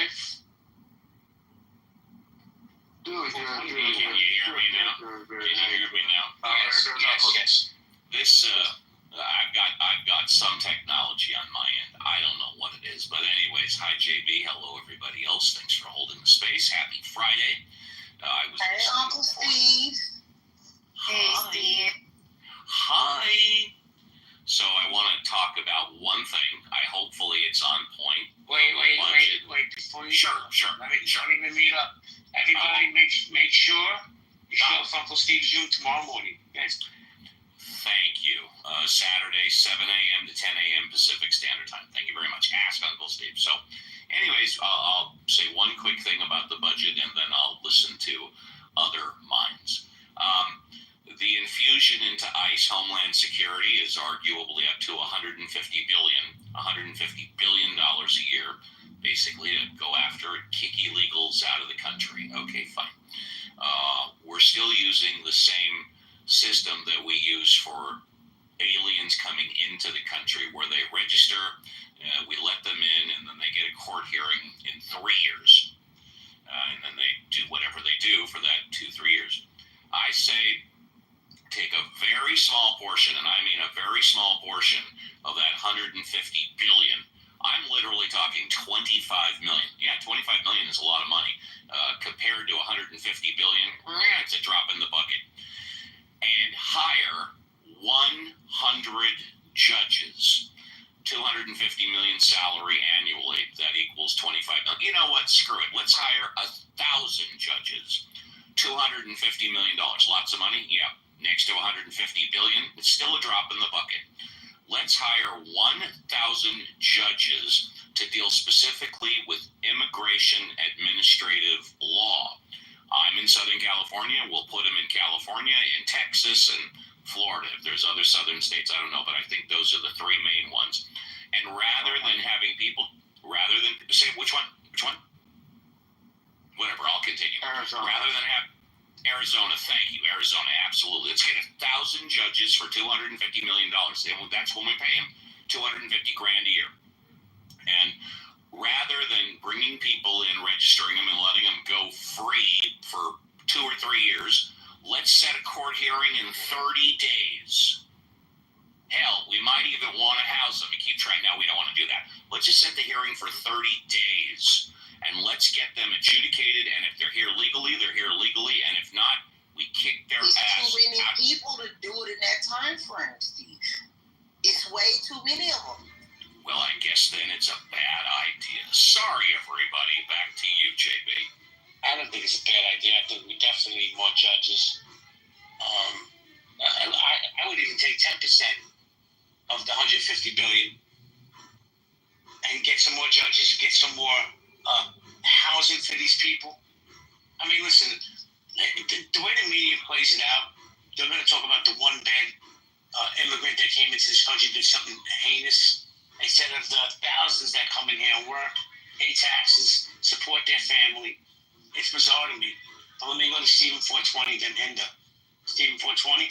Doing good. Can you hear me now? Yes. This I've got some technology on my end. I don't know what it is, but anyways, hi JB, hello everybody else. Thanks for holding the space. Happy Friday. Hey, Uncle Steve. Hey, Steve. Hi. So I want to talk about one thing. Hopefully it's on point. Wait. Before you Sure. Let me read up. Everybody, make sure you show up Uncle Steve's Zoom tomorrow morning. Yes. Thank you. Saturday, 7 a.m. to 10 a.m. Pacific Standard Time. Thank you very much. Ask Uncle Steve. So, anyways, I'll say one quick thing about the budget, and then I'll listen to other minds. The infusion into ICE Homeland Security is arguably up to $150 billion a year, basically to go after kick illegals out of the country. Okay, fine. We're still using the same system that we use for aliens coming into the country, where they register, we let them in, and then they get a court hearing in 3 years, and then they do whatever they do for that 2-3 years. I say take a very small portion, and I mean a very small portion of that $150 billion. I'm literally talking 25 million. Yeah, 25 million is a lot of money compared to 150 billion. It's a drop in the bucket. And hire 100 judges, 250 million salary annually. That equals 25 million. You know what? Screw it. Let's hire 1,000 judges, $250 million. Lots of money? Yeah. Next to 150 billion, it's still a drop in the bucket. Let's hire 1,000 judges to deal specifically with immigration administrative law. I'm in Southern California. We'll put them in California, in Texas, and Florida. If there's other southern states, I don't know, but I think those are the three main ones. And rather than say which one? Whatever, I'll continue. Arizona. Rather than have Arizona, thank you. Arizona, absolutely. Let's get 1,000 judges for $250 million. That's when we pay them, $250 grand a year. And rather than bringing people in, registering them, and letting them go free for 2 or 3 years, let's set a court hearing in 30 days. Hell, we might even want to house them and keep trying. No, we don't want to do that. Let's just set the hearing for 30 days. And let's get them adjudicated, and if they're here legally, they're here legally, and if not, we kick their ass out. There's too many people to do it in that time frame, Steve. It's way too many of them. Well, I guess then it's a bad idea. Sorry, everybody. Back to you, JB. I don't think it's a bad idea. I think we definitely need more judges. I would even take 10% of the $150 billion and get some more judges, get some more housing for these people. I mean, listen, the way the media plays it out, they're going to talk about the one-bed immigrant that came into this country, did something heinous, instead of the thousands that come in here and work, pay taxes, support their family. It's bizarre to me. But let me go to Stephen 420, then Hinda. Stephen 420.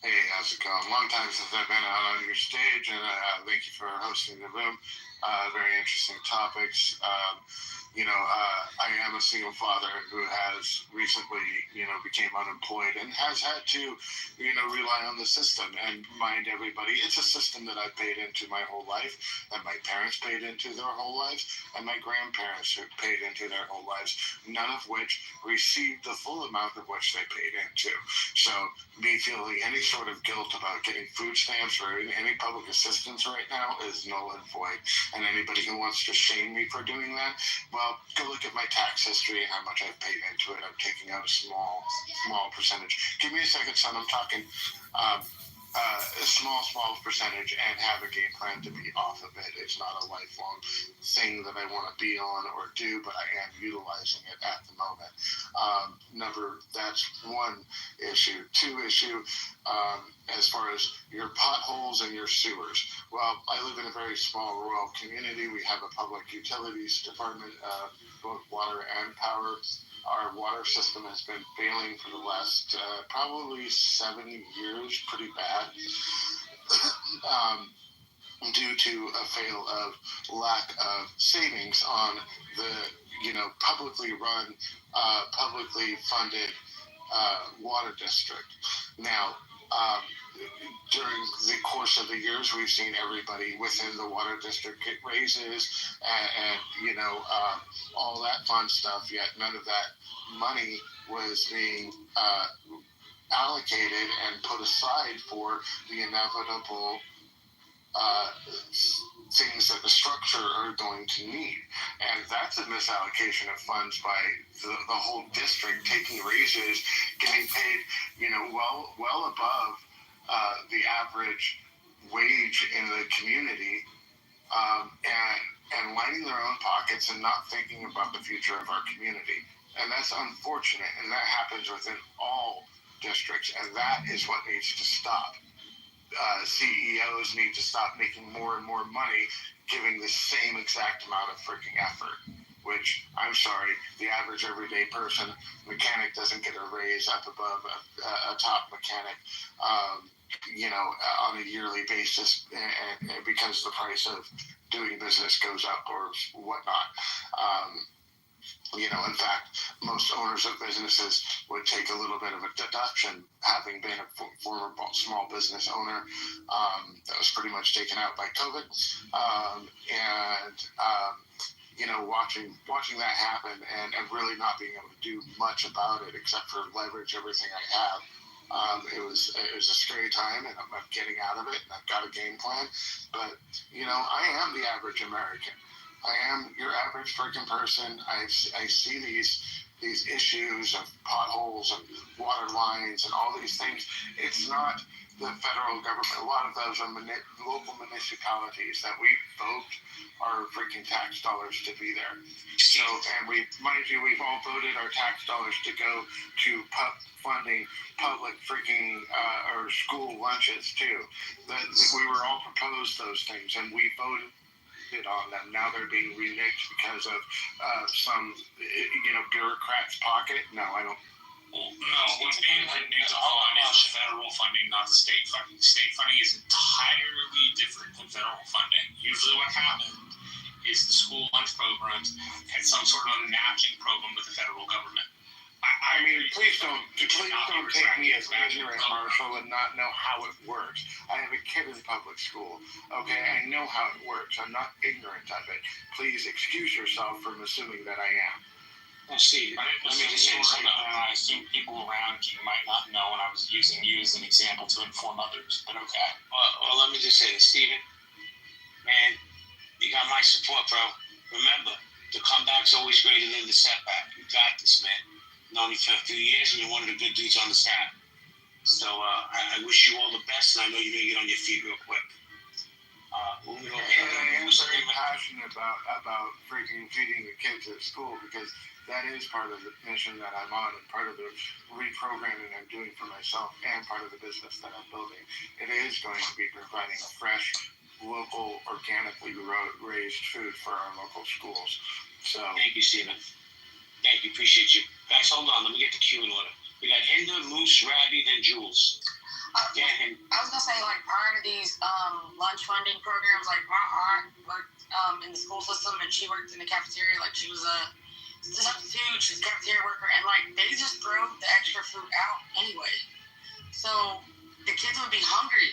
Hey, how's it going? Long time since I've been out on your stage, and thank you for hosting the room. Very interesting topics. I am a single father who has recently, became unemployed and has had to, rely on the system. And mind everybody, it's a system that I've paid into my whole life, that my parents paid into their whole lives, and my grandparents paid into their whole lives, none of which received the full amount of which they paid into. So me feeling any sort of guilt about getting food stamps or any public assistance right now is null and void. And anybody who wants to shame me for doing that, well, go look at my tax history and how much I've paid into it. I'm taking out a small percentage. Give me a second, son. I'm talking a small percentage and have a game plan to be off of it. It's not a lifelong thing that I want to be on or do, but I am utilizing it at the moment. That's one issue. Two issue, as far as your potholes and your sewers. Well, I live in a very small rural community. We have a public utilities department, both water and power. Our water system has been failing for the last probably 7 years, pretty bad, due to a fail of lack of savings on the, publicly run, publicly funded water district. Now, during the course of the years, we've seen everybody within the water district get raises and all that fun stuff, yet none of that money was being allocated and put aside for the inevitable things that the structure are going to need. And that's a misallocation of funds by the whole district taking raises, getting paid, well above the average wage in the community, and lining their own pockets and not thinking about the future of our community. And that's unfortunate, and that happens within all districts, and that is what needs to stop. CEOs need to stop making more and more money, giving the same exact amount of freaking effort, which, I'm sorry, the average everyday person, mechanic doesn't get a raise up above a top mechanic, on a yearly basis, and because the price of doing business goes up or whatnot. In fact, most owners of businesses would take a little bit of a deduction, having been a former small business owner that was pretty much taken out by COVID. Watching that happen and really not being able to do much about it except for leverage everything I have. It was a scary time, and I'm getting out of it, and I've got a game plan. But, I am the average American. I am your average freaking person. I see these issues of potholes and water lines and all these things. It's not the federal government. A lot of those are local municipalities that we vote our freaking tax dollars to be there. So, and we've all voted our tax dollars to go to funding public freaking or school lunches too. We were all proposed those things, and we voted hit on them. Now they're being reneged because of some, bureaucrat's pocket. No, I don't. No, what's being reneged on is federal funding, not the state funding. State funding is entirely different than federal funding. Usually what happened is the school lunch programs had some sort of matching program with the federal government. I mean, please don't take me as ignorant, Marshall, and not know how it works. I have a kid in public school, okay? I know how it works. I'm not ignorant of it. Please excuse yourself from assuming that I am. Well, Steve, let me just say this. I assume people around you might not know, and I was using you as an example to inform others, but okay. Well, let me just say this, Steven. Man, you got my support, bro. Remember, the comeback's always greater than the setback. You got this, man. Known you for a few years, and you're one of the good dudes on the staff. So I wish you all the best, and I know you're going to get on your feet real quick. And I am very passionate about freaking feeding the kids at school, because that is part of the mission that I'm on, and part of the reprogramming I'm doing for myself, and part of the business that I'm building. It is going to be providing fresh, local, organically raised food for our local schools. So thank you, Stephen. Thank you, appreciate you. Guys, hold on, let me get the queue in order. We got Hinder, Moose, Rabbi, then Jules. I was gonna say, like, prior to these lunch funding programs, like, my aunt worked in the school system, and she worked in the cafeteria. Like, she was a substitute, she was a cafeteria worker, and like, they just throw the extra food out anyway. So the kids would be hungry.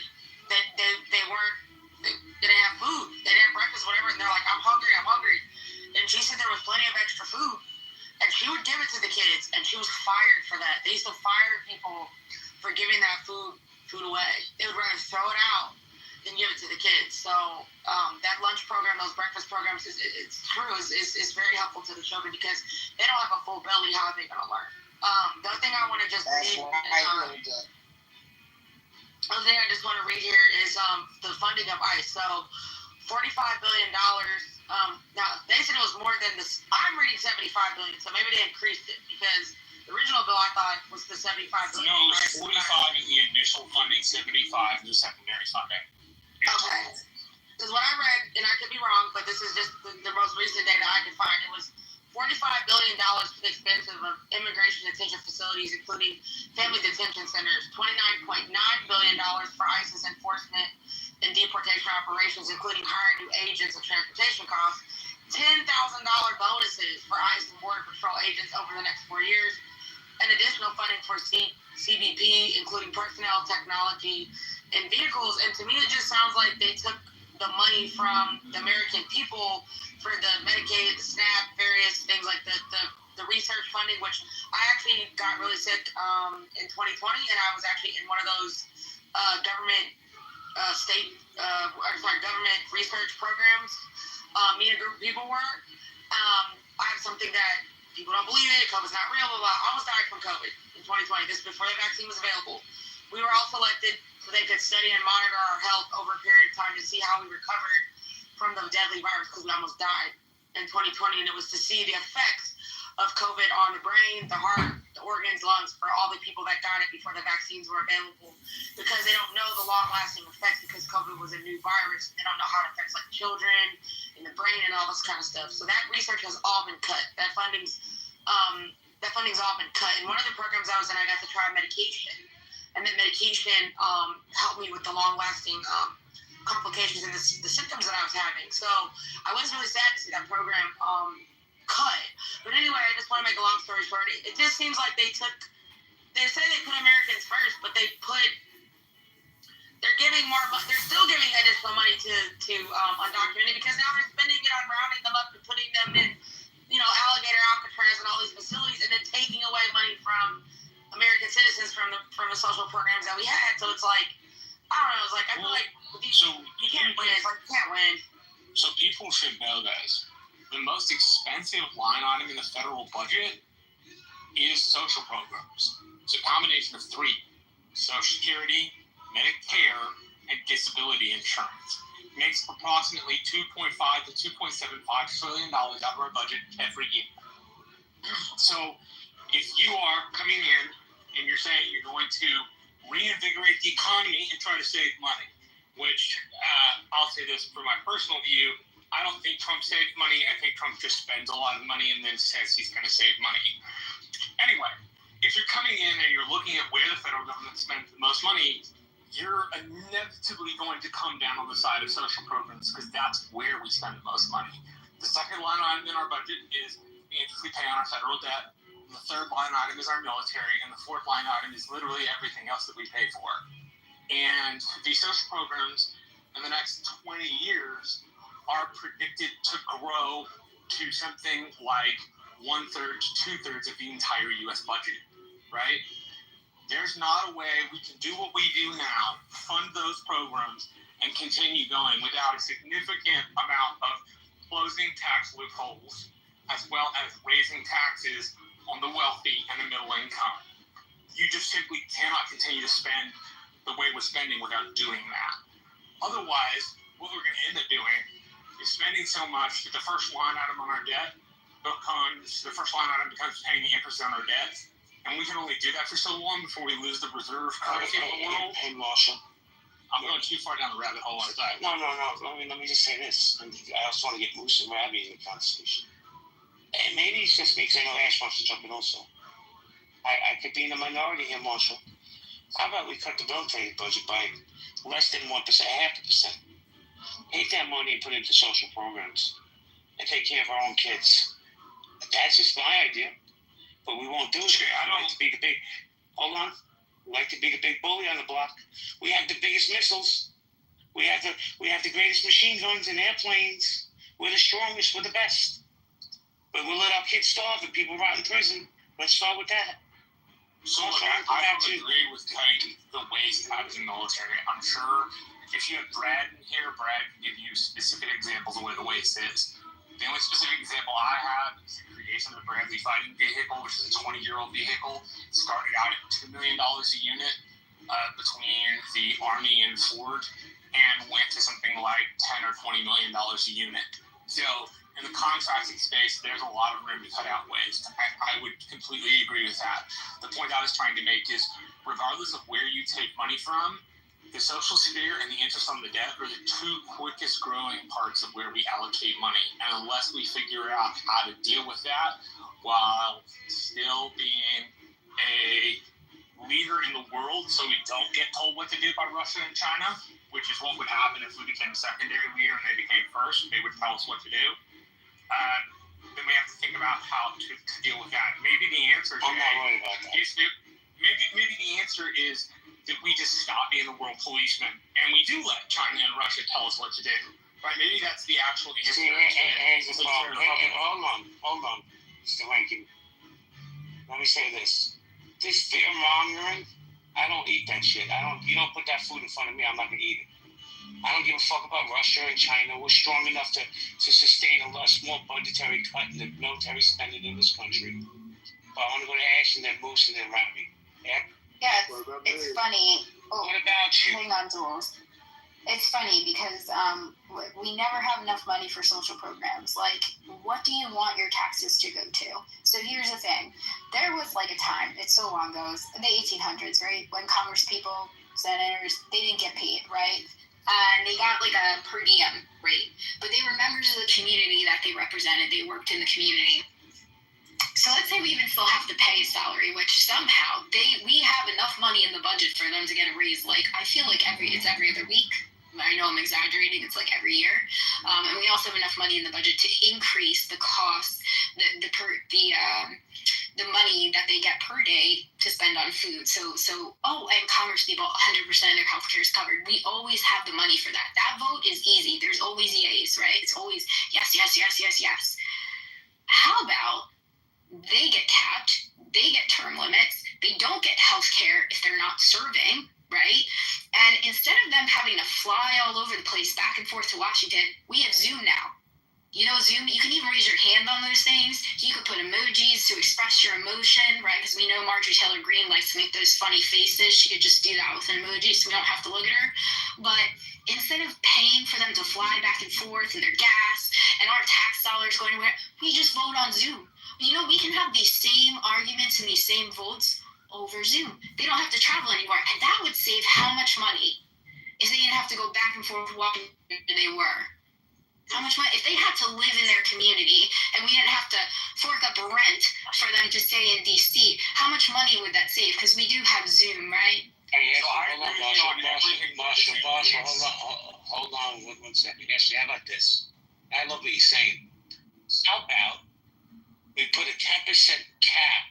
They didn't have food. They didn't have breakfast, whatever, and they're like, I'm hungry. And she said there was plenty of extra food. And she would give it to the kids, and she was fired for that. They used to fire people for giving that food away. They would rather throw it out than give it to the kids. So that lunch program, those breakfast programs, it's true, is very helpful to the children, because they don't have a full belly. How are they going to learn? The other thing I want to just read, here is the funding of ICE. So $45 billion. Now, they said it was more than this. I'm reading $75 billion, so maybe they increased it, because the original bill, I thought, was the $75 billion. No, it was 45 in the initial funding, 75 in the secondary funding. Okay. Because what I read, and I could be wrong, but this is just the most recent data I could find, it was $45 billion for the expense of immigration detention facilities, including family detention centers, $29.9 billion for ICE's enforcement and deportation operations, including hiring new agents and transportation costs, $10,000 bonuses for ICE and Border Patrol agents over the next 4 years, and additional funding for CBP, including personnel, technology, and vehicles. And to me, it just sounds like they took the money from the American people for the Medicaid, the SNAP, various things like the research funding, which I actually got really sick in 2020, and I was actually in one of those government research programs. Me and a group of people were. I have something that people don't believe it. COVID's not real, blah, blah. I almost died from COVID in 2020. This is before the vaccine was available. We were all selected so they could study and monitor our health over a period of time to see how we recovered from the deadly virus, because we almost died in 2020. And it was to see the effects of COVID on the brain, the heart, the organs, lungs, for all the people that got it before the vaccines were available, because they don't know the long-lasting effects, because COVID was a new virus. They don't know how it affects like children and the brain and all this kind of stuff. So that research has all been cut. That funding's all been cut. And one of the programs I was in, I got to try medication, and that medication helped me with the long-lasting complications and the symptoms that I was having. So I was really sad to see that program cut. But anyway, I just want to make a long story short. It just seems like they say they put Americans first, but they're giving more money. They're still giving additional money to undocumented, because now they're spending it on rounding them up and putting them in, alligator Alcatraz and all these facilities, and then taking away money from American citizens from the social programs that we had. So it's like, I don't know. It's like, I feel like you can't win. It's like you can't win. So people should know this. The most expensive line item in the federal budget is social programs. It's a combination of three: Social Security, Medicare, and disability insurance. It makes approximately $2.5 to $2.75 trillion out of our budget every year. So if you are coming in and you're saying you're going to reinvigorate the economy and try to save money, which I'll say this from my personal view, I don't think Trump saved money. I think Trump just spends a lot of money and then says he's going to save money. Anyway, if you're coming in and you're looking at where the federal government spends the most money, you're inevitably going to come down on the side of social programs because that's where we spend the most money. The second line item in our budget is the interest we pay on our federal debt. And the third line item is our military. And the fourth line item is literally everything else that we pay for. And these social programs in the next 20 years are predicted to grow to something like 1/3 to 2/3 of the entire U.S. budget, right? There's not a way we can do what we do now, fund those programs, and continue going without a significant amount of closing tax loopholes, as well as raising taxes on the wealthy and the middle income. You just simply cannot continue to spend the way we're spending without doing that. Otherwise, what we're going to end up doing is spending so much that the first line item on our debt becomes paying the interest on our debt. And we can only do that for so long before we lose the reserve currency of the world. Hey, Marshall. I'm going too far down the rabbit hole. No. Let me just say this. I also want to get Moose and Rabbi in the conversation. And maybe it's just me because I know Ash wants to jump in also. I could be in the minority here, Marshall. How about we cut the military budget by less than 1%, 0.5%? Take that money and put it into social programs and take care of our own kids. That's just my idea. But we won't do it. I like to be the big. Hold on. We like to be the big bully on the block. We have the biggest missiles. We have the greatest machine guns and airplanes. We're the strongest. We're the best. But we'll let our kids starve and people rot in prison. Let's start with that. So look, I don't agree with cutting the waste out of the military. I'm sure if you have Brad in here, Brad can give you specific examples of where the waste is. The only specific example I have is the creation of the Bradley Fighting Vehicle, which is a 20-year-old vehicle. It started out at $2 million a unit between the Army and Ford, and went to something like $10 or $20 million a unit. So in the contracting space, there's a lot of room to cut out waste. I would completely agree with that. The point I was trying to make is, regardless of where you take money from, the social sphere and the interest on the debt are the two quickest growing parts of where we allocate money. And unless we figure out how to deal with that while still being a leader in the world so we don't get told what to do by Russia and China, which is what would happen if we became a secondary leader and they became first, they would tell us what to do. Then we have to think about how to deal with that. Maybe the answer is maybe the answer is that we just stop being the world policeman and we do let China and Russia tell us what to do. Right? Maybe that's the actual answer. Hold on, Mr. Lincoln. Let me say this. This fear mongering, I don't eat that shit. You don't put that food in front of me, I'm not gonna eat it. I don't give a fuck about Russia and China. We're strong enough to sustain a small budgetary cut in the military spending in this country. But I want to go to Ash and then Moose and then Robbie. Yeah? Yeah, it's funny. What about you? Hang on, Jules. It's funny because we never have enough money for social programs. Like, what do you want your taxes to go to? So here's the thing. There was like a time, it's so long ago, in the 1800s, right? When Congress people, senators, they didn't get paid, right? And they got like a per diem rate. But they were members of the community that they represented. They worked in the community. So let's say we even still have to pay a salary, which somehow we have enough money in the budget for them to get a raise. Like, I feel like it's every other week. I know I'm exaggerating. It's like every year. And we also have enough money in the budget to increase the cost, the money that they get per day to spend on food. And Congress people, 100% of their healthcare is covered. We always have the money for that. That vote is easy. There's always yeas, right? It's always yes, yes, yes, yes, yes. How about they get capped, they get term limits, they don't get healthcare if they're not serving, right? And instead of them having to fly all over the place back and forth to Washington, we have Zoom now. You know, Zoom, you can even raise your hand on those things. You could put emojis to express your emotion, right? Because we know Marjorie Taylor Greene likes to make those funny faces. She could just do that with an emoji so we don't have to look at her. But instead of paying for them to fly back and forth and their gas and our tax dollars going away, we just vote on Zoom. You know, we can have these same arguments and these same votes over Zoom. They don't have to travel anymore. And that would save how much money if they didn't have to go back and forth walking where they were. How much money? If they had to live in their community and we didn't have to fork up rent for them to stay in DC, how much money would that save? Because we do have Zoom, right? Hey, Marshall, hold on 1 second. Ashley, how about this? I love what you're saying. How about we put a 10% cap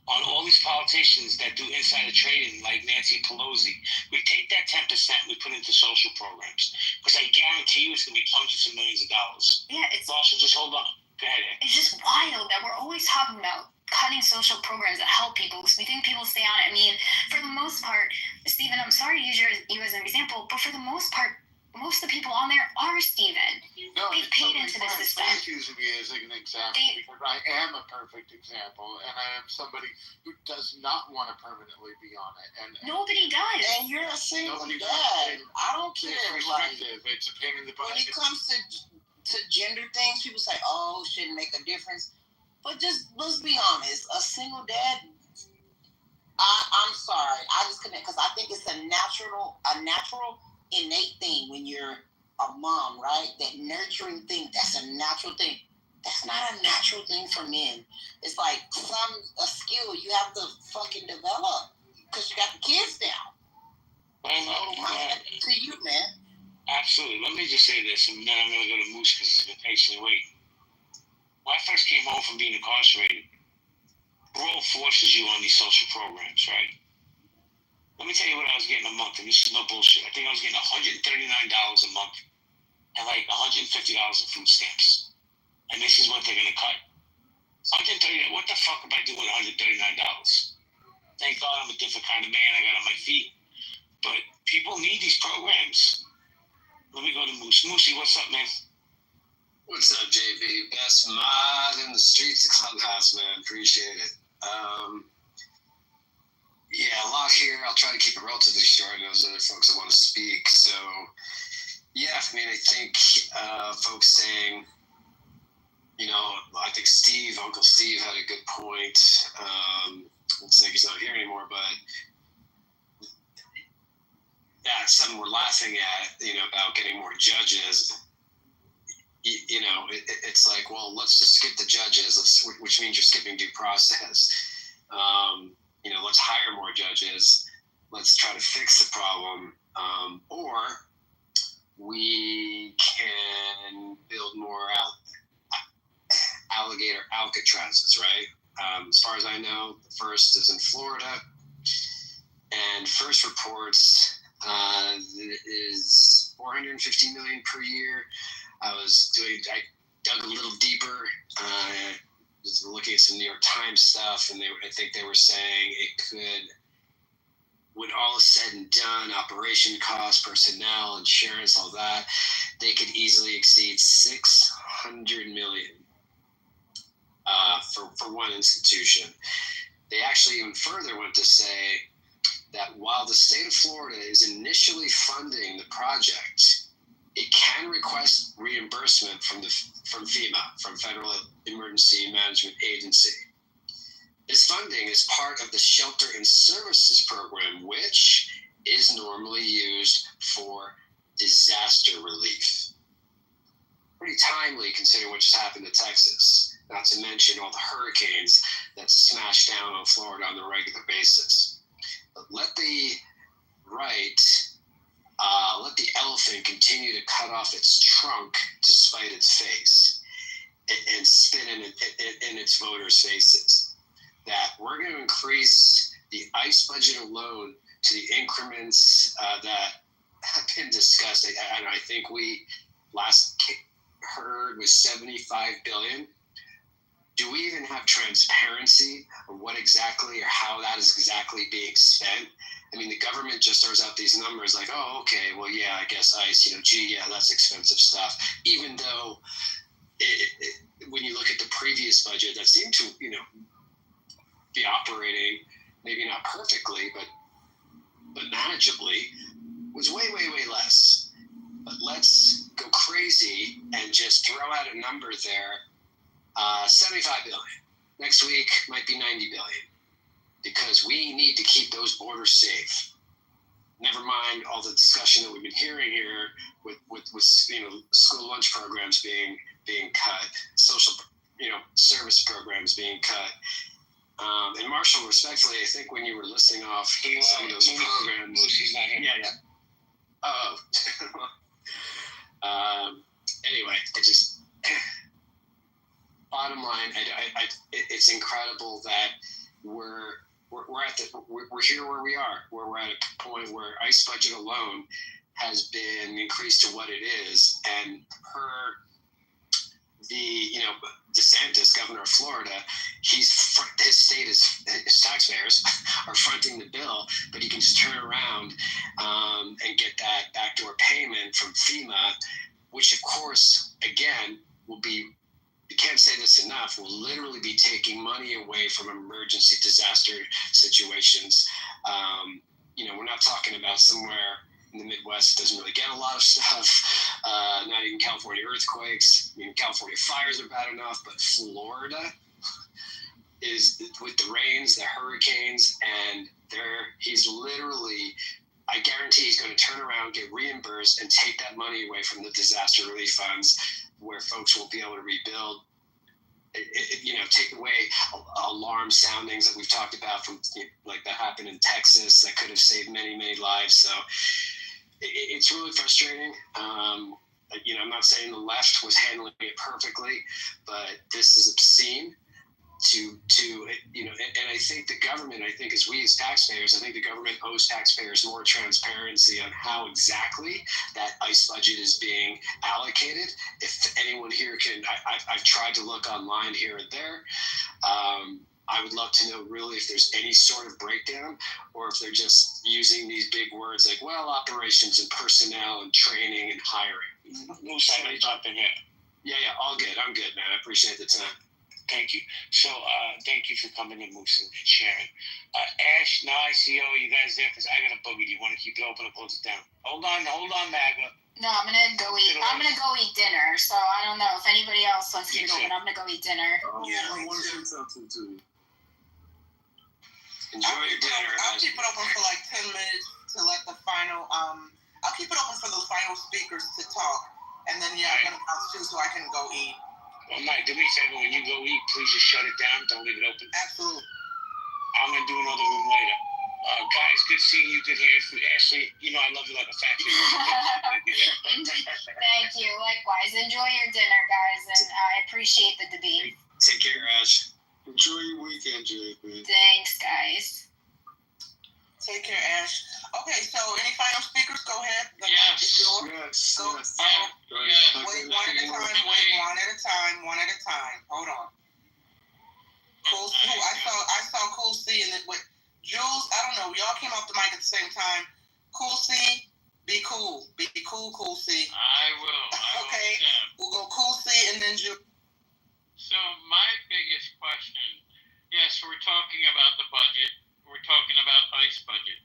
on all these politicians that do insider trading like Nancy Pelosi? We take that 10%, we put into social programs. Because I guarantee you it's going to be hundreds of millions of dollars. Yeah, it's... Marshall, just hold on. Go ahead. It's just wild that we're always talking about cutting social programs that help people because we think people stay on it. I mean, for the most part, Stephen, I'm sorry to use you as an example, but for the most part, most of the people on there are Stephen. No, they've paid into the system. Please use me as an example because I am a perfect example, and I am somebody who does not want to permanently be on it. And nobody does. And you're a single dad. I don't care. It's a pain in the butt. When it comes to gender things, people say, "Oh, shouldn't make a difference." But just let's be honest, a single dad. I'm sorry, I just couldn't, because I think it's a natural, innate thing when you're a mom, right? That nurturing thing, that's a natural thing. That's not a natural thing for men. It's like a skill you have to fucking develop because you got the kids now. To you, man. Absolutely. Let me just say this, and then I'm going to go to Moose because he's been patiently waiting. When I first came home from being incarcerated, parole forces you on these social programs, right? Let me tell you what I was getting a month, and this is no bullshit. I think I was getting $139 a month and like $150 in food stamps. And this is what they're going to cut. $130. What the fuck am I doing with $139? Thank God I'm a different kind of man. I got on my feet. But people need these programs. Let me go to Moose. Moosey, what's up, man? What's up, JB? Best mod in the streets of Clubhouse, man. Appreciate it. Yeah, a lot here. I'll try to keep it relatively short. There's other folks that want to speak. So, yeah, I mean, I think folks saying, I think Uncle Steve had a good point. Looks like he's not here anymore, but that's something we're laughing at, about getting more judges. It's like, well, let's just skip the judges, which means you're skipping due process. Let's hire more judges. Let's try to fix the problem. Or we can build more alligator Alcatrazes, right? As far as I know, the first is in Florida. And first reports is $450 million per year. I dug a little deeper, was looking at some New York Times stuff, and I think they were saying it could, when all is said and done, operation costs, personnel, insurance, all that, they could easily exceed $600 million for one institution. They actually even further went to say that while the state of Florida is initially funding the project, it can request reimbursement from FEMA, from Federal Emergency Management Agency. This funding is part of the Shelter and Services Program, which is normally used for disaster relief. Pretty timely considering what just happened to Texas, not to mention all the hurricanes that smash down on Florida on a regular basis. But let the elephant continue to cut off its trunk to spite its face and spit in its voters' faces. That we're going to increase the ICE budget alone to the increments that have been discussed. I think we last heard was $75 billion. Do we even have transparency of what exactly or how that is exactly being spent? I mean, the government just throws out these numbers like, oh, okay, well, yeah, I guess ICE, that's expensive stuff. Even though when you look at the previous budget that seemed to, be operating, maybe not perfectly, but manageably, was way, way, way less. But let's go crazy and just throw out a number there. 75 billion. Next week might be 90 billion because we need to keep those borders safe. Never mind all the discussion that we've been hearing here with school lunch programs being cut, social service programs being cut. And Marshall, respectfully, I think when you were listing off some of those programs, anyway, it just bottom line, it's incredible that we're here where we are, where we're at a point where ICE budget alone has been increased to what it is, and per the DeSantis, governor of Florida, his taxpayers are fronting the bill, but he can just turn around and get that backdoor payment from FEMA, which of course, again, will be, you can't say this enough, will literally be taking money away from emergency disaster situations. We're not talking about somewhere in the Midwest that doesn't really get a lot of stuff, not even California earthquakes. California fires are bad enough, but Florida is, with the rains, the hurricanes, and he's literally, I guarantee he's going to turn around, get reimbursed, and take that money away from the disaster relief funds where folks won't be able to rebuild. Take away alarm soundings that we've talked about from like that happened in Texas that could have saved many, many lives. So it's really frustrating. I'm not saying the left was handling it perfectly, but this is obscene. And I think the government, as we as taxpayers, I think the government owes taxpayers more transparency on how exactly that ICE budget is being allocated. If anyone here can, I've tried to look online here and there. I would love to know really if there's any sort of breakdown, or if they're just using these big words like, operations and personnel and training and hiring. Moose, I'm going to jump in here. Yeah, all good. I'm good, man. I appreciate the time. Thank you. So, thank you for coming in, Moose, and sharing. Ash, now I see all you guys there because I got a boogie. Do you want to keep it open or close it down? Hold on, Maga. No, I'm gonna go eat. I'm gonna go eat dinner. So I don't know if anybody else wants to keep it open. I'm gonna go eat dinner. I want to say something too. Enjoy your dinner. I'll keep it open for like 10 minutes to let the final. I'll keep it open for those final speakers to talk, and then I'm gonna bounce too, so I can go eat. Well, Mike, do me a favor. When you go eat, please just shut it down. Don't leave it open. Absolutely. I'm going to do another room later. Guys, good seeing you. Good hearing from Ashley. I love you like a fat kid. Thank you. Likewise. Enjoy your dinner, guys, and I appreciate the debate. Take care, Ash. Enjoy your weekend, JP. Thanks, guys. Take care, Ash. Okay, so any final speakers? Go ahead. The yes. mic is yours. Yes. Wait, one at a time. Hold on. Cool. I saw Cool C and with Jules. I don't know. Y'all came off the mic at the same time. Cool C, be cool. Be cool, Cool C. I will. Okay. We'll go Cool C and then Jules. So my biggest question, yes, we're talking about the budget. We're talking about ICE budget.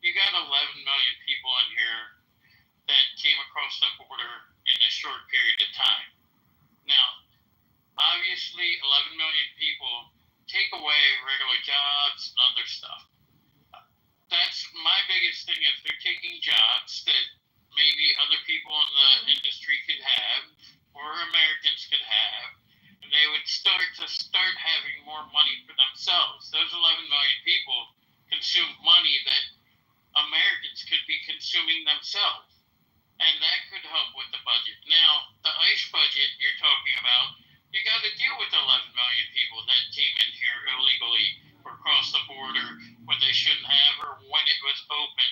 You got 11 million people in here that came across the border in a short period of time. Now, obviously, 11 million people take away regular jobs and other stuff. That's my biggest thing, is they're taking jobs that maybe other people in the industry could have, or Americans could have, and they would start having more money for themselves. Those 11 million people consume money that Americans could be consuming themselves, and that could help with the budget. Now, the ICE budget you're talking about, you got to deal with 11 million people that came in here illegally or across the border when they shouldn't have, or when it was open.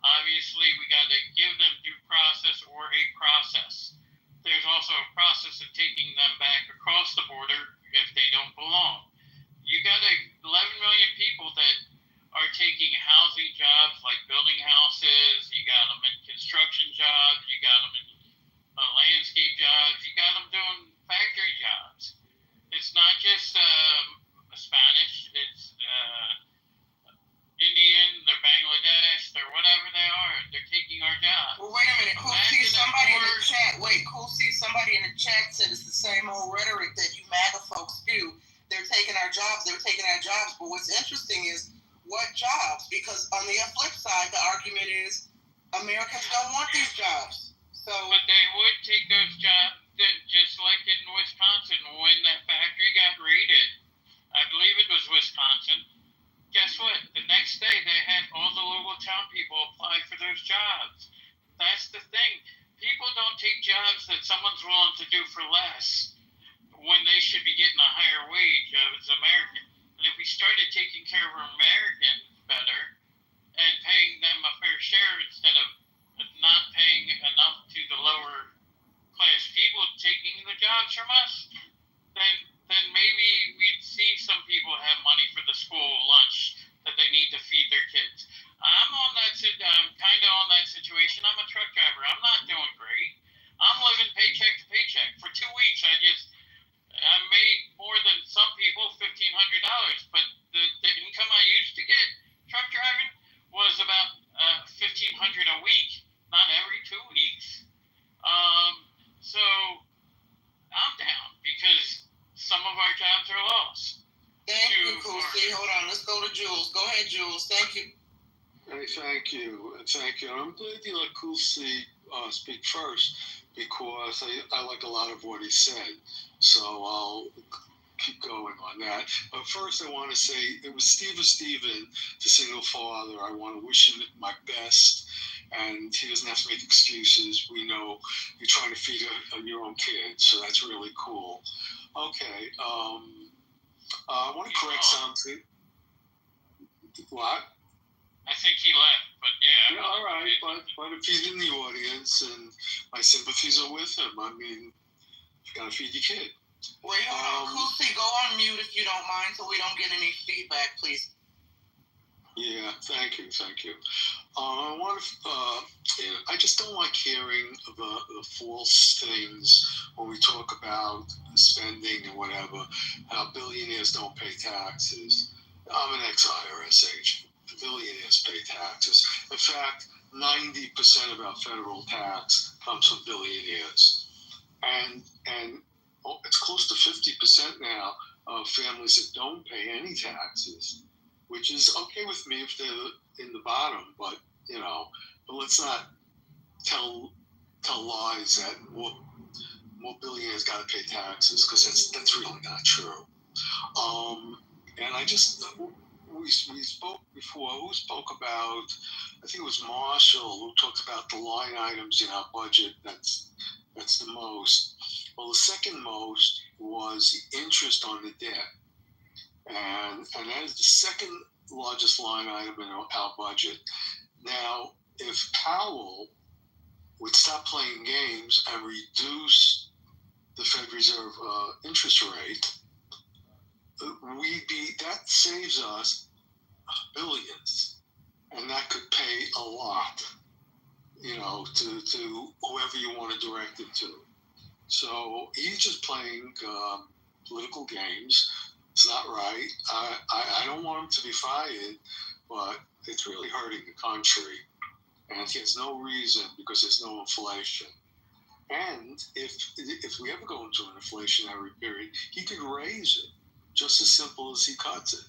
Obviously, we got to give them due process or a process. There's also a process of taking them back across the border if they don't belong. You got 11 million people that are taking housing jobs like building houses. You got them in construction jobs. You got them in landscape jobs. You got them doing factory jobs. It's not just Spanish. It's Indian. They're Bangladesh. They're whatever they are. They're taking our jobs. Well, wait a minute. Cool see somebody in the chat. Cool see somebody in the chat said it's the same old rhetoric that you MAGA folks do. They're taking our jobs. But what's interesting is what jobs? Because on the flip side, the argument is Americans don't want these jobs. So, but they would take those jobs, just like in Wisconsin when that factory got raided. I believe it was Wisconsin. Guess what? The next day they had all the local town people apply for those jobs. That's the thing. People don't take jobs that someone's willing to do for less when they should be getting a higher wage as American. And if we started taking care of Americans better and paying them a fair share instead of not paying enough to the lower class people taking the jobs from us, then maybe we'd see some people have money for the school lunch that they need to feed their kids. I'm kind of on that situation. I'm a truck driver. I'm not doing great. I'm living paycheck to paycheck. For 2 weeks, I made more than some people, $1,500. But the income I used to get truck driving was about $1,500 a week, not every 2 weeks. So I'm down because some of our jobs are lost. Thank you, Kosi. Hold on, let's go to Jules. Go ahead, Jules. Thank you. Hey, thank you. I'm glad you let Kosi speak first because I like a lot of what he said. So I'll keep going on that. But first, I want to say it was Steven, the single father. I want to wish him my best. And he doesn't have to make excuses. We know you're trying to feed your own kid, so that's really cool. Okay. I want to correct something. What? I think he left, but yeah. Yeah, all right, but if he's in the audience, and my sympathies are with him. I mean, you gotta feed your kid. Wait, hold on. Kosi, go on mute if you don't mind, so we don't get any feedback, please. Yeah, thank you. I just don't like hearing the false things when we talk about spending and whatever, how billionaires don't pay taxes. I'm an ex-IRS agent. Billionaires pay taxes. In fact, 90% of our federal tax comes from billionaires. And it's close to 50% now of families that don't pay any taxes, which is okay with me if they're in the bottom, but let's not tell lies that more billionaires got to pay taxes, because that's really not true. And we spoke before. Who spoke about? I think it was Marshall who talked about the line items in our budget. That's the most. Well, the second most was the interest on the debt, and that is the second largest line item in our budget. Now, if Powell would stop playing games and reduce the Fed Reserve interest rate, that saves us billions, and that could pay a lot, to whoever you want to direct it to. So he's just playing political games. It's not right. I don't want him to be fired, but it's really hurting the country, and he has no reason because there's no inflation. And if we ever go into an inflationary period, he could raise it just as simple as he cuts it.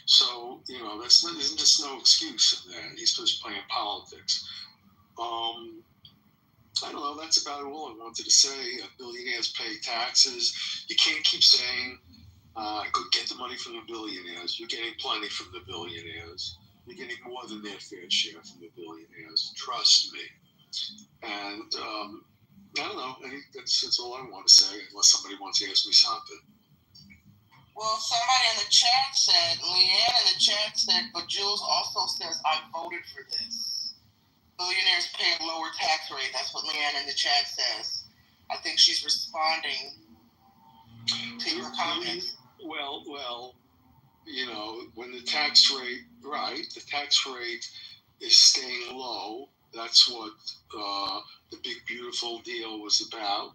So there's just no excuse in that. He's just playing politics. I don't know. That's about all I wanted to say. Billionaires pay taxes. You can't keep saying, "Go get the money from the billionaires." You're getting plenty from the billionaires. You're getting more than their fair share from the billionaires. Trust me. And I don't know. I think that's all I want to say, unless somebody wants to ask me something. Well, somebody in the chat said, Leanne in the chat said, but Jules also says, I voted for this. Billionaires pay a lower tax rate. That's what Leanne in the chat says. I think she's responding to your comments. Well, when the tax rate is staying low, that's what the big beautiful deal was about.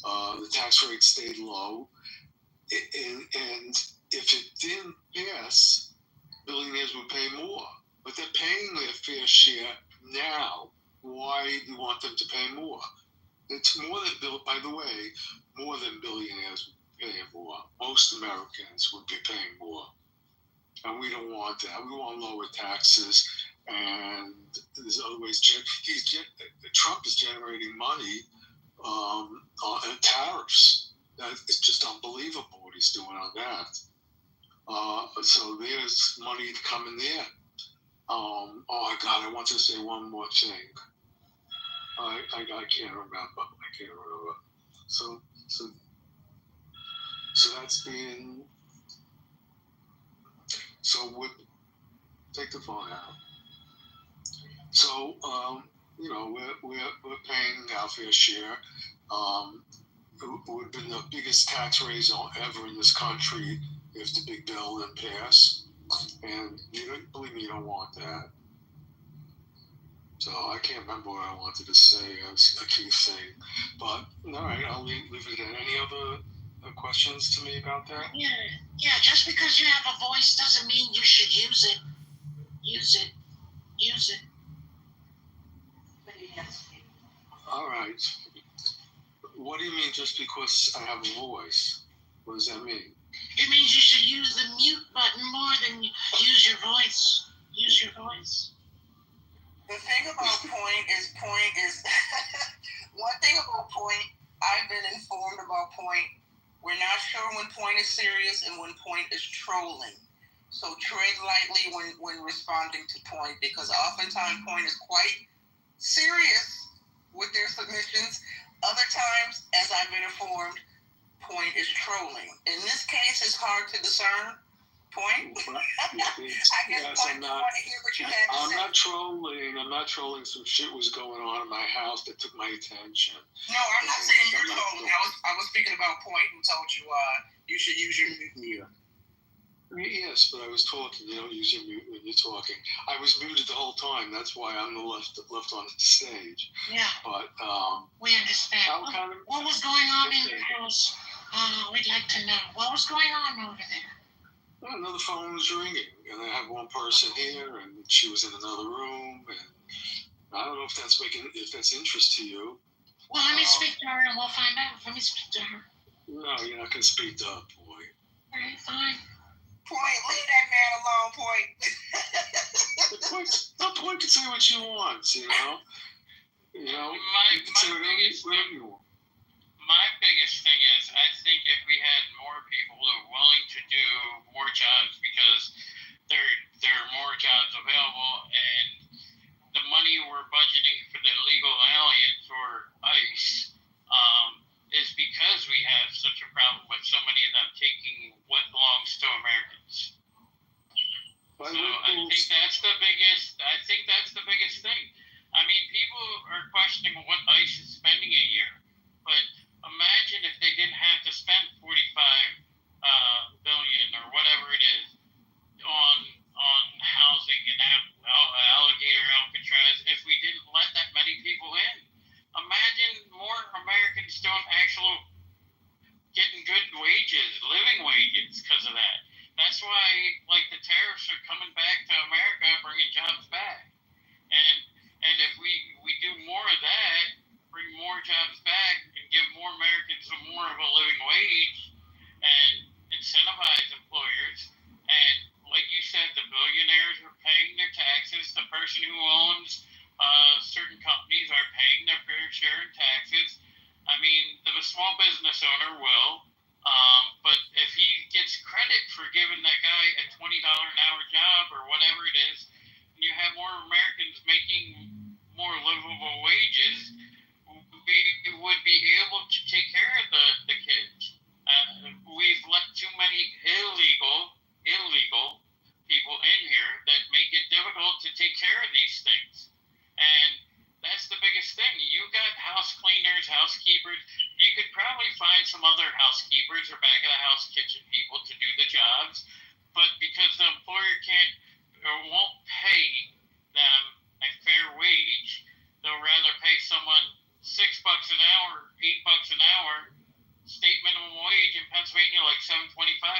The tax rate stayed low. And if it didn't pass, billionaires would pay more. But they're paying their fair share now. Why do you want them to pay more? It's more than, by the way, more than billionaires would pay more. Most Americans would be paying more. And we don't want that. We want lower taxes, and there's other ways. Trump is generating money on tariffs. It's just unbelievable what he's doing on that. So there's money coming there. Oh my God! I want to say one more thing. I can't remember. So that's being. So would take the phone out. So we're paying our fair share. It would have been the biggest tax raise ever in this country if the big bill didn't pass. And believe me, you don't want that. So I can't remember what I wanted to say as a key thing. But all right, I'll leave it at any other questions to me about that? Yeah. Just because you have a voice doesn't mean you should use it. Use it. All right. What do you mean just because I have a voice? What does that mean? It means you should use the mute button more than use your voice. Use your voice. The thing about Point is one thing about Point, I've been informed about Point. We're not sure when Point is serious and when Point is trolling. So tread lightly when responding to Point, because oftentimes Point is quite serious with their submissions. Other times, as I've been informed, Point is trolling. In this case, it's hard to discern. Point? I guess Point, you want to hear what you had to say. I'm not trolling. Some shit was going on in my house that took my attention. No, I'm not saying you're trolling. I was speaking about Point, who told you you should use your mute. Yes, but I was talking. You don't use your mute when you're talking. I was muted the whole time. That's why I'm the left on the stage. Yeah. But we understand. What was going on in your house? We'd like to know. What was going on over there? Well, another phone was ringing, and I have one person here, and she was in another room, and I don't know if that's interest to you. Well, let me speak to her, and we'll find out. Let me speak to her. No, you're not gonna speak to her, boy. All right, fine. Point, leave that man alone, Point. Point can say what she wants, you know. My biggest thing is, I think if we had more people who are willing to do more jobs, because there are more jobs available, and the money we're budgeting for the illegal aliens or ICE is because we have such a problem with so many of them taking what belongs to Americans. So I think that's the biggest thing. I mean, people are questioning what ICE is spending a year, but imagine if they didn't have to spend $45 billion or whatever it is on housing and alligator Alcatraz. If we didn't let that many people in, imagine more Americans doing actual getting good wages, living wages, because of that. That's why, like, the tariffs are coming back to America, bringing jobs back. And if we do more of that, bring more jobs back, and give more Americans more of a living wage, and incentivize employers, and like you said, the billionaires are paying their taxes. The person who owns certain companies are paying their fair share in taxes. I mean, the small business owner will, but if he gets credit for giving that guy a $20 an hour job or whatever it is, and you have more Americans making more livable wages, we would be able to take care of the kids. We've let too many illegal people in here that make it difficult to take care of these things. And that's the biggest thing. You got house cleaners, housekeepers. You could probably find some other housekeepers or back of the house kitchen people to do the jobs, but because the employer can't or won't pay them a fair wage, they'll rather pay someone $6 an hour, $8 an hour, state minimum wage in Pennsylvania like $7.25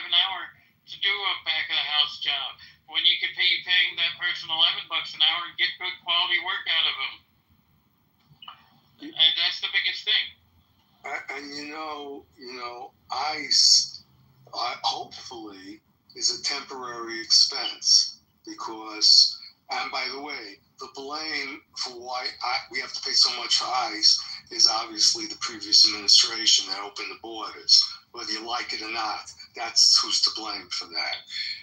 an hour to do a back of the house job, when you could paying that person $11 an hour and get good quality work out of them. And that's the biggest thing. And I hopefully is a temporary expense because, and by the way, the blame for why we have to pay so much for ICE is obviously the previous administration that opened the borders. Whether you like it or not, that's who's to blame for that.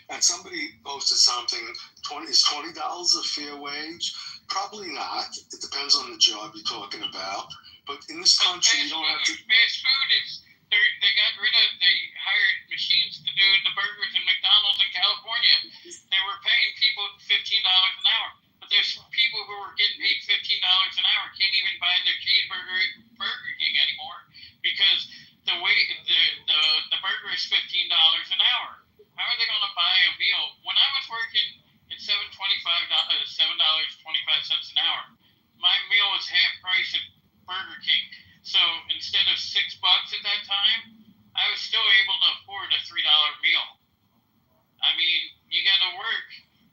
And somebody posted something, is $20 a fair wage? Probably not. It depends on the job you're talking about. But in this country, you don't have to... Fast food is, they hired machines to do the burgers in McDonald's in California. They were paying people $15 an hour. But there's people who are getting paid $15 an hour can't even buy their cheeseburger at Burger King anymore because the burger is $15 an hour. How are they going to buy a meal? When I was working at $7.25 an hour, my meal was half price at Burger King. So instead of $6 at that time, I was still able to afford a $3 meal. I mean, you got to work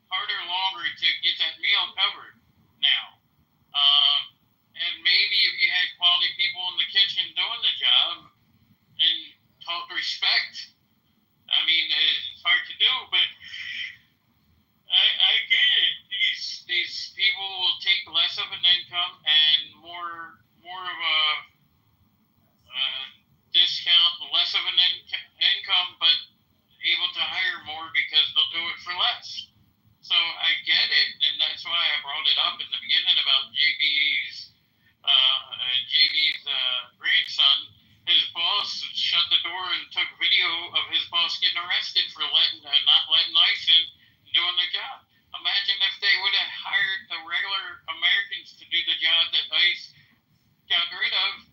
harder, longer to get that meal covered now. And maybe if you had quality people in the kitchen doing the job and taught respect, I mean, it's hard to do, but I get it. These people will take less of an income and more of a discount, less of an income, but able to hire more because they'll do it for less. So I get it, and that's why I brought it up in the beginning about JB's grandson. His boss shut the door and took video of his boss getting arrested for not letting ICE in and doing their job. Imagine if they would have hired the regular Americans to do the job that ICE got rid of.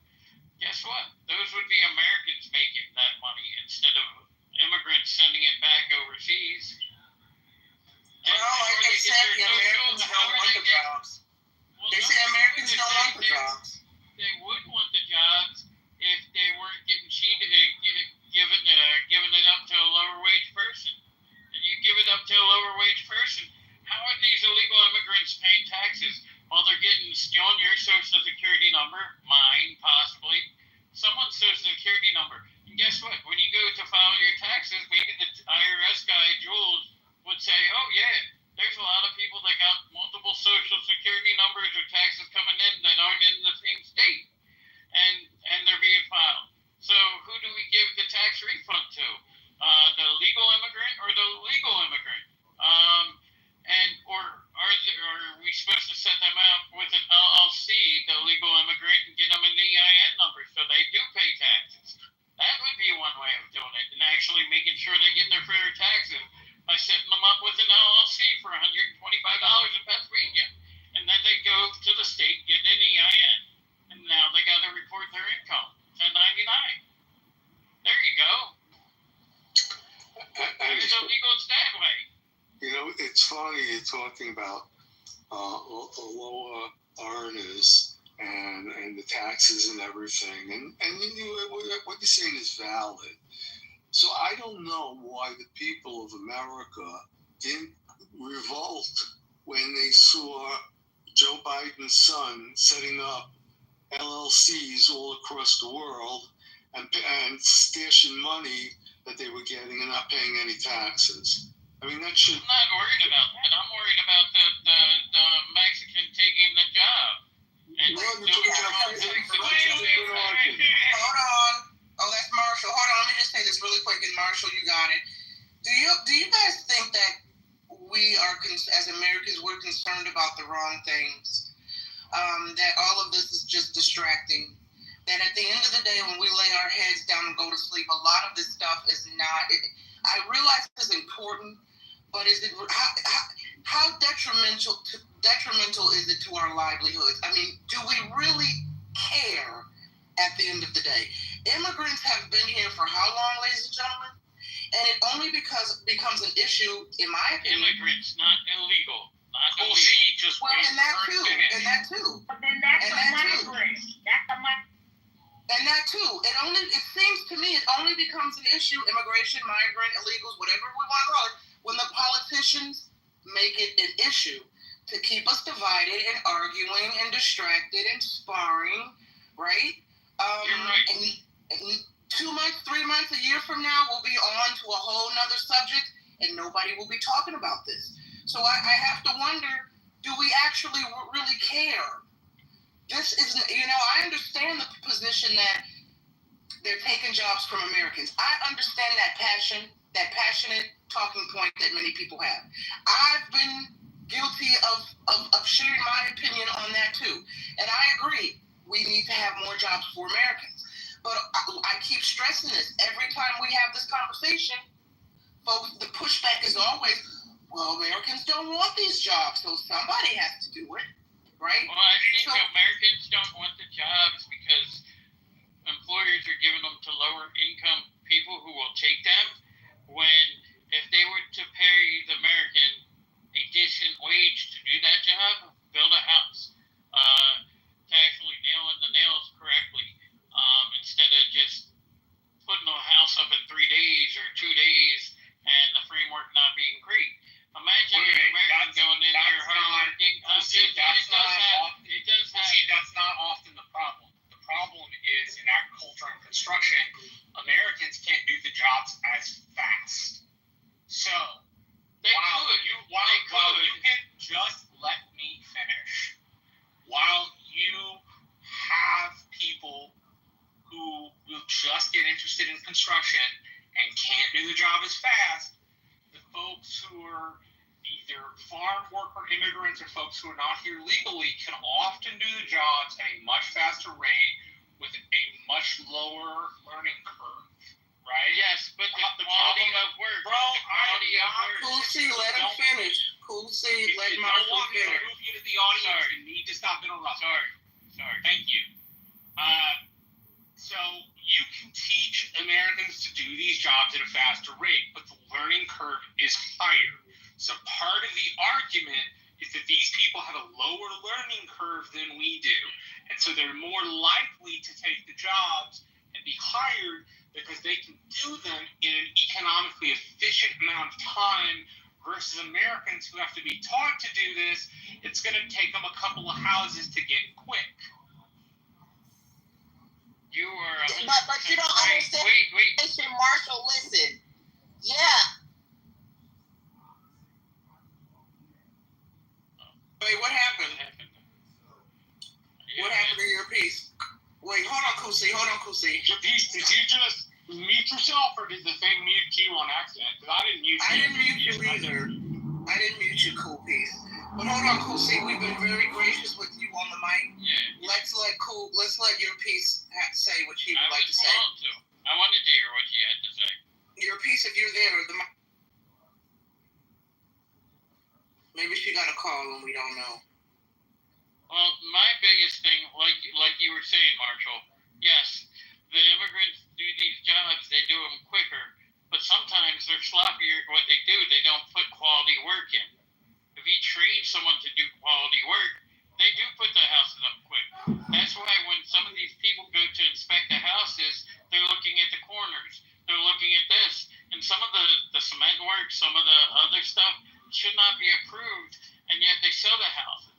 Guess what? Those would be Americans making that money instead of immigrants sending it back overseas. Well, like they said, the Americans don't want the jobs. They say Americans don't want the jobs. They would want the jobs if they weren't getting cheated and giving it up to a lower wage person. If you give it up to a lower wage person, how are these illegal immigrants paying taxes while they're stealing your social security number, mine possibly, someone's social security number? And guess what? When you go to file your taxes, maybe the IRS guy, Jules, would say, oh yeah, there's a lot of people that got multiple social security numbers or taxes coming in that aren't in the same state, and they're being filed. So who do we give the tax refund to? The legal immigrant or the legal immigrant? Or are we supposed to set them out with an LLC, the legal immigrant, and get them an EIN number so they do pay taxes? That would be one way of doing it, and actually making sure they get their fair taxes by setting them up with an LLC for $125 in Pennsylvania. And then they go to the state, get an EIN, and now they got to report their income, 1099. There you go. It's illegal that way. You know, it's funny you're talking about lower earners and the taxes and everything, and what you're saying is valid. So I don't know why the people of America didn't revolt when they saw Joe Biden's son setting up LLCs all across the world and stashing money that they were getting and not paying any taxes. I mean, that should... I'm not worried about that. I'm worried about the Mexican taking the job. And Hold on. Oh, that's Marshall. Hold on, let me just say this really quick, and Marshall, you got it. Do you guys think that we are, as Americans, we're concerned about the wrong things? That all of this is just distracting? That at the end of the day, when we lay our heads down and go to sleep, a lot of this stuff is not... I realize it's important, but is it how detrimental is it to our livelihoods? I mean, do we really care at the end of the day? Immigrants have been here for how long, ladies and gentlemen? And it only becomes an issue, in my opinion. Immigrants, not illegal. Not illegal. Just well, and that too. But then that's a migrant. That's a migrant. And that too. It seems to me it only becomes an issue, immigration, migrant, illegals, whatever we want to call it, when the politicians make it an issue to keep us divided and arguing and distracted and sparring, right? You're right. And 2 months, 3 months, a year from now, we'll be on to a whole nother subject, and nobody will be talking about this. So I have to wonder, do we actually really care? This is, I understand the position that they're taking jobs from Americans. I understand that passionate talking point that many people have. I've been guilty of sharing my opinion on that too. And I agree, we need to have more jobs for Americans. But I keep stressing this. Every time we have this conversation, folks, the pushback is always, well, Americans don't want these jobs, so somebody has to do it, right? Well, I think Americans don't want the jobs because employers are giving them to lower income people who will take them, when if they were to pay the American a decent wage to do that job, build a house, to actually nail in the nails correctly, instead of just putting a house up in 3 days or 2 days and the framework not being great. Imagine an American going in there hardworking. That's not often the problem. The problem is in agriculture and construction, Americans can't do the jobs as fast. So, while you can just let me finish, while you have people who will just get interested in construction and can't do the job as fast, the folks who are either farm worker immigrants or folks who are not here legally can often do the jobs at a much faster rate with a much lower learning curve, right? Yes, but the quality of work. Bro, Cool C, let him finish. Cool C, let Marshall finish. Move you to the audience, you need to stop interrupting. Sorry. Thank you. So you can teach Americans to do these jobs at a faster rate, but the learning curve is higher. So part of the argument is that these people have a lower learning curve than we do. And so they're more likely to take the jobs and be hired because they can do them in an economically efficient amount of time versus Americans who have to be taught to do this. It's going to take them a couple of houses to get quick. You are. But you don't understand. Wait. Marshall, listen. Yeah. Wait, what happened? What happened to your piece? Wait, hold on, Kusi. Did you just mute yourself, or did the thing mute you on accident? Because I didn't mute you. I didn't mute you either. I didn't mute you, Cool Piece. But hold on, Kusi. We've been very gracious with you on the mic. Yeah. Let's let your piece say what you would like to say. I wanted to hear what you had to say. Your piece, if you're there, maybe she got a call and we don't know. Well, my biggest thing, like you were saying, Marshall, yes, the immigrants do these jobs, they do them quicker, but sometimes they're sloppier at what they do. They don't put quality work in. If you train someone to do quality work, they do put the houses up quick. That's why when some of these people go to inspect the houses, they're looking at the corners. They're looking at this. And some of the cement work, some of the other stuff should not be approved, and yet they sell the houses.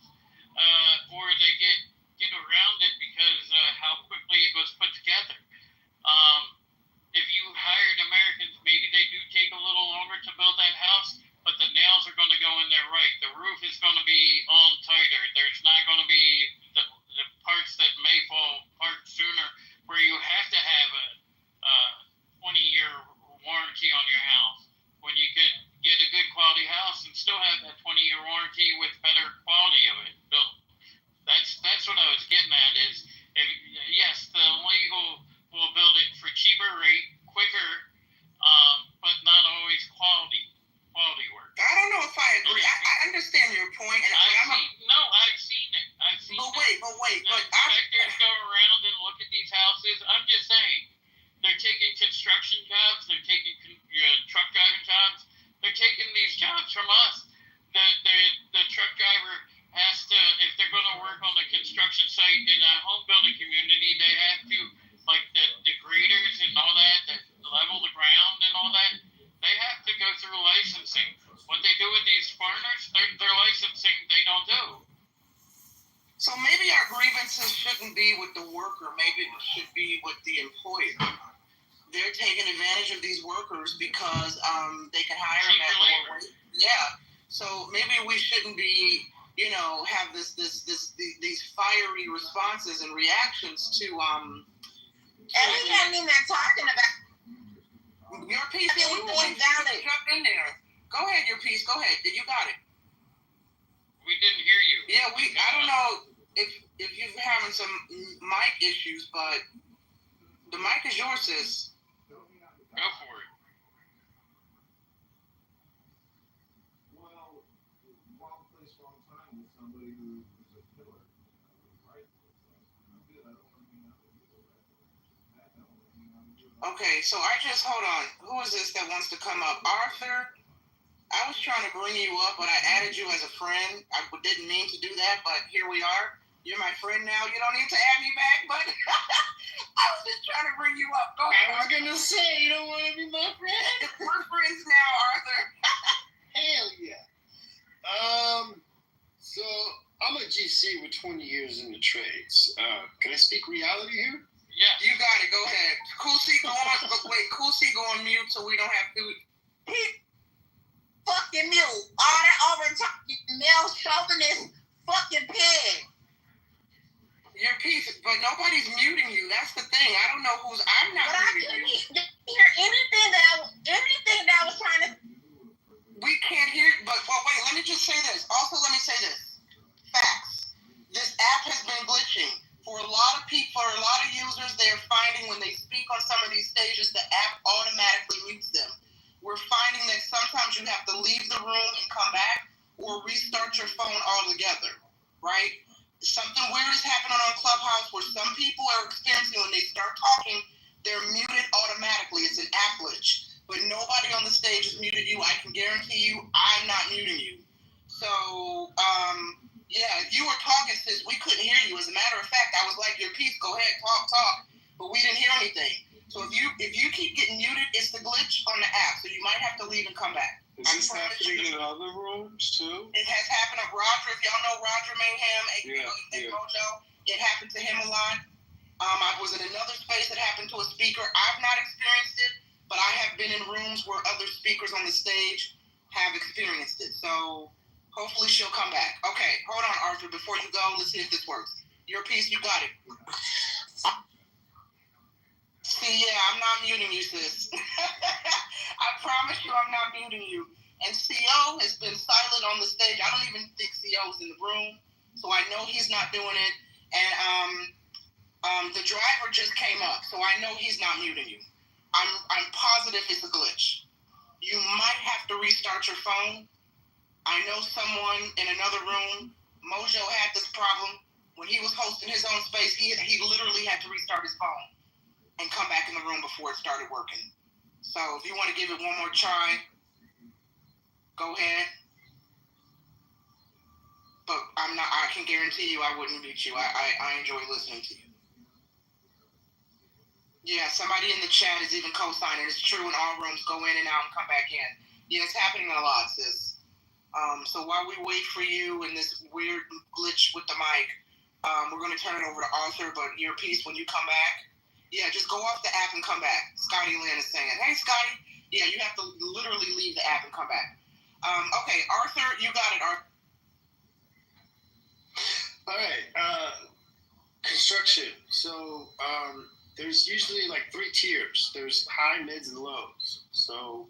Or they get around it because how quickly it was put together. If you hired Americans, maybe they do take a little longer to build that house, but the nails are going to go in there right. The roof is going to be on tighter. There's not going to be the parts that may fall apart sooner, where you have to have a 20-year warranty on your house, when you could get a good quality house and still have that 20-year warranty with better quality of it built. That's what I was getting at is, yes, the legal will build it for cheaper rate, quicker, but not always quality work. I don't know if I agree. I understand your point. And I've seen it. But wait. Inspectors go around and look at these houses. I'm just saying, they're taking construction jobs, they're taking truck driving jobs, they're taking these jobs from us. The truck driver has to, if they're going to work on the construction site in a home building community, they have to, like the graders and all that level the ground and all that, they have to go through licensing. What they do with these foreigners, their licensing, they don't do. So maybe our grievances shouldn't be with the worker, maybe it should be with the employer. they're taking advantage of these workers because they can hire them at lower wage. Yeah. So maybe we shouldn't be, have these fiery responses and reactions to And we haven't even talking about your piece. We want to jump in there. Go ahead, your piece. Go ahead. You got it. We didn't hear you. Yeah, I don't know if you're having some mic issues, but the mic is yours, sis. Go for it. Well, wrong place, wrong time with somebody who is a killer. Right? I'm good. I don't want to hang out with you. I don't want to hang out with you. Okay, so hold on. Who is this that wants to come up? Arthur? I was trying to bring you up, but I added you as a friend. I didn't mean to do that, but here we are. You're my friend now. You don't need to add me back, but I was just trying to bring you up. Go ahead. I was going to say, you don't want to be my friend? We're friends now, Arthur. Hell yeah. So I'm a GC with 20 years in the trades. Can I speak reality here? Yeah. You got it. Go ahead. Cool C, go on. Wait, Cool C, go on mute so we don't have to. fucking mute. All that over talking male chauvinist fucking pig. Your piece, but nobody's muting you. That's the thing. I don't know who's. I'm not. But I couldn't hear anything that I was trying to. We can't hear. But wait. Let me just say this. Also, let me say this. Facts. This app has been glitching for a lot of people. For a lot of users, they're finding when they speak on some of these stages, the app automatically mutes them. We're finding that sometimes you have to leave the room and come back, or restart your phone altogether. Right. Something weird is happening on Clubhouse where some people are experiencing when they start talking, they're muted automatically. It's an app glitch. But nobody on the stage has muted you. I can guarantee you I'm not muting you. So, if you were talking, sis, we couldn't hear you. As a matter of fact, I was like, your piece, go ahead, talk. But we didn't hear anything. So if you keep getting muted, it's the glitch on the app. So you might have to leave and come back. Is this happening in other rooms too? It has happened to Roger. If y'all know Roger Mayhem, aka Mojo, it happened to him a lot. I was in another space that happened to a speaker. I've not experienced it, but I have been in rooms where other speakers on the stage have experienced it. So hopefully she'll come back. Okay, hold on, Arthur. Before you go, let's see if this works. Your piece, you got it. See, I'm not muting you, sis. I promise you I'm not muting you. And CO has been silent on the stage. I don't even think CO is in the room, so I know he's not doing it. And the driver just came up, so I know he's not muting you. I'm positive it's a glitch. You might have to restart your phone. I know someone in another room, Mojo had this problem. When he was hosting his own space, he literally had to restart his phone and come back in the room before it started working. So if you want to give it one more try, go ahead. But I can guarantee you I wouldn't mute you. I enjoy listening to you. Yeah, somebody in the chat is even co-signing. It's true in all rooms, go in and out and come back in. Yeah, it's happening a lot, sis. So while we wait for you and this weird glitch with the mic, we're going to turn it over to Arthur, but your piece, when you come back, just go off the app and come back. Scotty Lynn is saying, hey, Scotty. Yeah, you have to literally leave the app and come back. Okay, Arthur, you got it, Arthur. All right. Construction. So there's usually like 3 tiers. There's high, mids, and lows. So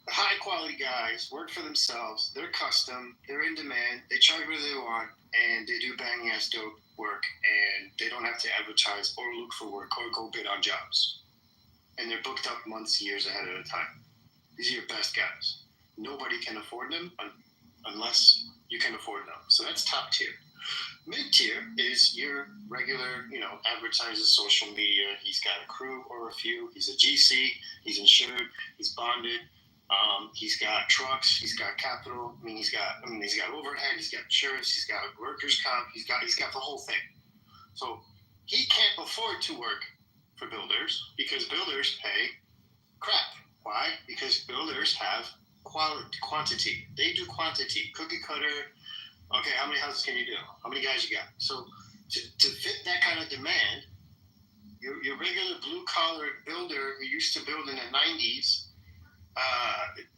the high quality guys work for themselves. They're custom. They're in demand. They charge what they want, and they do bang ass dope work, and they don't have to advertise or look for work or go bid on jobs. And they're booked up months, years ahead of the time. These are your best guys. Nobody can afford them unless you can afford them. So that's top tier. Mid tier is your regular, advertiser, social media. He's got a crew or a few. He's a GC. He's insured. He's bonded. He's got trucks. He's got capital. He's got overhead. He's got insurance. He's got workers' comp. He's got the whole thing. So he can't afford to work for builders because builders pay crap. Why? Because builders have quantity. They do quantity. Cookie cutter. Okay, how many houses can you do? How many guys you got? So to fit that kind of demand, your regular blue-collar builder who used to build in the 90s,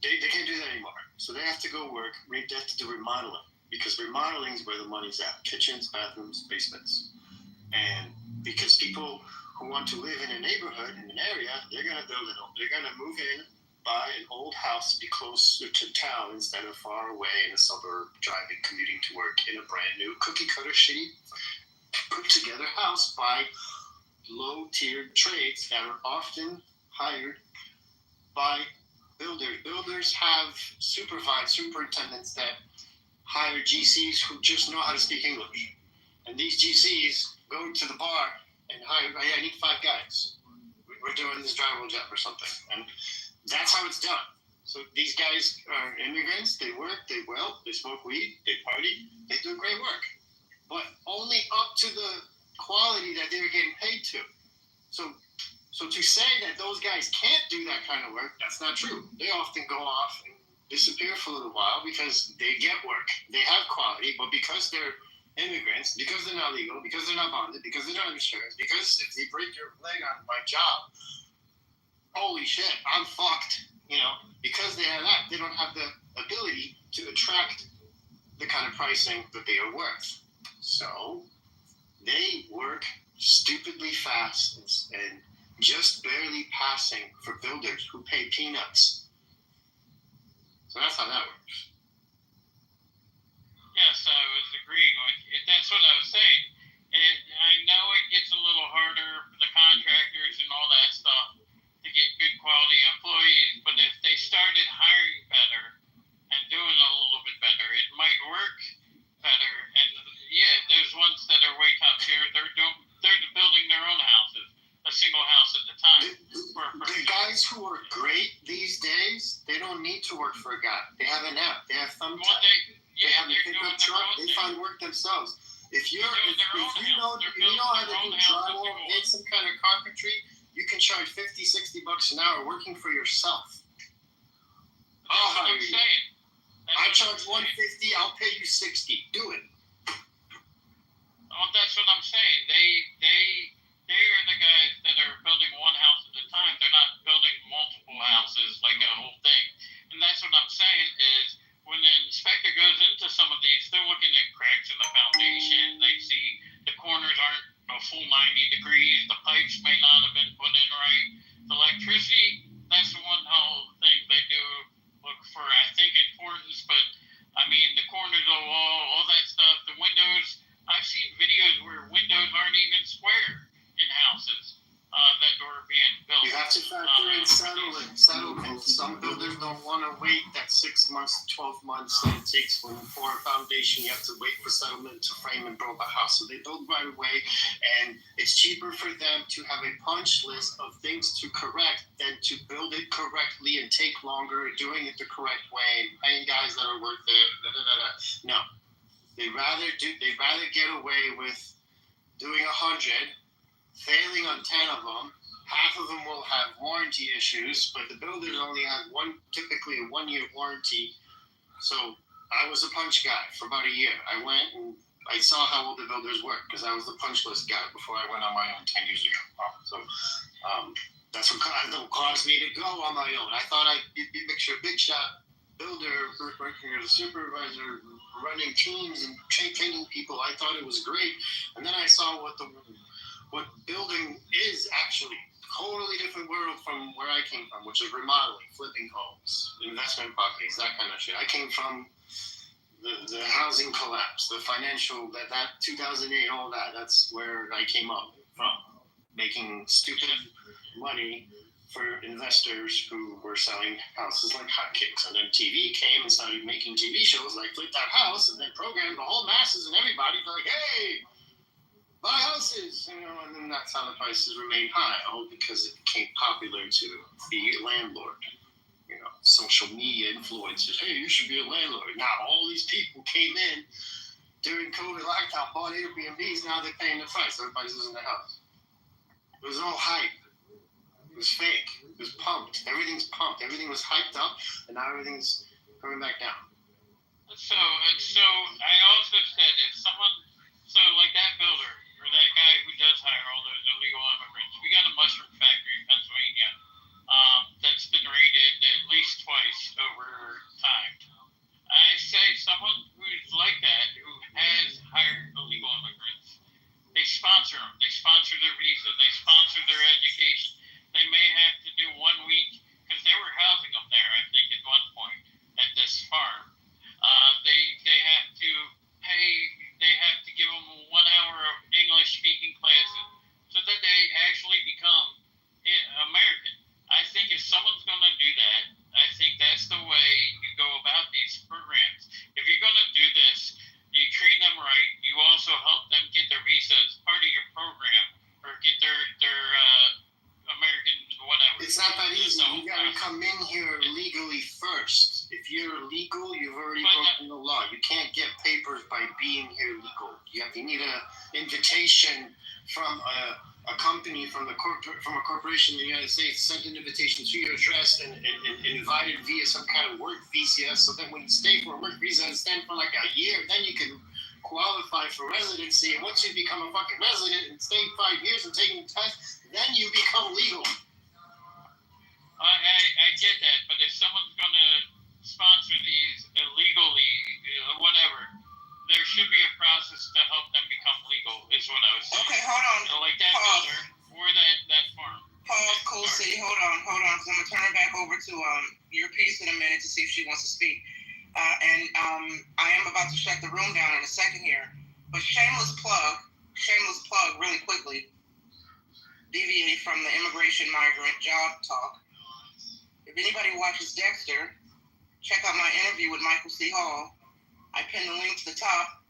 they can't do that anymore. So they have to go work. They have to do remodeling, because remodeling is where the money's at. Kitchens, bathrooms, basements. And because people who want to live in a neighborhood, in an area, they're going to build it. They're going to move in, buy an old house to be closer to town instead of far away in a suburb, driving, commuting to work in a brand new cookie-cutter, shitty, put-together house by low-tiered trades that are often hired by builders. Builders have superintendents that hire GCs who just know how to speak English. And these GCs go to the bar and hire, hey, I need 5 guys. We're doing this drywall job or something. And that's how it's done. So these guys are immigrants. They work, they weld, they smoke weed, they party, they do great work. But only up to the quality that they're getting paid to. So to say that those guys can't do that kind of work, that's not true. They often go off and disappear for a little while because they get work, they have quality, but because they're immigrants, because they're not legal, because they're not bonded, because they're not insurance, because if they break your leg on my job, holy shit, I'm fucked. Because they have that, they don't have the ability to attract the kind of pricing that they are worth. So they work stupidly fast and just barely passing for builders who pay peanuts. So that's how that works. Yes, I was agreeing with you. That's what I was saying. And I know it gets a little harder for the contractors and all that stuff to get good quality employees, but if they started hiring better and doing a little bit better, it might work better. And yeah, there's ones that are way top tier. They're building their own houses, a single house at a time. The guys who are great these days, they don't need to work for a guy. They have an app. They have Thumbtack. They have a pickup truck. They find work themselves. If you know how to do drywall and some kind of carpentry, you can charge $50-$60 an hour working for yourself. I'll hire you. I charge $150. I'll pay you $60. Do it. Oh, that's what I'm saying. They are the guys that are building one house at a time. They're not building multiple houses like a whole thing. And that's what I'm saying is when the inspector goes into some of these, they're looking at cracks in the foundation. They see the corners aren't a full 90 degrees. The pipes may not have been put in right. The electricity, that's the one whole thing they do look for, I think, importance. But, I mean, the corners of the wall, all that stuff, the windows. I've seen videos where windows aren't even square in houses that were being built. You have to factor in settlement. Some builders don't want to wait that 6 months, 12 months that it takes for a foundation. You have to wait for settlement to frame and build a house. So they build right away, and it's cheaper for them to have a punch list of things to correct than to build it correctly and take longer, doing it the correct way, paying guys that are worth it. No, they'd rather get away with doing 100. Failing on 10 of them, half of them will have warranty issues, but the builders only have typically a 1-year warranty. So I was a punch guy for about a year. I went and I saw how well the builders work because I was the punch list guy before I went on my own 10 years ago. So that's what caused me to go on my own. I thought I'd be a big shot builder, working as a supervisor, running teams and training people. I thought it was great. And then I saw what building is actually. Totally different world from where I came from, which is remodeling, flipping homes, investment properties, that kind of shit. I came from the housing collapse, the financial, that 2008, all that. That's where I came up from, making stupid money for investors who were selling houses like hotcakes. And then TV came and started making TV shows like Flip That House, and then programmed the whole masses and everybody to like, hey, buy houses, and then that's how the prices remained high, all because it became popular to be a landlord. Social media influencers, hey, you should be a landlord. Now all these people came in during COVID lockdown, bought Airbnbs, now they're paying the price. Everybody's losing their house. It was all hype. It was fake. It was pumped. Everything's pumped. Everything was hyped up, and now everything's coming back down. So I also said if someone, like that builder, or that guy who does hire all those illegal immigrants, law. You can't get papers by being here legal. You need an invitation from a company, from a corporation in the United States, sent an invitation to your address and invited via some kind of work visa. So then when you stay for a work visa and stand for like a year, then you can qualify for residency. And once you become a fucking resident and stay 5 years and taking tests, then you become legal. I get that, but if someone's going to sponsor these illegally, whatever, there should be a process to help them become legal, is what I was saying. Okay, hold on. Like that builder or that farm. Pause, Cool C. Hold on, because I'm going to turn it back over to your piece in a minute to see if she wants to speak. I am about to shut the room down in a second here. But shameless plug, really quickly, deviate from the immigration migrant job talk. If anybody watches Dexter, check out my interview with Michael C. Hall. I pinned the link to the top.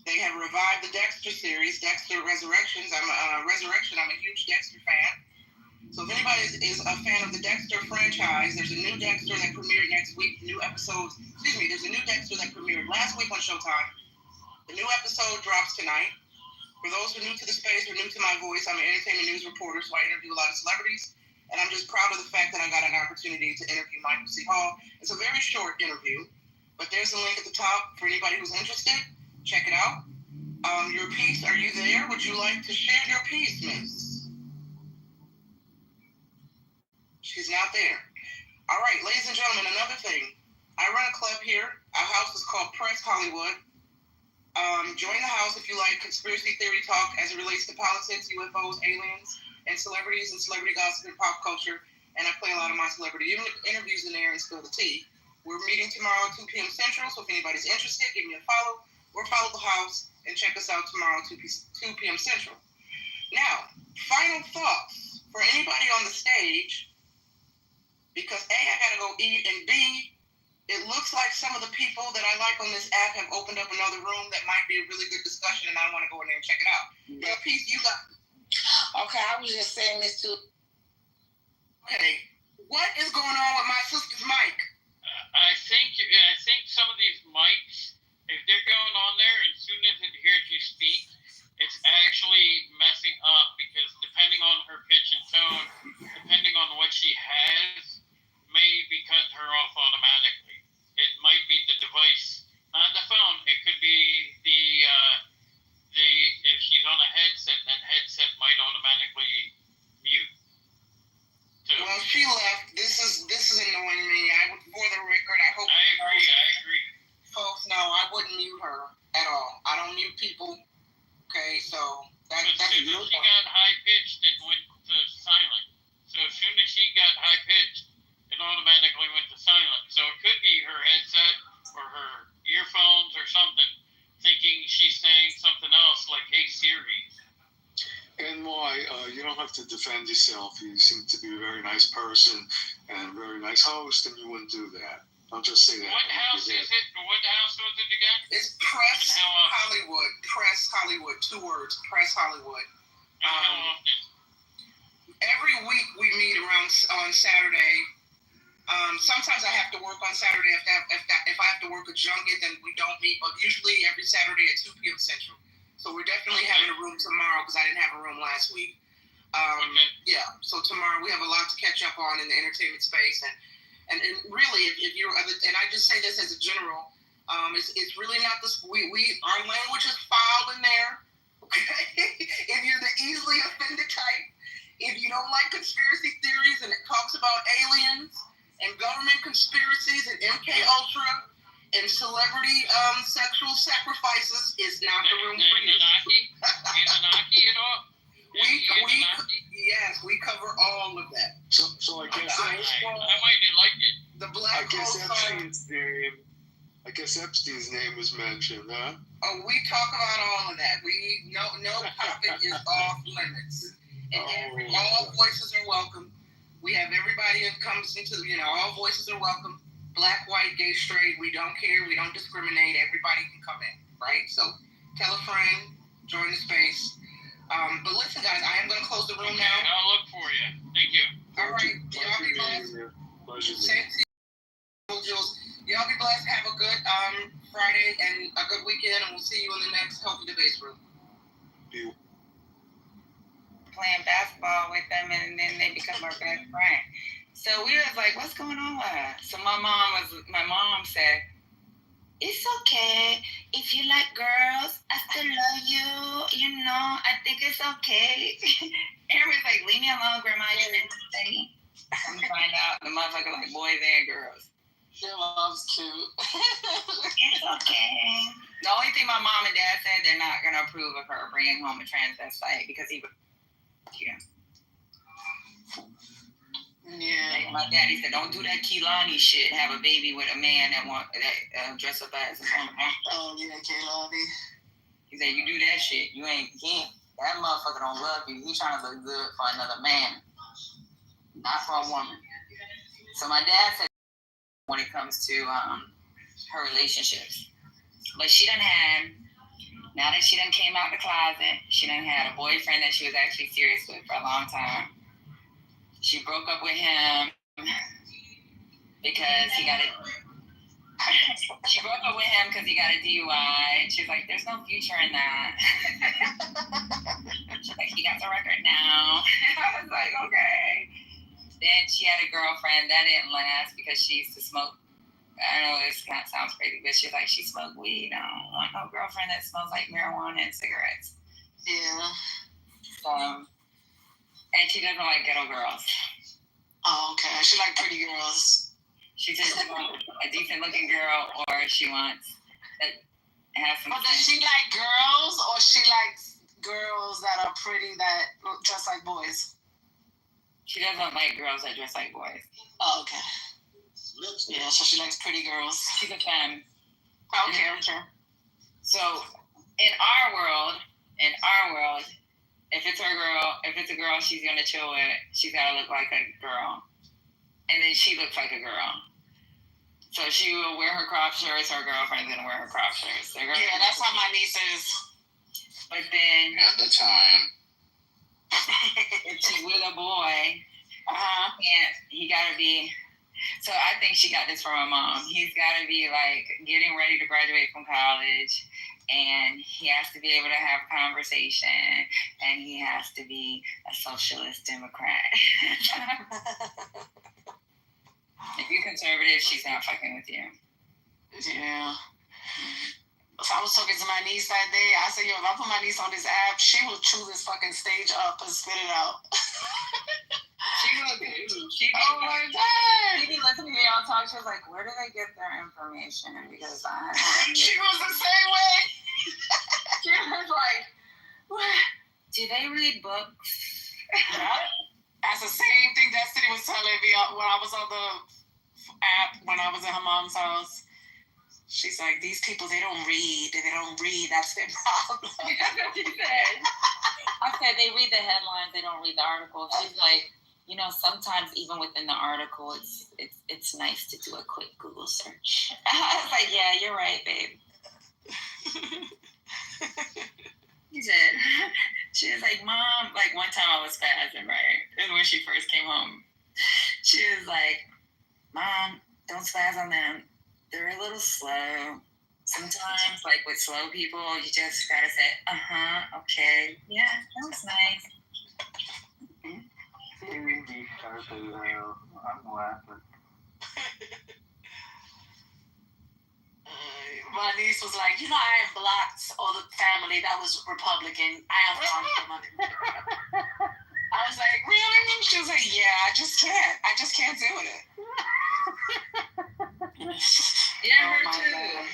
They have revived the Dexter series, Dexter Resurrections. I'm a huge Dexter fan. So if anybody is a fan of the Dexter franchise, there's a new Dexter that premiered next week. There's a new Dexter that premiered last week on Showtime. The new episode drops tonight. For those who are new to the space or new to my voice, I'm an entertainment news reporter, so I interview a lot of celebrities. And I'm just proud of the fact that I got an opportunity to interview Michael C. Hall. It's a very short interview, but there's a link at the top for anybody who's interested. Check it out. Your piece, are you there? Would you like to share your piece, miss? She's not there. All right, ladies and gentlemen, another thing. I run a club here. Our house is called Press Hollywood. Join the house if you like conspiracy theory talk as it relates to politics, UFOs, aliens, and celebrities and celebrity gossip and pop culture. And I play a lot of my celebrity interviews in there and spill the tea. We're meeting tomorrow at 2 p.m. Central, so if anybody's interested, give me a follow or follow the house and check us out tomorrow at 2 p.m. Central. Now, final thoughts for anybody on the stage, because A, I gotta go eat, and B, it looks like some of the people that I like on this app have opened up another room that might be a really good discussion, and I want to go in there and check it out. Your piece, you got. Okay, I was just saying this too. Okay, what is going on with my sister's mic? I think some of these mics, if they're going on there, as soon as it hears you speak, it's actually messing up because depending on her pitch and tone, depending on what she has, may be cutting her off automatically. It might be the device, not the phone. It could be the if she's on a headset, that headset might automatically mute. So, well, she left. This is annoying me. For the record, I hope. I agree. Folks, no, I wouldn't mute her at all. I don't mute people. Okay, so that's she got high pitched, it went to silent. So as soon as she got high pitched, it automatically went to silent. So it could be her headset or her earphones or something, thinking she's saying something else like, "Hey Siri." And why? You don't have to defend yourself. You seem to be a very nice person and a very nice host, and you wouldn't do that. Don't just say that. What house is it? What house was it again? It's Press Hollywood. Press Hollywood. 2 words. Press Hollywood. How often? Every week we meet on Saturday. Sometimes I have to work on Saturday. If I have to work a junket, then we don't meet. But usually every Saturday at 2 p.m. Central. So we're definitely having a room tomorrow because I didn't have a room last week. Yeah. So tomorrow we have a lot to catch up on in the entertainment space, and really, if you're, and I just say this as a general, it's really not this. Our language is filed in there. Okay. If you're the easily offended type, if you don't like conspiracy theories and it talks about aliens and government conspiracies and MK Ultra and celebrity sexual sacrifices, is not the room for you. Anunnaki at all? Yes, we cover all of that. So I guess I might like it. The black hole. I guess Epstein's name was mentioned, huh? Oh, we talk about all of that. No topic is off limits. And all voices are welcome. We have everybody that comes into, all voices are welcome. Black, white, gay, straight, we don't care. We don't discriminate. Everybody can come in, right? So tell a friend, join the space. But listen, guys, I am going to close the room now. I'll look for you. Thank you. All right. Y'all be blessed. Same to you, Jules. Y'all be blessed. Have a good Friday and a good weekend, and we'll see you in the next Healthy Debates room. Playing basketball with them, and then they become our best friend. So we was like, what's going on with her? So my mom said, it's okay. If you like girls, I still love you. You know, I think it's okay. Aaron was like, leave me alone, Grandma. You didn't say. Come find out the motherfucker like boys and girls. Your mom's cute. It's okay. The only thing my mom and dad said, they're not going to approve of her bringing home a transvestite because he would. Yeah. Like my daddy said, don't do that Kehlani shit. Have a baby with a man that dress up as a woman. Oh yeah, Kehlani. He said, you do that shit, you ain't. That motherfucker don't love you. He trying to look good for another man, not for a woman. So my dad said when it comes to her relationships, but she done had. Now that she done came out the closet, she done had a boyfriend that she was actually serious with for a long time. She broke up with him because he got a. She broke up with him because he got a DUI. And she was like, "There's no future in that." She's like, "He got the record now." I was like, "Okay." Then she had a girlfriend that didn't last because she used to smoke. I know this kind of sounds crazy, but she's like, she smoked weed. I don't want no girlfriend that smells like marijuana and cigarettes. Yeah. And she doesn't like ghetto girls. Oh, okay. She like pretty girls. She just wants a decent looking girl, or she wants that has some. But does she like girls, or she likes girls that are pretty that dress like boys? She doesn't like girls that dress like boys. Oh, okay. Yeah, so she likes pretty girls. She's a femme. Okay. So, in our world, if it's a girl she's gonna chill with, she's gotta look like a girl, and then she looks like a girl. So she will wear her crop shirts. Her girlfriend's gonna wear her crop shirts. Yeah, that's how my niece is. But then at the time, if she's with a boy, and he gotta be. So I think she got this from her mom. He's got to be like getting ready to graduate from college, and he has to be able to have conversation, and he has to be a socialist Democrat. If you're conservative, she's not fucking with you. Yeah. So I was talking to my niece that day. I said, yo, if I put my niece on this app, she will chew this fucking stage up and spit it out. She will be. Oh my God. She be listening to y'all talk. She was like, where do they get their information? Because she was the same way. She was like, what? Do they read books? That's the same thing Destiny was telling me when I was on the app, when I was at her mom's house. She's like, these people, they don't read. That's their problem. That's what she said. I said, they read the headlines. They don't read the articles. She's like, sometimes even within the article, it's nice to do a quick Google search. I was like, yeah, you're right, babe. She said, she was like, Mom, like one time I was spazzing, right? And when she first came home, she was like, Mom, don't spaz on them. They're a little slow. Sometimes, like with slow people, you just gotta say, okay, yeah, that was nice. I'm laughing. My niece was like, I have blocked all the family that was Republican. I have blocked them. I was like, really? She was like, yeah, I just can't do it. Yeah, her too. God.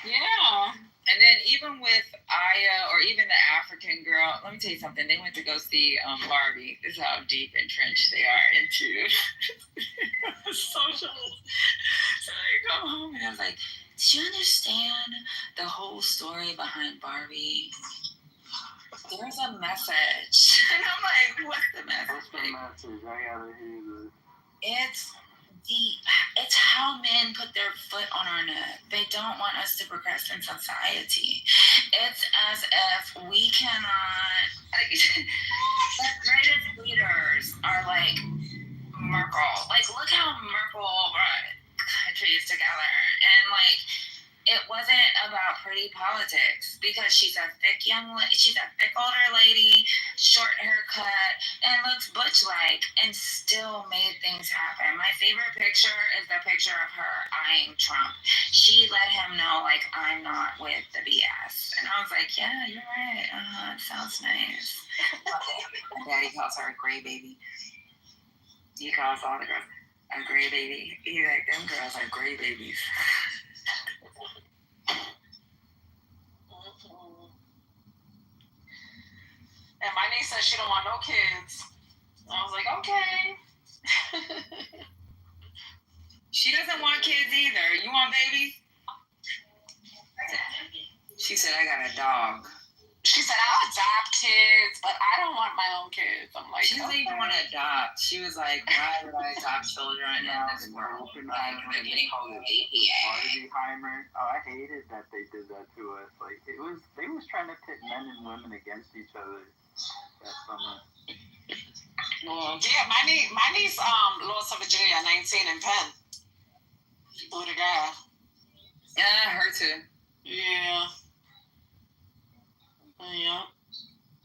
Yeah. And then even with Aya or even the African girl, let me tell you something. They went to go see Barbie. This is how deep entrenched they are into social. So they come home and I was like, did you understand the whole story behind Barbie? There's a message. And I'm like, what's the message? What's the message? I gotta hear this. It's deep. It's how men put their foot on our neck. They don't want us to progress in society. It's as if we cannot. The greatest leaders are like Merkel. Like, look how Merkel trees together. And like, it wasn't about pretty politics because she's a thick older lady, short haircut, and looks butch-like, and still made things happen. My favorite picture is the picture of her eyeing Trump. She let him know, like, I'm not with the BS. And I was like, yeah, you're right. It sounds nice. My daddy calls her a gray baby. He calls all the girls a gray baby. He's like, them girls are gray babies. And my niece says she don't want no kids. I was like, okay. She doesn't want kids either. You want babies? She said, I got a dog. She said, I'll adopt kids, but I don't want my own kids. I'm like, she doesn't even want to adopt. She was like, why would I adopt children in this world? Like, we're getting home with APA. I hated that they did that to us. Like, they was trying to pit men and women against each other. That summer. Well, yeah, my niece lost her virginity at 19 in Penn. With a guy. Yeah, her too. Yeah. Yeah.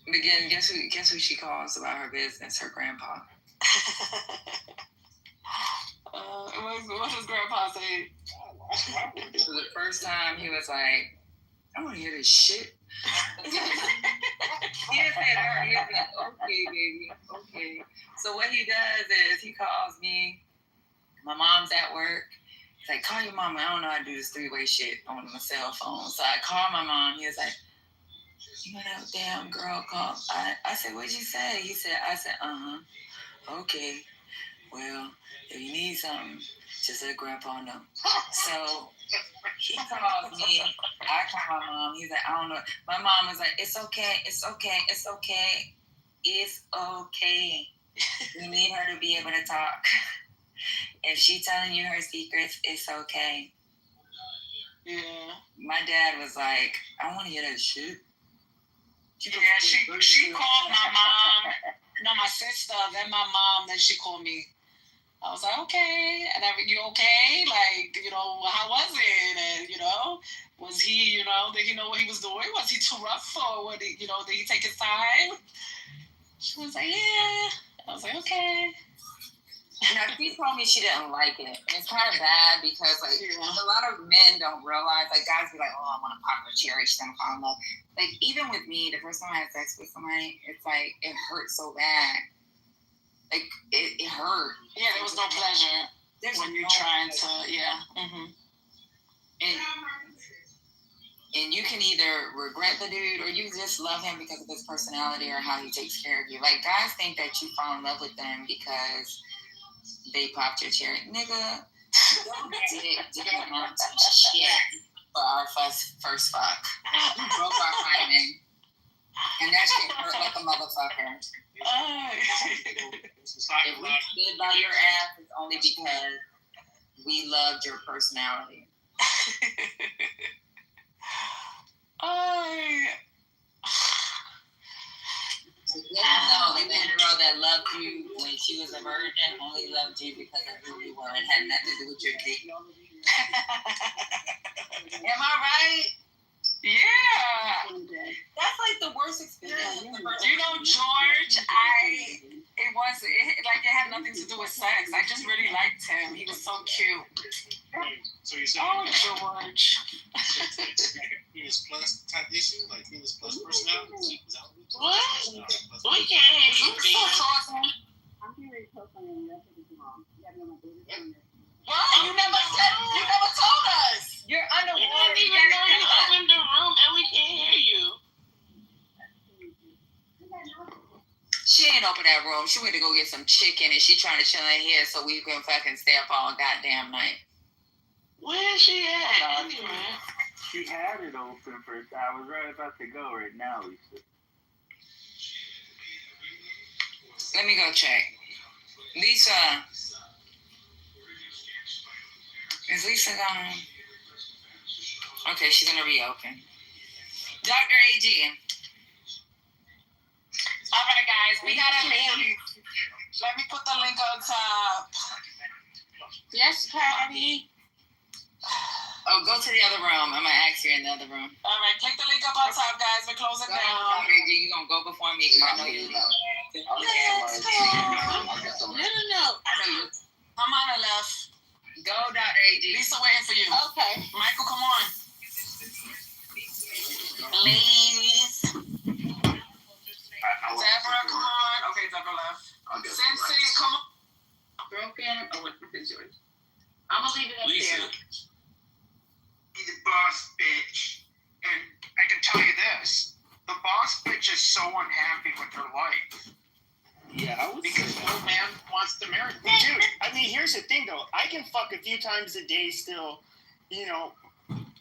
But again, guess who she calls about her business? Her grandpa. What does grandpa say? So the first time he was like, I want to hear this shit. He didn't say that. He was like, okay, baby, okay. So what he does is he calls me. My mom's at work. He's like, call your mama. I don't know how to do this three-way shit on my cell phone. So I call my mom. He was like, you know that damn girl called. I said, what'd you say? I said, okay. Well, if you need something, just let grandpa know. So he calls me. I call my mom. He's like, I don't know. My mom was like, it's okay. It's okay. It's okay. It's okay. We need her to be able to talk. If she's telling you her secrets, it's okay. Yeah. My dad was like, I want to hear that shit. Yeah, she called my mom. No, my sister, then my mom, then she called me. I was like, okay. And you okay? Like, how was it? And, was he, did he know what he was doing? Was he too rough or did he take his time? She was like, yeah. I was like, okay. Now, she told me she didn't like it. And it's kind of bad because, like, a lot of men don't realize, like, guys be like, oh, I want to pop her cherry. She's going to fall in love. Like, even with me, the first time I had sex with somebody, it's like, it hurt so bad. Like, it hurt. Yeah, there was no pleasure when you're trying to, yeah. Mm-hmm. And you can either regret the dude or you just love him because of his personality or how he takes care of you. Like, guys think that you fall in love with them because they popped your cherry. Nigga, didn't want shit for our first fuck. We broke our hymen. And that shit hurt like a motherfucker. If we stood by your ass, it's only because we loved your personality. No, that girl that loved you when she was a virgin only loved you because of who you were and had nothing to do with your dick. Am I right? Yeah. That's like the worst experience. George, it had nothing to do with sex. I just really liked him. He was so cute. So you said George. Venus Plus type issue, like Venus Plus personality? Is that what? We can't hear you. I'm getting ready to post on your message if you're wrong. You gotta know my baby. What? You never told us. You're underwater. I didn't even know you opened the room and we can't hear you. She ain't open that room. She went to go get some chicken and she trying to chill in here so we can fucking stay up all goddamn night. Where is she at? She had it open for. I was right about to go right now, Lisa. Let me go check. Lisa. Is Lisa gone? Okay, she's gonna reopen. Dr. A.G. All right, guys, we got a link. Let me put the link on top. Yes, Patty. Oh, go to the other room. I'm gonna ask you in the other room. All right, take the link up on top, guys. We're closing down. You gonna go before me because I know you. Let's go. No. I know you. Come on the left. Go, Dr. AG. Lisa waiting for you. Okay. Michael, come on. Ladies. Deborah, come on. Okay, Deborah left. Sensei, come on. Broken. Oh, what is yours? I'm gonna leave it up Lisa. there. He's a boss bitch. And I can tell you this, the boss bitch is so unhappy with her life. Yeah, I would because say no man wants to marry her. Dude, I mean, here's the thing, though. I can fuck a few times a day still. You know,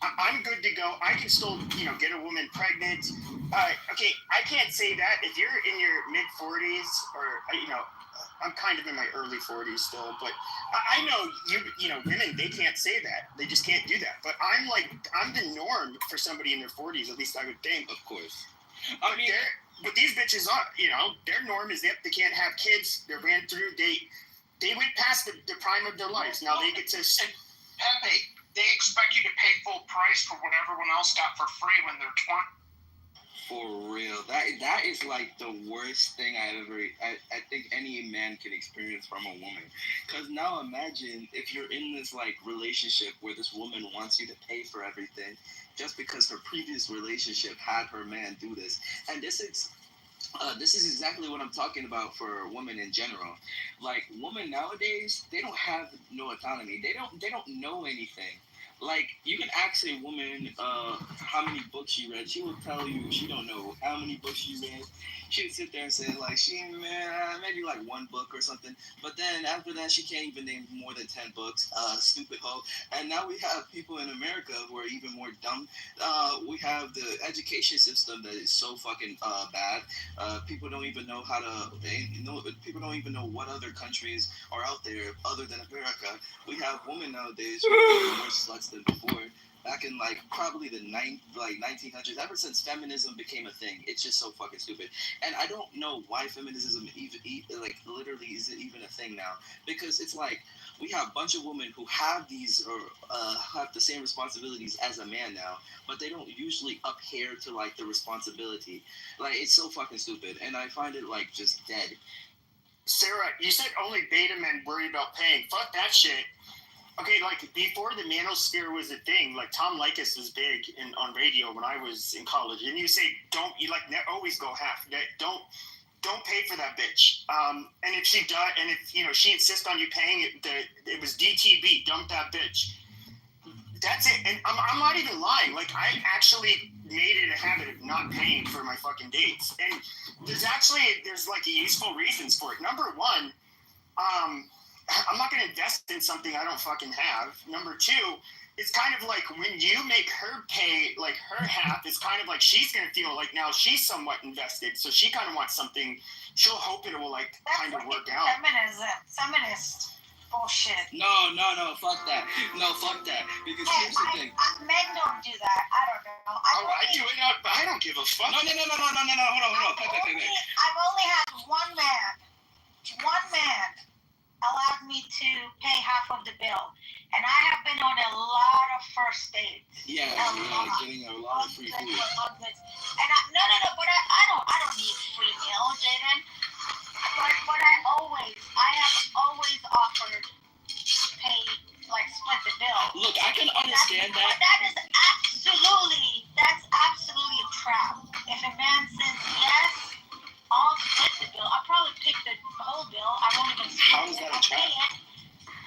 I'm good to go. I can still, get a woman pregnant. Okay, I can't say that. If you're in your mid-40s or, I'm kind of in my early 40s still, but I know women, they can't say that. They just can't do that. But I'm the norm for somebody in their 40s, at least I would think. Of course. But these bitches are, their norm is they can't have kids. They ran through, they went past the prime of their lives. Now they get to... Pepe, they expect you to pay full price for what everyone else got for free when they're 20. For real, that is like the worst thing I think any man can experience from a woman. Cause now imagine if you're in this like relationship where this woman wants you to pay for everything, just because her previous relationship had her man do this, and this is exactly what I'm talking about for women in general. Like women nowadays, they don't have no autonomy. They don't know anything. Like, you can ask a woman how many books she read. She will tell you she don't know how many books she read. She would sit there and say, like, maybe like one book or something. But then after that, she can't even name more than 10 books. Stupid hoe. And now we have people in America who are even more dumb. We have the education system that is so fucking bad. People don't even know people don't even know what other countries are out there other than America. We have women nowadays who are more sluts than before. Back in like probably the 1900s, ever since feminism became a thing, it's just so fucking stupid. And I don't know why feminism even like literally isn't even a thing now, because it's like we have a bunch of women who have these or have the same responsibilities as a man now, but they don't usually adhere to like the responsibility. Like it's so fucking stupid, and I find it like just dead. Sarah, you said only beta men worry about paying. Fuck that shit. Okay, like before the manosphere was a thing, like Tom Likas was big on radio when I was in college, and you say always go half. Don't pay for that bitch. And if she does, and if she insists on you paying it was DTB. Dump that bitch. That's it. And I'm not even lying. Like I actually made it a habit of not paying for my fucking dates, and there's like useful reasons for it. Number one, I'm not going to invest in something I don't fucking have. Number two, it's kind of like when you make her pay like her half, it's kind of like she's going to feel like now she's somewhat invested. So she kind of wants something. She'll hope it will kind of work out. Feminist bullshit. No, fuck that. No, fuck that. Because here's the thing. Men don't do that. I don't know. I do it, but I don't give a fuck. No. Hold on. I've only had one man allowed me to pay half of the bill, and I have been on a lot of first dates. Yeah, getting a lot of free food. And but I don't need free meals, Jaden. But I have always offered to pay, like split the bill. Look, I can understand that. But that's absolutely a trap. If a man says yes, I'll split the bill. I'll probably pick the whole bill. I won't even split How is that a trap?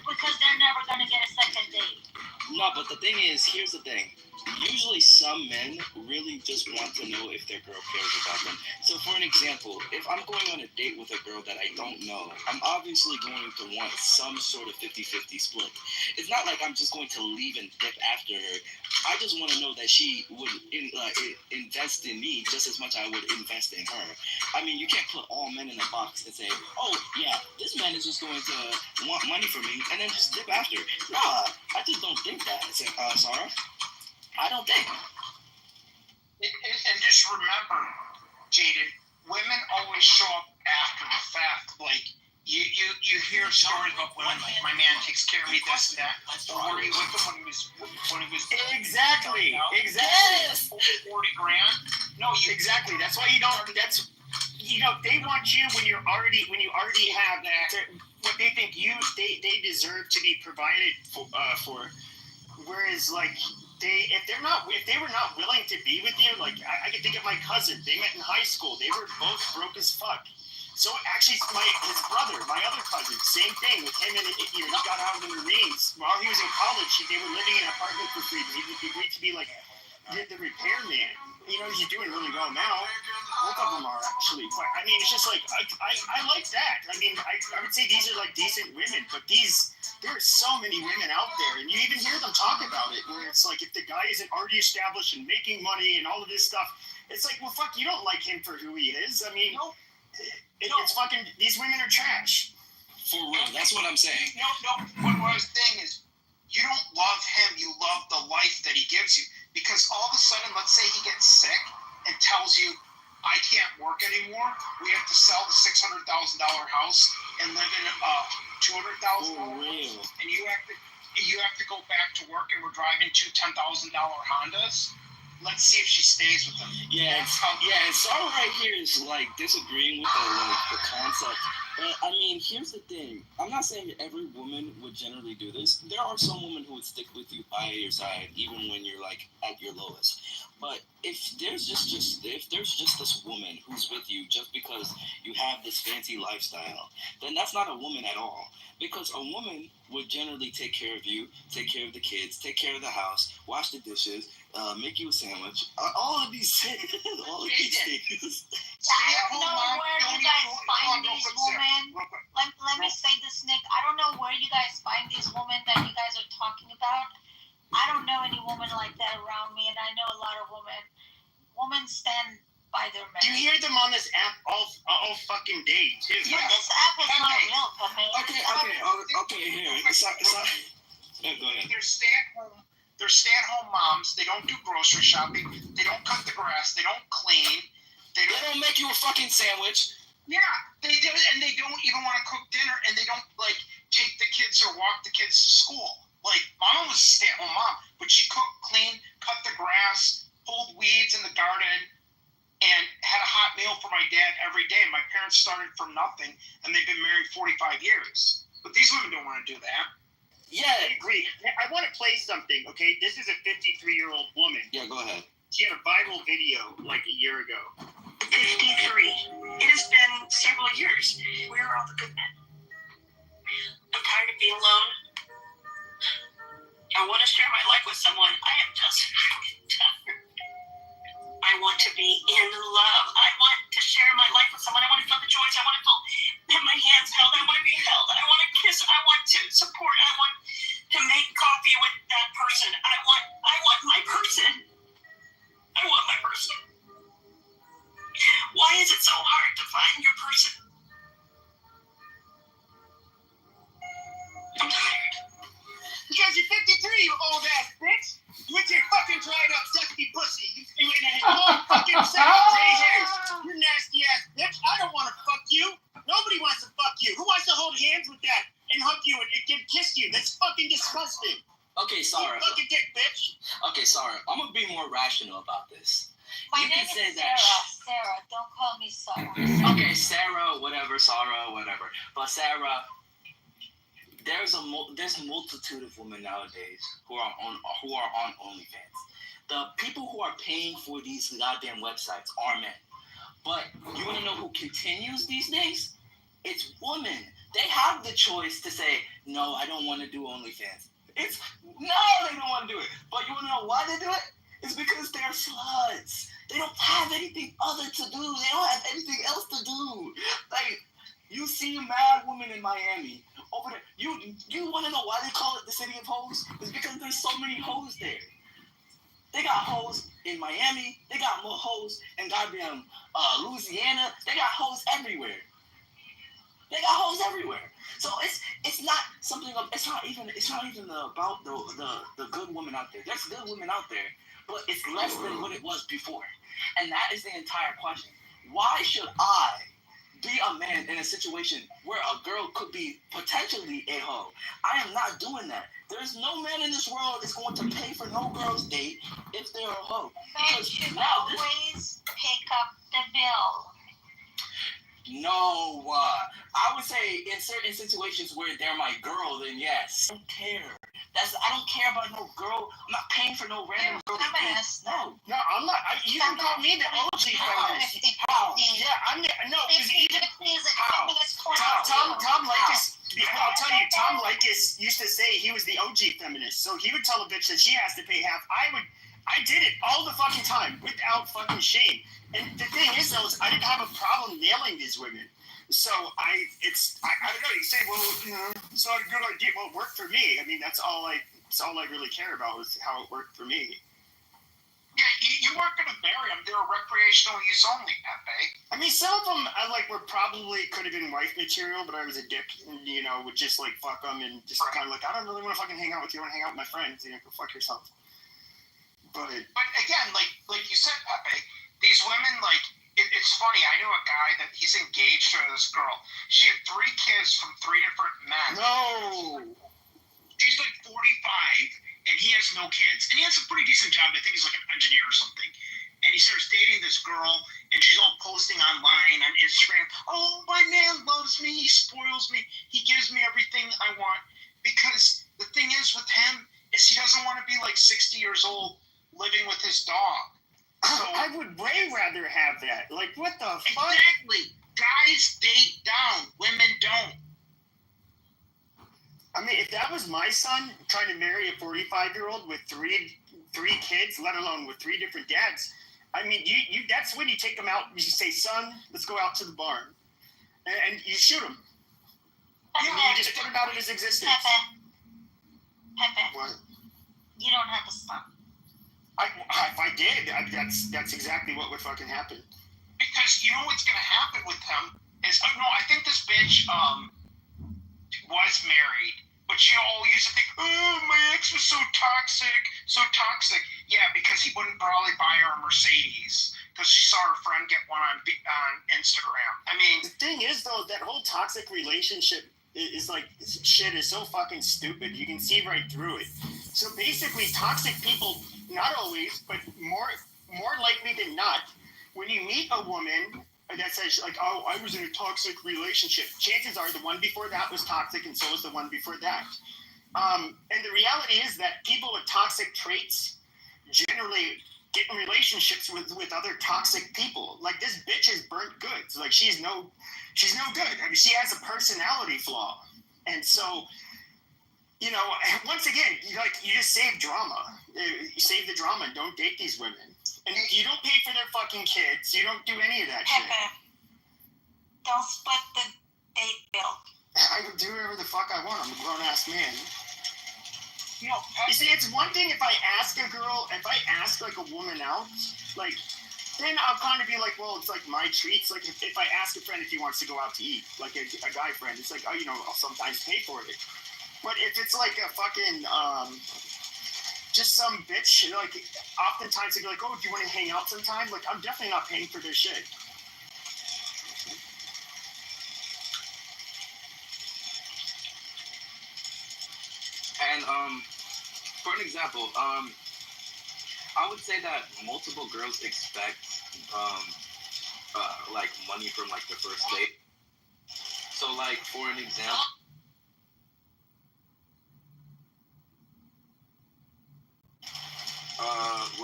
Because they're never going to get a second date. No, but the thing is, here's the thing. Usually some men really just want to know if their girl cares about them. So for an example, if I'm going on a date with a girl that I don't know, I'm obviously going to want some sort of 50-50 split. It's not like I'm just going to leave and dip after her. I just want to know that she would invest in me just as much as I would invest in her. I mean, you can't put all men in a box and say, oh, yeah, this man is just going to want money from me and then just dip after. Nah, I just don't think that. Sarah? I don't think. And just remember, Jaden, women always show up after the fact. Like, You hear stories about women like, my man takes care of me, this and that. Or were you with him when he was exactly. Yes. 40 grand? No, exactly. That's why you don't. That's they want you when you already have what they think they deserve to be provided for. Whereas like if they were not willing to be with you, like I can think of my cousin. They met in high school. They were both broke as fuck. So actually, his brother, my other cousin, same thing with him. He got out of the Marines while he was in college. They were living in an apartment for free. He agreed to be like the repairman. He's doing really well now. Both of them are actually. But I mean, it's just like I like that. I mean, I would say these are like decent women, but there are so many women out there, and you even hear them talk about it, where it's like if the guy isn't already established and making money and all of this stuff, it's like, well, fuck, you don't like him for who he is. I mean. It's fucking, these women are trash. For real, that's what I'm saying. No, what I was saying is, you don't love him, you love the life that he gives you. Because all of a sudden, let's say he gets sick and tells you, I can't work anymore, we have to sell the $600,000 house and live in a $200,000 house, and you have to go back to work, and we're driving two $10,000 Hondas. Let's see if she stays with him. Yeah, Sarah right here is like disagreeing with the concept. But I mean, here's the thing. I'm not saying every woman would generally do this. There are some women who would stick with you by your side even when you're like at your lowest. But if there's just this woman who's with you just because you have this fancy lifestyle, then that's not a woman at all. Because a woman would generally take care of you, take care of the kids, take care of the house, wash the dishes, make you a sandwich. All of these things. I don't know where you guys find these women. Let me say this, Nick. I don't know where you guys find these women that you guys are talking about. I don't know any woman like that around me, and I know a lot of women. Women stand by their men. You hear them on this app all fucking day, too. Yeah, this app is not real for me. Okay, here. Go ahead. They're stay-at-home moms. They don't do grocery shopping. They don't cut the grass. They don't clean. They don't make you a fucking sandwich. Yeah, they do, and they don't even want to cook dinner, and they don't like take the kids or walk the kids to school. Like, Mama was a stay-at-home mom, but she cooked, cleaned, cut the grass, pulled weeds in the garden, and had a hot meal for my dad every day. My parents started from nothing, and they've been married 45 years. But these women don't want to do that. Yeah, I agree. I want to play something, okay? This is a 53-year-old woman. Yeah, go ahead. She had a viral video like a year ago. 53. It has been several years. Where are all the good men? I'm tired of being alone. I want to share my life with someone. I am just tired. I want to be in love. I want to share my life with someone. I want to feel the joys. I want to have my hands held. I want to be held. I want to kiss. I want to support. I want to make coffee with that person. I want my person. I want my person. Why is it so hard to find your person? I'm tired. Because you're 53, you old ass bitch. With your fucking dried up sexy pussy. You in a long fucking set of gray hairs. You nasty ass bitch. I don't want to fuck you. Nobody wants to fuck you. Who wants to hold hands with that and hug you and kiss you? That's fucking disgusting. Okay, Sarah. You fucking dick bitch. Okay, Sarah. I'm gonna be more rational about this. My name is Sarah. Sarah, don't call me Sarah. Okay, Sarah, whatever, Sarah, whatever. But Sarah, there's a multitude of women nowadays who are on OnlyFans. The people who are paying for these goddamn websites are men. But you want to know who continues these days? It's women. They have the choice to say, no, I don't want to do OnlyFans. They don't want to do it. But you want to know why they do it? It's because they're sluts. They don't have anything other to do. They don't have anything else to do. Like, you see mad women in Miami over there. You want to know why they call it the city of hoes? It's because there's so many hoes there. They got hoes in Miami. They got more hoes in goddamn Louisiana. They got hoes everywhere. So it's not something of, it's not even about the good women out there. There's good women out there, but it's less than what it was before. And that is the entire question. Why should I be a man in a situation where a girl could be potentially a hoe. I am not doing that. There's no man in this world is going to pay for no girl's date if they're a hoe. Men should always pick up the bill. No, I would say in certain situations where they're my girl, then yes. I don't care. I don't care about no girl. I'm not paying for no random girl. No, I'm not. You can call me the OG feminist. How? Yeah, I'm no. How? Tom Likas. I'll tell you, Tom Likas used to say he was the OG feminist. So he would tell a bitch that she has to pay half. I did it all the fucking time without fucking shame. And the thing is, though, is I didn't have a problem nailing these women. So I don't know. You say, well, it's not a good idea. Well, it worked for me. I mean, that's all I really care about is how it worked for me. Yeah, you weren't going to marry them. They were recreational use only, Pepe. I mean, some of them were probably could have been wife material, but I was a dick and, would just like fuck them and just kind of like, I don't really want to fucking hang out with you. I want to hang out with my friends. Go fuck yourself. But again, like you said, Pepe, these women, like, it's funny. I knew a guy that he's engaged to this girl. She had 3 kids from 3 different men. No. She's like 45, and he has no kids. And he has a pretty decent job. I think he's like an engineer or something. And he starts dating this girl, and she's all posting online on Instagram. Oh, my man loves me. He spoils me. He gives me everything I want. Because the thing is with him is he doesn't want to be like 60 years old living with his dog. So, I would way rather have that. Like, what the fuck? Exactly. Guys date down. Women don't. I mean, if that was my son trying to marry a 45-year-old with three kids, let alone with 3 different dads, I mean, you that's when you take them out. You say, son, let's go out to the barn. And you shoot him. You just put him out of his existence. Pepe. What? You don't have a son. If I did, that's exactly what would fucking happen. Because you know what's going to happen with him is, I think this bitch was married, but she used to think, oh, my ex was so toxic. Yeah, because he wouldn't probably buy her a Mercedes because she saw her friend get one on Instagram. I mean, the thing is, though, that whole toxic relationship is like, shit is so fucking stupid. You can see right through it. So basically, toxic people, not always, but more likely than not, when you meet a woman that says, like, oh, I was in a toxic relationship, chances are the one before that was toxic and so was the one before that. And the reality is that people with toxic traits generally get in relationships with other toxic people. Like, this bitch is burnt goods. Like, she's no good. I mean, she has a personality flaw. And so, once again, you just save drama. You save the drama and don't date these women. And you don't pay for their fucking kids. You don't do any of that shit. Don't split the date bill. I can do whatever the fuck I want. I'm a grown-ass man. You see, it's one thing if I ask a like a woman out, like, then I'll kind of be like, well, it's like my treats. Like, if I ask a friend if he wants to go out to eat, like a guy friend, it's like, oh, I'll sometimes pay for it. But if it's like a fucking, just some bitch, like, oftentimes they'd be like, oh, do you want to hang out sometime? Like, I'm definitely not paying for this shit. And, for an example, I would say that multiple girls expect, like, money from, like, the first date. So, like, for an example, I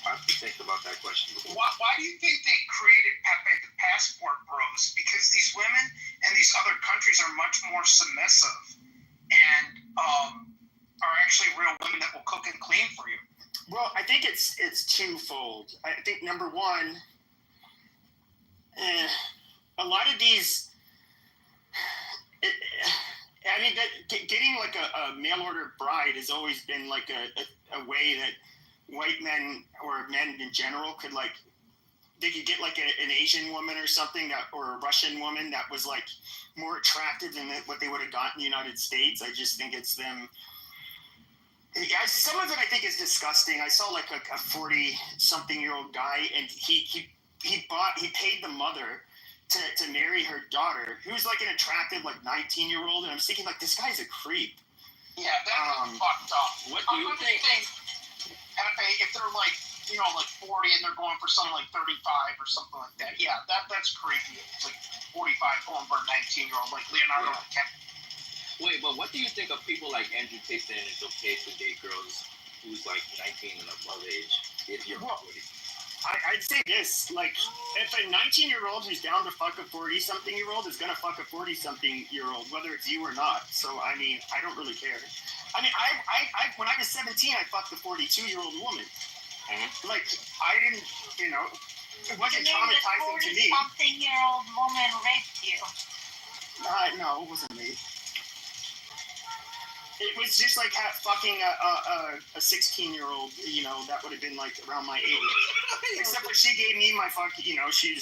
have to think about that question. Why do you think they created Pepe the Passport Bros? Because these women and these other countries are much more submissive and are actually real women that will cook and clean for you. Well, I think it's twofold. I think number one, a lot of these, getting like a mail order bride has always been like a way that white men or men in general could, like, they could get like an Asian woman or something or a Russian woman that was like more attractive than what they would have gotten in the United States. I just think it's them. Some of it I think is disgusting. I saw like a 40-something-year-old guy, and he paid the mother to marry her daughter, who's like an attractive like 19-year-old, and I'm thinking like this guy's a creep. Yeah, that's fucked up. What do you think? If they're like, you know, like 40 and they're going for something like 35 or something like that, yeah, that's creepy. It's like 45 going for a 19-year-old, like Leonardo DiCaprio. Wait, but what do you think of people like Andrew Tate saying it's okay to date girls who's like 19 and above age if you're 40? I'd say this, like, if a 19-year-old who's down to fuck a 40-something-year-old is gonna fuck a 40-something-year-old, whether it's you or not. So, I mean, I don't really care. I mean, I when I was 17, I fucked a 42-year-old woman. Like, I didn't, you know, it wasn't traumatizing to me. Something-year-old woman raped you. No, it wasn't me. It was just like fucking a 16-year-old, you know, that would have been like around my age. Except for she gave me my fuck, you know, she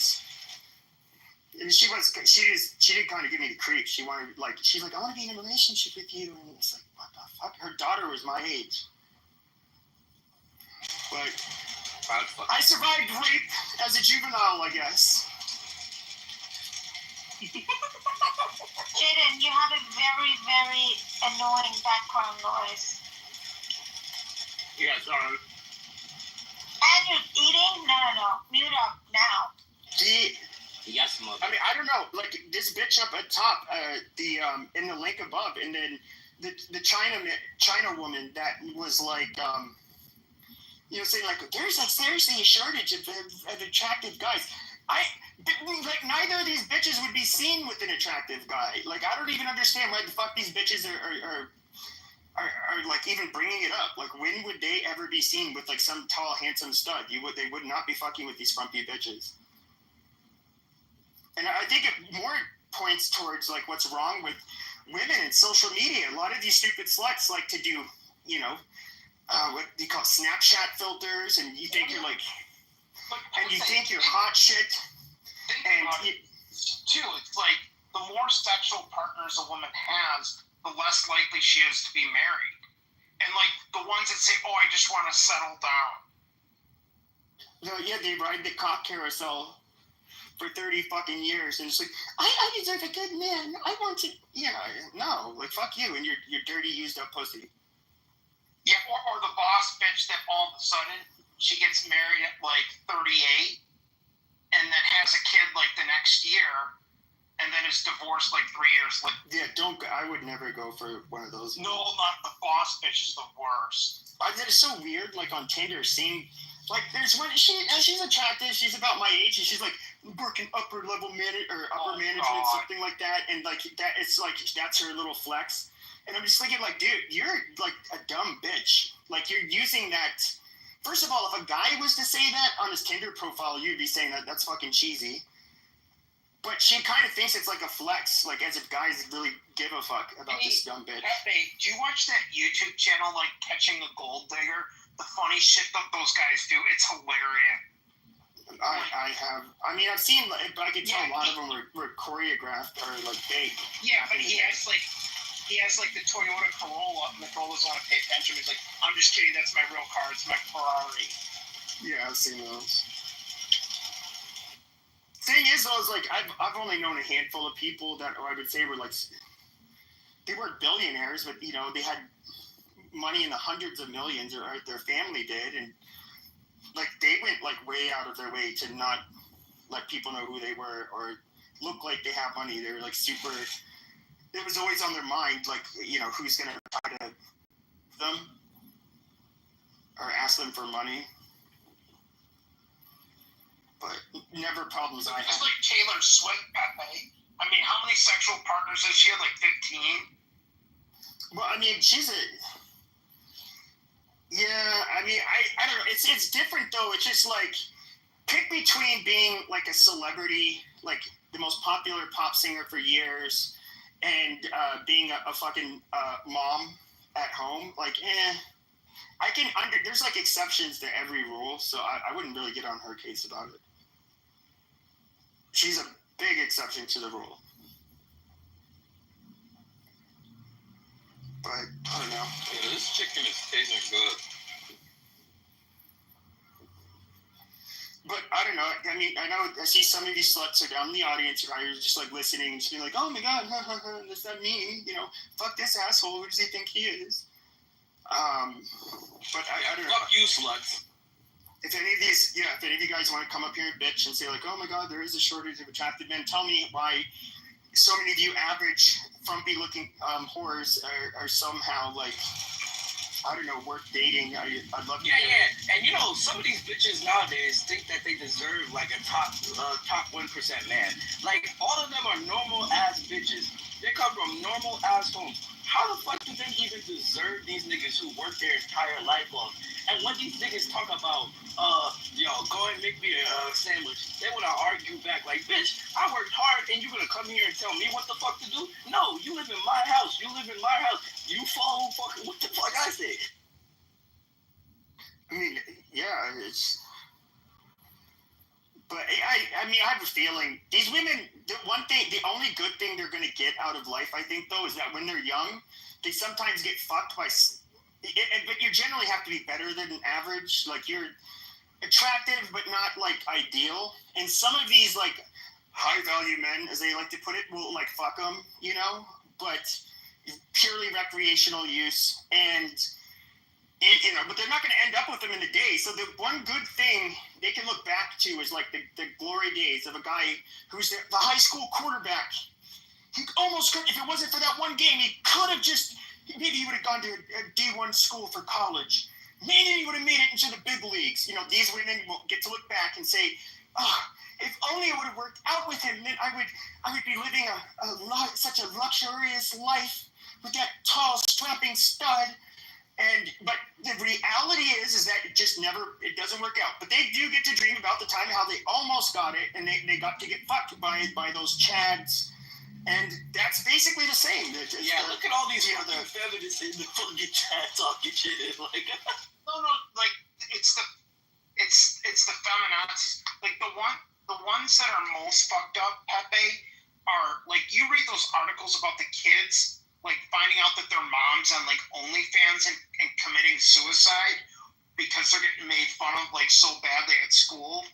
did kind of give me the creep. She wanted, like, she's like, I want to be in a relationship with you. And it's like, what the fuck? Her daughter was my age. But I survived rape as a juvenile, I guess. Jaden, you have a very, very annoying background noise. Yeah, sorry. And you're eating? No. Mute up now. Yes, mother. I mean, I don't know. Like, this bitch up at top, in the link above, and then the China woman that was like, you know, saying like, there's like seriously a shortage of attractive guys. Like, neither of these bitches would be seen with an attractive guy. Like, I don't even understand why the fuck these bitches are like even bringing it up. Like, when would they ever be seen with like some tall, handsome stud? They would not be fucking with these frumpy bitches. And I think it more points towards like what's wrong with women and social media. A lot of these stupid sluts like to do, you know, what do you call Snapchat filters, and you think you're like, and you think you're hot shit. And too, it's like the more sexual partners a woman has, the less likely she is to be married. And like the ones that say, "Oh, I just want to settle down." No, yeah, they ride the cock carousel for 30 fucking years, and it's like, I deserve a good man. I want to, yeah, no, like fuck you and your dirty, used up pussy. Yeah, or the boss bitch that all of a sudden she gets married at like 38. And then has a kid like the next year, and then is divorced like 3 years later. Yeah, I would never go for one of those. No, not the boss bitch is the worst. That is so weird. Like on Tinder, seeing like there's one she's attractive. She's about my age, and she's like working upper management, something like that. And like that, it's like that's her little flex. And I'm just thinking, like, dude, you're like a dumb bitch. Like you're using that. First of all, if a guy was to say that on his Tinder profile, you'd be saying that that's fucking cheesy. But she kind of thinks it's like a flex, like as if guys really give a fuck about this dumb bitch. Hey, do you watch that YouTube channel, like Catching a Gold Digger? The funny shit that those guys do, it's hilarious. I have. I mean, I've seen, but I could tell a lot of them were choreographed or like fake. Yeah, but he has like the Toyota Corolla, and the Corolla's want to pay attention. He's like, I'm just kidding, that's my real car, it's my Ferrari. Yeah, I've seen those. Thing is, though, is like I've only known a handful of people that I would say were like, they weren't billionaires, but you know, they had money in the hundreds of millions, or their family did, and like they went like way out of their way to not let people know who they were or look like they have money. They were like super. It was always on their mind, like, you know, who's gonna try to them or ask them for money. But never problems I had. It's like Taylor Swift, Pepe. I mean, how many sexual partners has she had? Like 15? Well, I mean, she's a. Yeah, I mean, I don't know. It's different though. It's just like pick between being like a celebrity, like the most popular pop singer for years, and being a fucking mom at home. Like, I can there's like exceptions to every rule, so I wouldn't really get on her case about it. She's a big exception to the rule. But I don't know. Yeah, this chicken is tasting good. But I don't know. I mean, I know I see some of these sluts are down in the audience who are just like listening and just being like, "Oh my god, does that mean fuck this asshole? Who does he think he is?" But I don't know. Fuck you, sluts. If any of you guys want to come up here and bitch and say like, "Oh my god, there is a shortage of attractive men," tell me why so many of you average, frumpy-looking whores are somehow like, I don't know, worth dating. I'd love to. Yeah. And some of these bitches nowadays think that they deserve like a top 1% man. Like all of them are normal ass bitches. They come from normal ass homes. How the fuck do they even deserve these niggas who work their entire life off? And when these niggas talk about, go and make me a sandwich, they wanna argue back like, bitch, I worked hard and you're gonna come here and tell me what the fuck to do? No, you live in my house. You follow fucking what the fuck I say. I mean, yeah, but I mean, I have a feeling these women, the only good thing they're going to get out of life, I think, though, is that when they're young, they sometimes get fucked by, but you generally have to be better than average. Like, you're attractive, but not, like, ideal. And some of these, like, high-value men, as they like to put it, will, like, fuck them, but purely recreational use. And but they're not going to end up with them in a day. So the one good thing they can look back to is like the glory days of a guy who's the high school quarterback. He almost could, if it wasn't for that one game, he could have maybe he would have gone to a D1 school for college. Maybe he would have made it into the big leagues. These women will get to look back and say, if only it would have worked out with him, then I would be living such a luxurious life with that tall, strapping stud. But the reality is that it doesn't work out. But they do get to dream about the time how they almost got it, and they got to get fucked by those chads, and that's basically the same. Look at all these other feminists in the fucking chat talking shit. No, like it's the feminazis. Like the ones that are most fucked up, Pepe, are like you read those articles about the kids. Like finding out that their mom's on like OnlyFans and committing suicide because they're getting made fun of like so badly at school.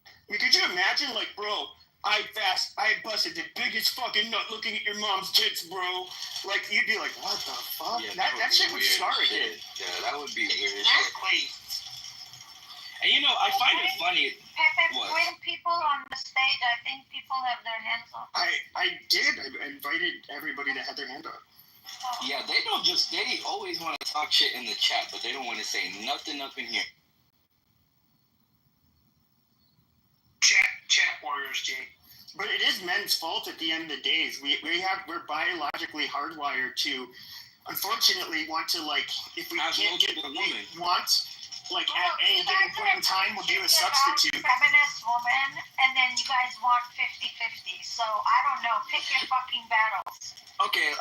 I mean, could you imagine, like, bro, I busted the biggest fucking nut looking at your mom's tits, bro. Like, you'd be like, what the fuck? Yeah, that shit would start it. Yeah, that would be weird. Exactly. And I find it funny. Pepe, bring people on the stage. I think people have their hands up. I did. I invited everybody that had their hand up. Yeah, they always want to talk shit in the chat, but they don't want to say nothing up in here. Chat warriors, Jake. But it is men's fault at the end of the day. We're biologically hardwired to, unfortunately, want to, like, if we can't get what we want, like, at any given point in time, we'll do a substitute. Feminist woman, and then you guys want 50-50. So, I don't know. Pick your fucking battles. Okay.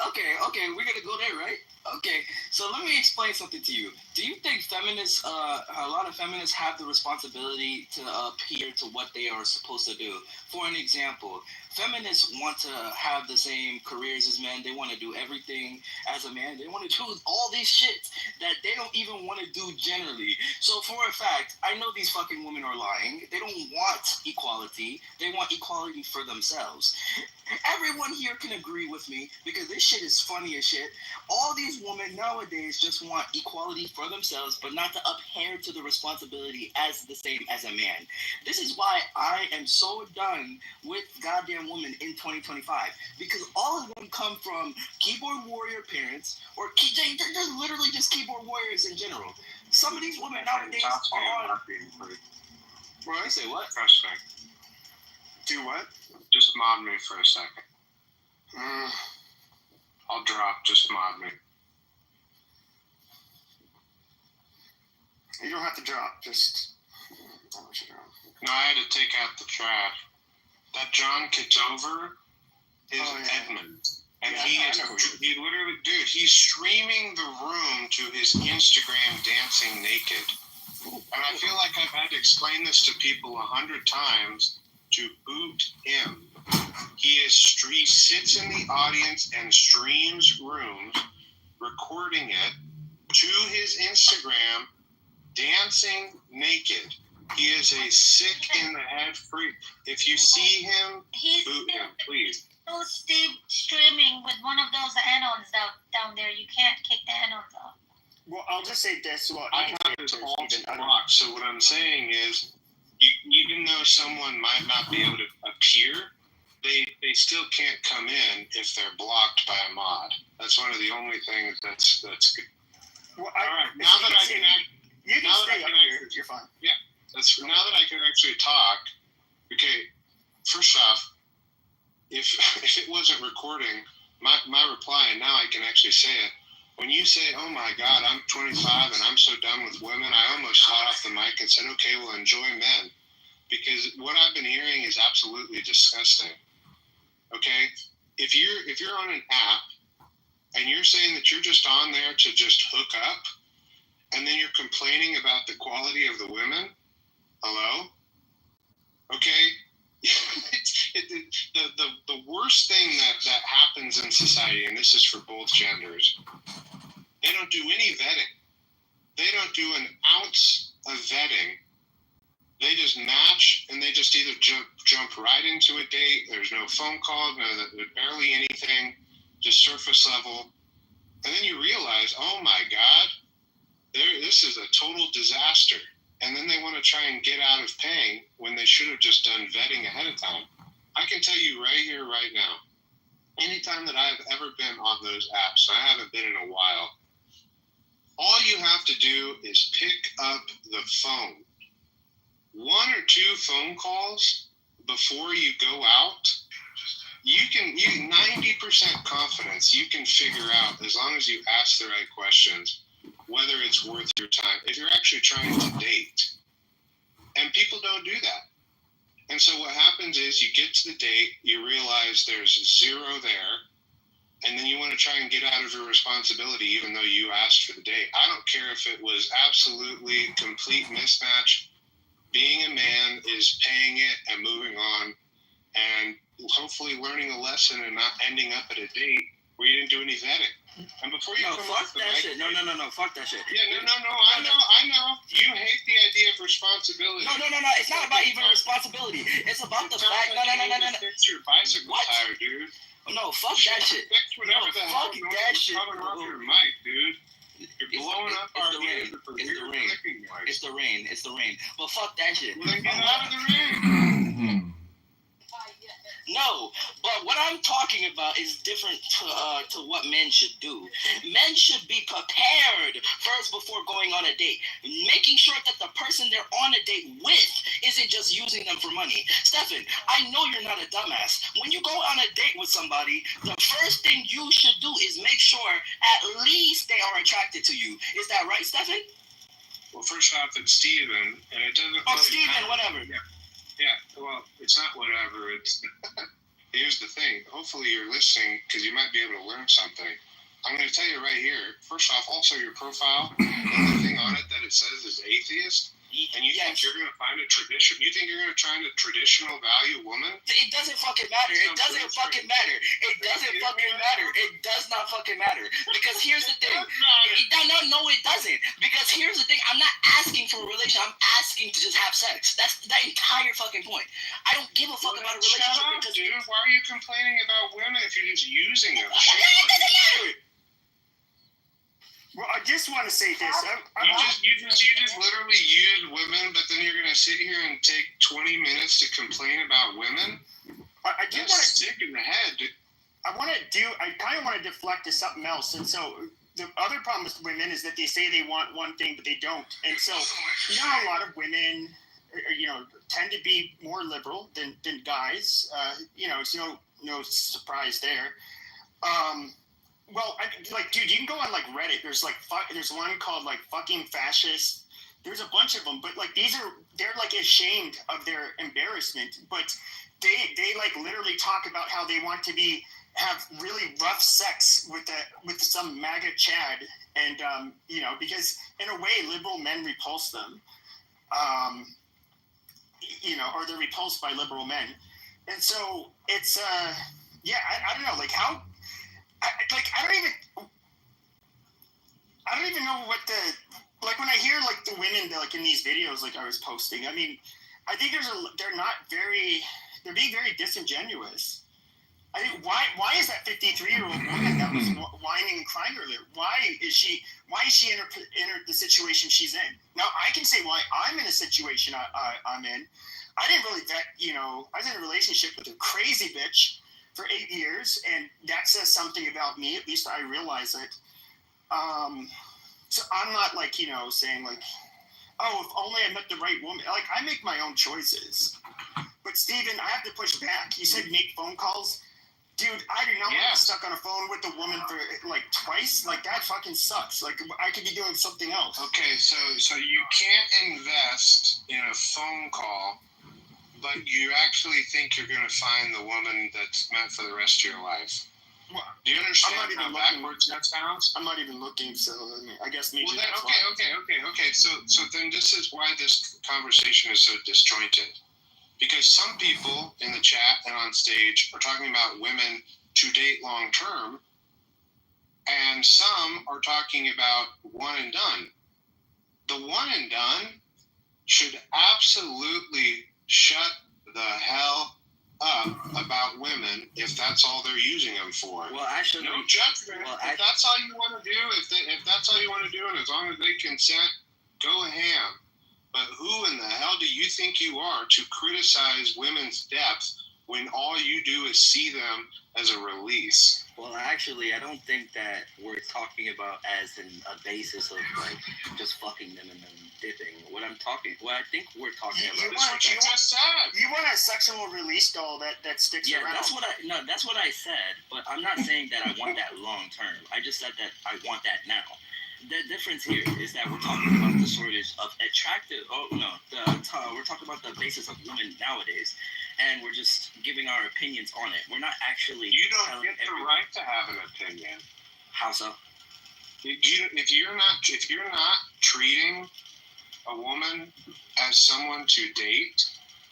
We're going to go there, right? Okay. So, let me explain something to you. Do you think feminists, a lot of feminists have the responsibility to adhere to what they are supposed to do? For an example, feminists want to have the same careers as men. They want to do everything as a man. They want to do all these shits that they don't even want to do generally. So for a fact, I know these fucking women are lying. They don't want equality. They want equality for themselves. Everyone here can agree with me because this shit is funny as shit. All these women nowadays just want equality for themselves, but not to adhere to the responsibility as the same as a man. This is why I am so done with goddamn women in 2025, because all of them come from keyboard warrior parents, or they're literally just keyboard warriors in general. Some of these women nowadays are on... What? Say what? For a second. Do what? Just mod me for a second. I'll drop. Just mod me. You don't have to drop. Just... I'll let you drop. No, I had to take out the trash. That John Kitover is Edmund. And he literally, dude, he's streaming the room to his Instagram dancing naked. And I feel like I've had to explain this to people 100 times to boot him. He sits in the audience and streams rooms, recording it to his Instagram, dancing naked. He is a sick in the head freak. If you see him, He's boot him, please. still streaming with one of those anodes down there. You can't kick the anodes off. Well, I'll just say this. Well, I have his alt blocked. So what I'm saying is, even though someone might not be able to appear, they still can't come in if they're blocked by a mod. That's one of the only things that's good. Well, all right, now that I can you can stay up here. You're fine. Yeah, now that I can actually talk. Okay, first off, if it wasn't recording, my reply, and now I can actually say it. When you say, "Oh my God, I'm 25 and I'm so done with women," I almost got off the mic and said, "Okay, well, enjoy men," because what I've been hearing is absolutely disgusting. Okay, if you're on an app and you're saying that you're just on there to just hook up, and then you're complaining about the quality of the women, hello? Okay, the worst thing that happens in society, and this is for both genders, they don't do any vetting. They don't do an ounce of vetting. They just match, and they just either jump right into a date. There's no phone call, barely anything, just surface level. And then you realize, oh my God, this is a total disaster. And then they want to try and get out of paying when they should have just done vetting ahead of time. I can tell you right here, right now, anytime that I've ever been on those apps, I haven't been in a while, all you have to do is pick up the phone. 1 or 2 phone calls before you go out, you 90% confidence you can figure out, as long as you ask the right questions, whether it's worth your time, if you're actually trying to date. And people don't do that. And so what happens is you get to the date, you realize there's 0 there, and then you want to try and get out of your responsibility even though you asked for the date. I don't care if it was absolutely complete mismatch. Being a man is paying it and moving on, and hopefully learning a lesson and not ending up at a date where you didn't do any vetting. And before you fuck that shit. No, fuck that shit. Yeah, no. I know. You hate the idea of responsibility. No. It's not about even responsibility. It's about the fact. No. Fix your bicycle tire, dude. No, fuck that shit. Fix whatever the hell that shit. Coming off your mic, dude. You're blowing up our ears with the weird clicking noise. It's the rain. But fuck that shit. Well, then get out of the rain. No, but what I'm talking about is different to what men should do. Men should be prepared first before going on a date, making sure that the person they're on a date with isn't just using them for money. Stefan, I know you're not a dumbass. When you go on a date with somebody, the first thing you should do is make sure at least they are attracted to you. Is that right, Stefan? Well, first off, it's Steven, and it doesn't. Oh, Steven, whatever. Yeah, well, it's not whatever. It's here's the thing. Hopefully you're listening because you might be able to learn something. I'm going to tell you right here. First off, also your profile, the only thing on it that it says is atheist. And you think you're going to find a tradition? You think you're going to find a traditional value woman? It doesn't fucking matter. It doesn't fucking matter. It doesn't fucking matter. It does not fucking matter. Because here's the thing. No, it doesn't. Because here's the thing. I'm not asking for a relationship. I'm asking to just have sex. That's the entire fucking point. I don't give a fuck about a relationship. Shut up, dude. Why are you complaining about women if you're just using them? It doesn't matter. Well, I just want to say this. You just literally use women, but then you're going to sit here and take 20 minutes to complain about women? I do want to stick in the head. I kind of want to deflect to something else. And so the other problem with women is that they say they want one thing, but they don't. And so, a lot of women, tend to be more liberal than guys. It's no surprise there. Well, dude, you can go on Reddit. There's there's one called fucking fascist. There's a bunch of them, but they're ashamed of their embarrassment. But they literally talk about how they want to have really rough sex with some MAGA Chad, and because in a way liberal men repulse them, or they're repulsed by liberal men, and so it's I don't know how. I don't even know like when I hear like the women like in these videos like I was posting, I mean, I think they're being very disingenuous. I think why is that 53-year-old woman that was whining and crying earlier? Why is she in the situation she's in? Now I can say why I'm in a situation I'm in. I didn't really I was in a relationship with a crazy bitch for 8 years, and that says something about me. At least I realize it. So I'm not like saying like, oh, if only I met the right woman. Like I make my own choices. But Steven, I have to push back. You said make phone calls. Dude, I do not want to be stuck on a phone with a woman for like twice. Like that fucking sucks. Like I could be doing something else. Okay, so you can't invest in a phone call, but you actually think you're going to find the woman that's meant for the rest of your life. Well, do you understand how backwards that sounds? I'm not even looking, so I guess maybe. Well, then, okay. So then this is why this conversation is so disjointed. Because some people in the chat and on stage are talking about women to date long term, and some are talking about one and done. The one and done should absolutely shut the hell up about women if that's all they're using them for. Well, actually, no judgment. If that's all you want to do, if that's all you want to do, and as long as they consent, go ham. But who in the hell do you think you are to criticize women's depth when all you do is see them as a release? Well, actually, I don't think that we're talking about as a basis of like just fucking them and then dipping. What I think we're talking about. You just said. You want a sexual release doll that sticks around. Yeah, that's what I said. But I'm not saying that I want that long term. I just said that I want that now. The difference here is that we're talking about the shortage of attractive. We're talking about the basis of women nowadays, and we're just giving our opinions on it. We're not actually. You don't get the right to have an opinion. How so? If you're not treating a woman as someone to date,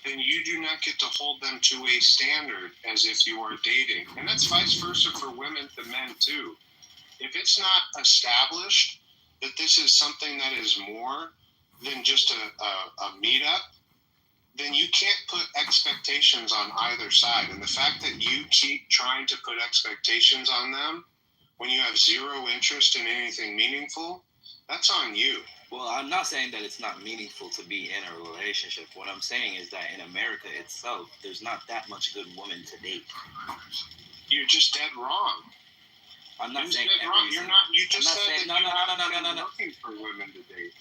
then you do not get to hold them to a standard as if you are dating, and that's vice versa for women to men too. If it's not established that this is something that is more than just a meetup, then you can't put expectations on either side. And the fact that you keep trying to put expectations on them when you have zero interest in anything meaningful, that's on you. Well, I'm not saying that it's not meaningful to be in a relationship. What I'm saying is that in America itself, there's not that much good woman to date. You're just dead wrong. I'm not saying wrong. You're not. You just said no. Looking for women to date.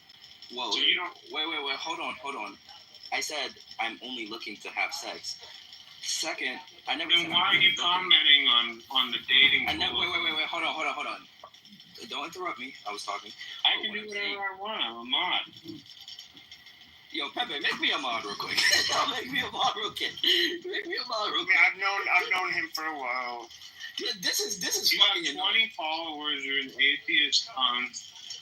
Whoa. So you don't. Wait. Hold on. I said I'm only looking to have sex. Second, I never. Then why are you commenting on the dating? Wait. Hold on. Don't interrupt me. I was talking. I can do whatever I want. I'm a mod. Yo, Pepe, make me a mod real quick. Make me a mod real quick. I've known him for a while. Yeah, this is you fucking have 20 followers. You're an atheist.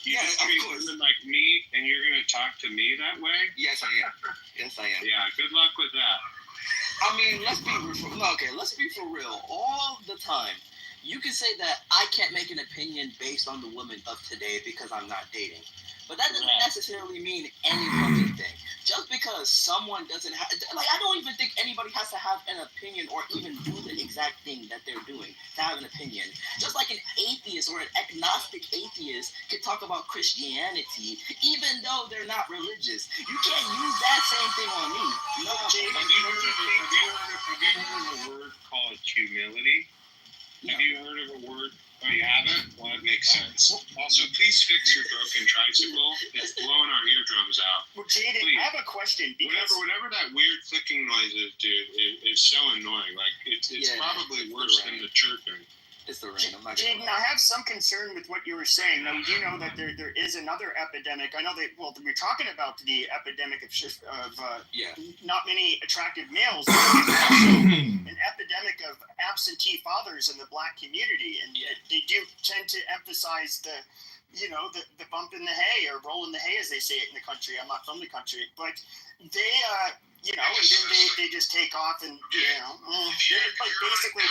You just treat women like me, and you're gonna talk to me that way? Yes, I am. Yeah. Good luck with that. I mean, let's be for real. All the time, you can say that I can't make an opinion based on the women of today because I'm not dating. But that doesn't necessarily mean any fucking thing. Just because someone doesn't have, I don't even think anybody has to have an opinion or even do the exact thing that they're doing to have an opinion. Just like an atheist or an agnostic atheist could talk about Christianity, even though they're not religious. You can't use that same thing on me. No, Jay, have you heard of a word called humility? No. Have you heard of a word? Oh, you haven't? Well, that makes sense. Also, please fix your broken tricycle. It's blowing our eardrums out. Well, Jaden, I have a question. Whatever that weird clicking noise is, dude, is so annoying. Like, it's probably worse than the chirping. It's the rain. Jaden, I have some concern with what you were saying. Now, you know that there is another epidemic. I know that, we're talking about the epidemic of not many attractive males. There's also an epidemic of absentee fathers in the black community. And they do tend to emphasize the bump in the hay or roll in the hay, as they say it in the country. I'm not from the country. But they, and then they just take off and, basically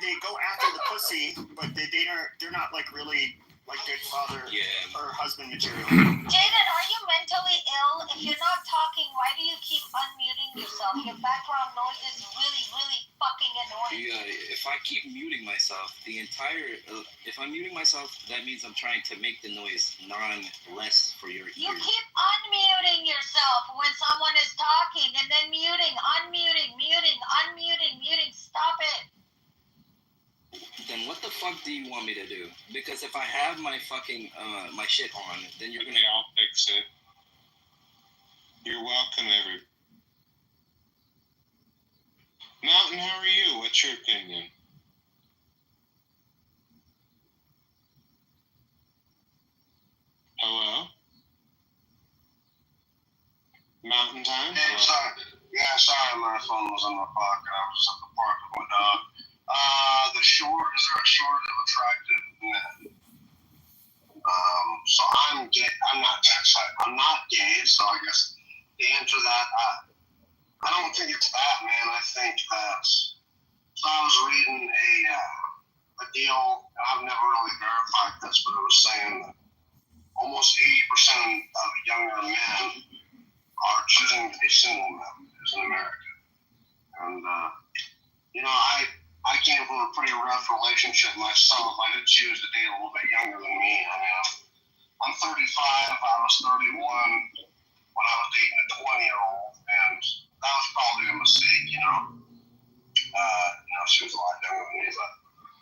they go after the pussy, but they're not like really like good father or husband material. Jaden, are you mentally ill? If you're not talking, why do you keep unmuting yourself? Your background noise is really, really fucking annoying. Yeah, if I keep muting myself, if I'm muting myself, that means I'm trying to make the noise less for your ears. You keep unmuting yourself when someone is talking and then muting, unmuting, muting, unmuting, muting. Stop it. Then what the fuck do you want me to do? Because if I have my fucking my shit on, then you're gonna. I'll fix it. You're welcome, everybody. Mountain, how are you? What's your opinion? Hello? Mountain time? Yeah, sorry, my phone was in my pocket. I was at the park with my dog. Is there a shortage of attractive men? So I'm gay. I'm not gay, so I guess the answer to that, I don't think it's that, man. I think that, so I was reading a deal, and I've never really verified this, but it was saying that almost 80% of younger men are choosing to be single nowadays in America. And, I came from a pretty rough relationship myself. I did choose to date a little bit younger than me. I mean, I'm 35. I was 31 when I was dating a 20-year-old, and that was probably a mistake, she was a lot younger than me, but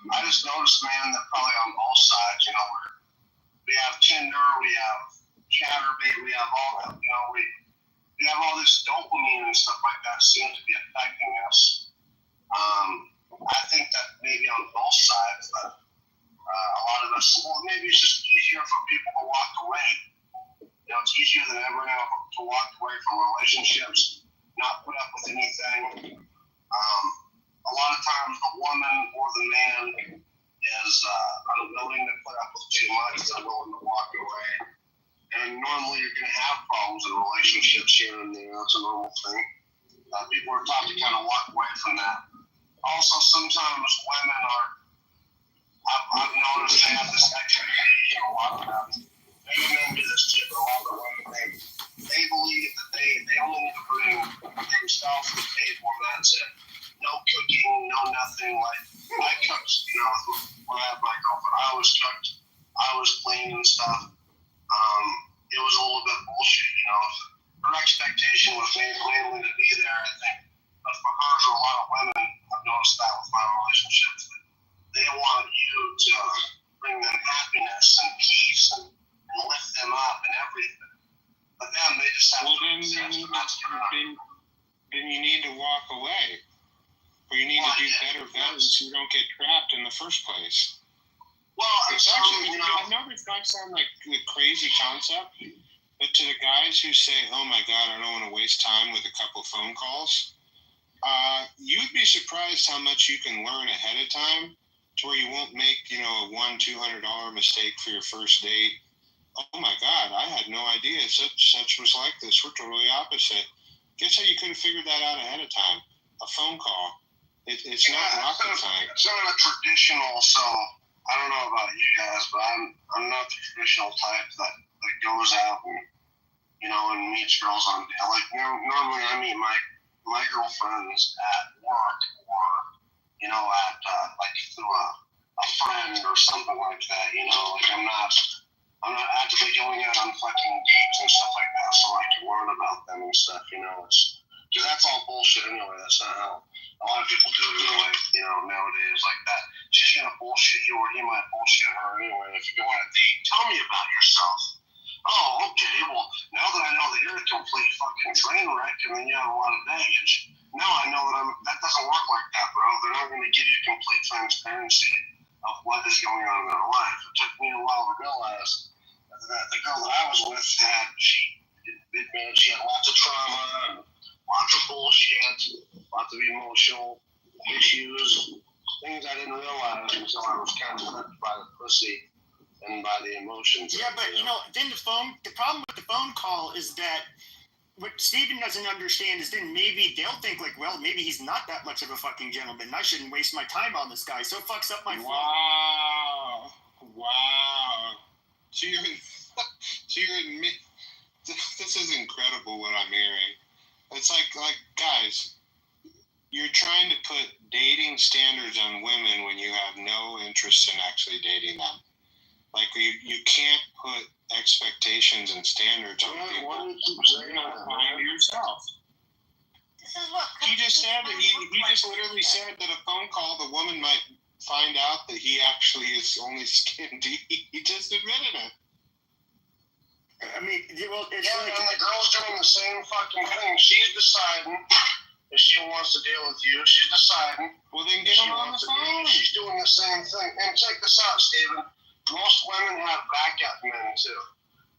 I just noticed, man, that probably on both sides, we have Tinder, we have Chatterbait, we have all that, we have all this dopamine and stuff like that seems to be affecting us. I think that maybe on both sides, that a lot of us, maybe it's just easier for people to walk away. It's easier than ever now to walk away from relationships, not put up with anything. A lot of times the woman or the man is unwilling to put up with too much, they're willing to walk away. And normally you're going to have problems in relationships here and there. That's a normal thing. People are taught to kind of walk away from that. Also, sometimes women I've noticed they have this expectation a lot of them. Maybe men do this too, but a lot of women, they believe that they only need to bring themselves to the table, and that's it. No cooking, no nothing. Like, I cooked, when I had my girlfriend, I always cooked, I was clean and stuff. It was a little bit bullshit, Her expectation was mainly to be there, I think. But for hers, a lot of women, I've noticed that with my relationships, that they want you to bring them happiness and peace and lift them up and everything. But them, they just have then you need to walk away. Or you need to do better so you don't get trapped in the first place. Well, it's actually, I know this might sound like a crazy concept, but to the guys who say, oh my God, I don't want to waste time with a couple phone calls, you'd be surprised how much you can learn ahead of time to where you won't make, a $100-$200 mistake for your first date. Oh my God, I had no idea such was like this. We're totally opposite. Guess how you could have figured that out ahead of time? A phone call. It's not rocket science. It's not a traditional, so I don't know about you guys, but I'm not the traditional type that goes out and, and meets girls on, like, normally I meet my girlfriends at work or, like through a friend or something like that, like I'm not actively going out on fucking dates and stuff like that so I can learn about them and stuff, because that's all bullshit anyway. That's not how a lot of people do it anyway, nowadays like that. She's gonna bullshit you or you might bullshit her anyway if you go on a date. Tell me about yourself. Oh, okay, well, now that I know that you're a complete fucking train wreck and then you have a lot of baggage, now I know that doesn't work like that, bro. They're not going to give you complete transparency of what is going on in their life. It took me a while to realize that the girl that I was with she had lots of trauma and lots of bullshit, lots of emotional issues, things I didn't realize until I was kind of hooked by the pussy and by the emotions. Yeah, but then the problem with the phone call is that what Steven doesn't understand is then maybe they'll think like, well, maybe he's not that much of a fucking gentleman. I shouldn't waste my time on this guy. So it fucks up my phone. Wow. So you're admit. This is incredible what I'm hearing. It's like guys, you're trying to put dating standards on women when you have no interest in actually dating them. Like you can't put expectations and standards on people. You're not applying to yourself. This is what He just said that he just literally said that a phone call the woman might find out that he actually is only skin deep. He just admitted it. I mean, well, it's yeah, like... and the girl's doing the same fucking thing. She's deciding if she wants to deal with you. She's deciding. Well, then get her on the phone. She's doing the same thing. And check this out, Steven. Most women have backup men, too.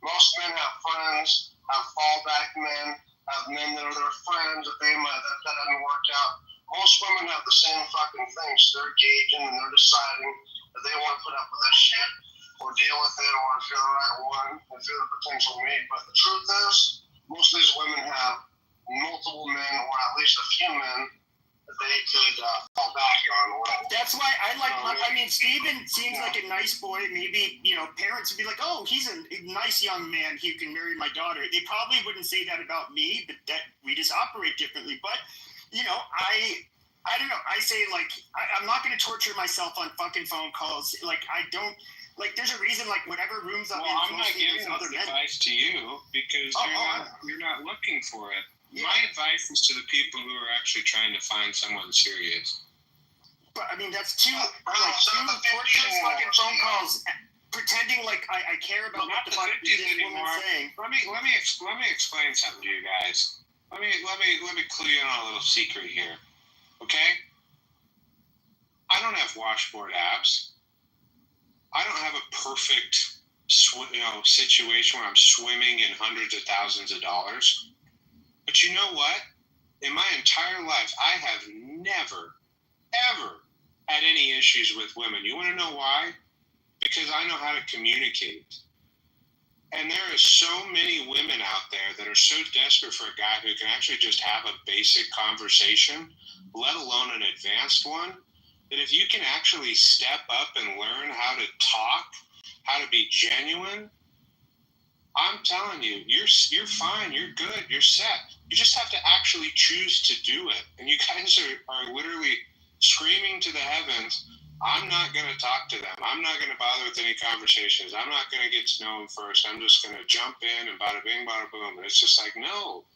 Most men have friends, have fallback men, have men that are their friends if that doesn't work out. Most women have the same fucking thing. So they're gauging and they're deciding if they want to put up with that shit or deal with it, or if you're the right one, if you're the potential mate. But the truth is, most of these women have multiple men, or at least a few men, that they could fall back on. That's why I like. I mean, Steven seems like a nice boy. Maybe parents would be like, "Oh, he's a nice young man. He can marry my daughter." They probably wouldn't say that about me, but that we just operate differently. But I don't know. I say I'm not going to torture myself on fucking phone calls. I don't. There's a reason, whatever rooms I'm in. I'm not giving this advice to you because you're not looking for it. Yeah. My advice is to the people who are actually trying to find someone serious. But I mean, that's two torturous fucking phone calls, pretending like I care about what the fuck this woman's saying. Let me explain something to you guys. Let me clue you in on a little secret here. Okay? I don't have washboard abs. I don't have a perfect situation where I'm swimming in hundreds of thousands of dollars. But you know what? In my entire life, I have never, ever had any issues with women. You want to know why? Because I know how to communicate. And there are so many women out there that are so desperate for a guy who can actually just have a basic conversation, let alone an advanced one, that if you can actually step up and learn how to talk, how to be genuine, I'm telling you, you're fine, you're good, you're set. You just have to actually choose to do it. And you guys are literally screaming to the heavens, I'm not going to talk to them. I'm not going to bother with any conversations. I'm not going to get to know them first. I'm just going to jump in and bada bing, bada boom. And it's just like, no.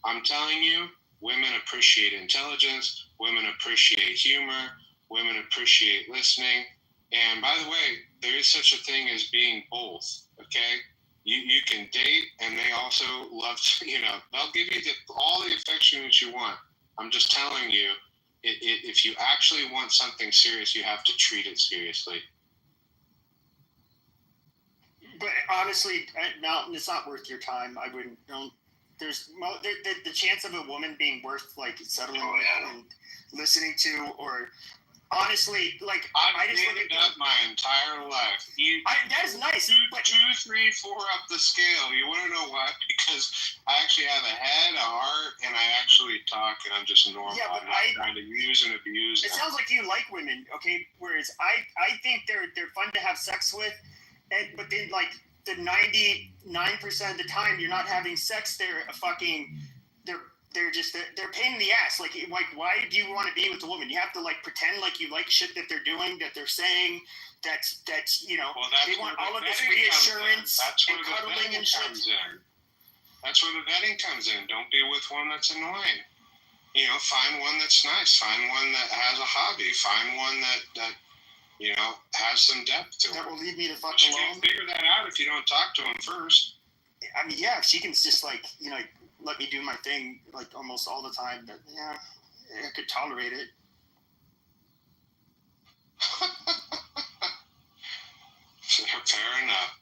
I'm telling you, women appreciate intelligence. Women appreciate humor. Women appreciate listening. And by the way, there is such a thing as being both, okay? You can date, and they also love to, they'll give you all the affection that you want. I'm just telling you, if you actually want something serious, you have to treat it seriously. But honestly, it's not worth your time. I wouldn't. There's the chance of a woman being worth settling and listening to, or honestly, I've dated up my entire life. That is nice. 2, 3, 4 up the scale. You want to know why? Because I actually have a head, a heart, and I actually talk, and I'm just normal. Yeah, but I'm not trying to use and abuse them. It sounds like you like women, okay? Whereas I think they're fun to have sex with, but then the 99% of the time you're not having sex, they're pain in the ass. Why do you want to be with a woman? You have to pretend like you like shit that they're doing, that they're saying. That's they want all of this reassurance and cuddling and shit. That's where the vetting comes in. Don't be with one that's annoying. Find one that's nice. Find one that has a hobby. Find one that has some depth to it. That will leave me the fuck alone. alone. You can't figure that out if you don't talk to them first. I mean, yeah, if she can just let me do my thing almost all the time, but yeah, I could tolerate it. Fair enough.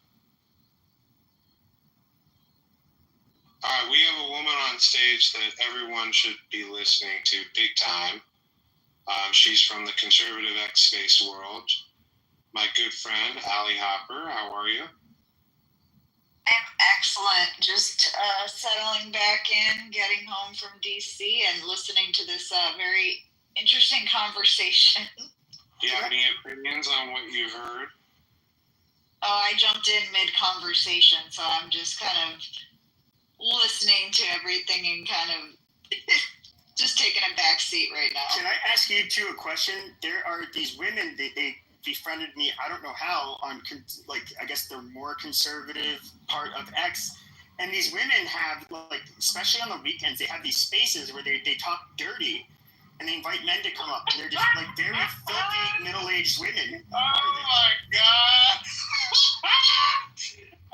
All right, we have a woman on stage that everyone should be listening to big time. She's from the conservative X-Space world. My good friend, Allie Hopper. How are you? I'm excellent. Just settling back in, getting home from DC, and listening to this very interesting conversation. Do you have any opinions on what you've heard? Oh, I jumped in mid-conversation, so I'm just kind of listening to everything and kind of just taking a back seat right now. Can I ask you two a question? There are these women, they befriended me, I don't know how, on, like, I guess the more conservative part of X. And these women have, like, especially on the weekends, they have these spaces where they talk dirty. And they invite men to come up. And they're just, like, very filthy, middle-aged women. Oh, my God.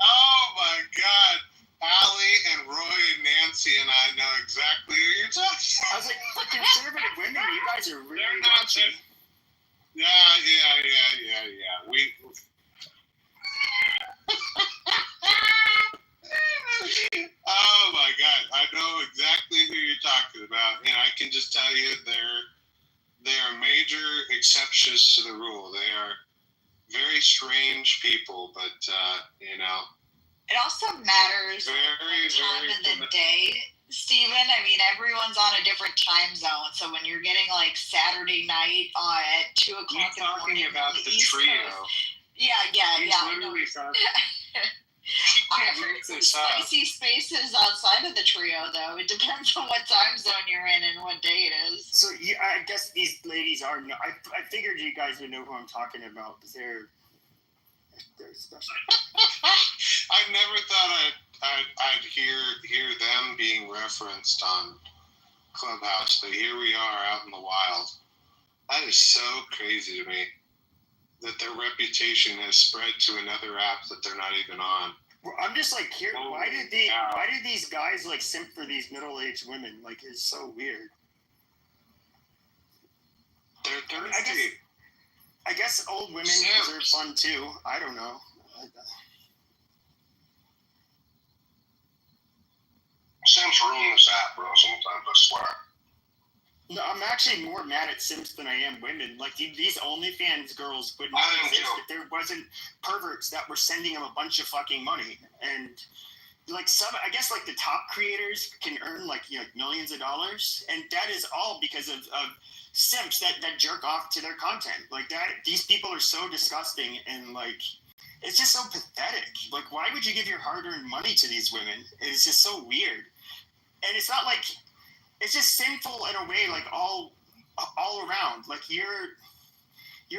Oh, my God. Allie and Roy and Nancy and I know exactly who you're talking about. I was like, for conservative women, you guys are really raunchy. Yeah. We. Oh my God! I know exactly who you're talking about, and I can just tell you they are major exceptions to the rule. They are very strange people, but you know. It also matters very, the time of the day, Steven. I mean, everyone's on a different time zone. So when you're getting like Saturday night at 2 o'clock in the morning, you're talking about the trio. Coast, yeah. Literally talking. I heard some spicy spaces outside of the trio, though. It depends on what time zone you're in and what day it is. So yeah, I guess these ladies are. I figured you guys would know who I'm talking about because they're special. I never thought I'd hear them being referenced on Clubhouse, but here we are out in the wild. That is so crazy to me that their reputation has spread to another app that they're not even on. Well, I'm just like, here. Why did these guys like simp for these middle-aged women? Like, it's so weird. They're thirsty. I guess old women deserve fun too. I don't know. Simps ruin this app, bro, sometimes, I swear. No, I'm actually more mad at simps than I am women. Like, these OnlyFans girls would not exist if there wasn't perverts that were sending them a bunch of fucking money. And, like, I guess, like, the top creators can earn, like, you know, millions of dollars. And that is all because of simps that jerk off to their content. Like, these people are so disgusting and, like, it's just so pathetic. Like, why would you give your hard-earned money to these women? It's just so weird. And it's not like... It's just sinful in a way, like all around. Like you're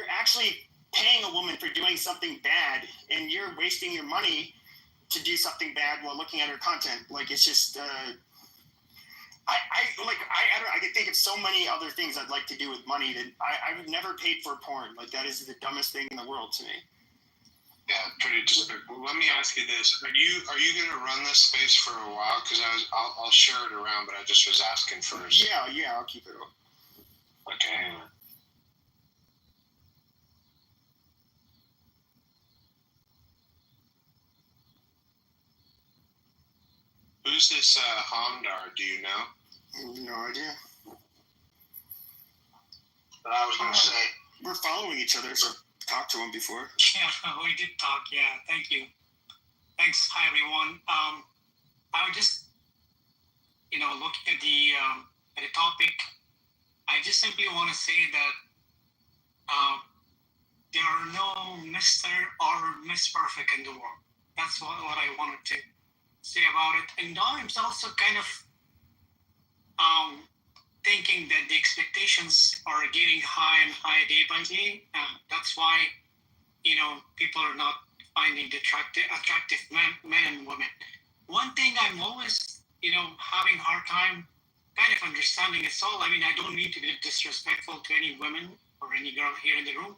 actually paying a woman for doing something bad, and you're wasting your money to do something bad while looking at her content. Like it's just, I don't know. I can think of so many other things I'd like to do with money that I've never paid for porn. Like that is the dumbest thing in the world to me. Yeah, pretty despicable. Let me ask you this: Are you going to run this space for a while? Because I'll share it around, but I just was asking first. Yeah, I'll keep it up. Okay. Who's this Hamdar? Do you know? No idea. But I was going to say, we're following each other, so. Talked to him before. Yeah, we did talk. Yeah, thank you. Thanks. Hi, everyone. I would just, looking at the topic, I just simply want to say that there are no Mr. or Miss Perfect in the world. That's what I wanted to say about it. And I'm also kind of thinking that the expectations are getting high and high day by day. That's why, people are not finding the attractive men and women. One thing I'm always, having a hard time kind of understanding is all, I don't mean to be disrespectful to any women or any girl here in the room,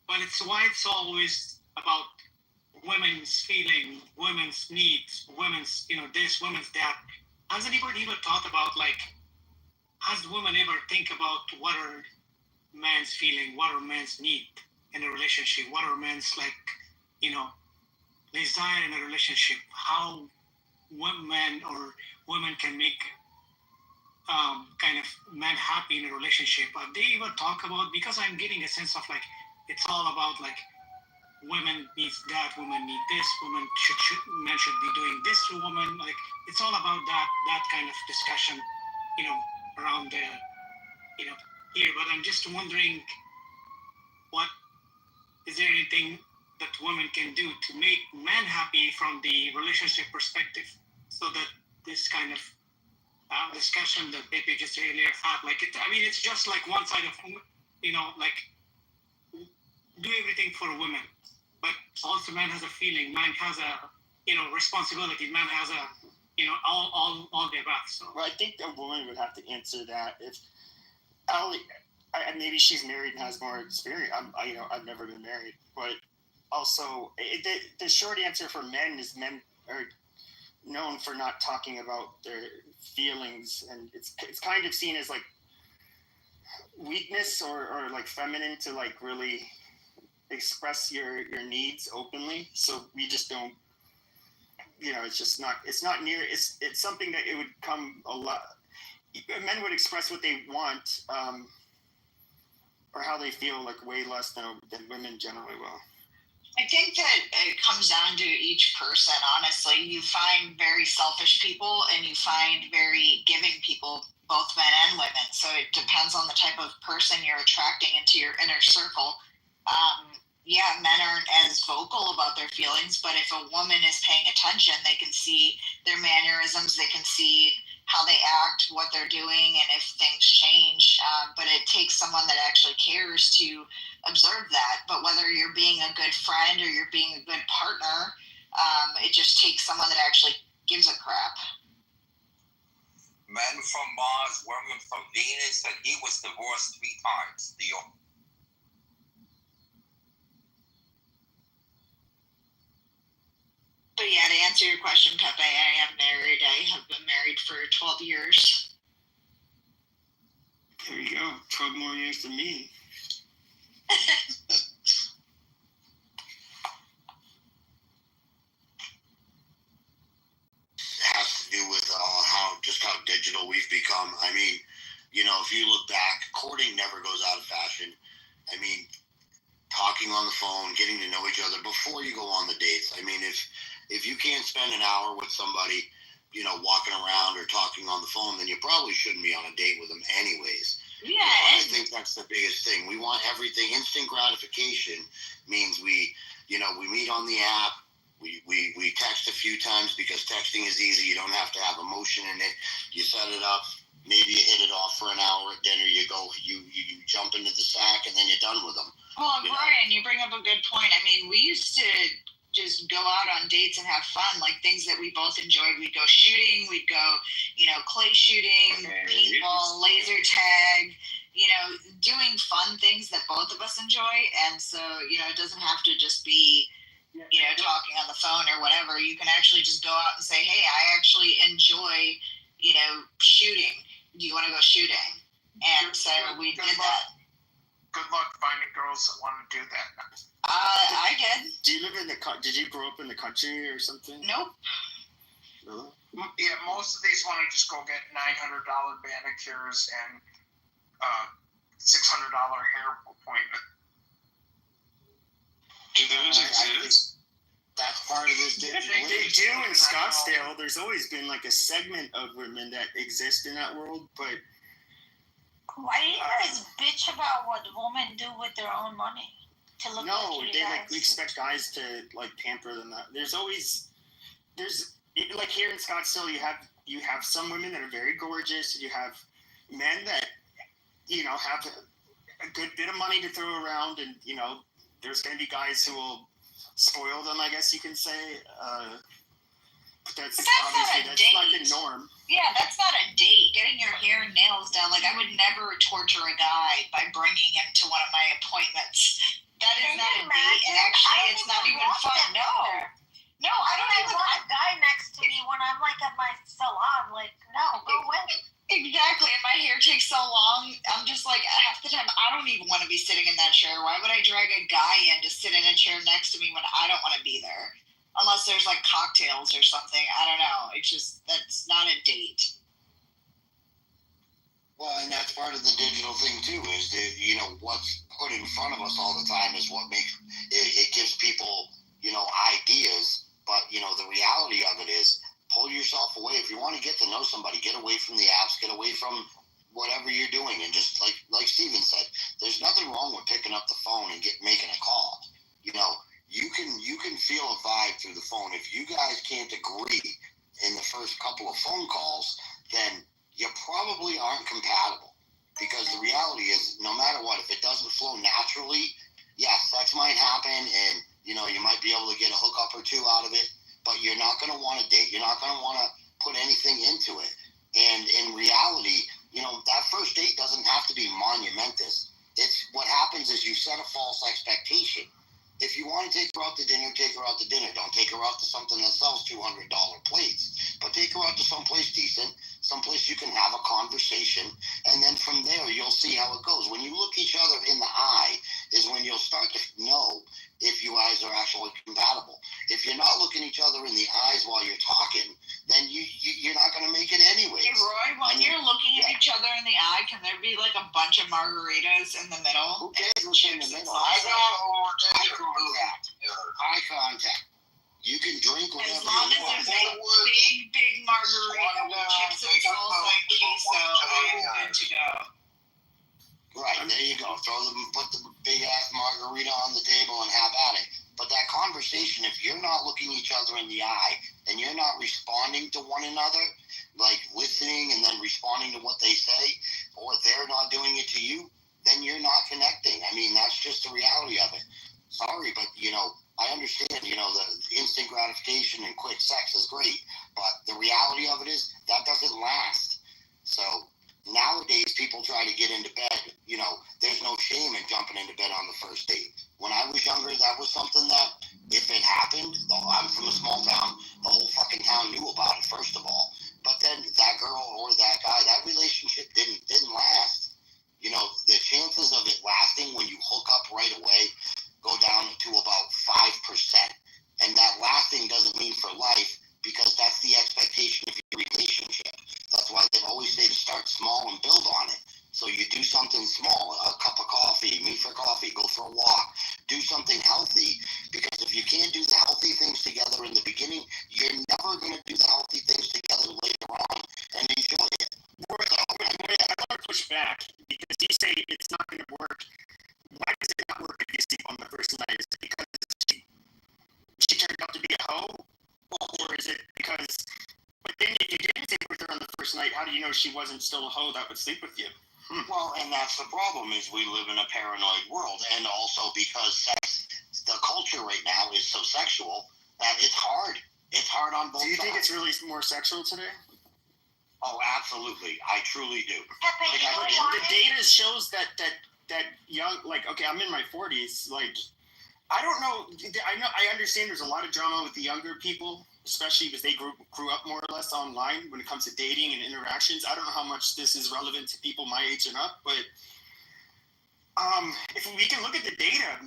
but it's why it's always about women's feeling, women's needs, women's, this, women's that. Has anybody ever thought about, has women ever think about what are man's feeling, what are man's need in a relationship, what are man's desire in a relationship, how men or women can make kind of man happy in a relationship. They even talk about, because I'm getting a sense of it's all about women needs that, women need this, men should be doing this to women. It's all about that kind of discussion, around here. But I'm just wondering, is there anything that women can do to make men happy from the relationship perspective, so that this kind of discussion that Pepe just earlier had, like it's just like one side of, like do everything for women, but also man has a feeling, man has a responsibility, man has a all the above. So well, I think a woman would have to answer that. If maybe she's married and has more experience. I've never been married, but also the short answer for men is men are known for not talking about their feelings, and it's kind of seen as like weakness or like feminine to like really express your needs openly. So we just don't, it's something that it would come a lot. Men would express what they want, or how they feel, like way less than women generally will. I think that it comes down to each person, honestly. You find very selfish people and you find very giving people, both men and women. So it depends on the type of person you're attracting into your inner circle. Men aren't as vocal about their feelings, but if a woman is paying attention, they can see their mannerisms, they can see how they act, what they're doing, and if things change. But it takes someone that actually cares to observe that. But whether you're being a good friend or you're being a good partner, it just takes someone that actually gives a crap. Man from Mars, woman from Venus, and he was divorced 3 times. But yeah, to answer your question, Pepe, I am married. I have been married for 12 years. There you go. 12 more years than me. Has to do with how digital we've become. I mean, if you look back, courting never goes out of fashion. I mean, talking on the phone, getting to know each other before you go on the dates. I mean, if you can't spend an hour with somebody, walking around or talking on the phone, then you probably shouldn't be on a date with them anyways. Yeah. I think that's the biggest thing. We want everything. Instant gratification means we meet on the app. We text a few times because texting is easy. You don't have to have emotion in it. You set it up. Maybe you hit it off for an hour at dinner. You go, you jump into the sack, and then you're done with them. Well, Brian, you bring up a good point. I mean, we used to just go out on dates and have fun, like things that we both enjoyed. We'd go shooting, we'd go, clay shooting, paintball, laser tag, doing fun things that both of us enjoy. And so, it doesn't have to just be, talking on the phone or whatever. You can actually just go out and say, hey, I actually enjoy, shooting. Do you want to go shooting? And so we did that. Good luck finding girls that want to do that. I did. Did you grow up in the country or something? Nope. Really? Yeah, most of these want to just go get $900 manicures and $600 hair appointment. Do those exist? That's part of this. They do in Scottsdale. There's always been like a segment of women that exist in that world, but why do you guys bitch about what women do with their own money? To look like you guys? We expect guys to like pamper them. There's like here in Scottsdale, you have some women that are very gorgeous. You have men that have a good bit of money to throw around, and there's going to be guys who will spoil them, I guess you can say. But that's obviously not the norm. Yeah, that's not a date. Getting your hair and nails done. Like, I would never torture a guy by bringing him to one of my appointments. That is not a date, and actually, it's not even fun. No, I don't even want a guy next to me when I'm like at my salon. Like, no, go away. Exactly, and my hair takes so long. I'm just like, half the time, I don't even want to be sitting in that chair. Why would I drag a guy in to sit in a chair next to me when I don't want to be there? Unless there's like cocktails or something. I don't know. It's just, that's not a date. Well, and that's part of the digital thing too, is that, what's put in front of us all the time is what makes, it gives people, ideas, but, the reality of it is, pull yourself away. If you want to get to know somebody, get away from the apps, get away from whatever you're doing, and just like Steven said, there's nothing wrong with picking up the phone and making a call. you can feel a vibe through the phone. If you guys can't agree in the first couple of phone calls, then you probably aren't compatible. Because the reality is, no matter what, if it doesn't flow naturally, yeah, sex might happen, and you might be able to get a hookup or two out of it, but you're not going to want to date. You're not going to want to put anything into it. And in reality, that first date doesn't have to be monumentous. It's what happens is you set a false expectation. If you want to take her out to dinner, take her out to dinner. Don't take her out to something that sells $200 plates. But take her out to someplace decent, someplace you can have a conversation, and then from there you'll see how it goes. When you look each other in the eye is when you'll start to know if you guys are actually compatible. If you're not looking each other in the eyes while you're talking, then you're not going to make it anyways. Hey, Roy, while you're looking at each other in the eye, can there be like a bunch of margaritas in the middle? Who cares what's in the middle? Eye contact. You can drink whatever as long as there's a big margarita with chips and salsa and queso, I am good to go. Right, there you go. Put the big ass margarita on the table and have at it. But that conversation, if you're not looking each other in the eye and you're not responding to one another, like listening and then responding to what they say, or they're not doing it to you, then you're not connecting. I mean, that's just the reality of it. Sorry, but I understand, the instant gratification and quick sex is great, but the reality of it is that doesn't last. So nowadays, people try to get into bed. There's no shame in jumping into bed on the first date. When I was younger, that was something that, if it happened, I'm from a small town, the whole fucking town knew about it, first of all. But then that girl or that guy, that relationship didn't last. The chances of it lasting when you hook up right away go down to about 5%. And that lasting doesn't mean for life, because that's the expectation of your relationship. That's why they always say to start small and build on it. So you do something small, a cup of coffee, meet for coffee, go for a walk, do something healthy. Because if you can't do the healthy things together in the beginning, you're never going to do the healthy things together later on and enjoy it. I want to push back, because you say it's not going to work. Why does it not work if you sleep on the first night? Is it because she turned out to be a hoe? Or is it because... But then if you didn't sleep with her on the first night, how do you know she wasn't still a hoe that would sleep with you? Well, and that's the problem, is we live in a paranoid world. And also because sex, the culture right now is so sexual that it's hard. It's hard on both sides. Do you think it's really more sexual today? Oh, absolutely. I truly do. The data shows that young, okay, I'm in my 40s, I don't know, I understand there's a lot of drama with the younger people, especially because they grew up more or less online when it comes to dating and interactions. I don't know how much this is relevant to people my age and up, but if we can look at the data,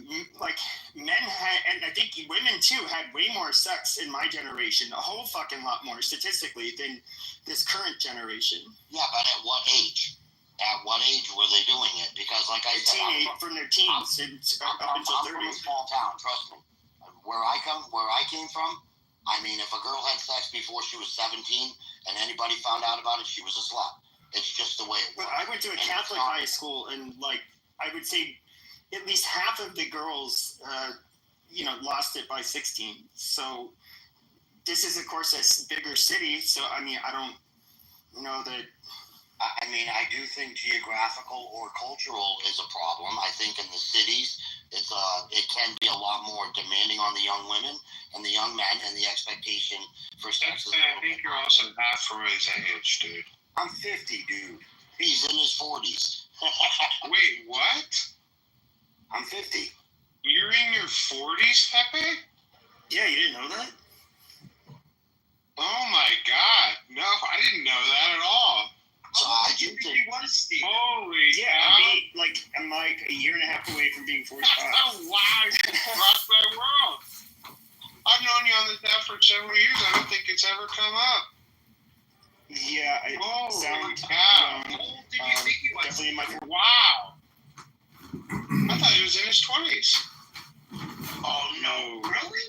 men had, and I think women too, had way more sex in my generation, a whole fucking lot more statistically than this current generation. Yeah, but at what age? At what age were they doing it? Because, like I said, from their teens up until 30. I'm from a small town. Trust me. Where I came from, I mean, if a girl had sex before she was 17 and anybody found out about it, she was a slut. It's just the way it works. I went to a Catholic high school, and I would say at least half of the girls, lost it by 16. So this is, of course, a bigger city. So I mean, I don't know that. I mean, I do think geographical or cultural is a problem. I think in the cities, it can be a lot more demanding on the young women and the young men, and the expectation for sex. I think you're also half for his age, dude. I'm 50, dude. He's in his 40s. Wait, what? I'm 50. You're in your 40s, Pepe? Yeah, you didn't know that? Oh my God! No, I didn't know that at all. So I do think he was Steve. Holy yeah, cow. I'm a year and a half away from being 45. Oh wow! You rocked that world. I've known you on this app for several years. I don't think it's ever come up. Yeah, holy cow! How old did you think he was? Definitely in my 40s. Wow. I thought he was in his 20s. Oh no! Really?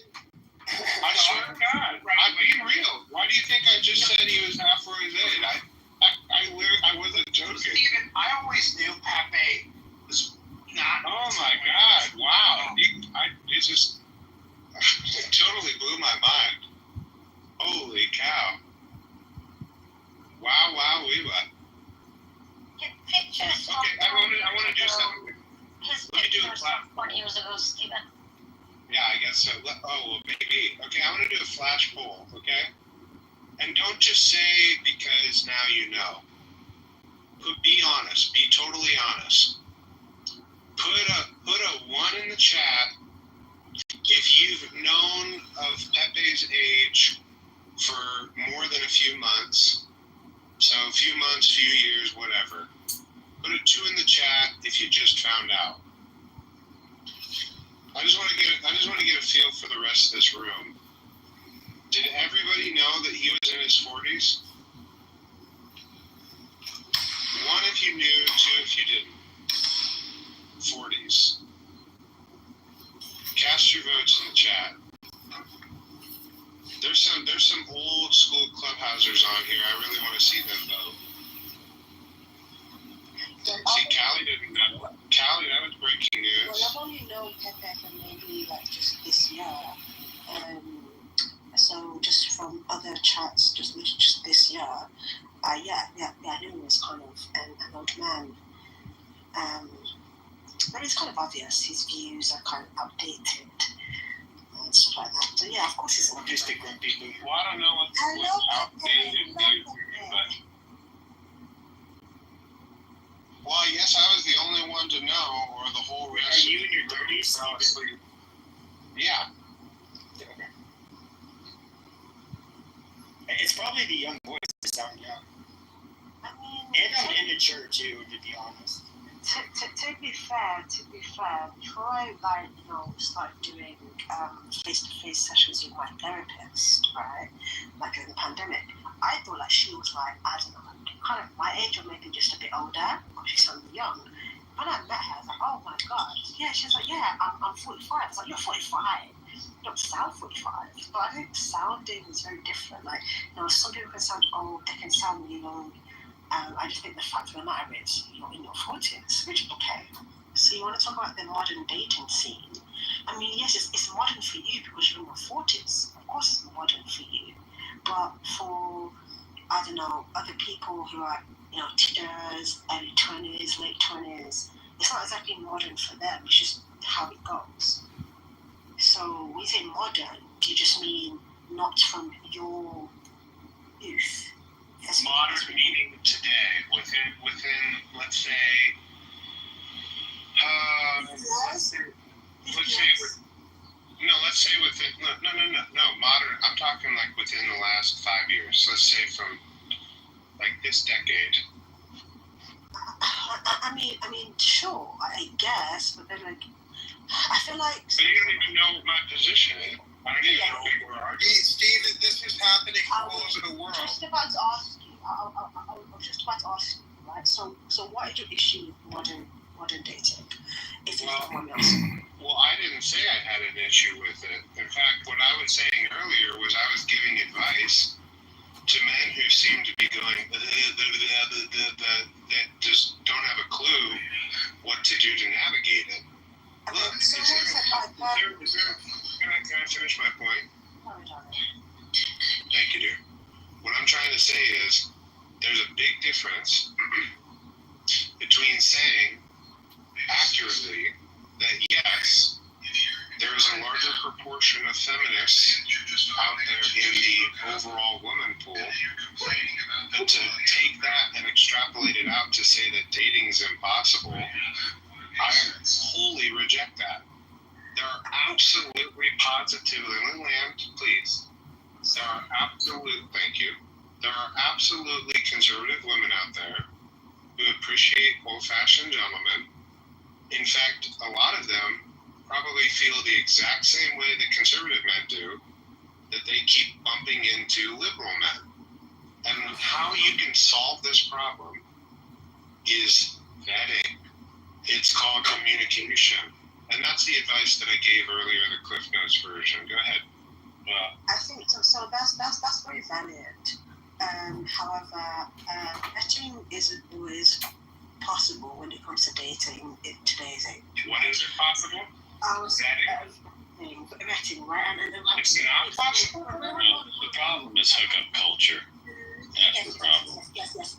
I swear to God, I'm being real. Why do you think I just said he was half for his age? I wasn't joking. Steven, I always knew Pepe was not. Oh my God! Wow! years ago, Stephen. Yeah, I guess so. Oh, well, maybe. Okay, I'm going to do a flash poll, okay? And don't just say because now you know. Be honest. Be totally honest. Put a 1 in the chat if you've known of Pepe's age for more than a few months. So a few months, few years, whatever. Put a 2 in the chat if you just found out. I just want to get a feel for the rest of this room. Did everybody know that he was in his 40s? 1 if you knew, 2 if you didn't. 40s. Cast your votes in the chat. There's some old school clubhousers on here. I really want to see them vote. See, Callie didn't know. Callie, that was breaking news. Well, I've only known Pepe for maybe like just this year. So just from other chats, just this year, I knew he was kind of an old man. But it's kind of obvious his views are kind of outdated and stuff like that. So yeah, of course he's an just a grumpy boomer. Well, I don't know what's outdated views, but well, I guess I was the only one to know, or the whole rest. Are you in your 30s? Honestly, yeah. It's probably the young boys that sound young. I mean, and I'm immature too, to be honest. To be fair, before I started doing face-to-face sessions with my therapist, right, like during the pandemic, I thought like she was like, I don't know, kind of my age or maybe just a bit older, or she sounded young. When I met her, I was like, oh my god, yeah. She's like, yeah, I'm 45. I was like, you're 45. You don't sound 45, but I think sounding is very different. Like, some people can sound old, they can sound young. I just think the fact of the matter is, you're in your 40s, which is okay. So you want to talk about the modern dating scene? I mean, yes, it's modern for you because you're in your 40s. Of course, it's modern for you. But for, I don't know, other people who are, teenagers, early 20s, late 20s, it's not exactly modern for them. It's just how it goes. So when you say modern, do you just mean not from your youth? Modern meaning today, within let's say modern. I'm talking like within the last 5 years. Let's say from like this decade. I mean, sure, I guess, but then like, I feel like. But you don't even know what my position is. I don't even know where we are. Steve, this is happening all over the world. I was just about to ask you. Right? So what is your issue with modern dating? Well, I didn't say I had an issue with it. In fact, what I was saying earlier was I was giving advice to men who seem to be going that just don't have a clue what to do to navigate it. Look, can I finish my point? Thank you, dear. What I'm trying to say is there's a big difference between saying accurately that yes, there is a larger proportion of feminists out there in the overall woman pool, but to take that and extrapolate it out to say that dating is impossible, I wholly reject that. There are absolutely, positively, let me land, please. There are absolutely conservative women out there who appreciate old-fashioned gentlemen. In fact, a lot of them probably feel the exact same way that conservative men do, that they keep bumping into liberal men. And how you can solve this problem is vetting. It's called communication. And that's the advice that I gave earlier, the Cliff Notes version. Go ahead. I think so. That's very valid. However, vetting isn't always possible when it comes to dating in today's age. When is it possible? Vetting, right? It's not possible. The problem is hookup culture. That's the problem. Yes.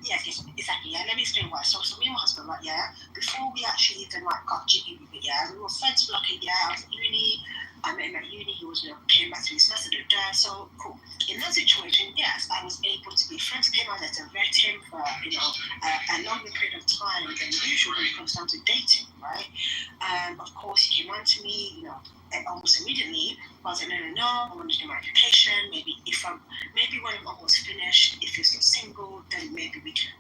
Yeah, exactly. Yeah, let me explain why. So me and my husband, right? Yeah, before we actually even like got jiggy with it, yeah, we were friends for like a year. I was at uni. I met him at uni. He was came back to his semester. So cool. In that situation, yes, I was able to be friends with him. I had to vet him for a longer period of time than usual when it comes down to dating, right? Of course, he came on to me, and almost immediately. I was like, no, I want to do my education. Maybe when I'm almost finished, if you're still single, then maybe we can,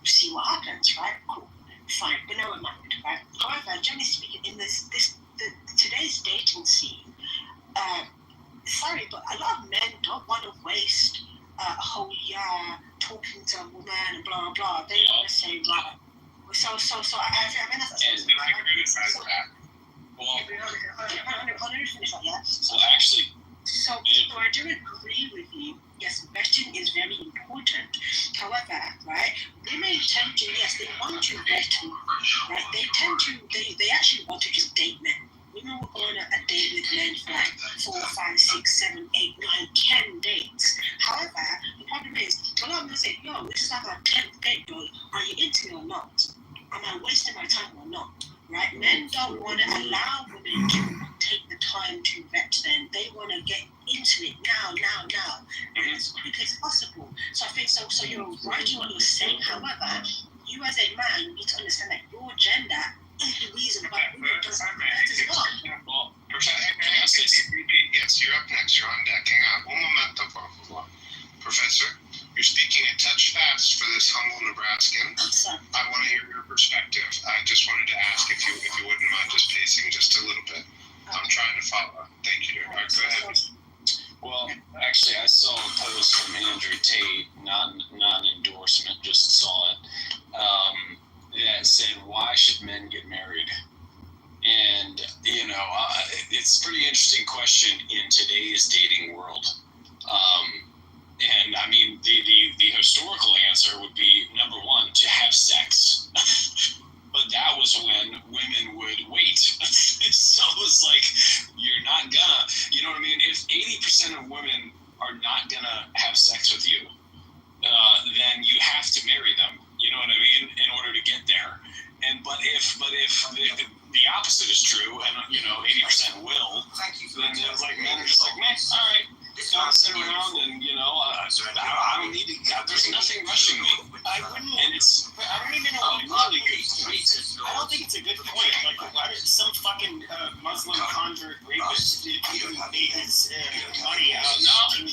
see what happens, right? Cool, fine, but now I'm married, right? However, generally speaking, in today's dating scene, sorry, but a lot of men don't want to waste a whole year talking to a woman and blah blah blah. They want to say, right. So I mean that's So I do agree with you. Yes, vetting is very important. However, right, women tend to, yes, they want to vet, right? They actually want to just date men. Women will go on a date with men for like 4, 5, 6, 7, 8, 9, 10 dates. However, the problem is, a lot of them say, yo, this is like our 10th date, girl. Are you into me or not? Am I wasting my time or not? Right? Men don't want to allow women to take the time to vet them. They want to get into it now, and as quick as possible. So I think so you're right in what you're saying. However, you as a man need to understand that your gender is the reason why women don't vet as well. Yes, you're up next. You're on deck. Hang on. Un momento, por favor. Professor, you're speaking a touch fast for this humble Nebraskan. I want to hear your perspective. I just wanted to ask if you wouldn't mind just pacing just a little bit. I'm trying to follow. Thank you, dear. All right, go ahead. Well, actually, I saw a post from Andrew Tate, not an endorsement, just saw it, that said, why should men get married? And, it's a pretty interesting question in today's dating world. And I mean, the historical answer would be, number one, to have sex. But that was when women would wait. So it's like, you're not gonna, you know what I mean? If 80% of women are not gonna have sex with you, then you have to marry them. You know what I mean? In order to get there. But if the opposite is true, and 80% will, then it's like men are just like, man, all right. Don't sit around and I don't need to. There's nothing rushing me. I don't even know what really good point. I don't think it's a good point. Like, why did some fucking Muslim convert rapist made his money out? No, I don't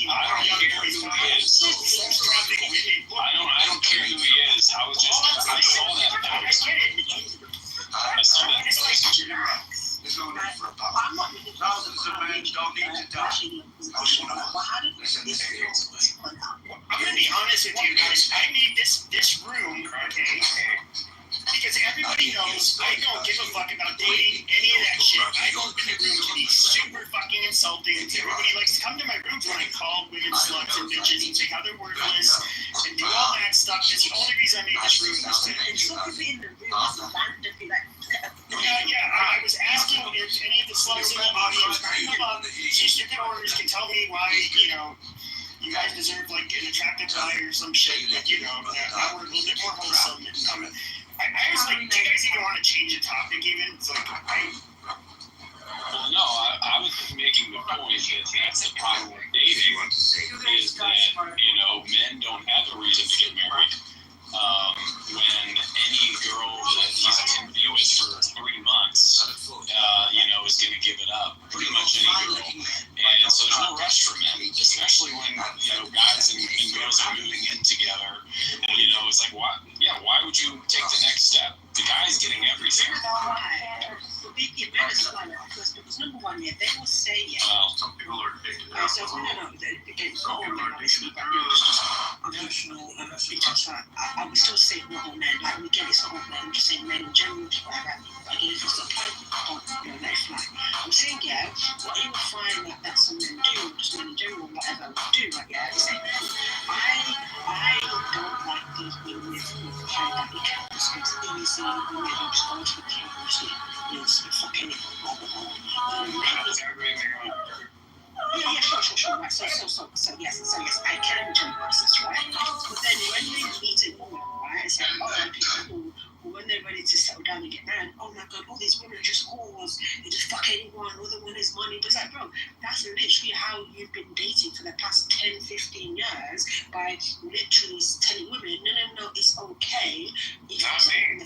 care who he is. I don't care who he is. I saw that post. I saw that post. There's no need for a apology. Thousands of men don't need to die. I'm gonna be honest with you guys. I made this room, okay, because everybody knows I don't give a fuck about dating, any of that shit. I open the room to be super fucking insulting. Everybody likes to come to my rooms when I call women sluts and bitches and say how they're worthless and do all that stuff. That's the only reason I made this room. I was asking if any of the sluts in the audience come up, so stupid orders can tell me why, you guys deserve like an attractive guy or some shit, but now we're a little bit more wholesome. I was like, do you guys even want to change the topic even? It's like, well, no, I was making the point that that's the problem with dating is that, men don't have a reason to get married. When any girl that he's been with for 3 months, is going to give it up. Pretty much any girl. And so there's no rush for men, especially when, guys and girls are moving in together. It's like, why would you take the next step? The guy's getting everything. Because number one, they will say, some people are addicted. I would still say not all men. Like, we get it's not all men. I'm just saying men in general, whatever. Like, if it's not I'm saying, what you will find that some men do, just men in general, whatever, do, is that I don't like these women with that because it's easy women who just go to the people to fucking sure. Right. So yes, I can enjoy process, right? But then when you meet a woman, literally telling women, no, it's okay. If Not me.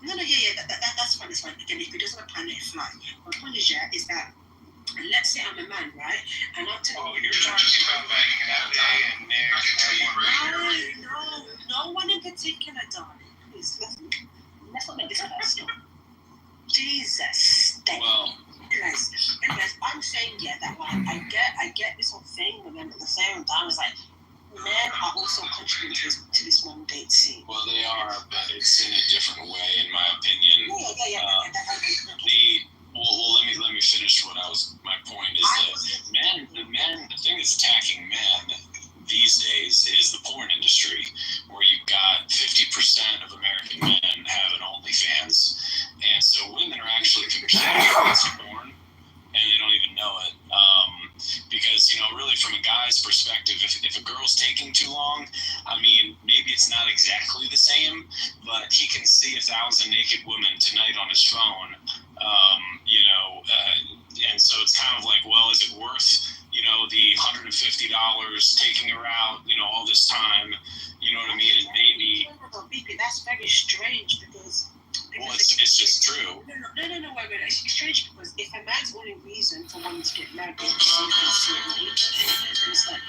No, that's fine. Again, if it doesn't apply, let it fly. My point is that, let's say I'm a man, right? And I'm telling you're talking about like Halle and Nick. No one in particular, darling. Please, let's not make this personal. Jesus. Anyways, I'm saying that like I get this whole thing, but then at the same time, it's like men are also contributing to this one date scene. Well, they are, but it's in a different way, in my opinion. Let me finish my point is that the thing that's attacking men these days is the porn industry, where you've got 50% of American men have an OnlyFans, and so women are actually competing against porn, and they don't even know it. Because, really from a guy's perspective, if a girl's taking too long, I mean, maybe it's not exactly the same, but he can see 1,000 naked women tonight on his phone, and so it's kind of like, well, is it worth, the $150 taking her out, all this time, you know what I mean? And maybe... BP, that's very strange because... Well, it's just true. No, wait. It's strange because if a man's only reason for wanting to get married is and it's like,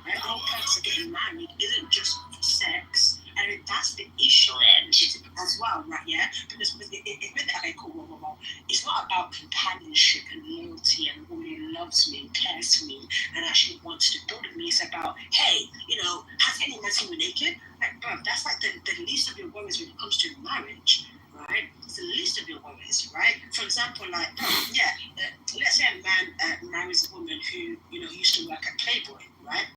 right? The whole purpose of getting married isn't just for sex, and that's the issue. Correct. As well, right? Yeah, because okay, cool. It's not about companionship and loyalty and who really loves me and cares for me and actually wants to build with me. It's about, hey, has anyone seen me naked? Like, bro, that's like the least of your worries when it comes to marriage, right? It's the least of your worries, right? For example, like,